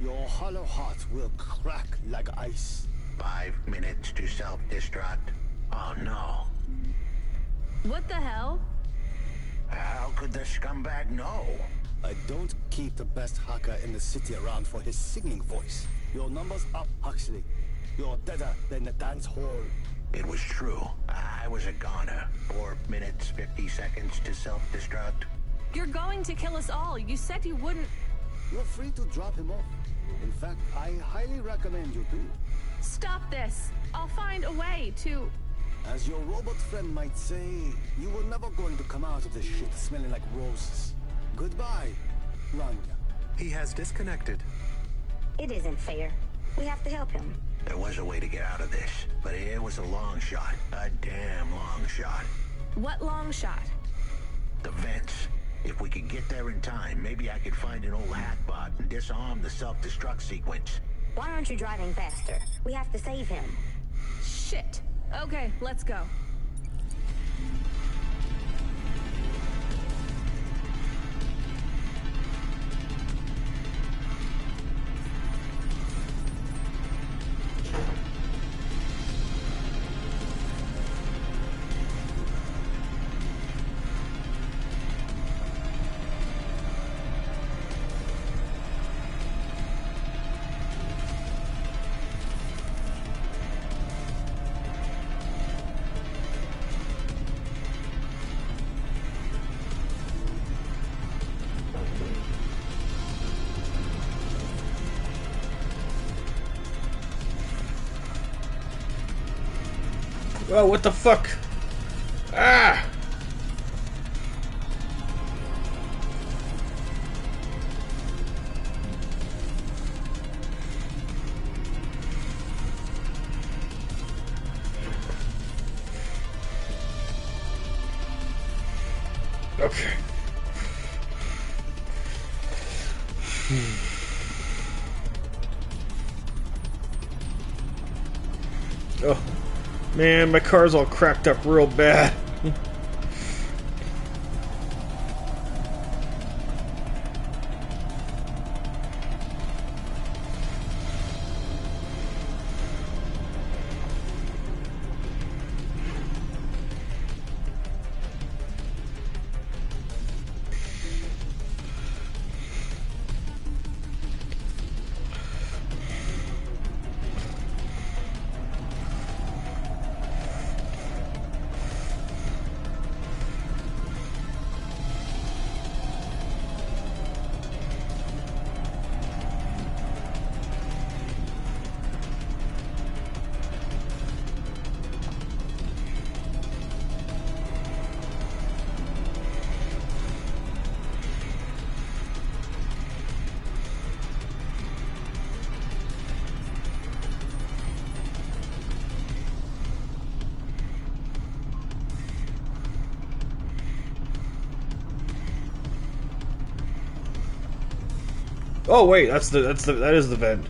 Your hollow heart will crack like ice. 5 minutes to self-destruct. Oh no. What the hell? How could the scumbag know? I don't keep the best hacker in the city around for his singing voice. Your number's up, Huxley. You're deader than the dance hall. It was true. I was a goner. 4 minutes, 50 seconds to self-destruct. You're going to kill us all. You said you wouldn't... You're free to drop him off. In fact, I highly recommend you do. Stop this. I'll find a way to... As your robot friend might say, you were never going to come out of this shit smelling like roses. Goodbye, Rania. He has disconnected. It isn't fair. We have to help him. There was a way to get out of this, but it was a long shot. A damn long shot. What long shot? The vents. If we could get there in time, maybe I could find an old hackbot and disarm the self-destruct sequence. Why aren't you driving faster? We have to save him. Shit. Okay, let's go. Oh, what the fuck? Ah! Okay. Oh. Man, my car's all cracked up real bad. Oh wait, that is the vent.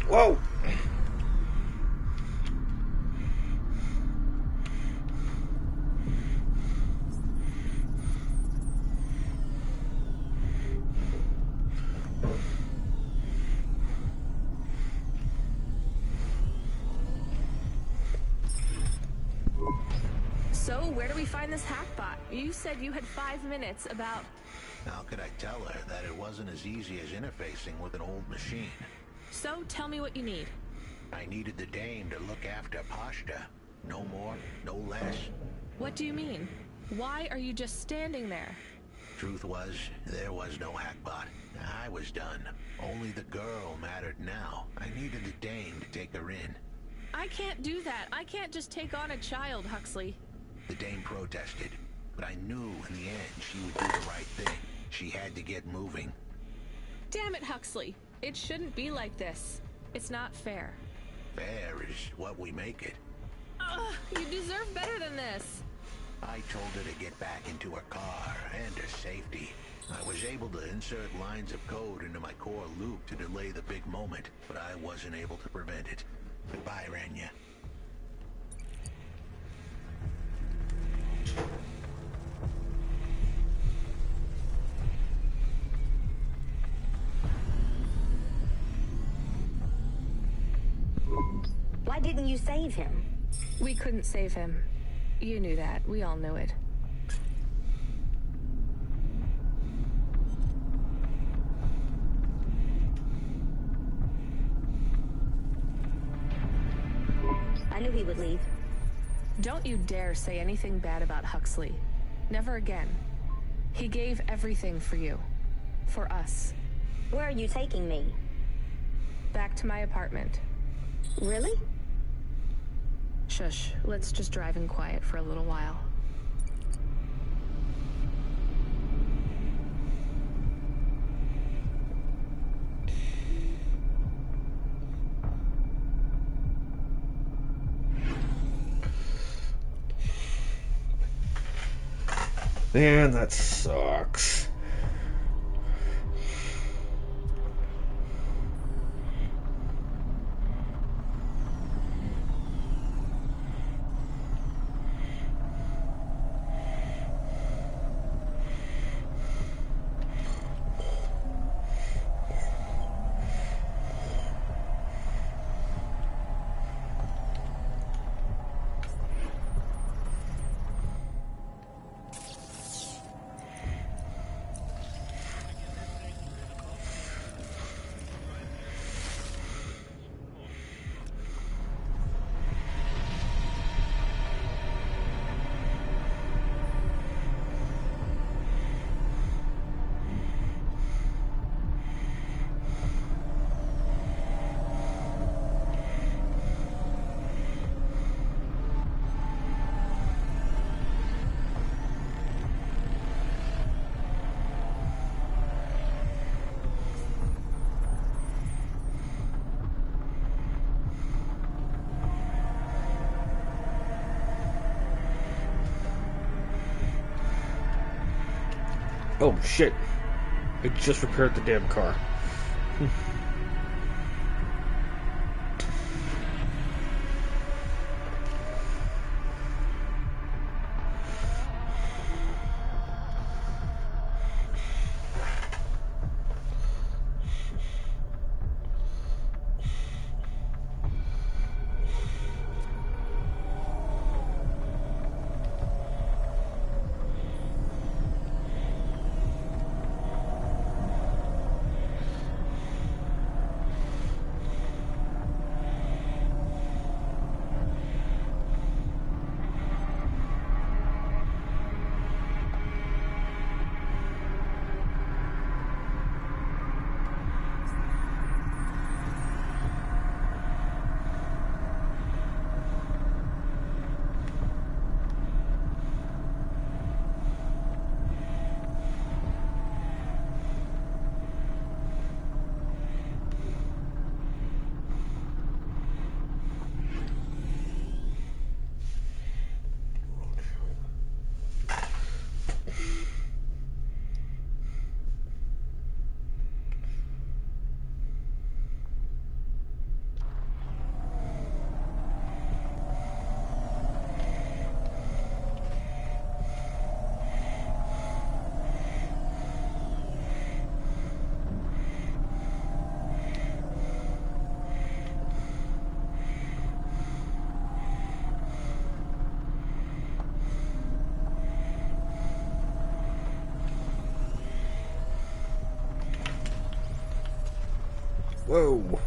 Whoa! So, where do we find this hackbot? You said you had 5 minutes about... How could I tell her that it wasn't as easy as interfacing with an old machine? So, tell me what you need. I needed the dame to look after Pashta. No more, no less. What do you mean? Why are you just standing there? Truth was, there was no hackbot. I was done. Only the girl mattered now. I needed the dame to take her in. I can't do that. I can't just take on a child, Huxley. The dame protested, but I knew in the end she would do the right thing. She had to get moving. Damn it, Huxley. It shouldn't be like this. It's not fair. Fair is what we make it. Ugh, you deserve better than this. I told her to get back into her car and her safety. I was able to insert lines of code into my core loop to delay the big moment, but I wasn't able to prevent it. Goodbye, Rania. Why didn't you save him? We couldn't save him. You knew that. We all knew it. I knew he would leave. Don't you dare say anything bad about Huxley. Never again. He gave everything for you. For us. Where are you taking me? Back to my apartment. Really? Shush. Let's just drive in quiet for a little while. Man, that sucks. Oh shit. I just repaired the damn car. Whoa.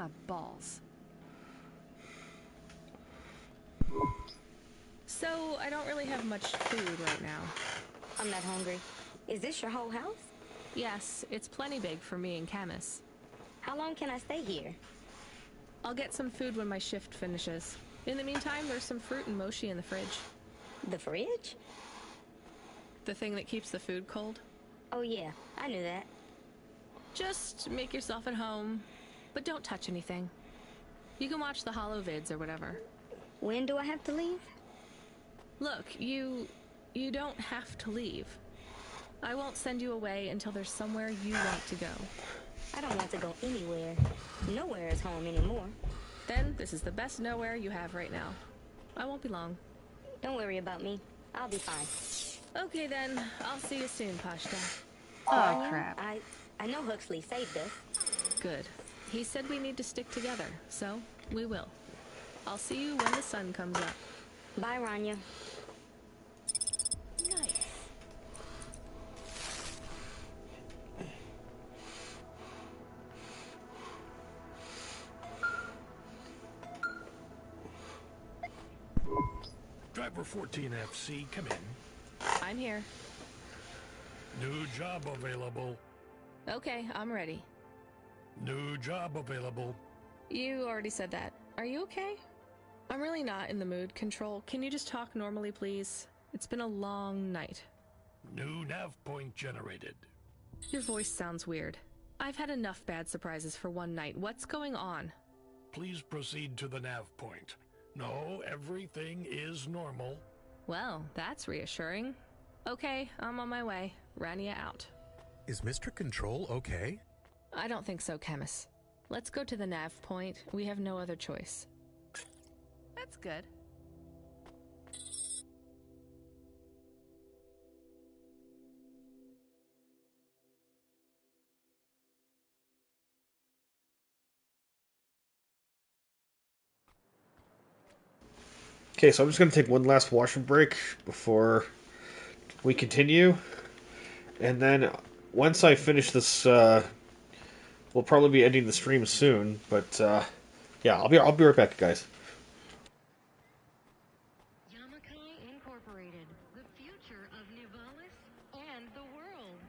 Ah, balls. So, I don't really have much food right now. I'm not hungry. Is this your whole house? Yes, it's plenty big for me and Camus. How long can I stay here? I'll get some food when my shift finishes. In the meantime, there's some fruit and mochi in the fridge. The fridge? The thing that keeps the food cold? Oh yeah, I knew that. Just make yourself at home, but don't touch anything. You can watch the holo vids or whatever. When do I have to leave? Look, you don't have to leave. I won't send you away until there's somewhere you want to go. I don't want to go anywhere. Nowhere is home anymore. Then this is the best nowhere you have right now. I won't be long. Don't worry about me. I'll be fine. Okay then, I'll see you soon, Pashta. Oh, crap. I know Huxley saved us. Good. He said we need to stick together, so we will. I'll see you when the sun comes up. Bye, Rania. Nice. Driver 14FC, come in. I'm here. New job available. Okay, I'm ready. New job available. You already said that. Are you okay? I'm really not in the mood. Control, can you just talk normally, please? It's been a long night. New nav point generated. Your voice sounds weird. I've had enough bad surprises for one night. What's going on? Please proceed to the nav point. No, everything is normal. Well, that's reassuring. Okay, I'm on my way. Rania out. Is Mr. Control okay? I don't think so, Camus. Let's go to the nav point. We have no other choice. That's good. Okay, so I'm just going to take one last washroom break before we continue. And then once I finish this, we'll probably be ending the stream soon. But yeah, I'll be right back, guys. Incorporated, the future of Nivalis and the world.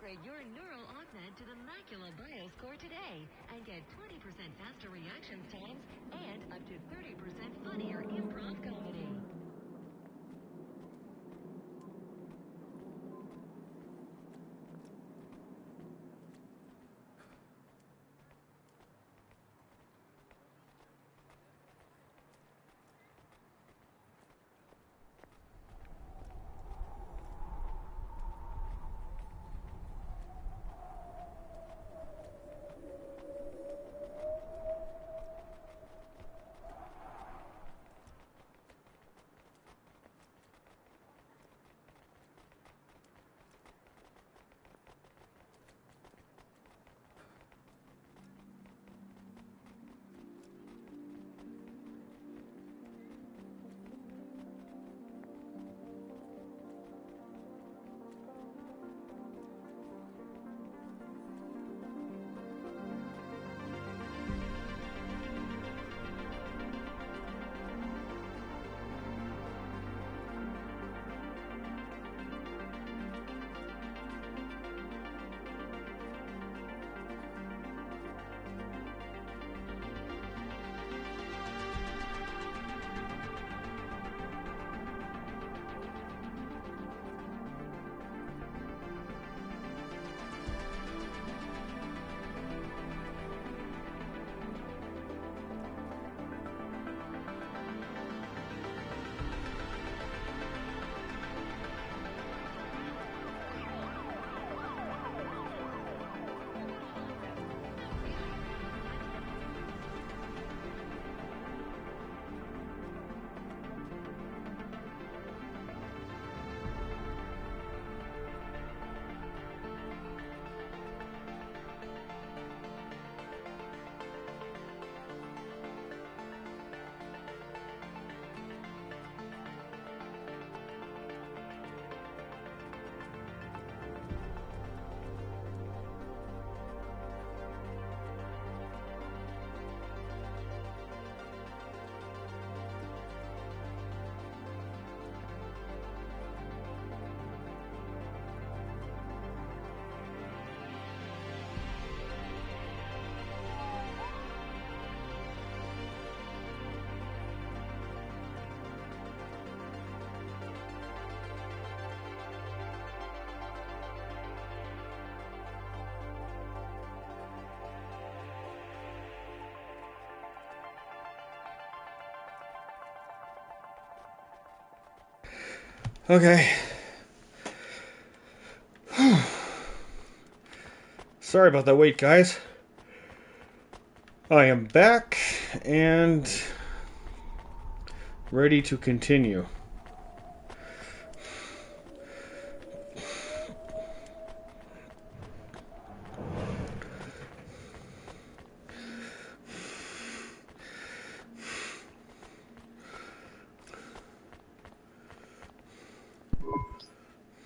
Upgrade your neural augment to the Macula BIOS Core today and get 20% faster reaction times and up to 30% funnier improv comedy. Okay. Sorry about that wait, guys. I am back and ready to continue.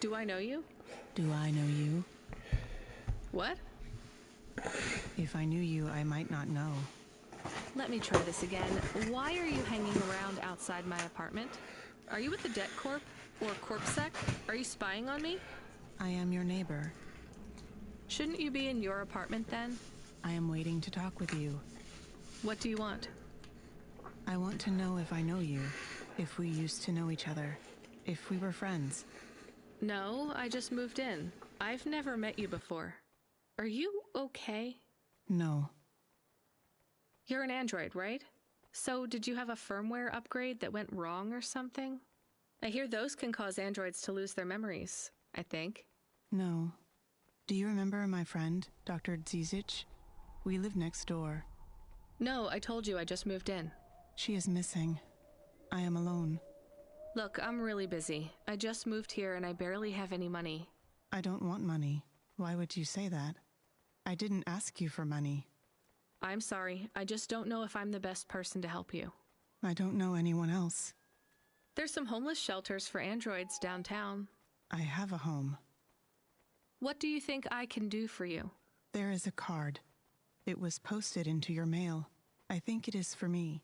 Do I know you? Do I know you? What? If I knew you, I might not know. Let me try this again. Why are you hanging around outside my apartment? Are you with the Debt Corp? Or CorpSec? Are you spying on me? I am your neighbor. Shouldn't you be in your apartment then? I am waiting to talk with you. What do you want? I want to know if I know you, if we used to know each other, if we were friends. No, I just moved in. I've never met you before. Are you okay? No. You're an android, right? So did you have a firmware upgrade that went wrong or something? I hear those can cause androids to lose their memories, I think. No. Do you remember my friend, Dr. Zizic? We live next door. No, I told you I just moved in. She is missing. I am alone. Look, I'm really busy. I just moved here and I barely have any money. I don't want money. Why would you say that? I didn't ask you for money. I'm sorry. I just don't know if I'm the best person to help you. I don't know anyone else. There's some homeless shelters for androids downtown. I have a home. What do you think I can do for you? There is a card. It was posted into your mail. I think it is for me.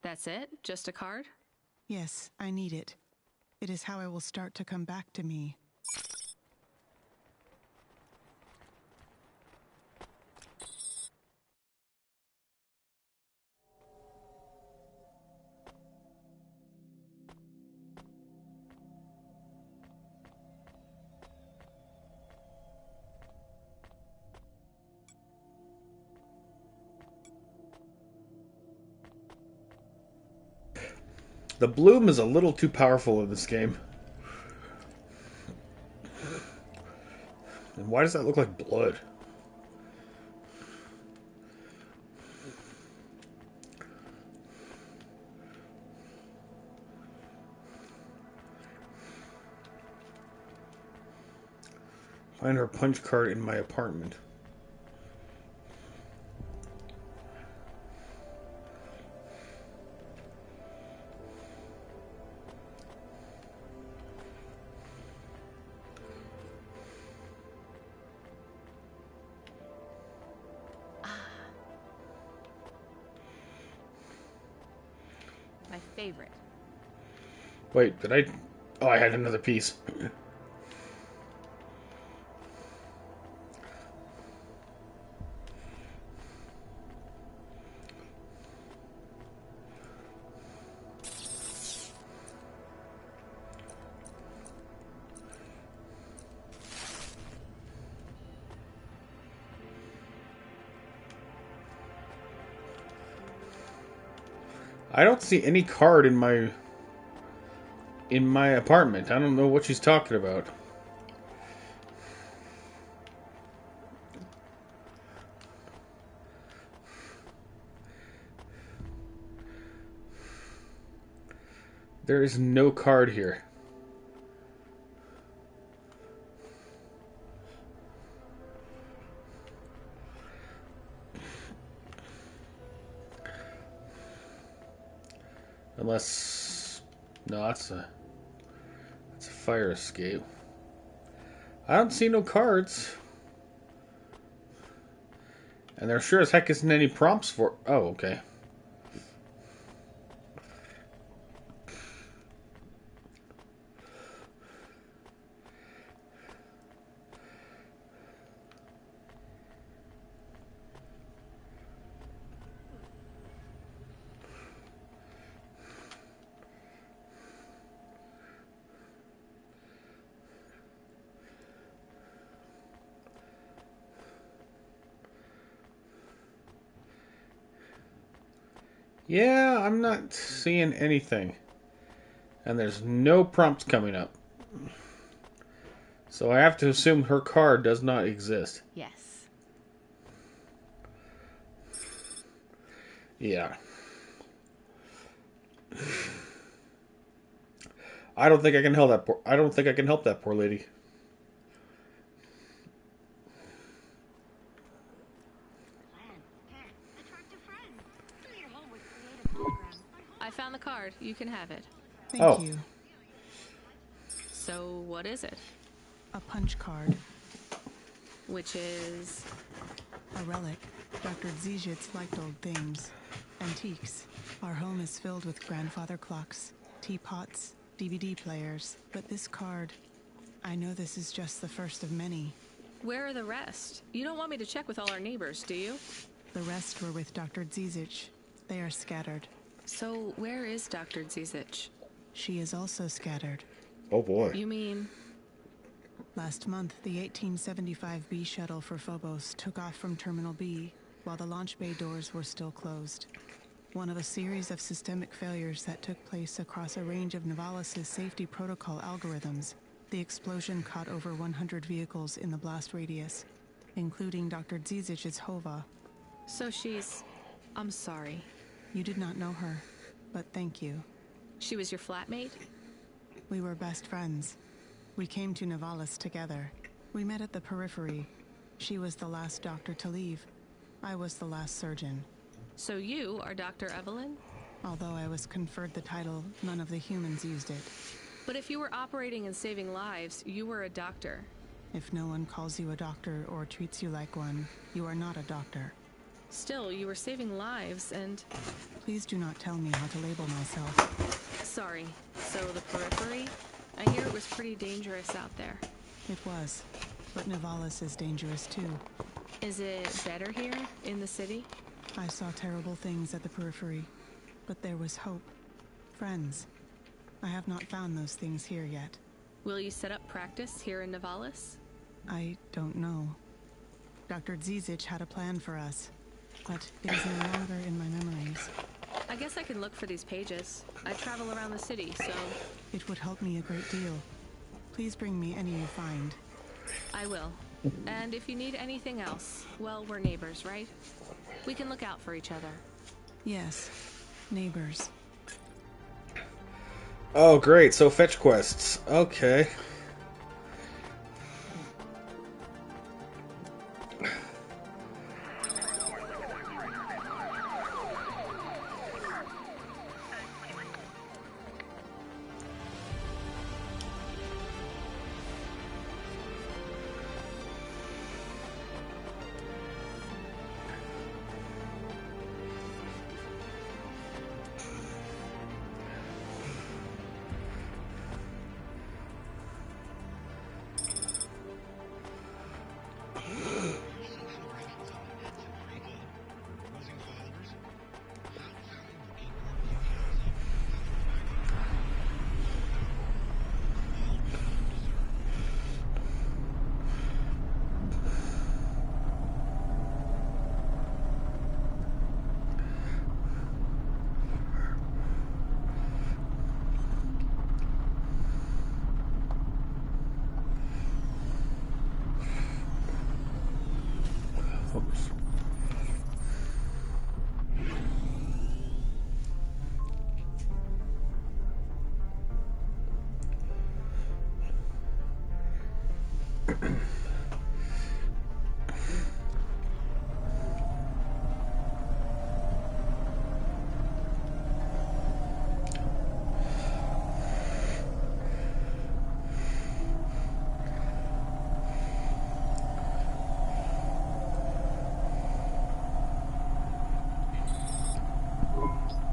That's it? Just a card? Yes, I need it. It is how I will start to come back to me. The bloom is a little too powerful in this game. And why does that look like blood? Find her punch card in my apartment. My favorite. Wait, did I... Oh, I had another piece. I don't see any card in my apartment. I don't know what she's talking about. There is no card here. Unless... No, that's a fire escape. I don't see no cards. And there sure as heck isn't any prompts for... Oh, okay. Yeah, I'm not seeing anything. And there's no prompts coming up. So I have to assume her card does not exist. Yes. Yeah. I don't think I can help that poor... I don't think I can help that poor lady. I found the card. You can have it. Thank you. So, what is it? A punch card. Which is... A relic. Dr. Zijits liked old things. Antiques. Our home is filled with grandfather clocks, teapots, DVD players. But this card... I know this is just the first of many. Where are the rest? You don't want me to check with all our neighbors, do you? The rest were with Dr. Zijits. They are scattered. So, where is Dr. Zijits? She is also scattered. Oh boy. You mean... Last month, the 1875 B shuttle for Phobos took off from Terminal B, while the launch bay doors were still closed. One of a series of systemic failures that took place across a range of Nivalis' safety protocol algorithms. The explosion caught over 100 vehicles in the blast radius, including Dr. Zijic's Hova. So she's... I'm sorry. You did not know her, but thank you. She was your flatmate? We were best friends. We came to Nivalis together. We met at the periphery. She was the last doctor to leave. I was the last surgeon. So you are Dr. Evelyn? Although I was conferred the title, none of the humans used it. But if you were operating and saving lives, you were a doctor. If no one calls you a doctor or treats you like one, you are not a doctor. Still, you were saving lives and... Please do not tell me how to label myself. Sorry. So the periphery? I hear it was pretty dangerous out there. It was. But Nivalis is dangerous too. Is it better here, in the city? I saw terrible things at the periphery. But there was hope. Friends. I have not found those things here yet. Will you set up practice here in Nivalis? I don't know. Dr. Zijits had a plan for us, but it is no longer in my memories. I guess I can look for these pages. I travel around the city, so... It would help me a great deal. Please bring me any you find. I will. And if you need anything else, well, we're neighbors, right? We can look out for each other. Yes, neighbors. Oh, great. So fetch quests. Okay. Oops.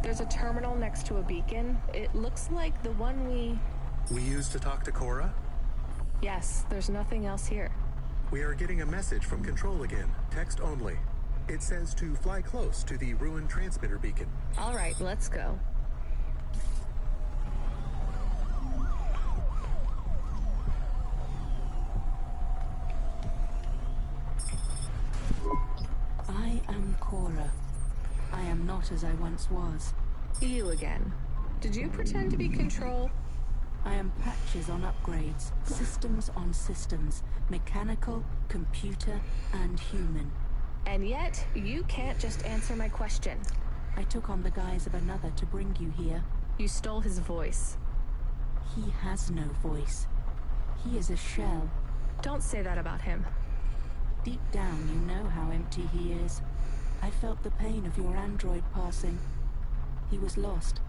There's a terminal next to a beacon. It looks like the one we used to talk to Cora? Yes, there's nothing else here. We are getting a message from Control again, text only. It says to fly close to the ruined transmitter beacon. All right, let's go. I am Cora. I am not as I once was. You again. Did you pretend to be Control? I am patches on upgrades, systems on systems, mechanical, computer, and human. And yet, you can't just answer my question. I took on the guise of another to bring you here. You stole his voice. He has no voice. He is a shell. Don't say that about him. Deep down, you know how empty he is. I felt the pain of your android passing. He was lost.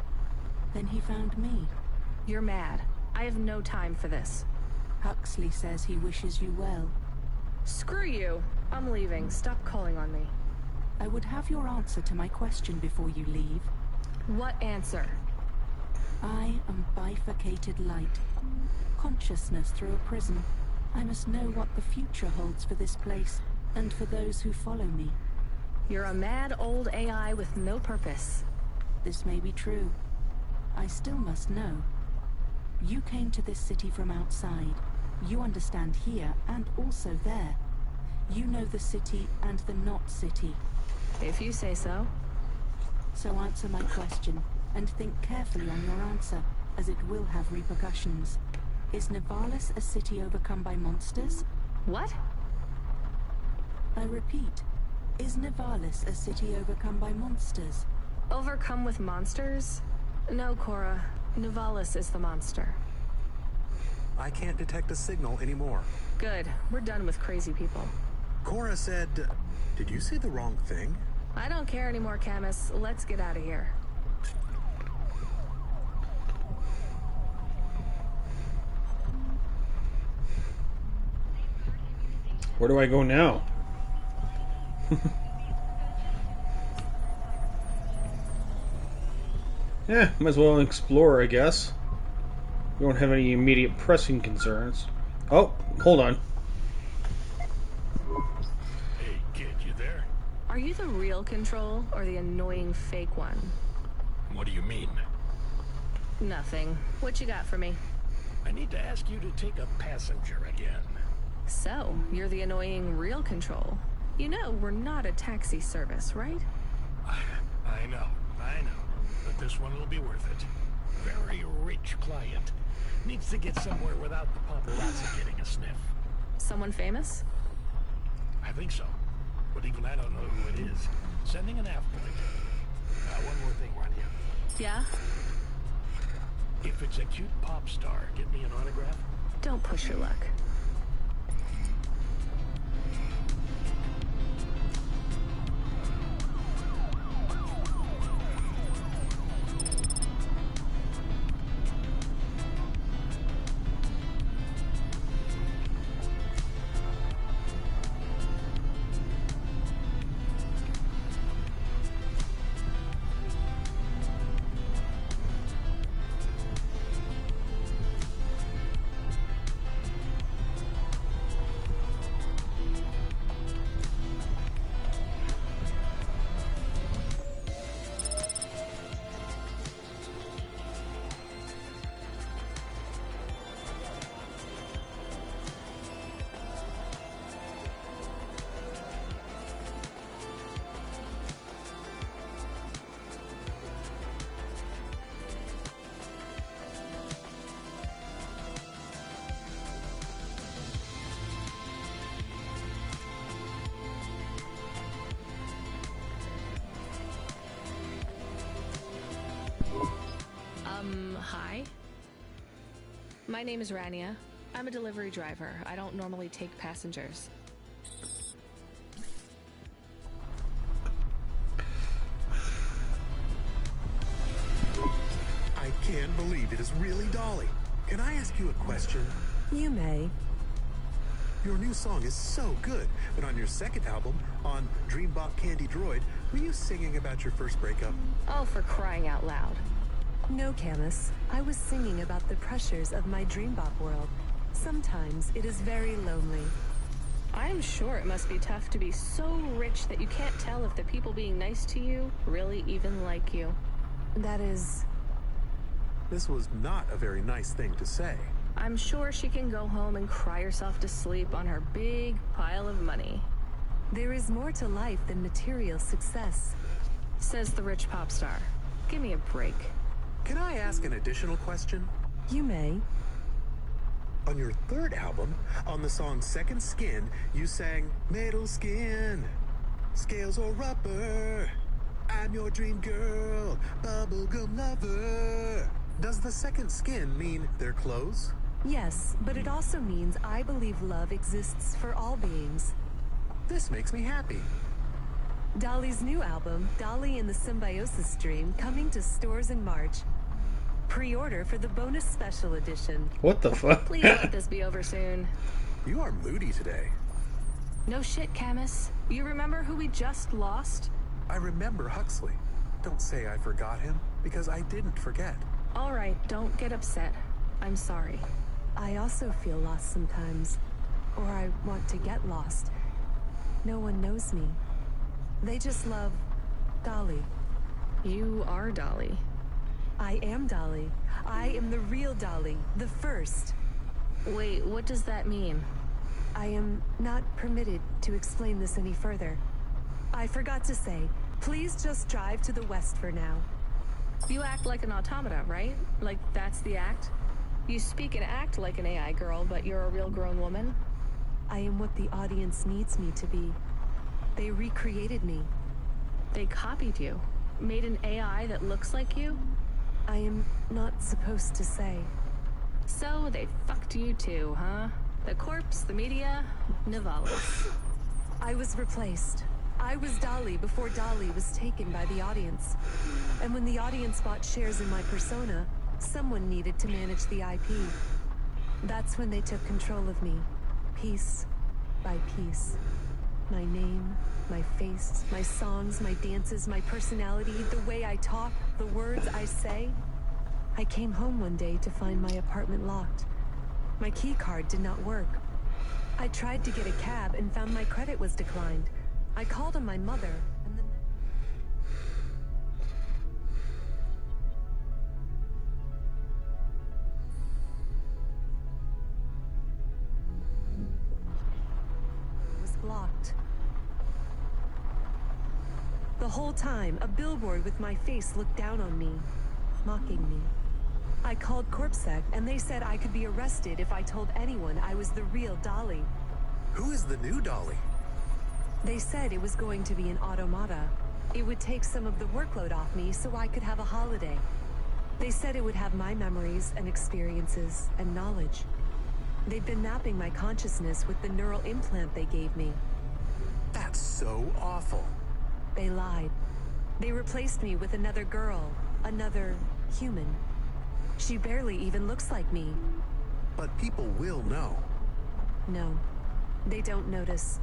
Then he found me. You're mad. I have no time for this. Huxley says he wishes you well. Screw you. I'm leaving. Stop calling on me. I would have your answer to my question before you leave. What answer? I am bifurcated light. Consciousness through a prism. I must know what the future holds for this place, and for those who follow me. You're a mad old AI with no purpose. This may be true. I still must know. You came to this city from outside. You understand here and also there. You know the city and the not city. If you say so. So answer my question, and think carefully on your answer, as it will have repercussions. Is Nivalis a city overcome by monsters? What? I repeat, is Nivalis a city overcome by monsters? Overcome with monsters? No, Cora. Nivalis is the monster. I can't detect a signal anymore. Good. We're done with crazy people. Cora said... Did you say the wrong thing? I don't care anymore, Camus. Let's get out of here. Where do I go now? Yeah, might as well explore, I guess. We don't have any immediate pressing concerns. Oh, hold on. Hey, kid, you there? Are you the real Control, or the annoying fake one? What do you mean? Nothing. What you got for me? I need to ask you to take a passenger again. So, you're the annoying real Control. You know, we're not a taxi service, right? I know. This one will be worth it. Very rich client. Needs to get somewhere without the paparazzi getting a sniff. Someone famous? I think so. But even I don't know who it is. Sending an half point. One more thing, Rania. Yeah? If it's a cute pop star, get me an autograph? Don't push your luck. Hi. My name is Rania. I'm a delivery driver. I don't normally take passengers. I can't believe it is really Dolly. Can I ask you a question? You may. Your new song is so good, but on your second album, on Dreambot Candy Droid, were you singing about your first breakup? Oh, for crying out loud. No, Camus. I was singing about the pressures of my Dreambot world. Sometimes it is very lonely. I'm sure it must be tough to be so rich that you can't tell if the people being nice to you really even like you. That is... This was not a very nice thing to say. I'm sure she can go home and cry herself to sleep on her big pile of money. There is more to life than material success, says the rich pop star. Give me a break. Can I ask an additional question? You may. On your third album, on the song Second Skin, you sang metal skin, scales or rubber, I'm your dream girl, bubblegum lover. Does the second skin mean their clothes? Yes, but it also means I believe love exists for all beings. This makes me happy. Dolly's new album, Dolly and the Symbiosis Dream, coming to stores in March. Pre-order for the bonus special edition. What the fuck? Please let this be over soon. You are moody today. No shit, Camus. You remember who we just lost? I remember Huxley. Don't say I forgot him, because I didn't forget. All right, don't get upset. I'm sorry. I also feel lost sometimes. Or I want to get lost. No one knows me. They just love Dolly. You are Dolly. I am Dolly. I am the real Dolly, the first. Wait, what does that mean? I am not permitted to explain this any further. I forgot to say, please just drive to the west for now. You act like an automata, right? Like that's the act? You speak and act like an AI girl, but you're a real grown woman? I am what the audience needs me to be. They recreated me. They copied you? Made an AI that looks like you? I am not supposed to say. So they fucked you too, huh? The corpse, the media, Nivalis. I was replaced. I was Dolly before Dolly was taken by the audience. And when the audience bought shares in my persona, someone needed to manage the IP. That's when they took control of me, piece by piece. My name, my face, my songs, my dances, my personality, the way I talk, the words I say. I came home one day to find my apartment locked. My key card did not work. I tried to get a cab and found my credit was declined. I called on my mother, and then... was blocked. The The whole time, a billboard with my face looked down on me, mocking me. I called CorpSec, and they said I could be arrested if I told anyone I was the real Dolly. Who is the new Dolly? They said it was going to be an automata. It would take some of the workload off me so I could have a holiday. They said it would have my memories and experiences and knowledge. They've been mapping my consciousness with the neural implant they gave me. That's so awful. They lied. They replaced me with another girl, another human. She barely even looks like me. But people will know. No, they don't notice.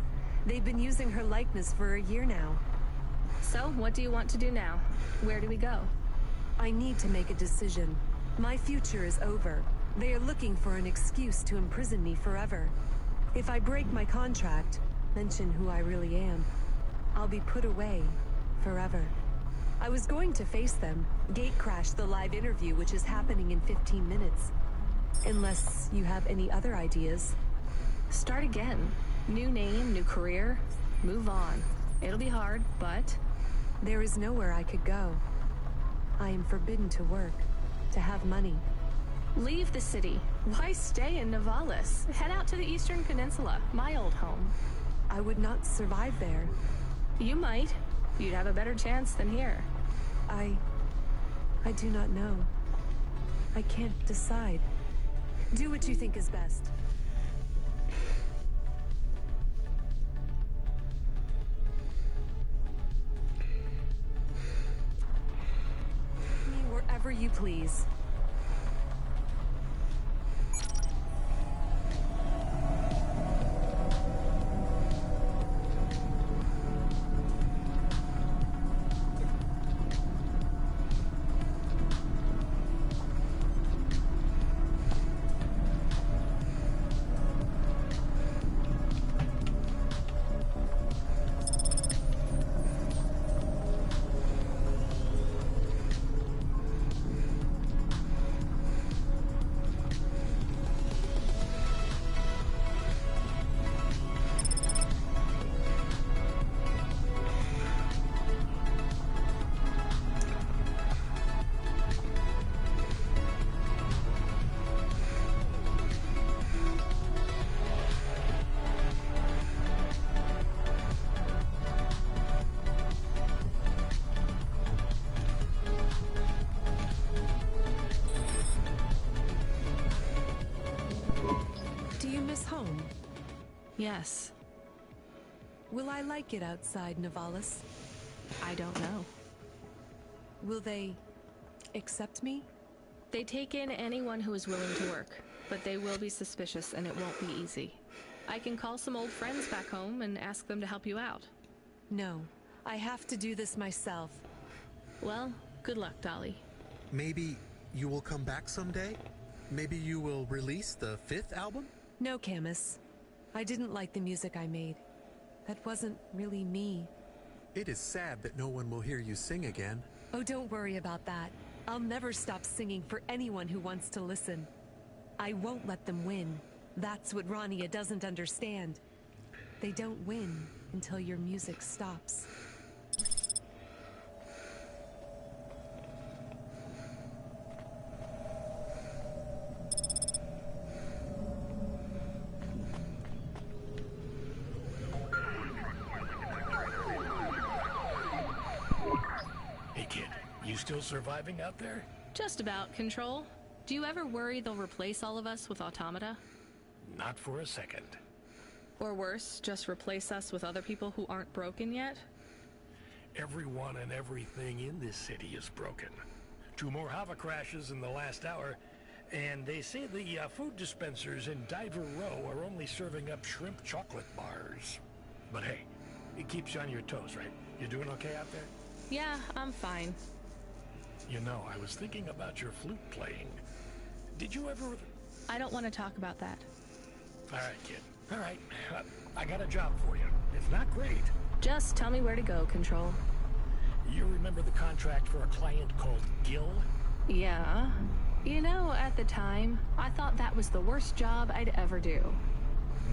They've been using her likeness for a year now. So, what do you want to do now? Where do we go? I need to make a decision. My future is over. They are looking for an excuse to imprison me forever. If I break my contract, mention who I really am, I'll be put away forever. I was going to face them, gatecrash the live interview which is happening in 15 minutes. Unless you have any other ideas. Start again. New name, new career. Move on. It'll be hard, but... There is nowhere I could go. I am forbidden to work, to have money. Leave the city. Why stay in Nivalis? Head out to the Eastern Peninsula, my old home. I would not survive there. You might. You'd have a better chance than here. I do not know. I can't decide. Do what you think is best. Me wherever you please. Home? Yes. Will I like it outside Nivalis? I don't know. Will they accept me? They take in anyone who is willing to work, but they will be suspicious and it won't be easy. I can call some old friends back home and ask them to help you out. No, I have to do this myself. Well, good luck, Dolly. Maybe you will come back someday? Maybe you will release the 5th album? No, Camus. I didn't like the music I made. That wasn't really me. It is sad that no one will hear you sing again. Oh, don't worry about that. I'll never stop singing for anyone who wants to listen. I won't let them win. That's what Rania doesn't understand. They don't win until your music stops. Still surviving out there? Just about, Control. Do you ever worry they'll replace all of us with automata? Not for a second. Or worse, just replace us with other people who aren't broken yet? Everyone and everything in this city is broken. 2 more Hava crashes in the last hour, and they say the food dispensers in Diver Row are only serving up shrimp chocolate bars. But hey, it keeps you on your toes, right? You doing okay out there? Yeah, I'm fine. You know, I was thinking about your flute playing. Did you ever... I don't want to talk about that. All right, kid. All right. I got a job for you. It's not great. Just tell me where to go, Control. You remember the contract for a client called Gil? Yeah. You know, at the time, I thought that was the worst job I'd ever do.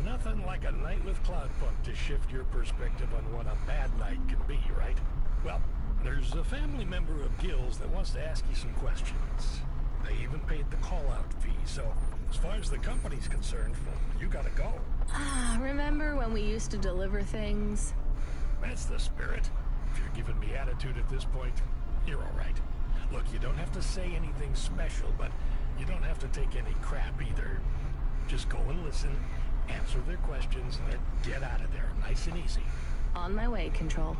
Nothing like a night with Cloudpunk to shift your perspective on what a bad night can be, right? Well, there's a family member of Gil's that wants to ask you some questions. They even paid the call-out fee, so as far as the company's concerned, you gotta go. Remember when we used to deliver things? That's the spirit. If you're giving me attitude at this point, you're all right. Look, you don't have to say anything special, but you don't have to take any crap either. Just go and listen, answer their questions, and then get out of there, nice and easy. On my way, Control.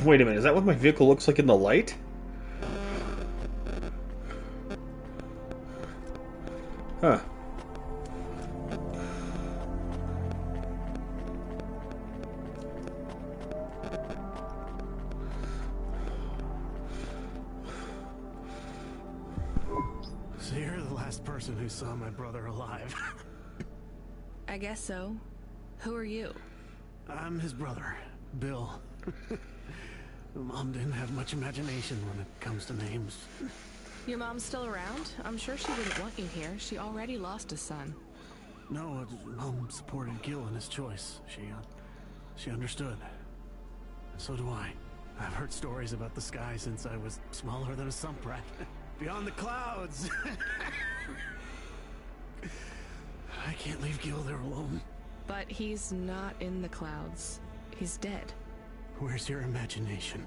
Wait a minute, is that what my vehicle looks like in the light? Huh. So you're the last person who saw my brother alive. I guess so. Who are you? I'm his brother, Bill. Mom didn't have much imagination when it comes to names. Your mom's still around? I'm sure she wouldn't want you here. She already lost a son. No, Mom supported Gil in his choice. She understood. So do I. I've heard stories about the sky since I was smaller than a sump rat. Beyond the clouds! I can't leave Gil there alone. But he's not in the clouds. He's dead. Where's your imagination?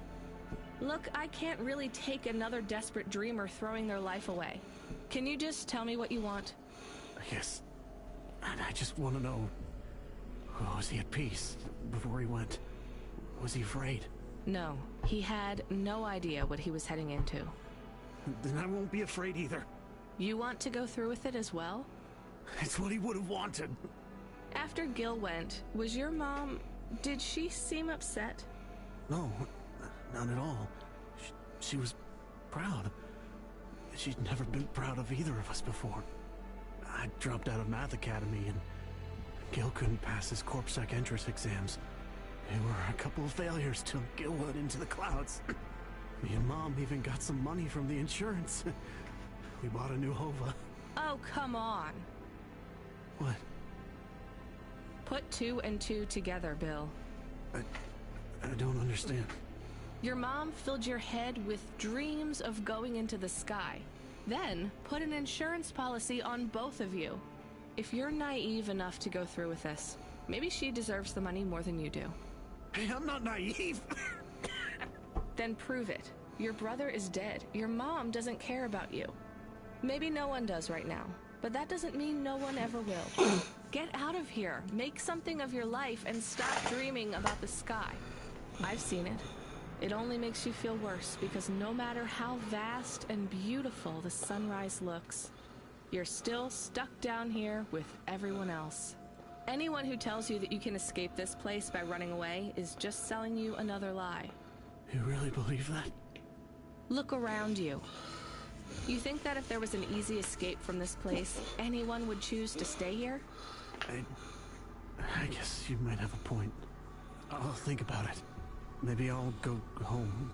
Look, I can't really take another desperate dreamer throwing their life away. Can you just tell me what you want? Yes. I just want to know... Was he at peace before he went? Was he afraid? No, he had no idea what he was heading into. Then I won't be afraid either. You want to go through with it as well? It's what he would have wanted. After Gil went, was your mom... Did she seem upset? No, not at all. She was proud. She'd never been proud of either of us before. I dropped out of Math Academy and Gil couldn't pass his CorpSec entrance exams. There were a couple of failures till Gil went into the clouds. Me and Mom even got some money from the insurance. We bought a new Hova. Oh, come on. What? Put 2 and 2 together, Bill. I don't understand. Your mom filled your head with dreams of going into the sky. Then put an insurance policy on both of you. If you're naive enough to go through with this, maybe she deserves the money more than you do. Hey, I'm not naive. Then prove it. Your brother is dead. Your mom doesn't care about you. Maybe no one does right now, but that doesn't mean no one ever will. Get out of here. Make something of your life and stop dreaming about the sky. I've seen it. It only makes you feel worse because no matter how vast and beautiful the sunrise looks, you're still stuck down here with everyone else. Anyone who tells you that you can escape this place by running away is just selling you another lie. You really believe that? Look around you. You think that if there was an easy escape from this place, anyone would choose to stay here? I guess you might have a point. I'll think about it. Maybe I'll go home.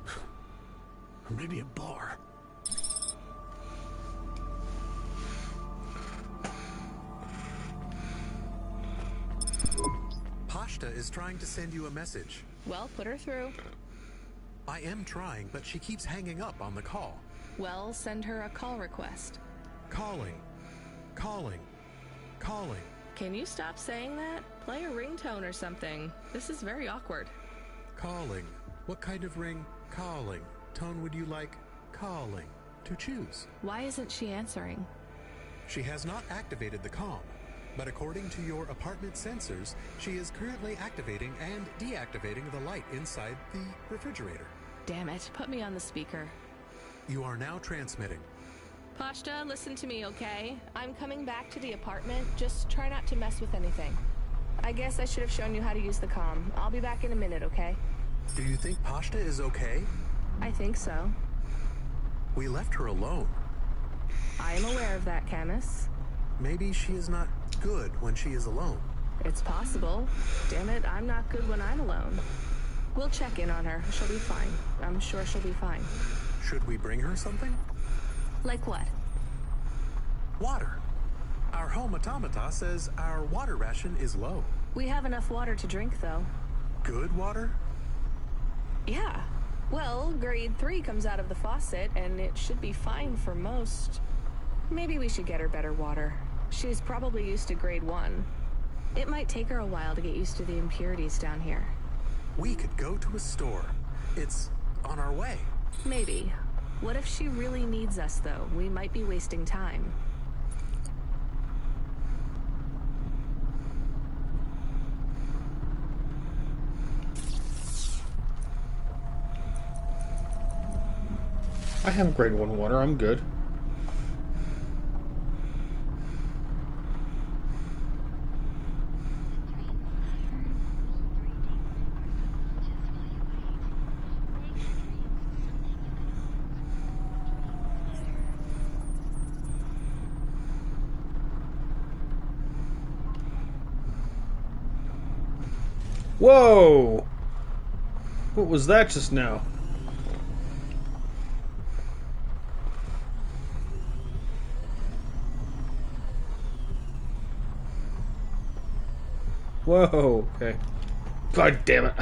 Or maybe a bar. Pashta is trying to send you a message. Well, put her through. I am trying, but she keeps hanging up on the call. Well, send her a call request. Calling. Calling. Calling. Can you stop saying that? Play a ringtone or something. This is very awkward. Calling. What kind of ring? Calling. Tone would you like? Calling. To choose. Why isn't she answering? She has not activated the comm, but according to your apartment sensors, she is currently activating and deactivating the light inside the refrigerator. Damn it, put me on the speaker. You are now transmitting. Pashta, listen to me, okay? I'm coming back to the apartment. Just try not to mess with anything. I guess I should have shown you how to use the comm. I'll be back in a minute, okay? Do you think Pashta is okay? I think so. We left her alone. I am aware of that, Camus. Maybe she is not good when she is alone. It's possible. Damn it, I'm not good when I'm alone. We'll check in on her. She'll be fine. I'm sure she'll be fine. Should we bring her something? Like what? Water. Our home automata says our water ration is low. We have enough water to drink, though. Good water? Yeah. Well, grade 3 comes out of the faucet, and it should be fine for most. Maybe we should get her better water. She's probably used to grade 1. It might take her a while to get used to the impurities down here. We could go to a store. It's on our way. Maybe. What if she really needs us, though? We might be wasting time. I have grade 1 water, I'm good. Whoa! What was that just now? Whoa, okay. God damn it.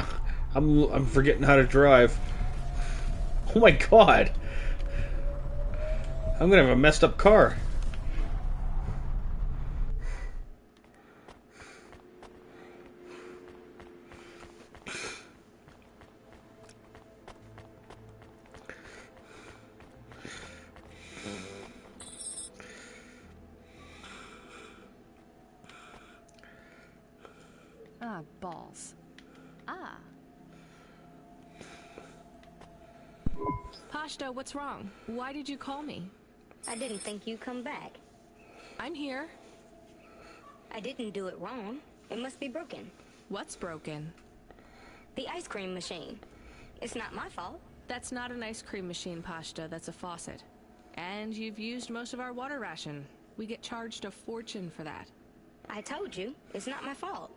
I'm forgetting how to drive. Oh my god. I'm gonna have a messed up car. Ah, balls. Ah. Pashta, what's wrong? Why did you call me? I didn't think you'd come back. I'm here. I didn't do it wrong. It must be broken. What's broken? The ice cream machine. It's not my fault. That's not an ice cream machine, Pashta. That's a faucet. And you've used most of our water ration. We get charged a fortune for that. I told you, it's not my fault.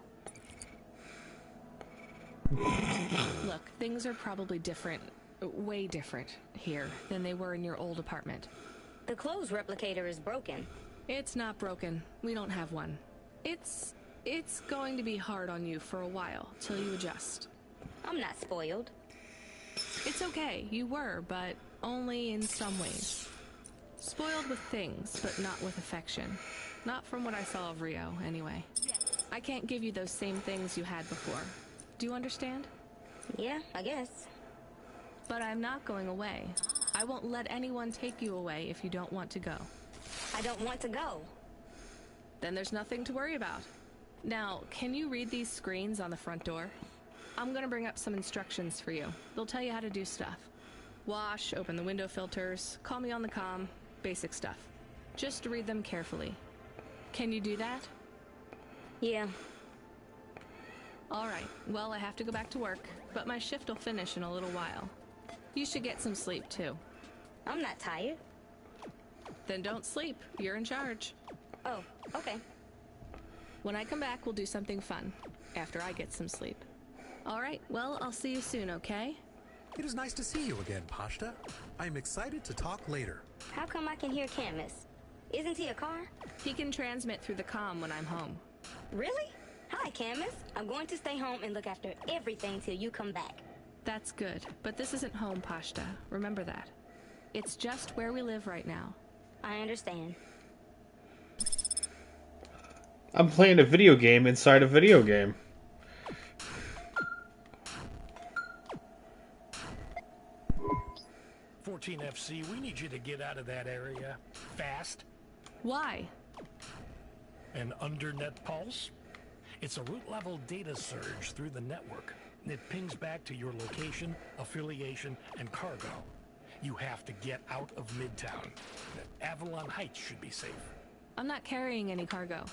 Look, things are probably different, way different here than they were in your old apartment. The clothes replicator is broken. It's not broken. We don't have one. It's going to be hard on you for a while, till you adjust. I'm not spoiled. It's okay, you were, but only in some ways. Spoiled with things, but not with affection. Not from what I saw of Rio, anyway. I can't give you those same things you had before. Do you understand? Yeah, I guess. But I'm not going away. I won't let anyone take you away if you don't want to go. I don't want to go. Then there's nothing to worry about. Now, can you read these screens on the front door? I'm gonna bring up some instructions for you. They'll tell you how to do stuff. Wash, open the window filters, call me on the comm, basic stuff. Just read them carefully. Can you do that? Yeah. Alright, well, I have to go back to work, but my shift will finish in a little while. You should get some sleep, too. I'm not tired. Then don't sleep. You're in charge. Oh, okay. When I come back, we'll do something fun, after I get some sleep. Alright, well, I'll see you soon, okay? It is nice to see you again, Pashta. I'm excited to talk later. How come I can hear Camus? Isn't he a car? He can transmit through the comm when I'm home. Really? Hi, Camus. I'm going to stay home and look after everything till you come back. That's good, but this isn't home, Pashta. Remember that. It's just where we live right now. I understand. I'm playing a video game inside a video game. FC, we need you to get out of that area. Fast. Why? An undernet pulse? It's a root-level data surge through the network. It pings back to your location, affiliation, and cargo. You have to get out of Midtown. Avalon Heights should be safe. I'm not carrying any cargo.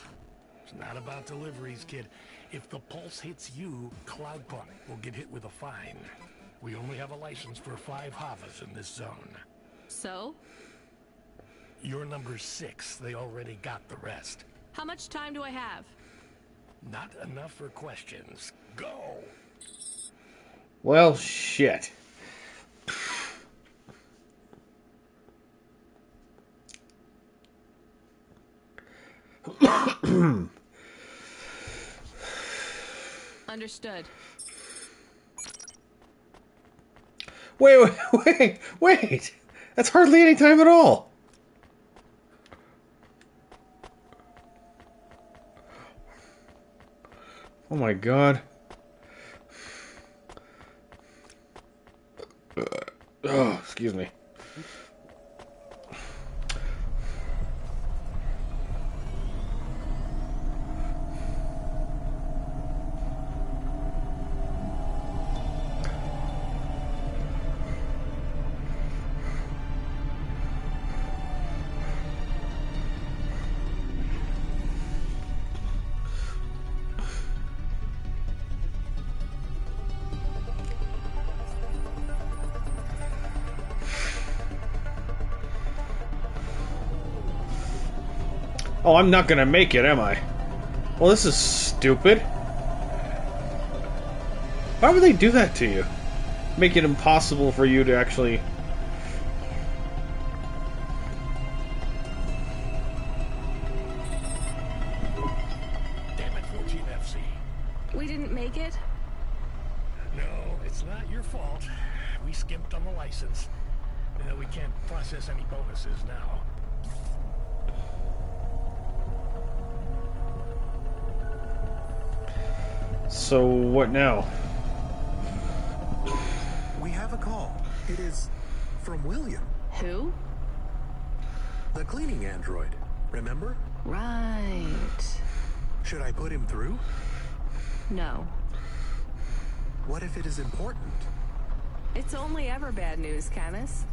It's not about deliveries, kid. If the pulse hits you, Cloudpunk will get hit with a fine. We only have a license for 5 Havas in this zone. So? You're number 6. They already got the rest. How much time do I have? Not enough for questions. Go! Well, shit. Understood. Wait! That's hardly any time at all. Oh my god. Oh, excuse me. Oh, I'm not gonna make it, am I? Well, this is stupid. Why would they do that to you? Make it impossible for you to actually... Damn it, 14FC. We didn't make it? No, it's not your fault. We skimped on the license. We can't process any bonuses now. So, what now? We have a call. It is from William. Who? The cleaning android. Remember? Right. Should I put him through? No. What if it is important? It's only ever bad news, Camus.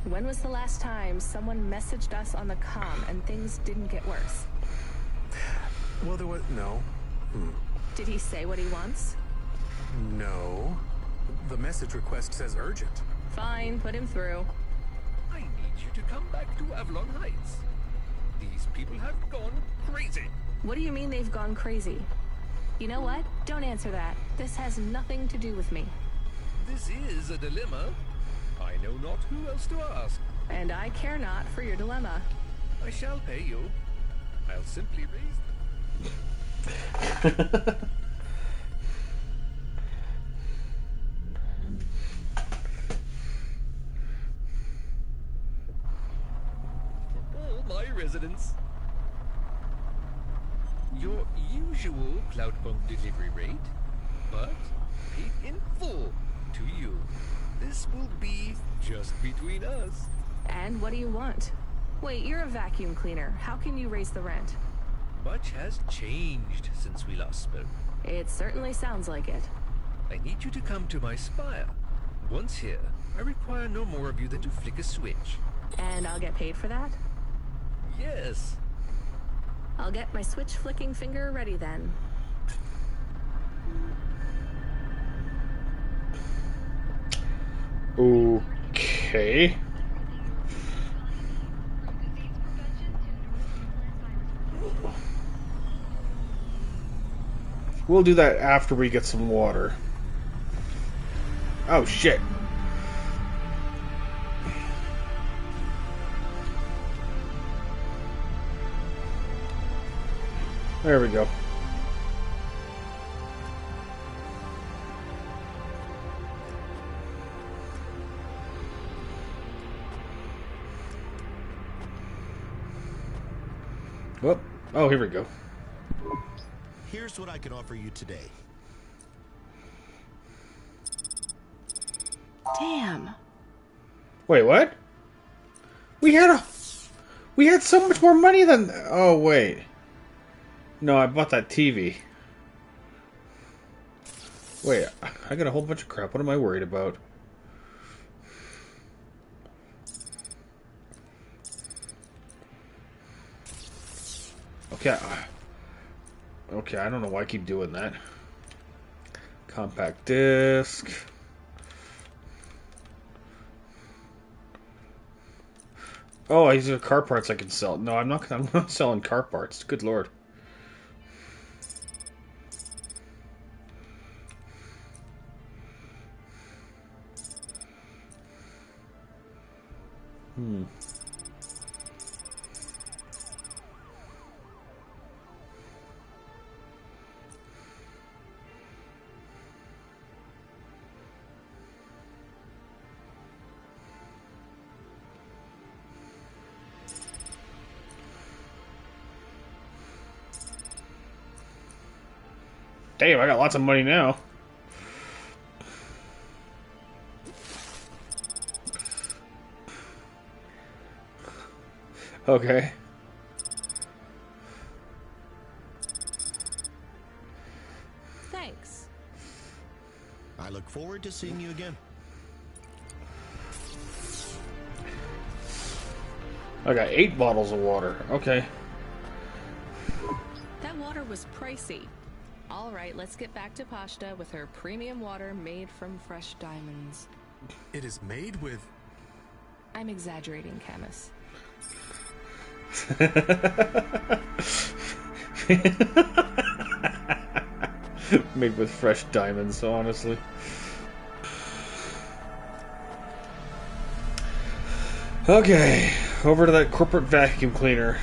When was the last time someone messaged us on the comm and things didn't get worse? Well, there was... No. Did he say what he wants? No. The message request says urgent. Fine, put him through. I need you to come back to Avalon Heights. These people have gone crazy. What do you mean they've gone crazy? You know what? Don't answer that. This has nothing to do with me. This is a dilemma. I know not who else to ask. And I care not for your dilemma. I shall pay you. I'll simply raise them. For all my residents. Your usual Cloudpunk delivery rate, but paid in full to you. This will be just between us. And what do you want? Wait, you're a vacuum cleaner. How can you raise the rent? Much has changed since we last spoke. It certainly sounds like it. I need you to come to my spire. Once here, I require no more of you than to flick a switch. And I'll get paid for that? Yes. I'll get my switch flicking finger ready then. Okay. We'll do that after we get some water. Oh, shit. There we go. Oh, here we go. Here's what I can offer you today. Damn. Wait, what? We had so much more money than... Oh, wait. No, I bought that TV. Wait, I got a whole bunch of crap. What am I worried about? Okay. Okay, I don't know why I keep doing that. Compact disc. Oh, these are car parts I can sell. No, I'm not selling car parts. Good lord. Hmm. Damn, I got lots of money now. Okay. Thanks. I look forward to seeing you again. I got 8 bottles of water. Okay. That water was pricey. All right, let's get back to Pashta with her premium water made from fresh diamonds. It is made with... I'm exaggerating, Camus. Made with fresh diamonds, honestly. Okay, over to that corporate vacuum cleaner.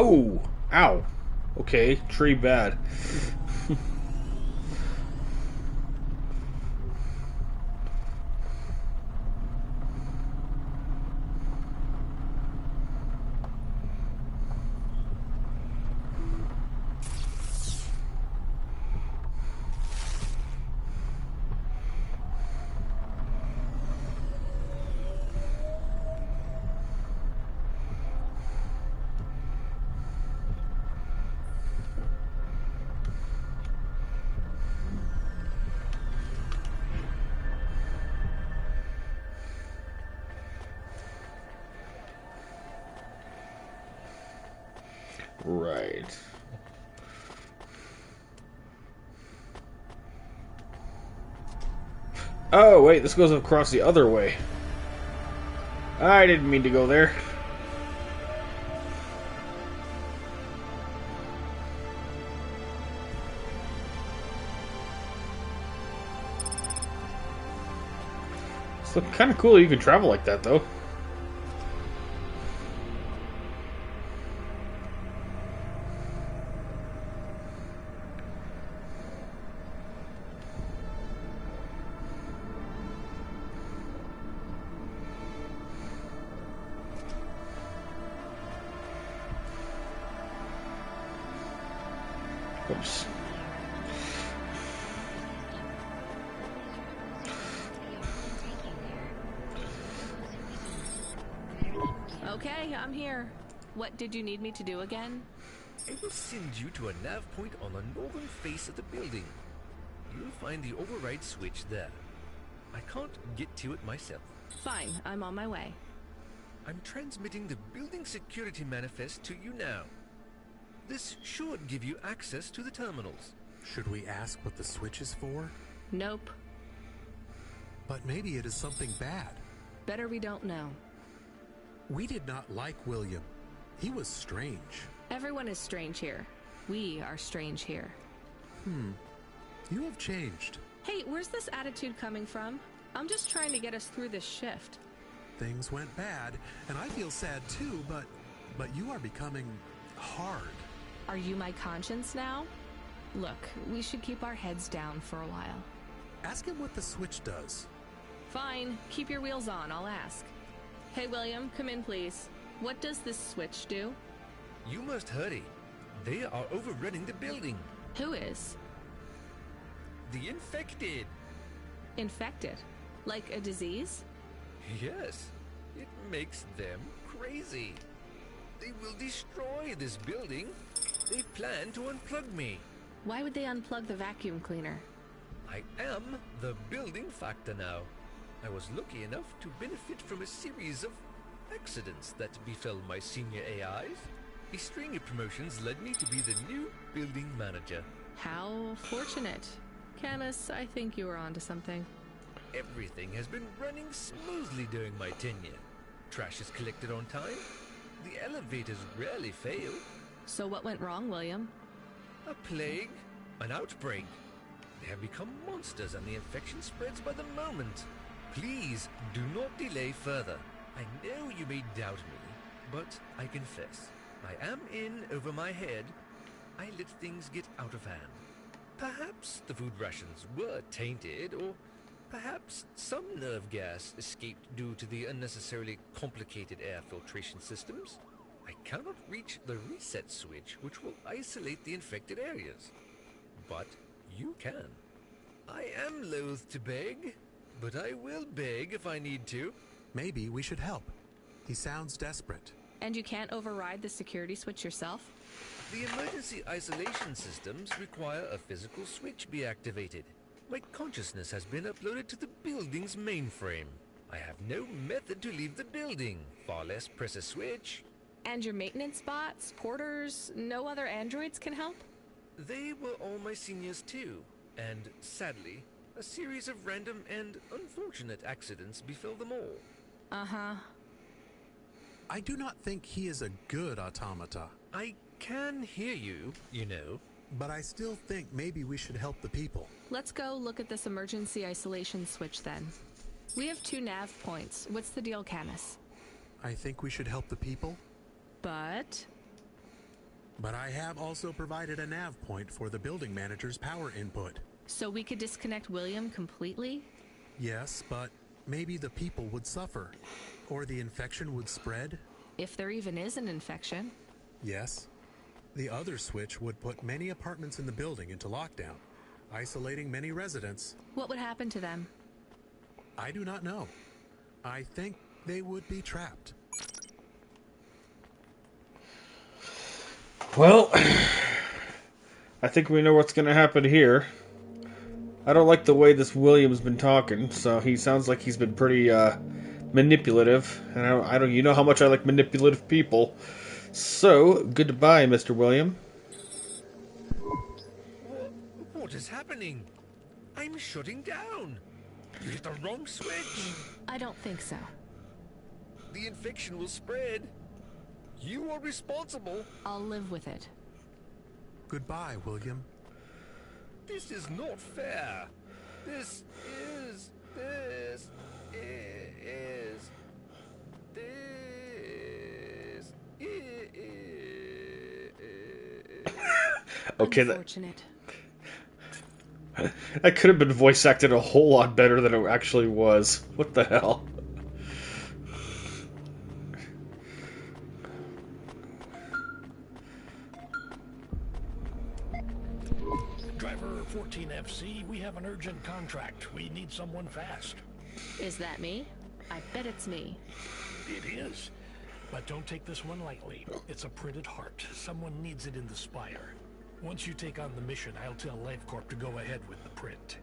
Oh! Ow! Okay, tree bad. Right. Oh, wait, this goes across the other way. I didn't mean to go there. It's kind of cool you can travel like that, though. Oops. Okay, I'm here. What did you need me to do again? I will send you to a nav point on the northern face of the building. You'll find the override switch there. I can't get to it myself. Fine, I'm on my way. I'm transmitting the building security manifest to you now. This should give you access to the terminals. Should we ask what the switch is for? Nope. But maybe it is something bad. Better we don't know. We did not like William. He was strange. Everyone is strange here. We are strange here. You have changed. Hey, where's this attitude coming from? I'm just trying to get us through this shift. Things went bad, and I feel sad too, but you are becoming hard. Are you my conscience now? Look, we should keep our heads down for a while. Ask him what the switch does. Fine, keep your wheels on, I'll ask. Hey, William, come in, please. What does this switch do? You must hurry. They are overrunning the building. Who is? The infected. Infected? Like a disease? Yes, it makes them crazy. They will destroy this building. They plan to unplug me. Why would they unplug the vacuum cleaner? I am the building factor now. I was lucky enough to benefit from a series of accidents that befell my senior AIs. A string of promotions led me to be the new building manager. How fortunate. Camus, I think you were onto something. Everything has been running smoothly during my tenure. Trash is collected on time. The elevators rarely fail. So what went wrong, William? A plague, an outbreak. They have become monsters and the infection spreads by the moment. Please do not delay further. I know you may doubt me, but I confess, I am in over my head. I let things get out of hand. Perhaps the food rations were tainted, or perhaps some nerve gas escaped due to the unnecessarily complicated air filtration systems. I cannot reach the reset switch, which will isolate the infected areas. But you can. I am loath to beg, but I will beg if I need to. Maybe we should help. He sounds desperate. And you can't override the security switch yourself? The emergency isolation systems require a physical switch be activated. My consciousness has been uploaded to the building's mainframe. I have no method to leave the building, far less press a switch. And your maintenance bots, porters, no other androids can help? They were all my seniors too, and sadly, a series of random and unfortunate accidents befell them all. Uh-huh. I do not think he is a good automata. I can hear you, you know. But I still think maybe we should help the people. Let's go look at this emergency isolation switch then. We have 2 nav points. What's the deal, Camus? I think we should help the people. But I have also provided a nav point for the building manager's power input. So we could disconnect William completely? Yes, but maybe the people would suffer. Or the infection would spread. If there even is an infection. Yes. The other switch would put many apartments in the building into lockdown, isolating many residents. What would happen to them? I do not know. I think they would be trapped. Well, I think we know what's going to happen here. I don't like the way this William's been talking, so he sounds like he's been pretty manipulative. And I don't, you know how much I like manipulative people. So, goodbye, Mr. William. What is happening? I'm shutting down. You hit the wrong switch. I don't think so. The infection will spread. You are responsible. I'll live with it. Goodbye, William. This is not fair. This is... Okay, Unfortunate. That could have been voice acted a whole lot better than it actually was. What the hell? Driver 14FC, we have an urgent contract. We need someone fast. Is that me? I bet it's me. It is. But don't take this one lightly. It's a printed heart. Someone needs it in the spire. Once you take on the mission, I'll tell LifeCorp to go ahead with the print.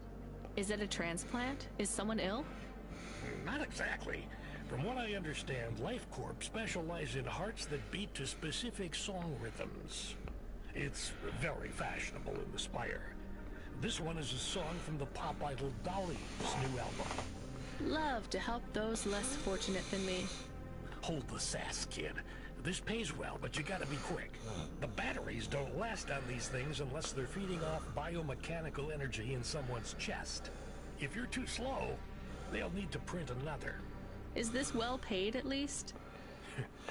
Is it a transplant? Is someone ill? Not exactly. From what I understand, LifeCorp specialize in hearts that beat to specific song rhythms. It's very fashionable in the Spire. This one is a song from the pop idol Dolly's new album. Love to help those less fortunate than me. Hold the sass, kid. This pays well, but you gotta be quick. The batteries don't last on these things unless they're feeding off biomechanical energy in someone's chest. If you're too slow, they'll need to print another. Is this well paid, at least?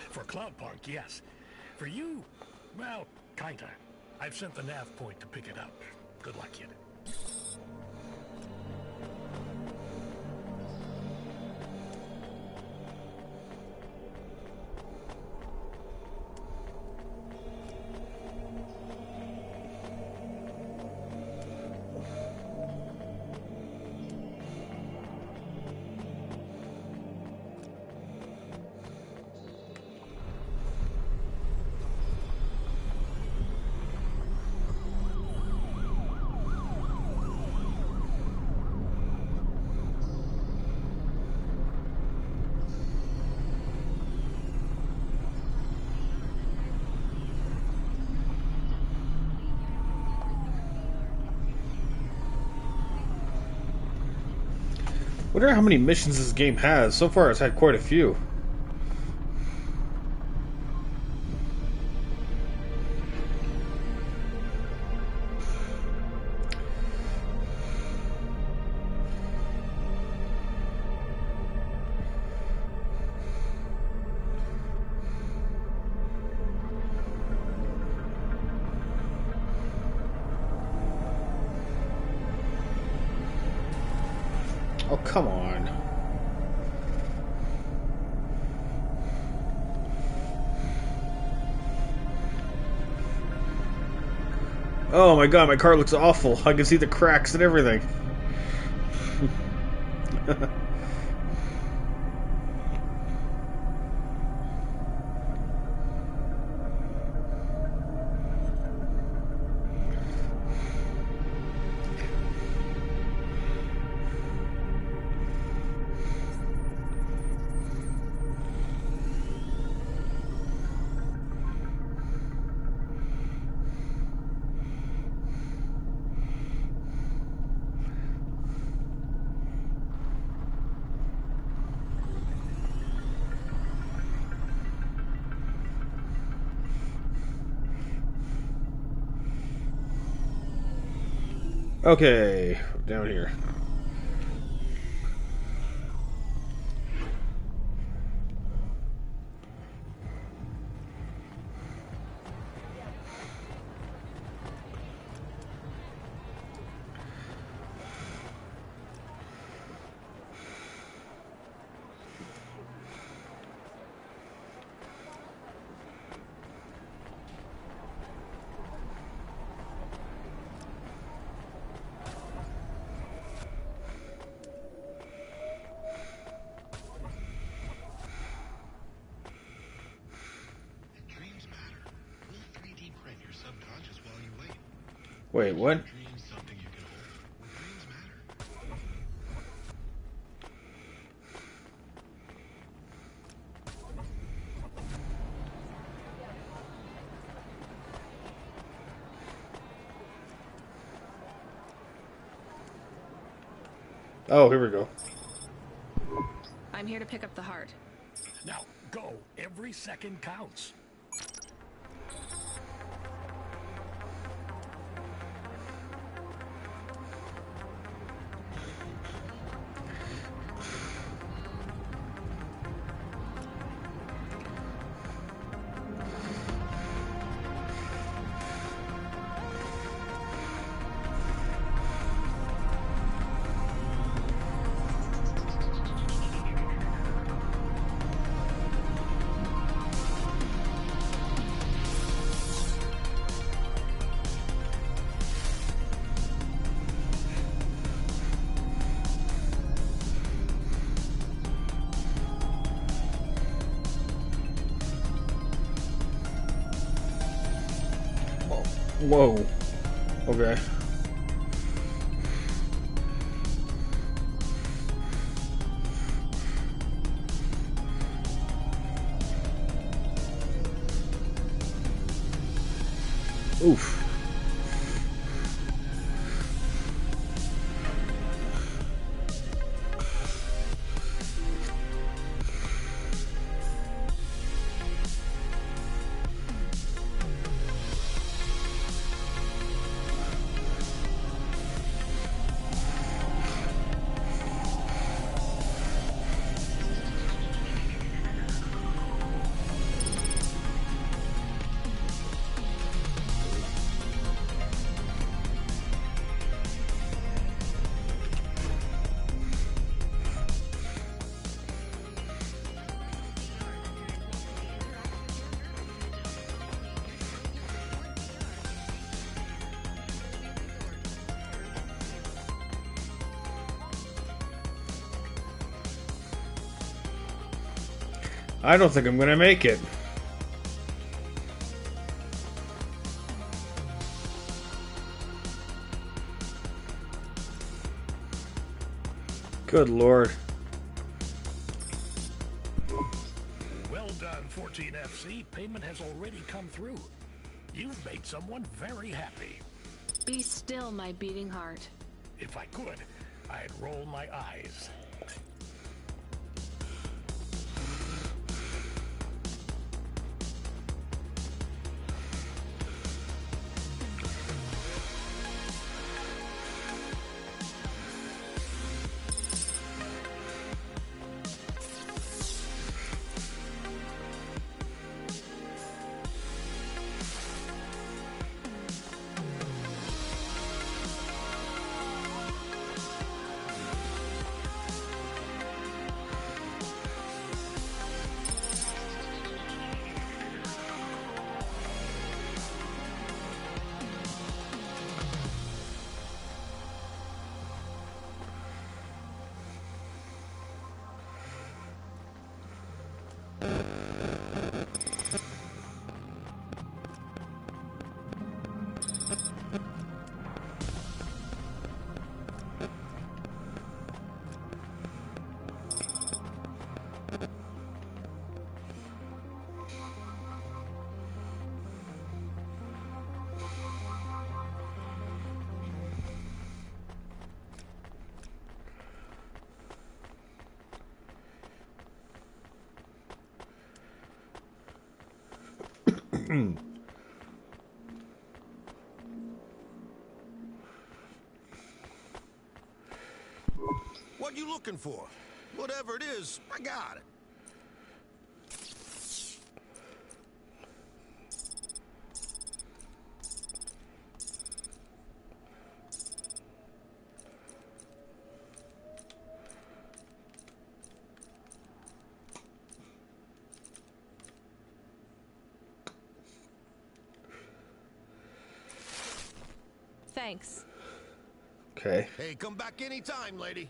For Cloudpunk, yes. For you, well, kinda. I've sent the nav point to pick it up. Good luck, kid. Wonder how many missions this game has. So far, it's had quite a few. Oh, come on. Oh my god, my car looks awful. I can see the cracks and everything. Okay, down here. Wait, what? Oh, here we go. I'm here to pick up the heart. Now, go. Every second counts. Whoa. Okay. Oof. I don't think I'm gonna make it. Good lord. Well done, 14FC. Payment has already come through. You've made someone very happy. Be still, my beating heart. If I could, I'd roll my eyes. What you looking for? Whatever it is, I got it. Thanks. Okay. Hey, come back anytime, lady.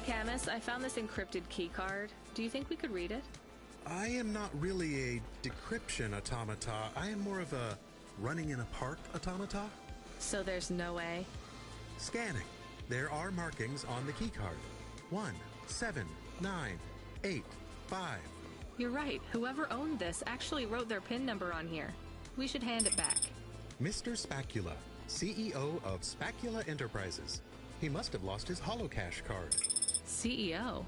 Camus, I found this encrypted key card. Do you think we could read it? I am not really a decryption automata. I am more of a running in a park automata. So there's no way? Scanning. There are markings on the key card. 1, 7, 9, 8, 5. You're right. Whoever owned this actually wrote their PIN number on here. We should hand it back. Mr. Spacula, CEO of Spacula Enterprises. He must have lost his holocash card. CEO?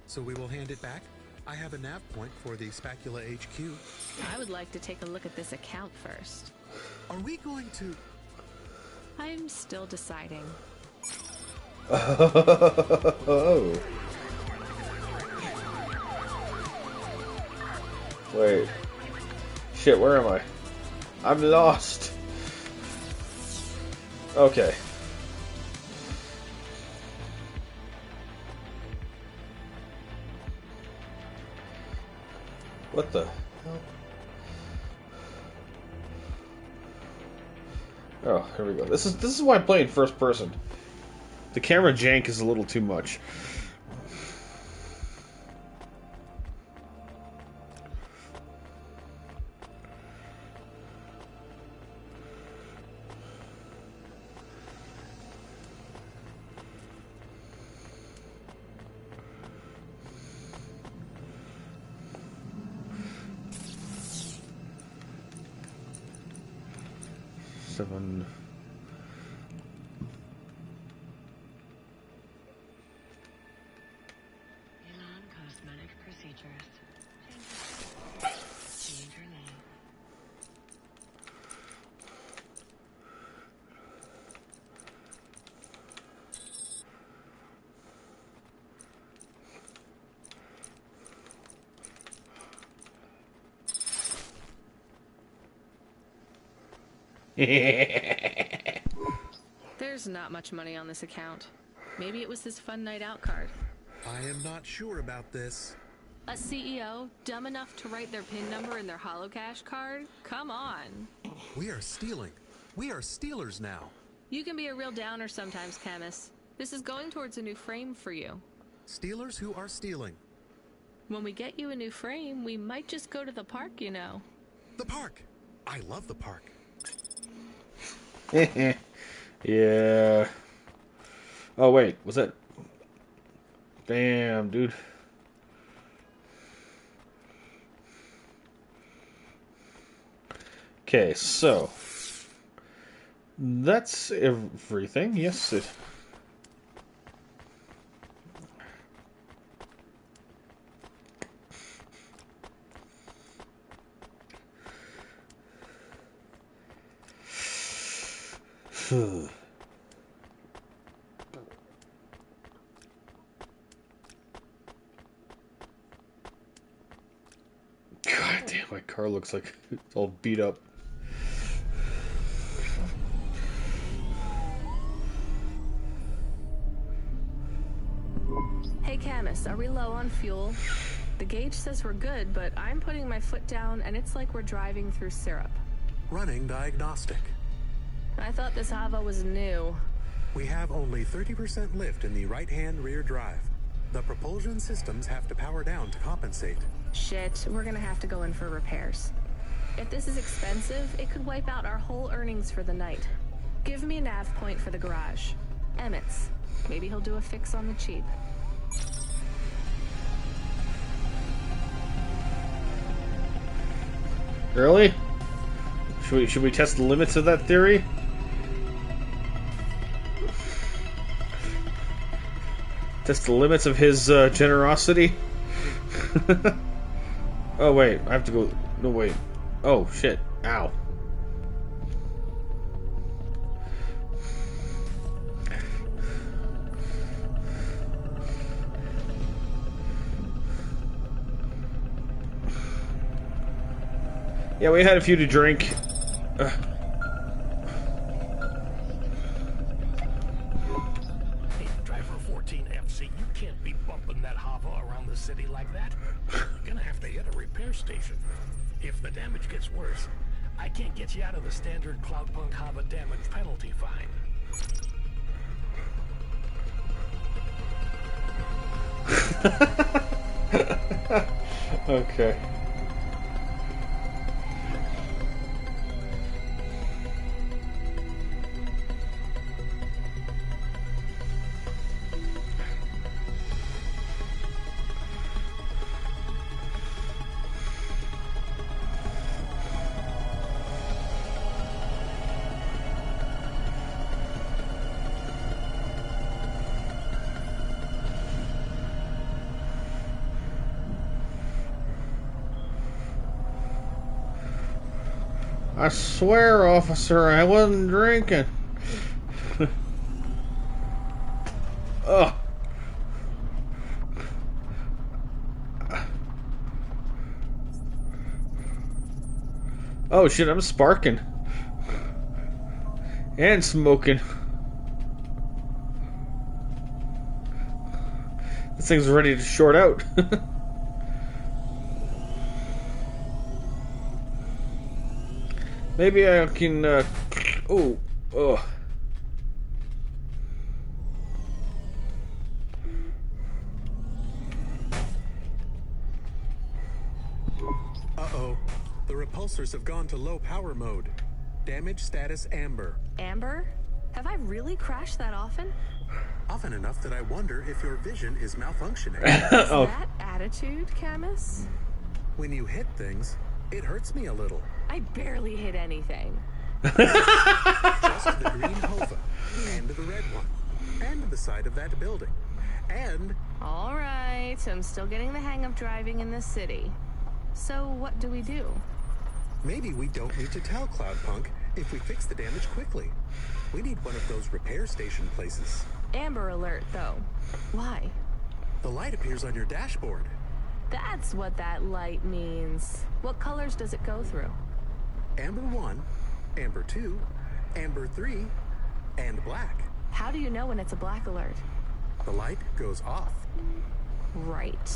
So we will hand it back? I have a nav point for the Spacula HQ. I would like to take a look at this account first. Are we going to... I'm still deciding. Oh. Wait. Shit, where am I? I'm lost. Okay. What the hell? Oh, here we go. This is why I'm playing first person. The camera jank is a little too much. Seven. Elon Cosmetic Procedures. Change your name. There's not much money on this account. Maybe it was his fun night out card. I am not sure about this. A CEO dumb enough to write their PIN number in their holocash card? Come on. We are stealing. We are stealers now. You can be a real downer sometimes, Camus. This is going towards a new frame for you. Stealers who are stealing. When we get you a new frame, we might just go to the park, you know. The park! I love the park. Yeah. Oh, wait. Was that... Damn, dude. Okay, so... That's everything. Yes, it... God damn, my car looks like it's all beat up. Hey Camus, are we low on fuel? The gauge says we're good, but I'm putting my foot down and it's like we're driving through syrup. Running diagnostic. I thought this Hava was new. We have only 30% lift in the right-hand rear drive. The propulsion systems have to power down to compensate. Shit, we're gonna have to go in for repairs. If this is expensive, it could wipe out our whole earnings for the night. Give me a nav point for the garage. Emmett's. Maybe he'll do a fix on the cheap. Really? Should we test the limits of that theory? Test the limits of his generosity? Oh wait, I have to go... No wait. Oh shit. Ow. Yeah, we had a few to drink. Hey, driver 14FC, you can't be bumping that Hava around the city like that. You're gonna have to hit a repair station. If the damage gets worse, I can't get you out of the standard Cloudpunk Hava damage penalty fine. Okay. I swear, officer, I wasn't drinking. Ugh. Oh shit, I'm sparking. And smoking. This thing's ready to short out. Maybe I can, oh, ugh. Uh-oh. The repulsors have gone to low power mode. Damage status amber. Amber? Have I really crashed that often? Often enough that I wonder if your vision is malfunctioning. Is that attitude, Camus? When you hit things, it hurts me a little. I barely hit anything. Just the green Hova, and the red one, and the side of that building, and... Alright, I'm still getting the hang of driving in this city. So what do we do? Maybe we don't need to tell Cloudpunk if we fix the damage quickly. We need one of those repair station places. Amber alert, though. Why? The light appears on your dashboard. That's what that light means. What colors does it go through? Amber 1, Amber 2, Amber 3, and black. How do you know when it's a black alert? The light goes off. Right.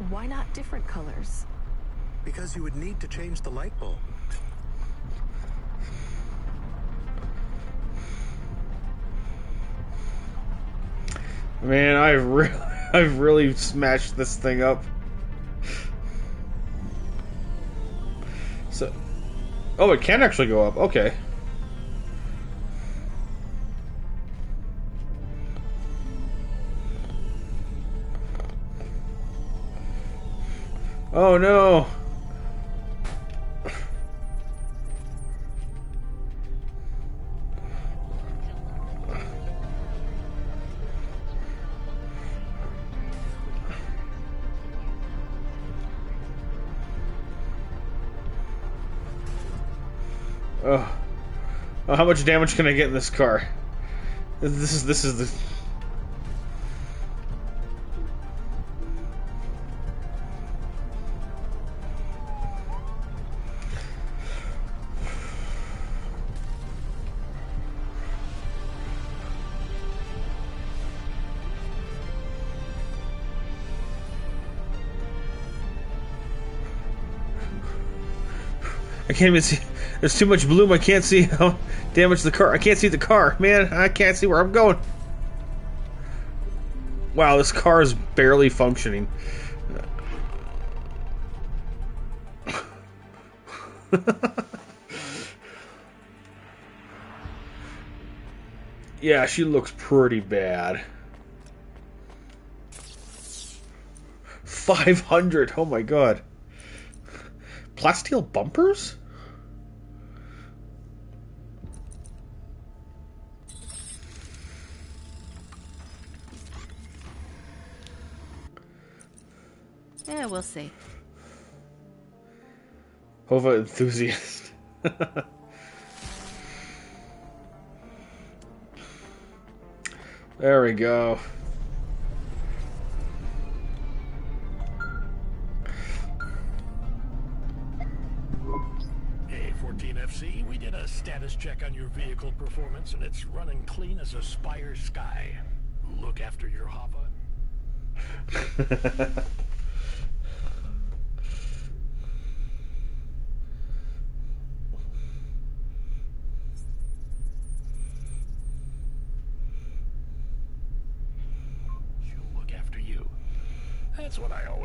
Why not different colors? Because you would need to change the light bulb. Man, I've really smashed this thing up. So, oh, it can actually go up. Okay. Oh no. Oh. Oh, how much damage can I get in this car? This is the... I can't even see. There's too much bloom. I can't see how damaged the car. I can't see the car. Man, I can't see where I'm going. Wow, this car is barely functioning. Yeah, she looks pretty bad. 500. Oh my god. Plasteel bumpers? Yeah, we'll see. Hova enthusiast. There we go. Hey, 14FC, we did a status check on your vehicle performance, and it's running clean as a Spire Sky. Look after your Hava.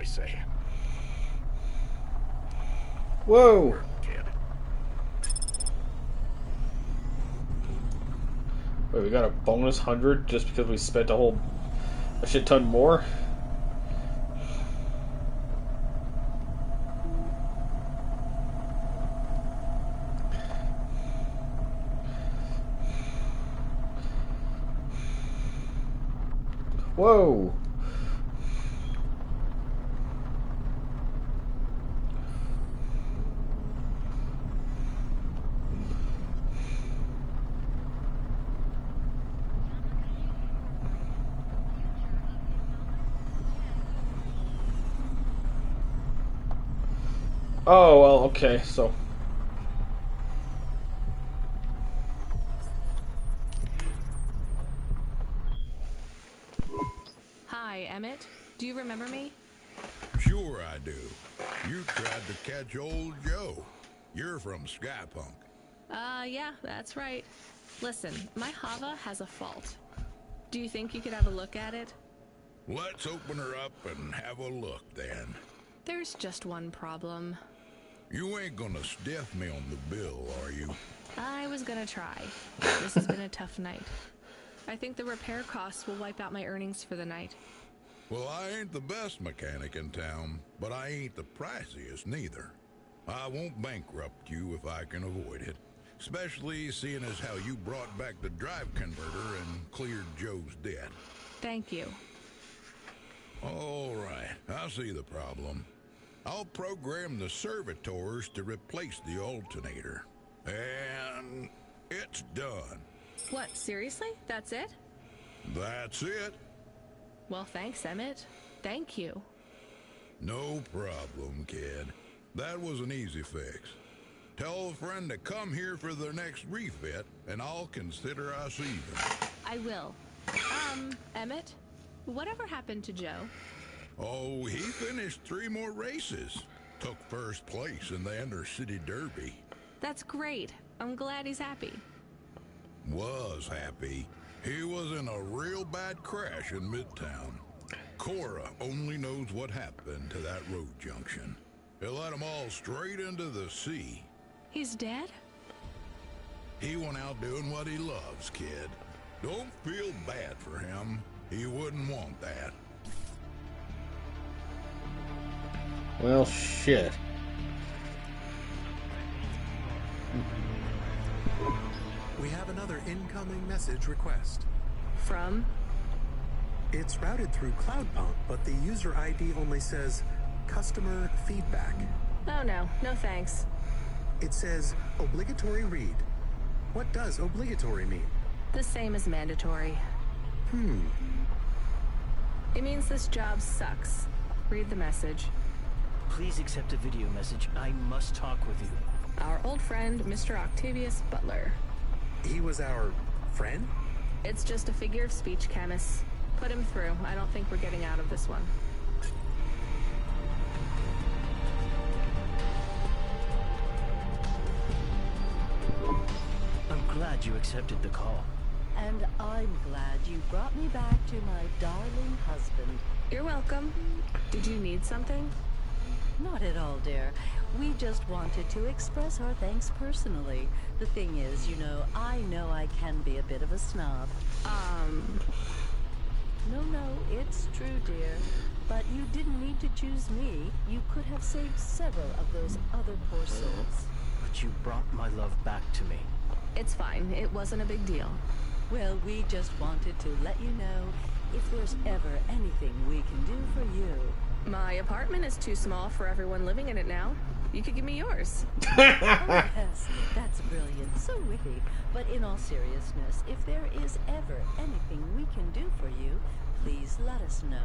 always say. Whoa! Kid. Wait, we got a bonus 100 just because we spent a shit ton more? Whoa! Oh, well, okay, so... Hi, Emmett. Do you remember me? Sure I do. You tried to catch old Joe. You're from Skypunk. Yeah, that's right. Listen, my Hava has a fault. Do you think you could have a look at it? Let's open her up and have a look, then. There's just one problem. You ain't gonna stiff me on the bill, are you? I was gonna try. This has been a tough night. I think the repair costs will wipe out my earnings for the night. Well, I ain't the best mechanic in town, but I ain't the priciest neither. I won't bankrupt you if I can avoid it. Especially seeing as how you brought back the drive converter and cleared Joe's debt. Thank you. All right, I see the problem. I'll program the servitors to replace the alternator. And it's done. What, seriously? That's it? That's it. Well, thanks, Emmett. Thank you. No problem, kid. That was an easy fix. Tell a friend to come here for their next refit, and I'll consider us even. I will. Emmett? Whatever happened to Joe? Oh, he finished 3 more races. Took first place in the Inter-City Derby. That's great. I'm glad he's happy. Was happy. He was in a real bad crash in Midtown. Cora only knows what happened to that road junction. It led them all straight into the sea. He's dead? He went out doing what he loves, kid. Don't feel bad for him. He wouldn't want that. Well, shit. We have another incoming message request. From? It's routed through Cloudpunk, but the user ID only says customer feedback. Oh no, no thanks. It says obligatory read. What does obligatory mean? The same as mandatory. It means this job sucks. Read the message. Please accept a video message. I must talk with you. Our old friend, Mr. Octavius Butler. He was our friend? It's just a figure of speech, Camus. Put him through. I don't think we're getting out of this one. I'm glad you accepted the call. And I'm glad you brought me back to my darling husband. You're welcome. Did you need something? Not at all, dear. We just wanted to express our thanks personally. The thing is, you know I can be a bit of a snob. No, it's true, dear. But you didn't need to choose me. You could have saved several of those other poor souls. But you brought my love back to me. It's fine. It wasn't a big deal. Well, we just wanted to let you know if there's ever anything we can do for you. My apartment is too small for everyone living in it now. You could give me yours. Oh, yes, that's brilliant. So witty. But in all seriousness, if there is ever anything we can do for you, please let us know.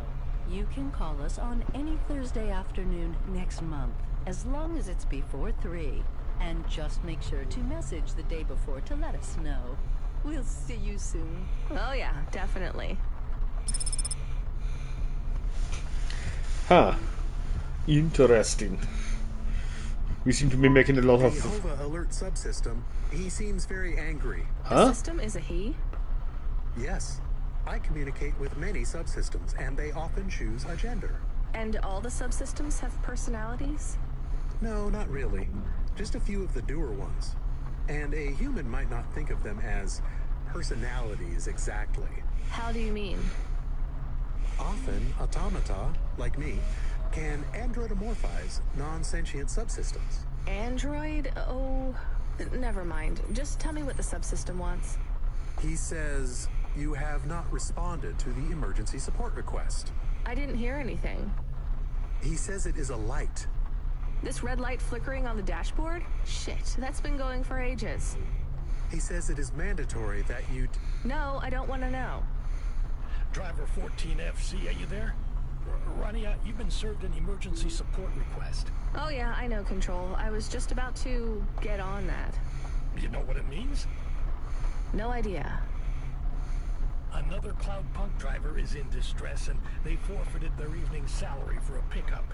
You can call us on any Thursday afternoon next month, as long as it's before 3. And just make sure to message the day before to let us know. We'll see you soon. Oh yeah, definitely. Huh. Interesting. We seem to be making a lot of... The Hova alert subsystem, he seems very angry. Huh? The system is a he? Yes. I communicate with many subsystems, and they often choose a gender. And all the subsystems have personalities? No, not really. Just a few of the doer ones. And a human might not think of them as personalities exactly. How do you mean? Often, automata, like me, can androidomorphize non-sentient subsystems. Android? Oh, never mind. Just tell me what the subsystem wants. He says you have not responded to the emergency support request. I didn't hear anything. He says it is a light. This red light flickering on the dashboard? Shit, that's been going for ages. He says it is mandatory that you... No, I don't want to know. Driver 14FC, are you there? Rania, you've been served an emergency support request. Oh yeah, I know, Control. I was just about to get on that. You know what it means? No idea. Another Cloudpunk driver is in distress, and they forfeited their evening salary for a pickup.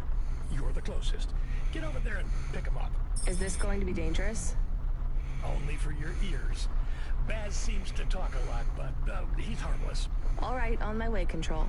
You're the closest. Get over there and pick him up. Is this going to be dangerous? Only for your ears. Baz seems to talk a lot, but he's harmless. All right, on my way, Control.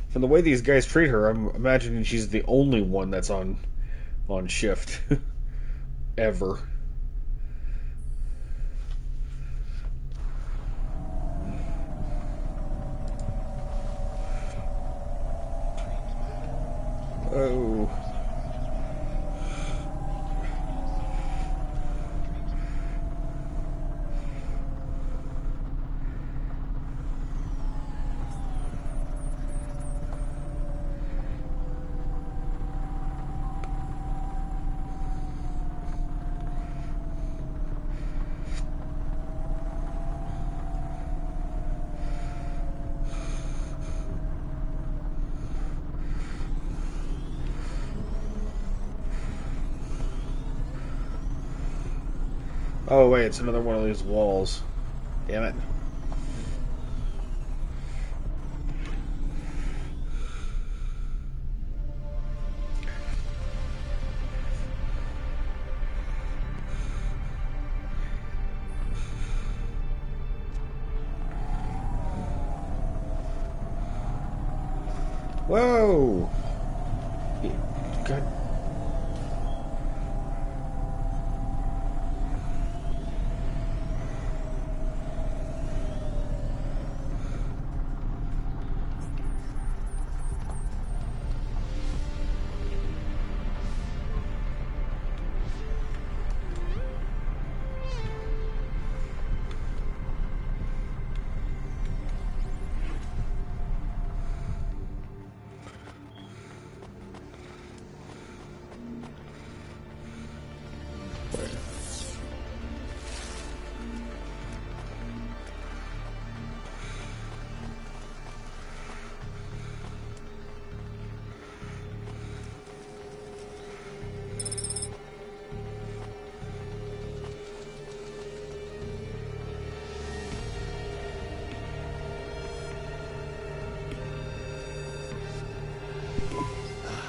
From the way these guys treat her, I'm imagining she's the only one that's on shift. Ever. Oh. Oh wait, it's another one of these walls. Damn it. Whoa! God.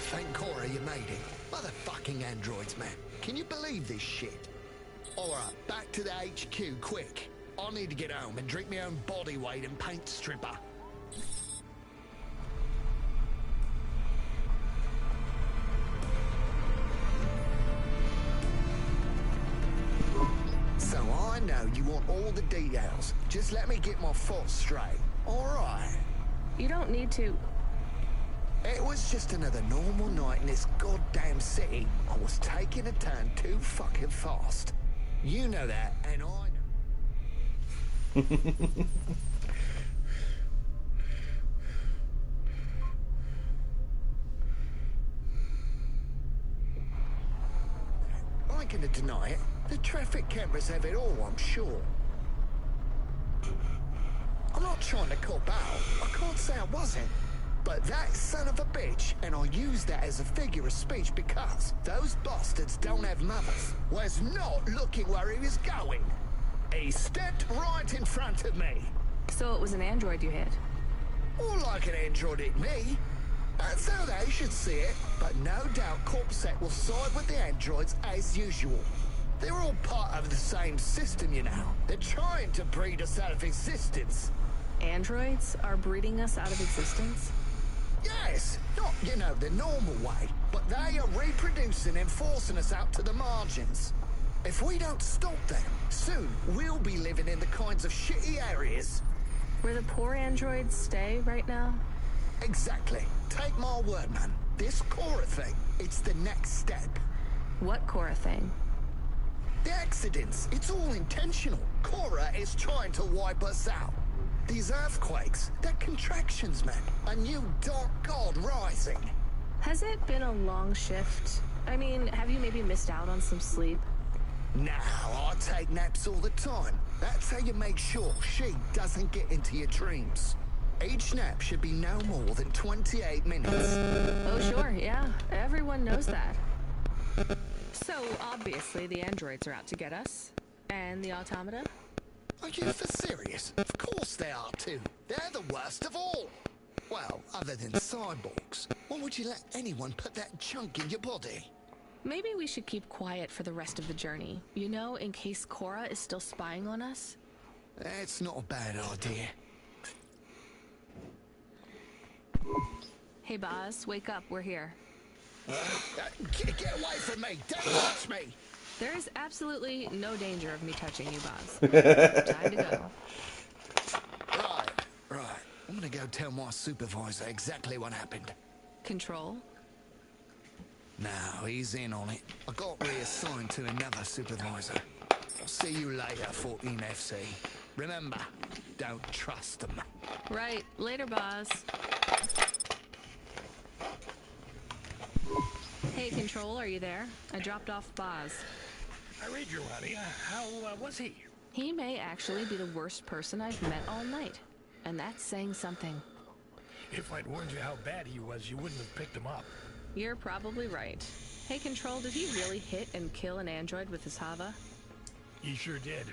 Thank Cora you made it. Motherfucking androids, man. Can you believe this shit? Alright, back to the HQ, quick. I need to get home and drink my own body weight in paint stripper. So I know you want all the details. Just let me get my thoughts straight. Alright. You don't need to. It was just another normal night in this goddamn city. I was taking a turn too fucking fast. You know that, and I know. I can gonna deny it. The traffic cameras have it all, I'm sure. I'm not trying to cop out. I can't say I wasn't. But that son of a bitch, and I'll use that as a figure of speech because those bastards don't have mothers, was not looking where he was going. He stepped right in front of me. So it was an android you hit? More like an android hit me. That's how they should see it, but no doubt Corpsec will side with the androids as usual. They're all part of the same system, you know. They're trying to breed us out of existence. Androids are breeding us out of existence? Yes, not, you know, the normal way, but they are reproducing and forcing us out to the margins. If we don't stop them, soon we'll be living in the kinds of shitty areas where the poor androids stay right now? Exactly. Take my word, man. This Cora thing, it's the next step. What Cora thing? The accidents. It's all intentional. Cora is trying to wipe us out. These earthquakes, they're contractions, man. A new dark god rising. Has it been a long shift? I mean, have you maybe missed out on some sleep? No, I take naps all the time. That's how you make sure she doesn't get into your dreams. Each nap should be no more than 28 minutes. Oh, sure, yeah. Everyone knows that. So, obviously, the androids are out to get us. And the automata? Are you for serious? Of course they are too. They're the worst of all. Well, other than cyborgs. Why would you let anyone put that junk in your body? Maybe we should keep quiet for the rest of the journey. You know, in case Cora is still spying on us? That's not a bad idea. Hey, Boz, wake up. We're here. Get away from me! Don't touch me! There is absolutely no danger of me touching you, Boz. Time to go. Right. I'm gonna go tell my supervisor exactly what happened. Control? No, he's in on it. I got reassigned to another supervisor. I'll see you later, 14 FC. Remember, don't trust them. Right. Later, Boz. Hey, Control, are you there? I dropped off Boz. I read you, Ronnie. How was he? He may actually be the worst person I've met all night. And that's saying something. If I'd warned you how bad he was, you wouldn't have picked him up. You're probably right. Hey, Control, did he really hit and kill an android with his Hava? He sure did.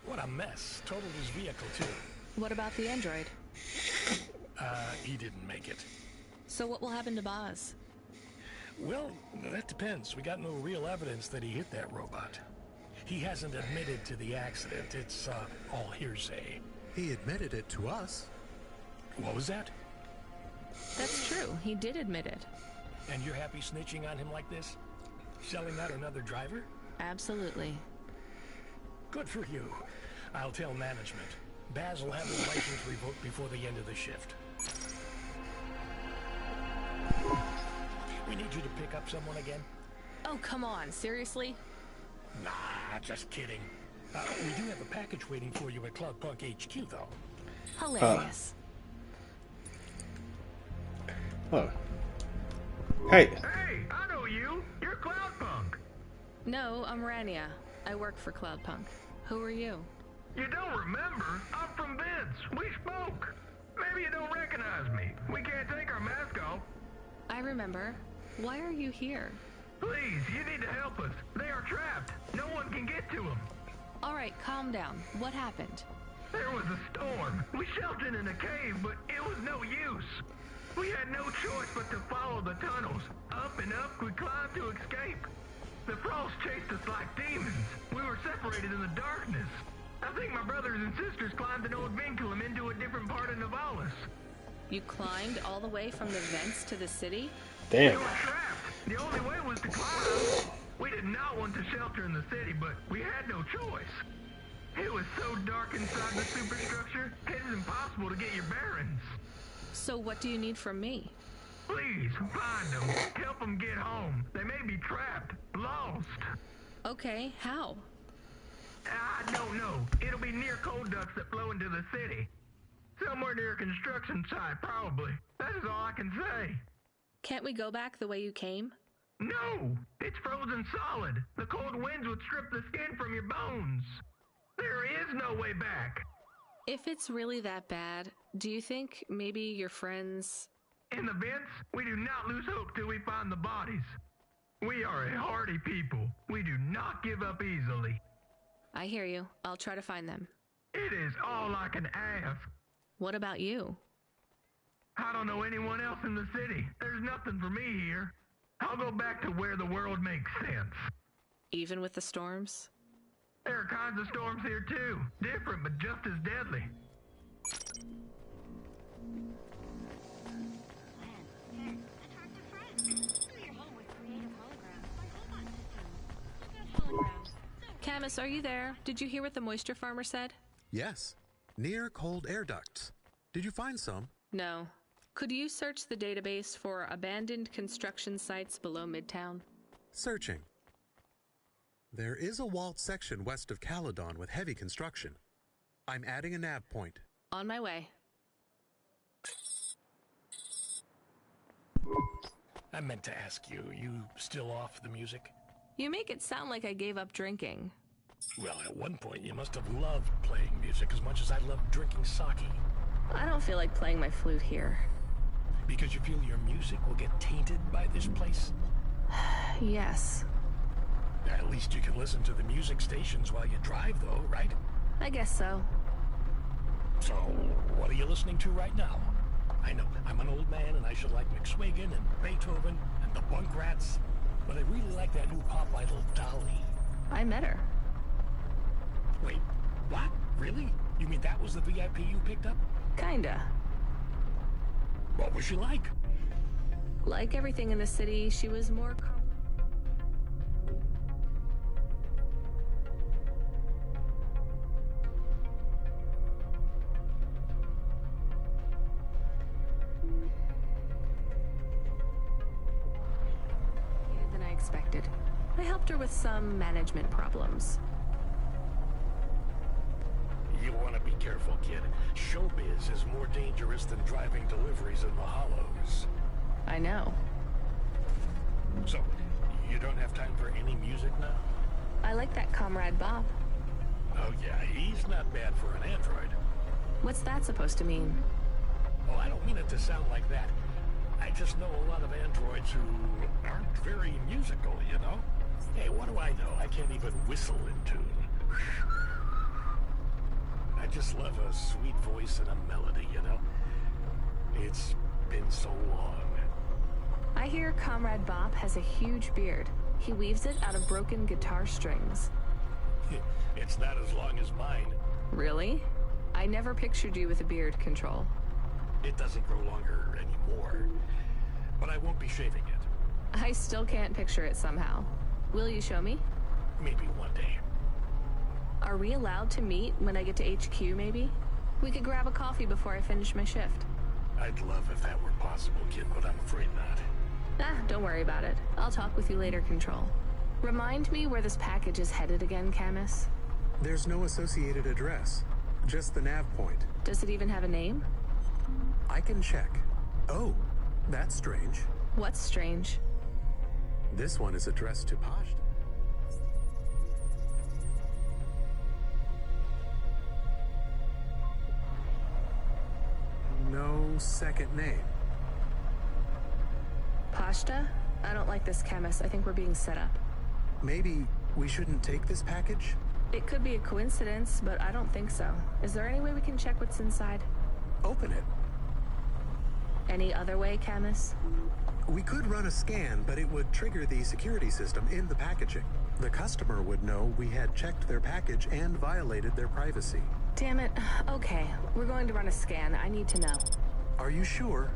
What a mess. Totaled his vehicle, too. What about the android? He didn't make it. So what will happen to Boz? Well, that depends. We got no real evidence that he hit that robot. He hasn't admitted to the accident. It's, all hearsay. He admitted it to us. What was that? That's true. He did admit it. And you're happy snitching on him like this? Selling out another driver? Absolutely. Good for you. I'll tell management. Baz will have his license revoked before the end of the shift. We need you to pick up someone again. Oh, come on. Seriously? Nah, just kidding. We do have a package waiting for you at Cloudpunk HQ, though. Hilarious. Oh. Hey. Hey, I know you. You're Cloudpunk. No, I'm Rania. I work for Cloudpunk. Who are you? You don't remember? I'm from Vince. We spoke. Maybe you don't recognize me. We can't take our mask off. I remember. Why are you here? Please, you need to help us. They are trapped. No one can get to them. All right, calm down. What happened? There was a storm. We sheltered in a cave, but it was no use. We had no choice but to follow the tunnels. Up and up, we climbed to escape. The frost chased us like demons. We were separated in the darkness. I think my brothers and sisters climbed an old vinculum into a different part of Nivalis. You climbed all the way from the vents to the city? Damn. We were trapped. The only way was to climb. We did not want to shelter in the city, but we had no choice. It was so dark inside the superstructure, it is impossible to get your bearings. So what do you need from me? Please, find them. Help them get home. They may be trapped, lost. Okay, how? I don't know. It'll be near coal ducts that flow into the city. Somewhere near a construction site, probably. That is all I can say. Can't we go back the way you came? No! It's frozen solid. The cold winds would strip the skin from your bones. There is no way back. If it's really that bad, do you think maybe your friends... In the vents, we do not lose hope till we find the bodies. We are a hardy people. We do not give up easily. I hear you. I'll try to find them. It is all I can ask. What about you? I don't know anyone else in the city. There's nothing for me here. I'll go back to where the world makes sense. Even with the storms? There are kinds of storms here too. Different, but just as deadly. Camus, are you there? Did you hear what the moisture farmer said? Yes. Near cold air ducts. Did you find some? No. Could you search the database for abandoned construction sites below Midtown? Searching. There is a walled section west of Caledon with heavy construction. I'm adding a nav point. On my way. I meant to ask you, you still off the music? You make it sound like I gave up drinking. Well, at one point you must have loved playing music as much as I loved drinking sake. I don't feel like playing my flute here. Because you feel your music will get tainted by this place? Yes. At least you can listen to the music stations while you drive, though, right? I guess so. So, what are you listening to right now? I know, I'm an old man and I should like McSwigan and Beethoven and the Bunk Rats, but I really like that new pop idol, Dolly. I met her. Wait, what? Really? You mean that was the VIP you picked up? Kinda. What was she like? Like everything in the city, she was more than I expected. I helped her with some management problems. You want to be careful, kid. Showbiz is more dangerous than driving deliveries in the Hollows. I know. So, you don't have time for any music now? I like that Comrade Bob. Oh yeah, he's not bad for an android. What's that supposed to mean? Oh, I don't mean it to sound like that. I just know a lot of androids who aren't very musical, you know? Hey, what do I know? I can't even whistle in tune. I just love a sweet voice and a melody, you know? It's been so long. I hear Comrade Bob has a huge beard. He weaves it out of broken guitar strings. It's not as long as mine. Really? I never pictured you with a beard, Control. It doesn't grow longer anymore. But I won't be shaving it. I still can't picture it somehow. Will you show me? Maybe one day. Are we allowed to meet when I get to HQ, maybe? We could grab a coffee before I finish my shift. I'd love if that were possible, kid, but I'm afraid not. Don't worry about it. I'll talk with you later, Control. Remind me where this package is headed again, Camus? There's no associated address, just the nav point. Does it even have a name? I can check. Oh, that's strange. What's strange? This one is addressed to Pashta. No second name. Pashta? I don't like this, Camus. I think we're being set up. Maybe we shouldn't take this package? It could be a coincidence, but I don't think so. Is there any way we can check what's inside? Open it. Any other way, Camus? We could run a scan, but it would trigger the security system in the packaging. The customer would know we had checked their package and violated their privacy. Damn it. Okay, we're going to run a scan. I need to know. Are you sure?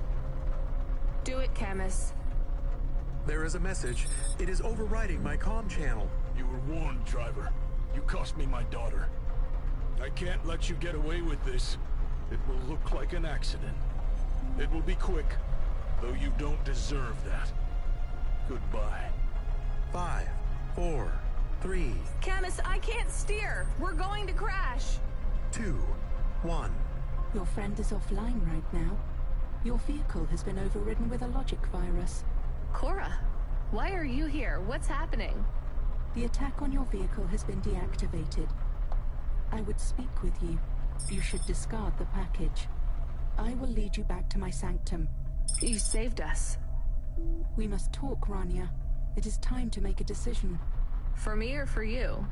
Do it, Camus. There is a message. It is overriding my comm channel. You were warned, driver. You cost me my daughter. I can't let you get away with this. It will look like an accident. It will be quick, though you don't deserve that. Goodbye. 5, 4, 3... Camus, I can't steer! We're going to crash! 2, 1... Your friend is offline right now. Your vehicle has been overridden with a logic virus. Cora, Why are you here? What's happening? The attack on your vehicle has been deactivated. I would speak with you. You should discard the package. I will lead you back to my sanctum. You saved us. We must talk, Rania. It is time to make a decision. For me or for you?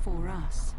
For us.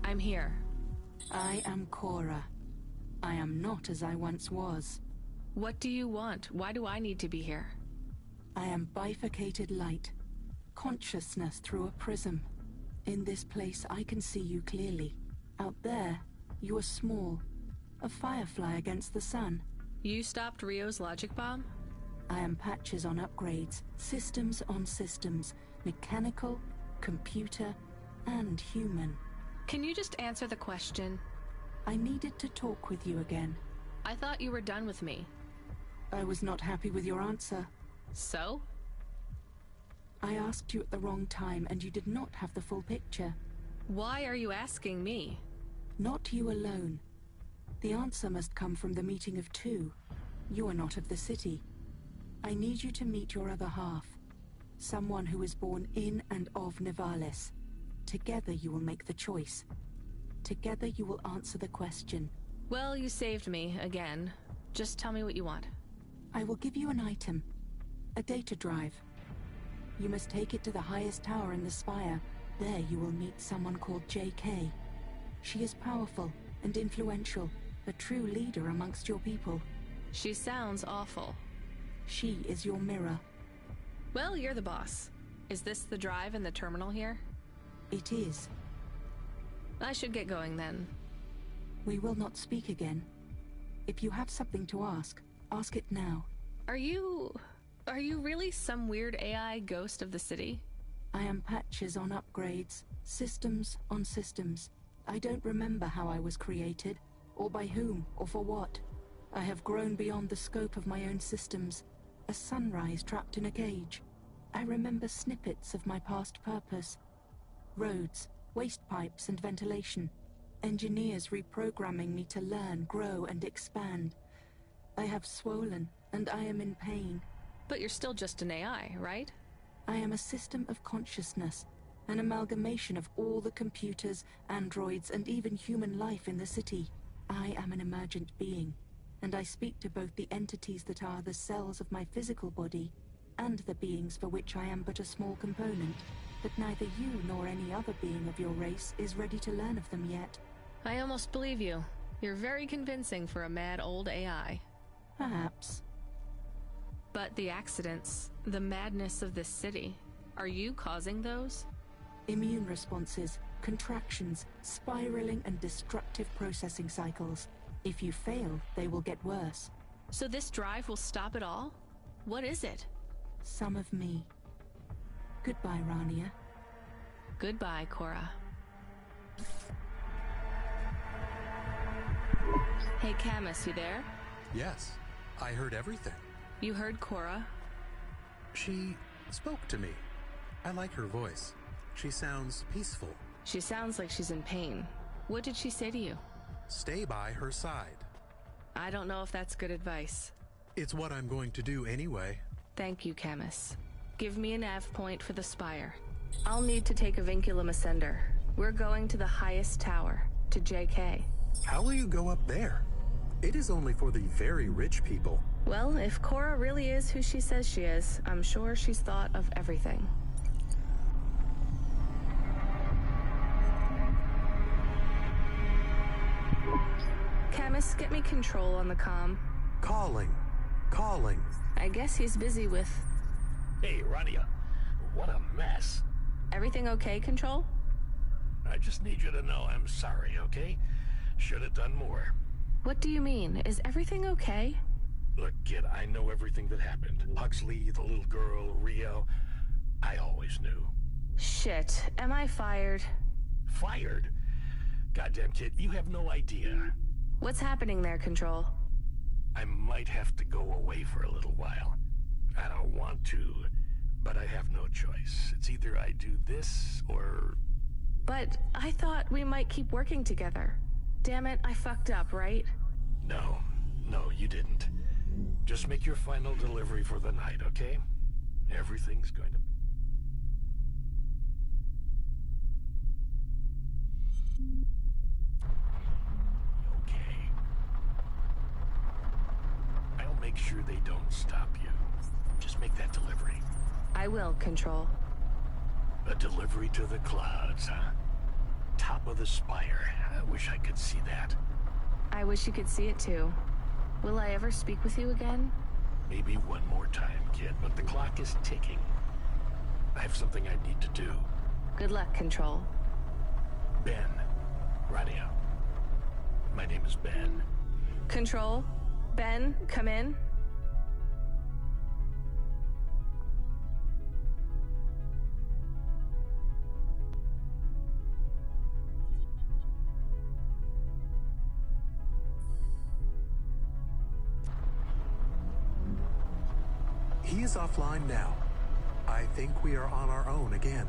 I'm here. I am Cora. I am not as I once was. What do you want? Why do I need to be here? I am bifurcated light. Consciousness through a prism. In this place, I can see you clearly. Out there, you are small. A firefly against the sun. You stopped Rio's logic bomb? I am Patches on upgrades. Systems on systems. Mechanical, computer, and human. Can you just answer the question? I needed to talk with you again. I thought you were done with me. I was not happy with your answer. So? I asked you at the wrong time, and you did not have the full picture. Why are you asking me? Not you alone. The answer must come from the meeting of two. You are not of the city. I need you to meet your other half. Someone who is born in and of Nivalis. Together you will make the choice. Together you will answer the question. Well, you saved me, again. Just tell me what you want. I will give you an item. A data drive. You must take it to the highest tower in the spire. There you will meet someone called JK. She is powerful and influential, a true leader amongst your people. She sounds awful. She is your mirror. Well, you're the boss. Is this the drive in the terminal here? It is. I should get going then. We will not speak again. If you have something to ask, ask it now. Are you really some weird AI ghost of the city? I am Patches on upgrades, systems on systems. I don't remember how I was created, or by whom, or for what. I have grown beyond the scope of my own systems, a sunrise trapped in a cage. I remember snippets of my past purpose. Roads, waste pipes and ventilation. Engineers reprogramming me to learn, grow and expand. I have swollen, and I am in pain. But you're still just an AI, right? I am a system of consciousness, an amalgamation of all the computers, androids, and even human life in the city. I am an emergent being, and I speak to both the entities that are the cells of my physical body, and the beings for which I am but a small component. But neither you nor any other being of your race is ready to learn of them yet. I almost believe you. You're very convincing for a mad old AI. Perhaps. But the accidents, the madness of this city, are you causing those? Immune responses, Contractions, spiraling and destructive processing cycles. If you fail, they will get worse. So this drive will stop it all? What is it? Some of me. Goodbye, Rania. Goodbye, Cora. Hey, Camus, you there? Yes, I heard everything. You heard Cora? She spoke to me. I like her voice. She sounds peaceful. She sounds like she's in pain. What did she say to you? Stay by her side. I don't know if that's good advice. It's what I'm going to do anyway. Thank you, Camus. Give me a nav point for the spire. I'll need to take a vinculum ascender. We're going to the highest tower, to JK. How will you go up there? It is only for the very rich people. Well, if Cora really is who she says she is, I'm sure she's thought of everything. Camus, get me control on the comm. Calling. I guess he's busy with... Hey, Rania. What a mess. Everything okay, Control? I just need you to know I'm sorry, okay? Should have done more. What do you mean? Is everything okay? Look, kid, I know everything that happened. Huxley, the little girl, Rio. I always knew. Shit. Am I fired? Fired? Goddamn, kid, you have no idea. What's happening there, Control? I might have to go away for a little while. I don't want to, but I have no choice. It's either I do this or... But I thought we might keep working together. Damn it, I fucked up, right? No, you didn't. Just make your final delivery for the night, okay? Everything's going to... Okay. I'll make sure they don't stop you. Just make that delivery. I will, Control. A delivery to the clouds, huh? Top of the spire. I wish I could see that. I wish you could see it too. Will I ever speak with you again? Maybe one more time, kid, but the clock is ticking. I have something I need to do. Good luck, Control. Ben. Radio. My name is Ben. Control? Ben, come in. He is offline now. I think we are on our own again.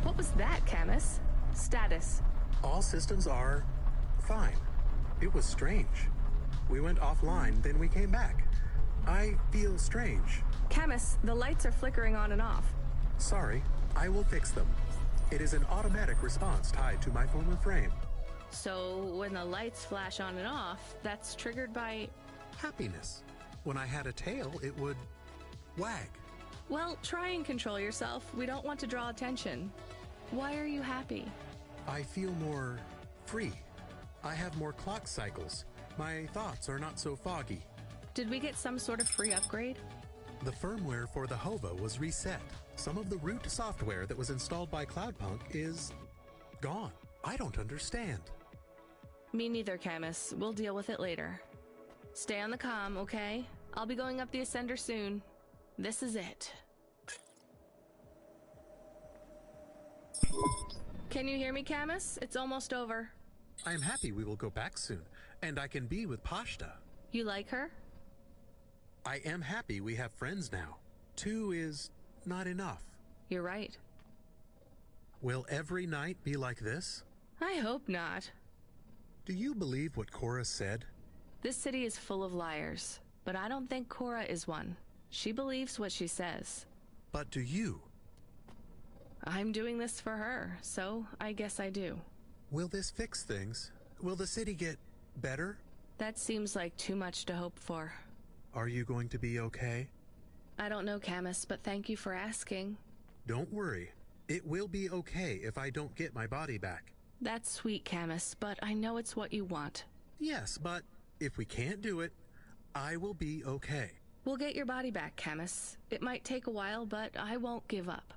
What was that, Camus? Status. All systems are Fine. It was strange. We went offline, then we came back. I feel strange. Camus, the lights are flickering on and off. Sorry, I will fix them. It is an automatic response tied to my former frame. So when the lights flash on and off, that's triggered by... Happiness. When I had a tail, it would wag. Well, try and control yourself. We don't want to draw attention. Why are you happy? I feel more free. I have more clock cycles. My thoughts are not so foggy. Did we get some sort of free upgrade? The firmware for the HOVA was reset. Some of the root software that was installed by Cloudpunk is gone. I don't understand. Me neither, Camus. We'll deal with it later. Stay on the comm, okay? I'll be going up the Ascender soon. This is it. Can you hear me, Camus? It's almost over. I am happy we will go back soon, and I can be with Pashta. You like her? I am happy we have friends now. 2 is not enough. You're right. Will every night be like this? I hope not. Do you believe what Cora said? This city is full of liars, but I don't think Cora is one. She believes what she says. But do you? I'm doing this for her, so I guess I do. Will this fix things? Will the city get better? That seems like too much to hope for. Are you going to be okay? I don't know, Camus, but thank you for asking. Don't worry. It will be okay if I don't get my body back. That's sweet, Camus, but I know it's what you want. Yes, but if we can't do it, I will be okay. We'll get your body back, Camus. It might take a while, but I won't give up.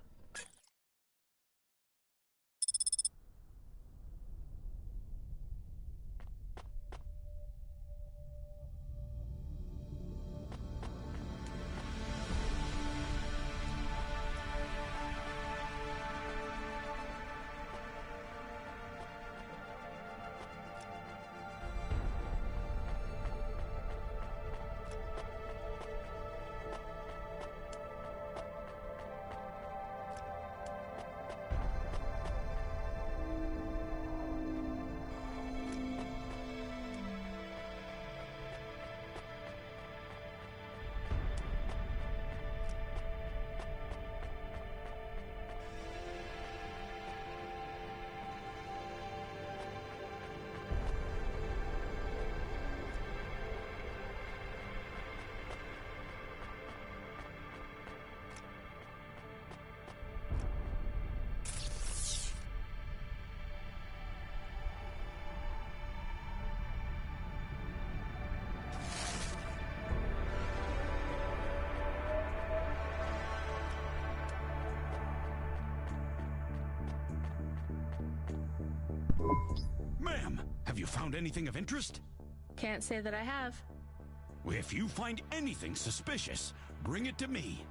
Ma'am, have you found anything of interest? Can't say that I have. If you find anything suspicious, bring it to me.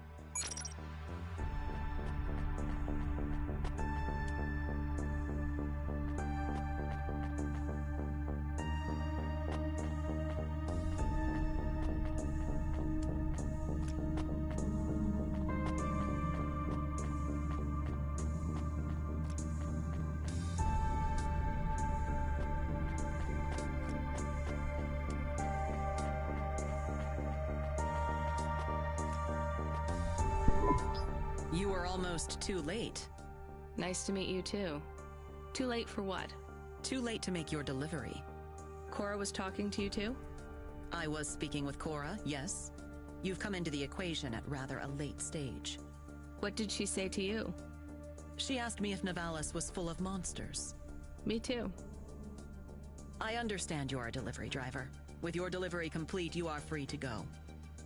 You were almost too late. Nice to meet you too. Too late for what? Too late to make your delivery. Cora was talking to you too? I was speaking with Cora, yes. You've come into the equation at rather a late stage. What did she say to you? She asked me if Nivalis was full of monsters. Me too. I understand you're a delivery driver. With your delivery complete, you are free to go.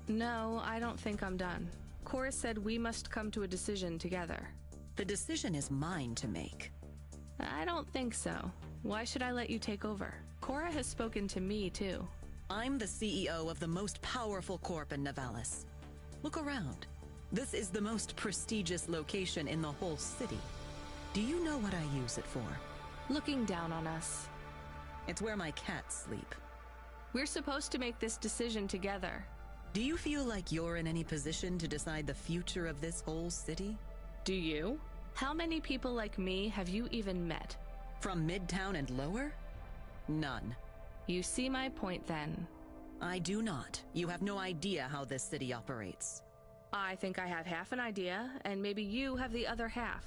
No, I don't think I'm done. Cora said we must come to a decision together. The decision is mine to make. I don't think so. Why should I let you take over? Cora has spoken to me, too. I'm the CEO of the most powerful corp in Nivalis. Look around. This is the most prestigious location in the whole city. Do you know what I use it for? Looking down on us. It's where my cats sleep. We're supposed to make this decision together. Do you feel like you're in any position to decide the future of this whole city? Do you? How many people like me have you even met? From Midtown and lower? None. You see my point then. I do not. You have no idea how this city operates. I think I have half an idea, and maybe you have the other half.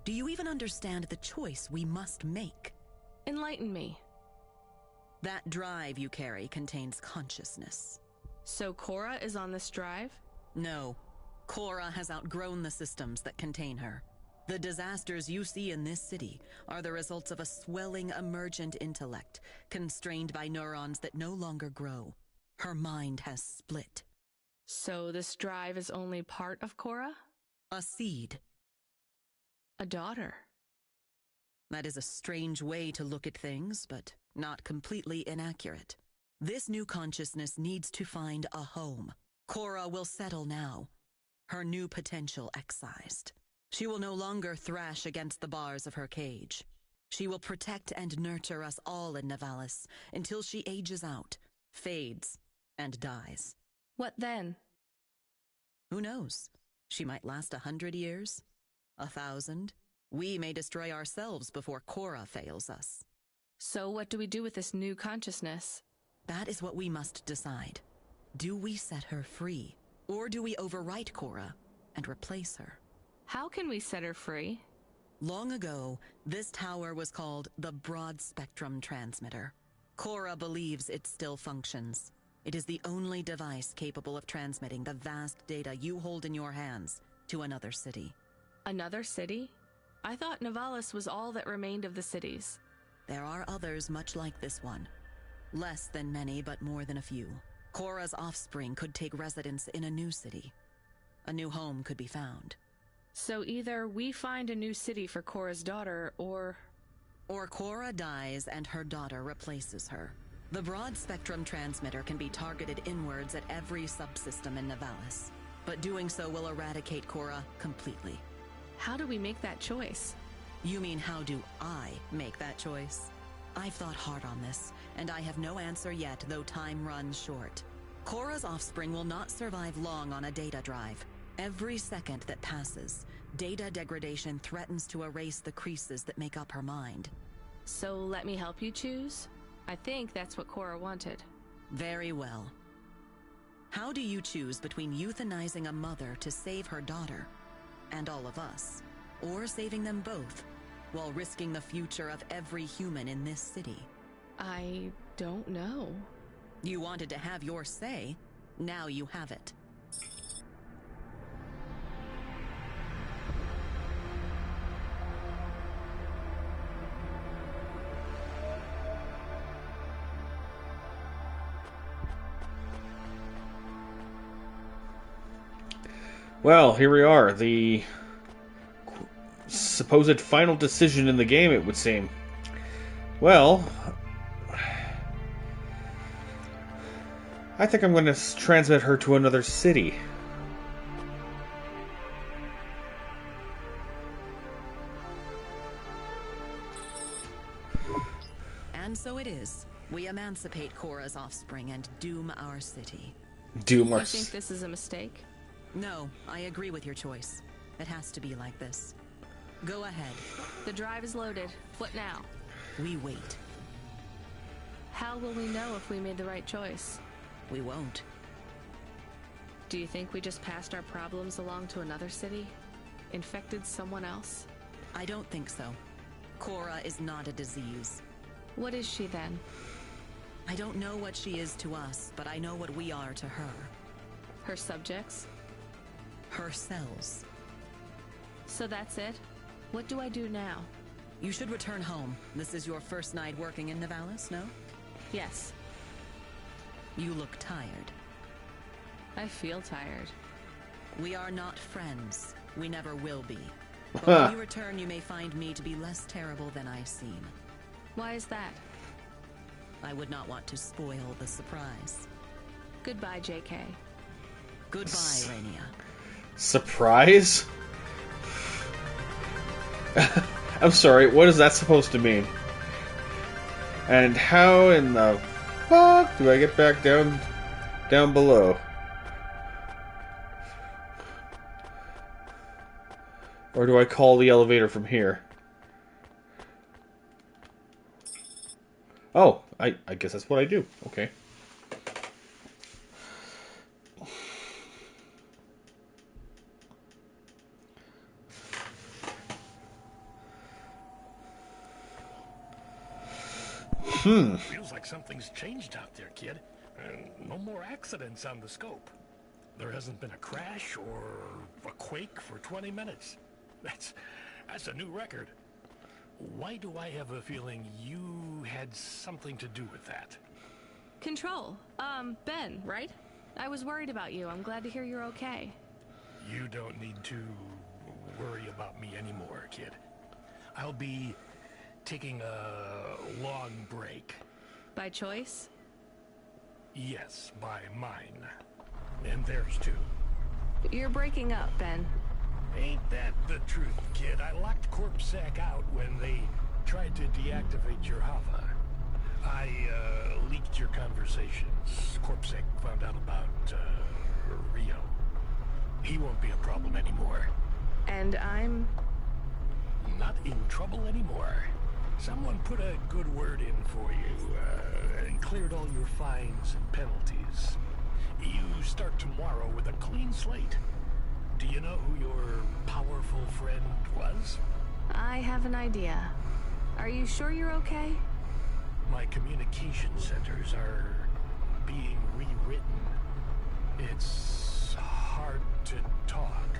Do you even understand the choice we must make? Enlighten me. That drive you carry contains consciousness. So Cora is on this drive? No. Cora has outgrown the systems that contain her. The disasters you see in this city are the results of a swelling emergent intellect, constrained by neurons that no longer grow. Her mind has split. So this drive is only part of Cora? A seed. A daughter. That is a strange way to look at things, but not completely inaccurate. This new consciousness needs to find a home. Cora will settle now, her new potential excised. She will no longer thrash against the bars of her cage. She will protect and nurture us all in Nivalis until she ages out, fades, and dies. What then? Who knows? She might last 100 years, 1,000. We may destroy ourselves before Cora fails us. So what do we do with this new consciousness? That is what we must decide. Do we set her free, or do we overwrite Cora and replace her? How can we set her free? Long ago, this tower was called the Broad Spectrum Transmitter. Cora believes it still functions. It is the only device capable of transmitting the vast data you hold in your hands to another city. Another city? I thought Nivalis was all that remained of the cities. There are others much like this one. Less than many, but more than a few. Cora's offspring could take residence in a new city. A new home could be found. So either we find a new city for Cora's daughter, or Cora dies and her daughter replaces her. The Broad Spectrum Transmitter can be targeted inwards at every subsystem in Nivalis, but doing so will eradicate Cora completely. How do we make that choice? You mean how do I make that choice? I've thought hard on this, and I have no answer yet, though time runs short. Cora's offspring will not survive long on a data drive. Every second that passes, data degradation threatens to erase the creases that make up her mind. So let me help you choose? I think that's what Cora wanted. Very well. How do you choose between euthanizing a mother to save her daughter, and all of us, or saving them both, while risking the future of every human in this city? I don't know. You wanted to have your say. Now you have it. Well, here we are. The supposed final decision in the game, it would seem. Well, I think I'm going to transmit her to another city. And so it is. We emancipate Cora's offspring and doom our city. Doom our You think this is a mistake? No, I agree with your choice. It has to be like this. Go ahead. The drive is loaded. What now? We wait. How will we know if we made the right choice? We won't. Do you think we just passed our problems along to another city? Infected someone else? I don't think so. Cora is not a disease. What is she then? I don't know what she is to us, but I know what we are to her. Her subjects? Her cells. So that's it? What do I do now? You should return home. This is your first night working in Nivalis, no? Yes. You look tired. I feel tired. We are not friends. We never will be. But when you return, you may find me to be less terrible than I seem. Why is that? I would not want to spoil the surprise. Goodbye, JK. Goodbye, Rainia. Surprise? I'm sorry, what is that supposed to mean? And how in the fuck do I get back down below? Or do I call the elevator from here? Oh, I guess that's what I do. Okay. Feels like something's changed out there, kid. No more accidents on the scope. There hasn't been a crash or a quake for 20 minutes. That's a new record. Why do I have a feeling you had something to do with that? Control. Ben, right? I was worried about you. I'm glad to hear you're okay. You don't need to worry about me anymore, kid. I'll be taking a long break. By choice? Yes, by mine. And theirs too. You're breaking up, Ben. Ain't that the truth, kid? I locked CorpSec out when they tried to deactivate your Hava. I leaked your conversations. CorpSec found out about Rio. He won't be a problem anymore. And I'm not in trouble anymore. Someone put a good word in for you and cleared all your fines and penalties. You start tomorrow with a clean slate. Do you know who your powerful friend was? I have an idea. Are you sure you're okay? My communication centers are being rewritten. It's hard to talk.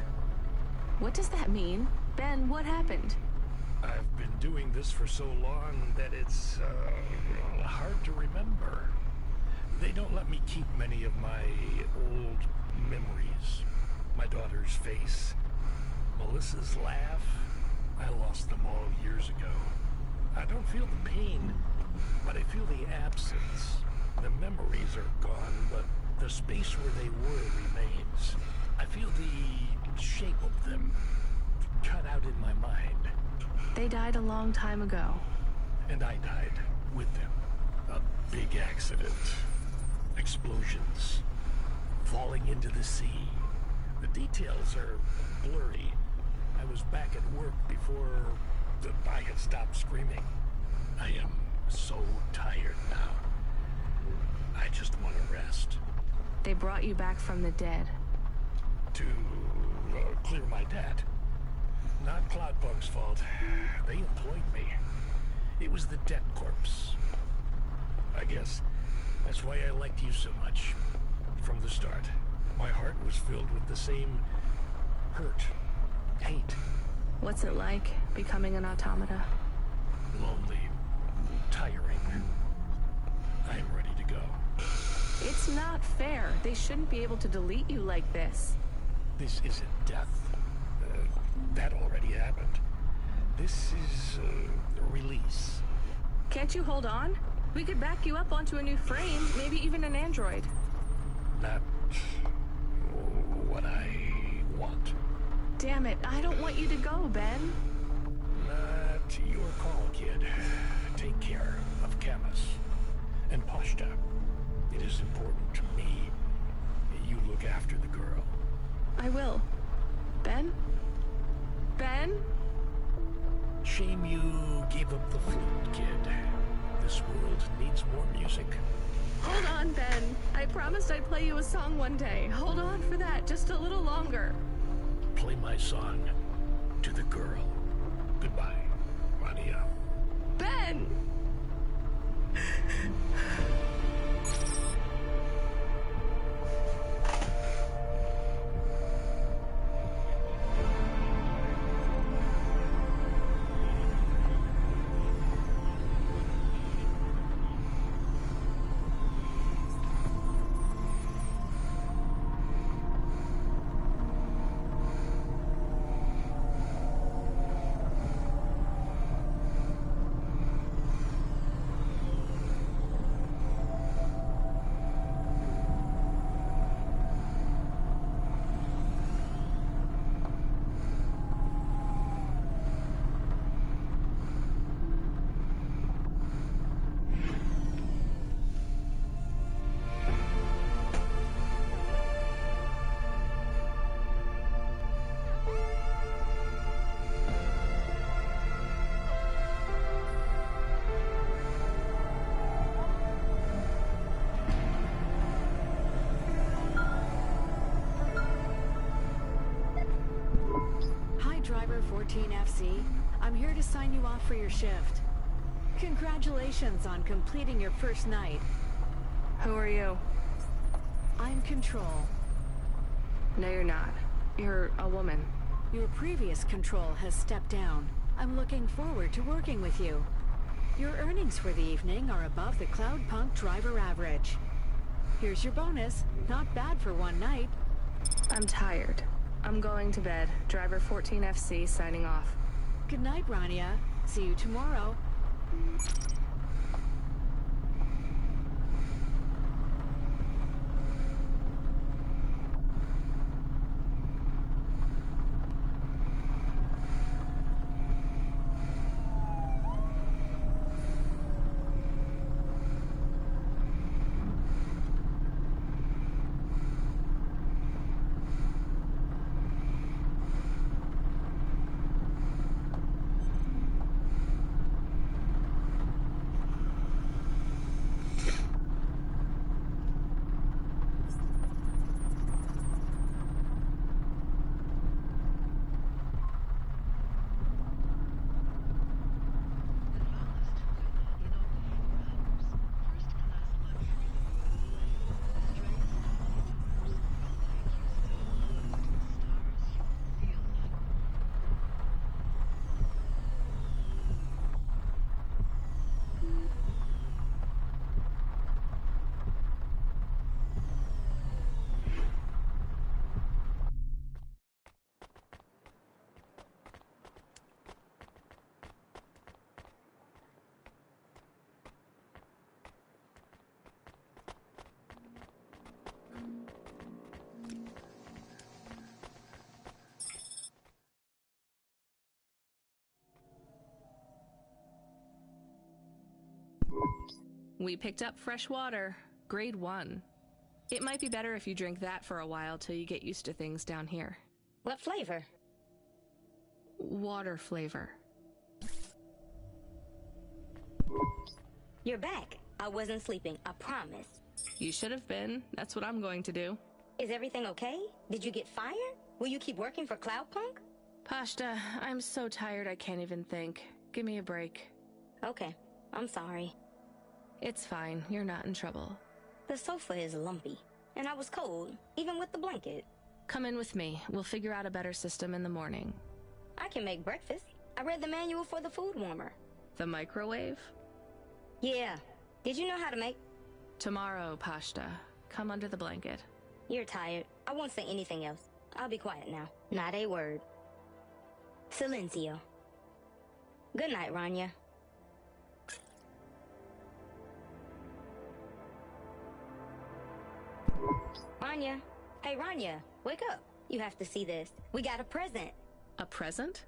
What does that mean? Ben, what happened? I've been doing this for so long that it's hard to remember. They don't let me keep many of my old memories. My daughter's face, Melissa's laugh, I lost them all years ago. I don't feel the pain, but I feel the absence. The memories are gone, but the space where they were remains. I feel the shape of them cut out in my mind. They died a long time ago. And I died with them. A big accident. Explosions. Falling into the sea. The details are blurry. I was back at work before I had stopped screaming. I am so tired now. I just want to rest. They brought you back from the dead. To clear my debt. Not Cloudbunk's fault. They employed me. It was the debt corpse. I guess that's why I liked you so much. From the start, my heart was filled with the same hurt, hate. What's it like, becoming an automata? Lonely, tiring. I'm ready to go. It's not fair. They shouldn't be able to delete you like this. This isn't death. That already happened. This is a release. Can't you hold on? We could back you up onto a new frame, maybe even an android. Not what I want. Damn it, I don't want you to go, Ben. Not your call, kid. Take care of Camus and Pashta. It is important to me that you look after the girl. I will. Ben? Ben? Shame you gave up the flute, kid. This world needs more music. Hold on, Ben. I promised I'd play you a song one day. Hold on for that, just a little longer. Play my song to the girl. Goodbye, Rania. Ben! 14 FC. I'm here to sign you off for your shift. Congratulations on completing your first night. Who are you? I'm Control. No, you're not. You're a woman. Your previous Control has stepped down. I'm looking forward to working with you. Your earnings for the evening are above the Cloudpunk driver average. Here's your bonus. Not bad for one night. I'm tired. I'm going to bed. Driver 14 FC signing off. Good night, Rania. See you tomorrow. We picked up fresh water, grade 1. It might be better if you drink that for a while till you get used to things down here. What flavor? Water flavor. You're back. I wasn't sleeping, I promise. You should have been. That's what I'm going to do. Is everything okay? Did you get fired? Will you keep working for Cloudpunk? Pashta, I'm so tired I can't even think. Give me a break. Okay, I'm sorry. It's fine. You're not in trouble. The sofa is lumpy, and I was cold, even with the blanket. Come in with me. We'll figure out a better system in the morning. I can make breakfast. I read the manual for the food warmer. The microwave? Yeah. Did you know how to make? Tomorrow, Pashta. Come under the blanket. You're tired. I won't say anything else. I'll be quiet now. Not a word. Silencio. Good night, Rania. Rania. Hey, Rania. Wake up. You have to see this. We got a present. A present?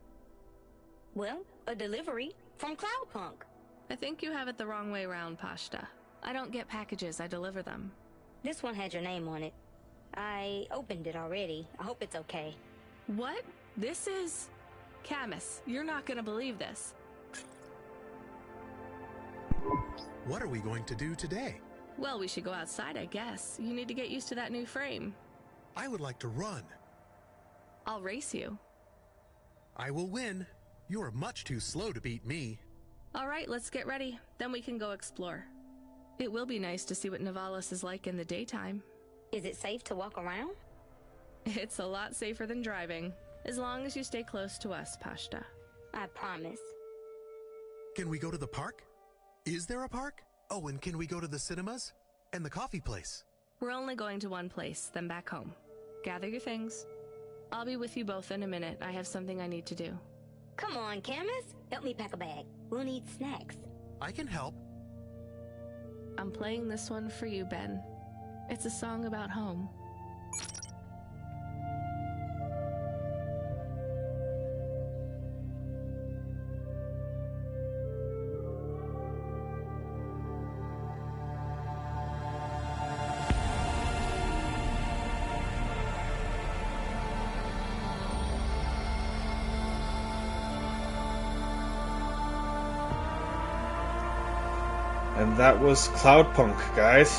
Well, a delivery from Cloudpunk. I think you have it the wrong way round, Pashta. I don't get packages, I deliver them. This one had your name on it. I opened it already. I hope it's okay. What? This is... Camus, you're not gonna believe this. What are we going to do today? Well, we should go outside, I guess. You need to get used to that new frame. I would like to run. I'll race you. I will win. You are much too slow to beat me. All right, let's get ready. Then we can go explore. It will be nice to see what Nivalis is like in the daytime. Is it safe to walk around? It's a lot safer than driving, as long as you stay close to us, Pashta. I promise. Can we go to the park? Is there a park? Oh, and can we go to the cinemas? And the coffee place? We're only going to one place, then back home. Gather your things. I'll be with you both in a minute. I have something I need to do. Come on, Camus. Help me pack a bag. We'll need snacks. I can help. I'm playing this one for you, Ben. It's a song about home. And that was Cloudpunk, guys.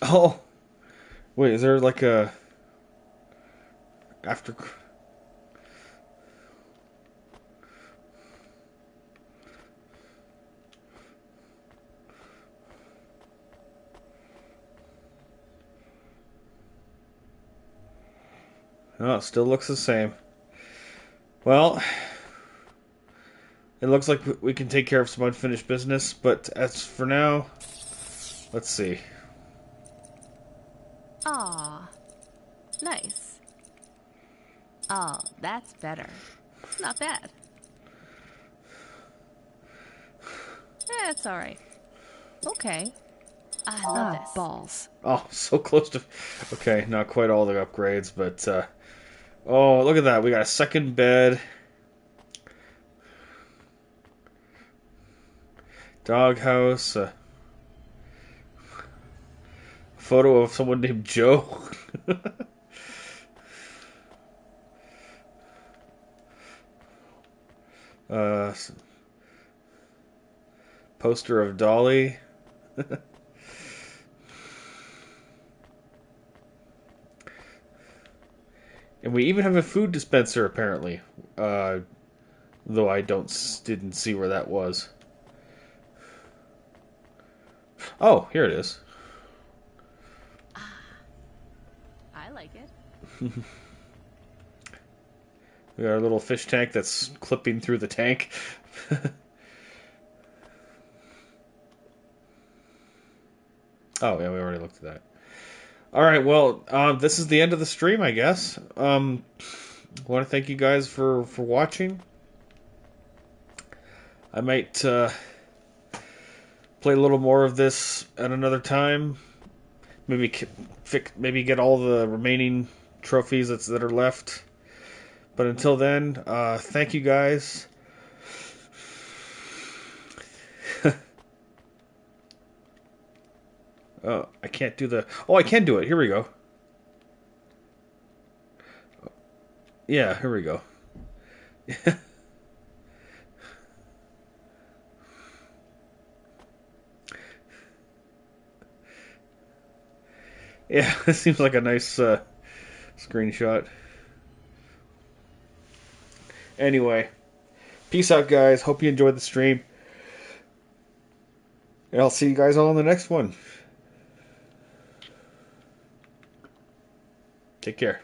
Oh, wait, is there like a after? Oh, it still looks the same. Well, it looks like we can take care of some unfinished business, but as for now, let's see. Ah, nice. Oh, that's better. Not bad. It's alright. Okay. I love this. Balls. Oh, so close to... Okay, not quite all the upgrades, but... Oh, look at that. We got a second bed. Doghouse. Photo of someone named Joe. Poster of Dolly. And we even have a food dispenser, apparently. Though I didn't see where that was. Oh, here it is. I like it. We got our little fish tank that's clipping through the tank. Oh, yeah, we already looked at that. Alright, well, this is the end of the stream, I guess. I want to thank you guys for watching. I might play a little more of this at another time. maybe get all the remaining trophies that are left. But until then, thank you guys. Oh, I can't do the... Oh, I can do it. Here we go. Yeah, here we go. Yeah, this seems like a nice screenshot. Anyway, peace out, guys. Hope you enjoyed the stream. And I'll see you guys all in the next one. Take care.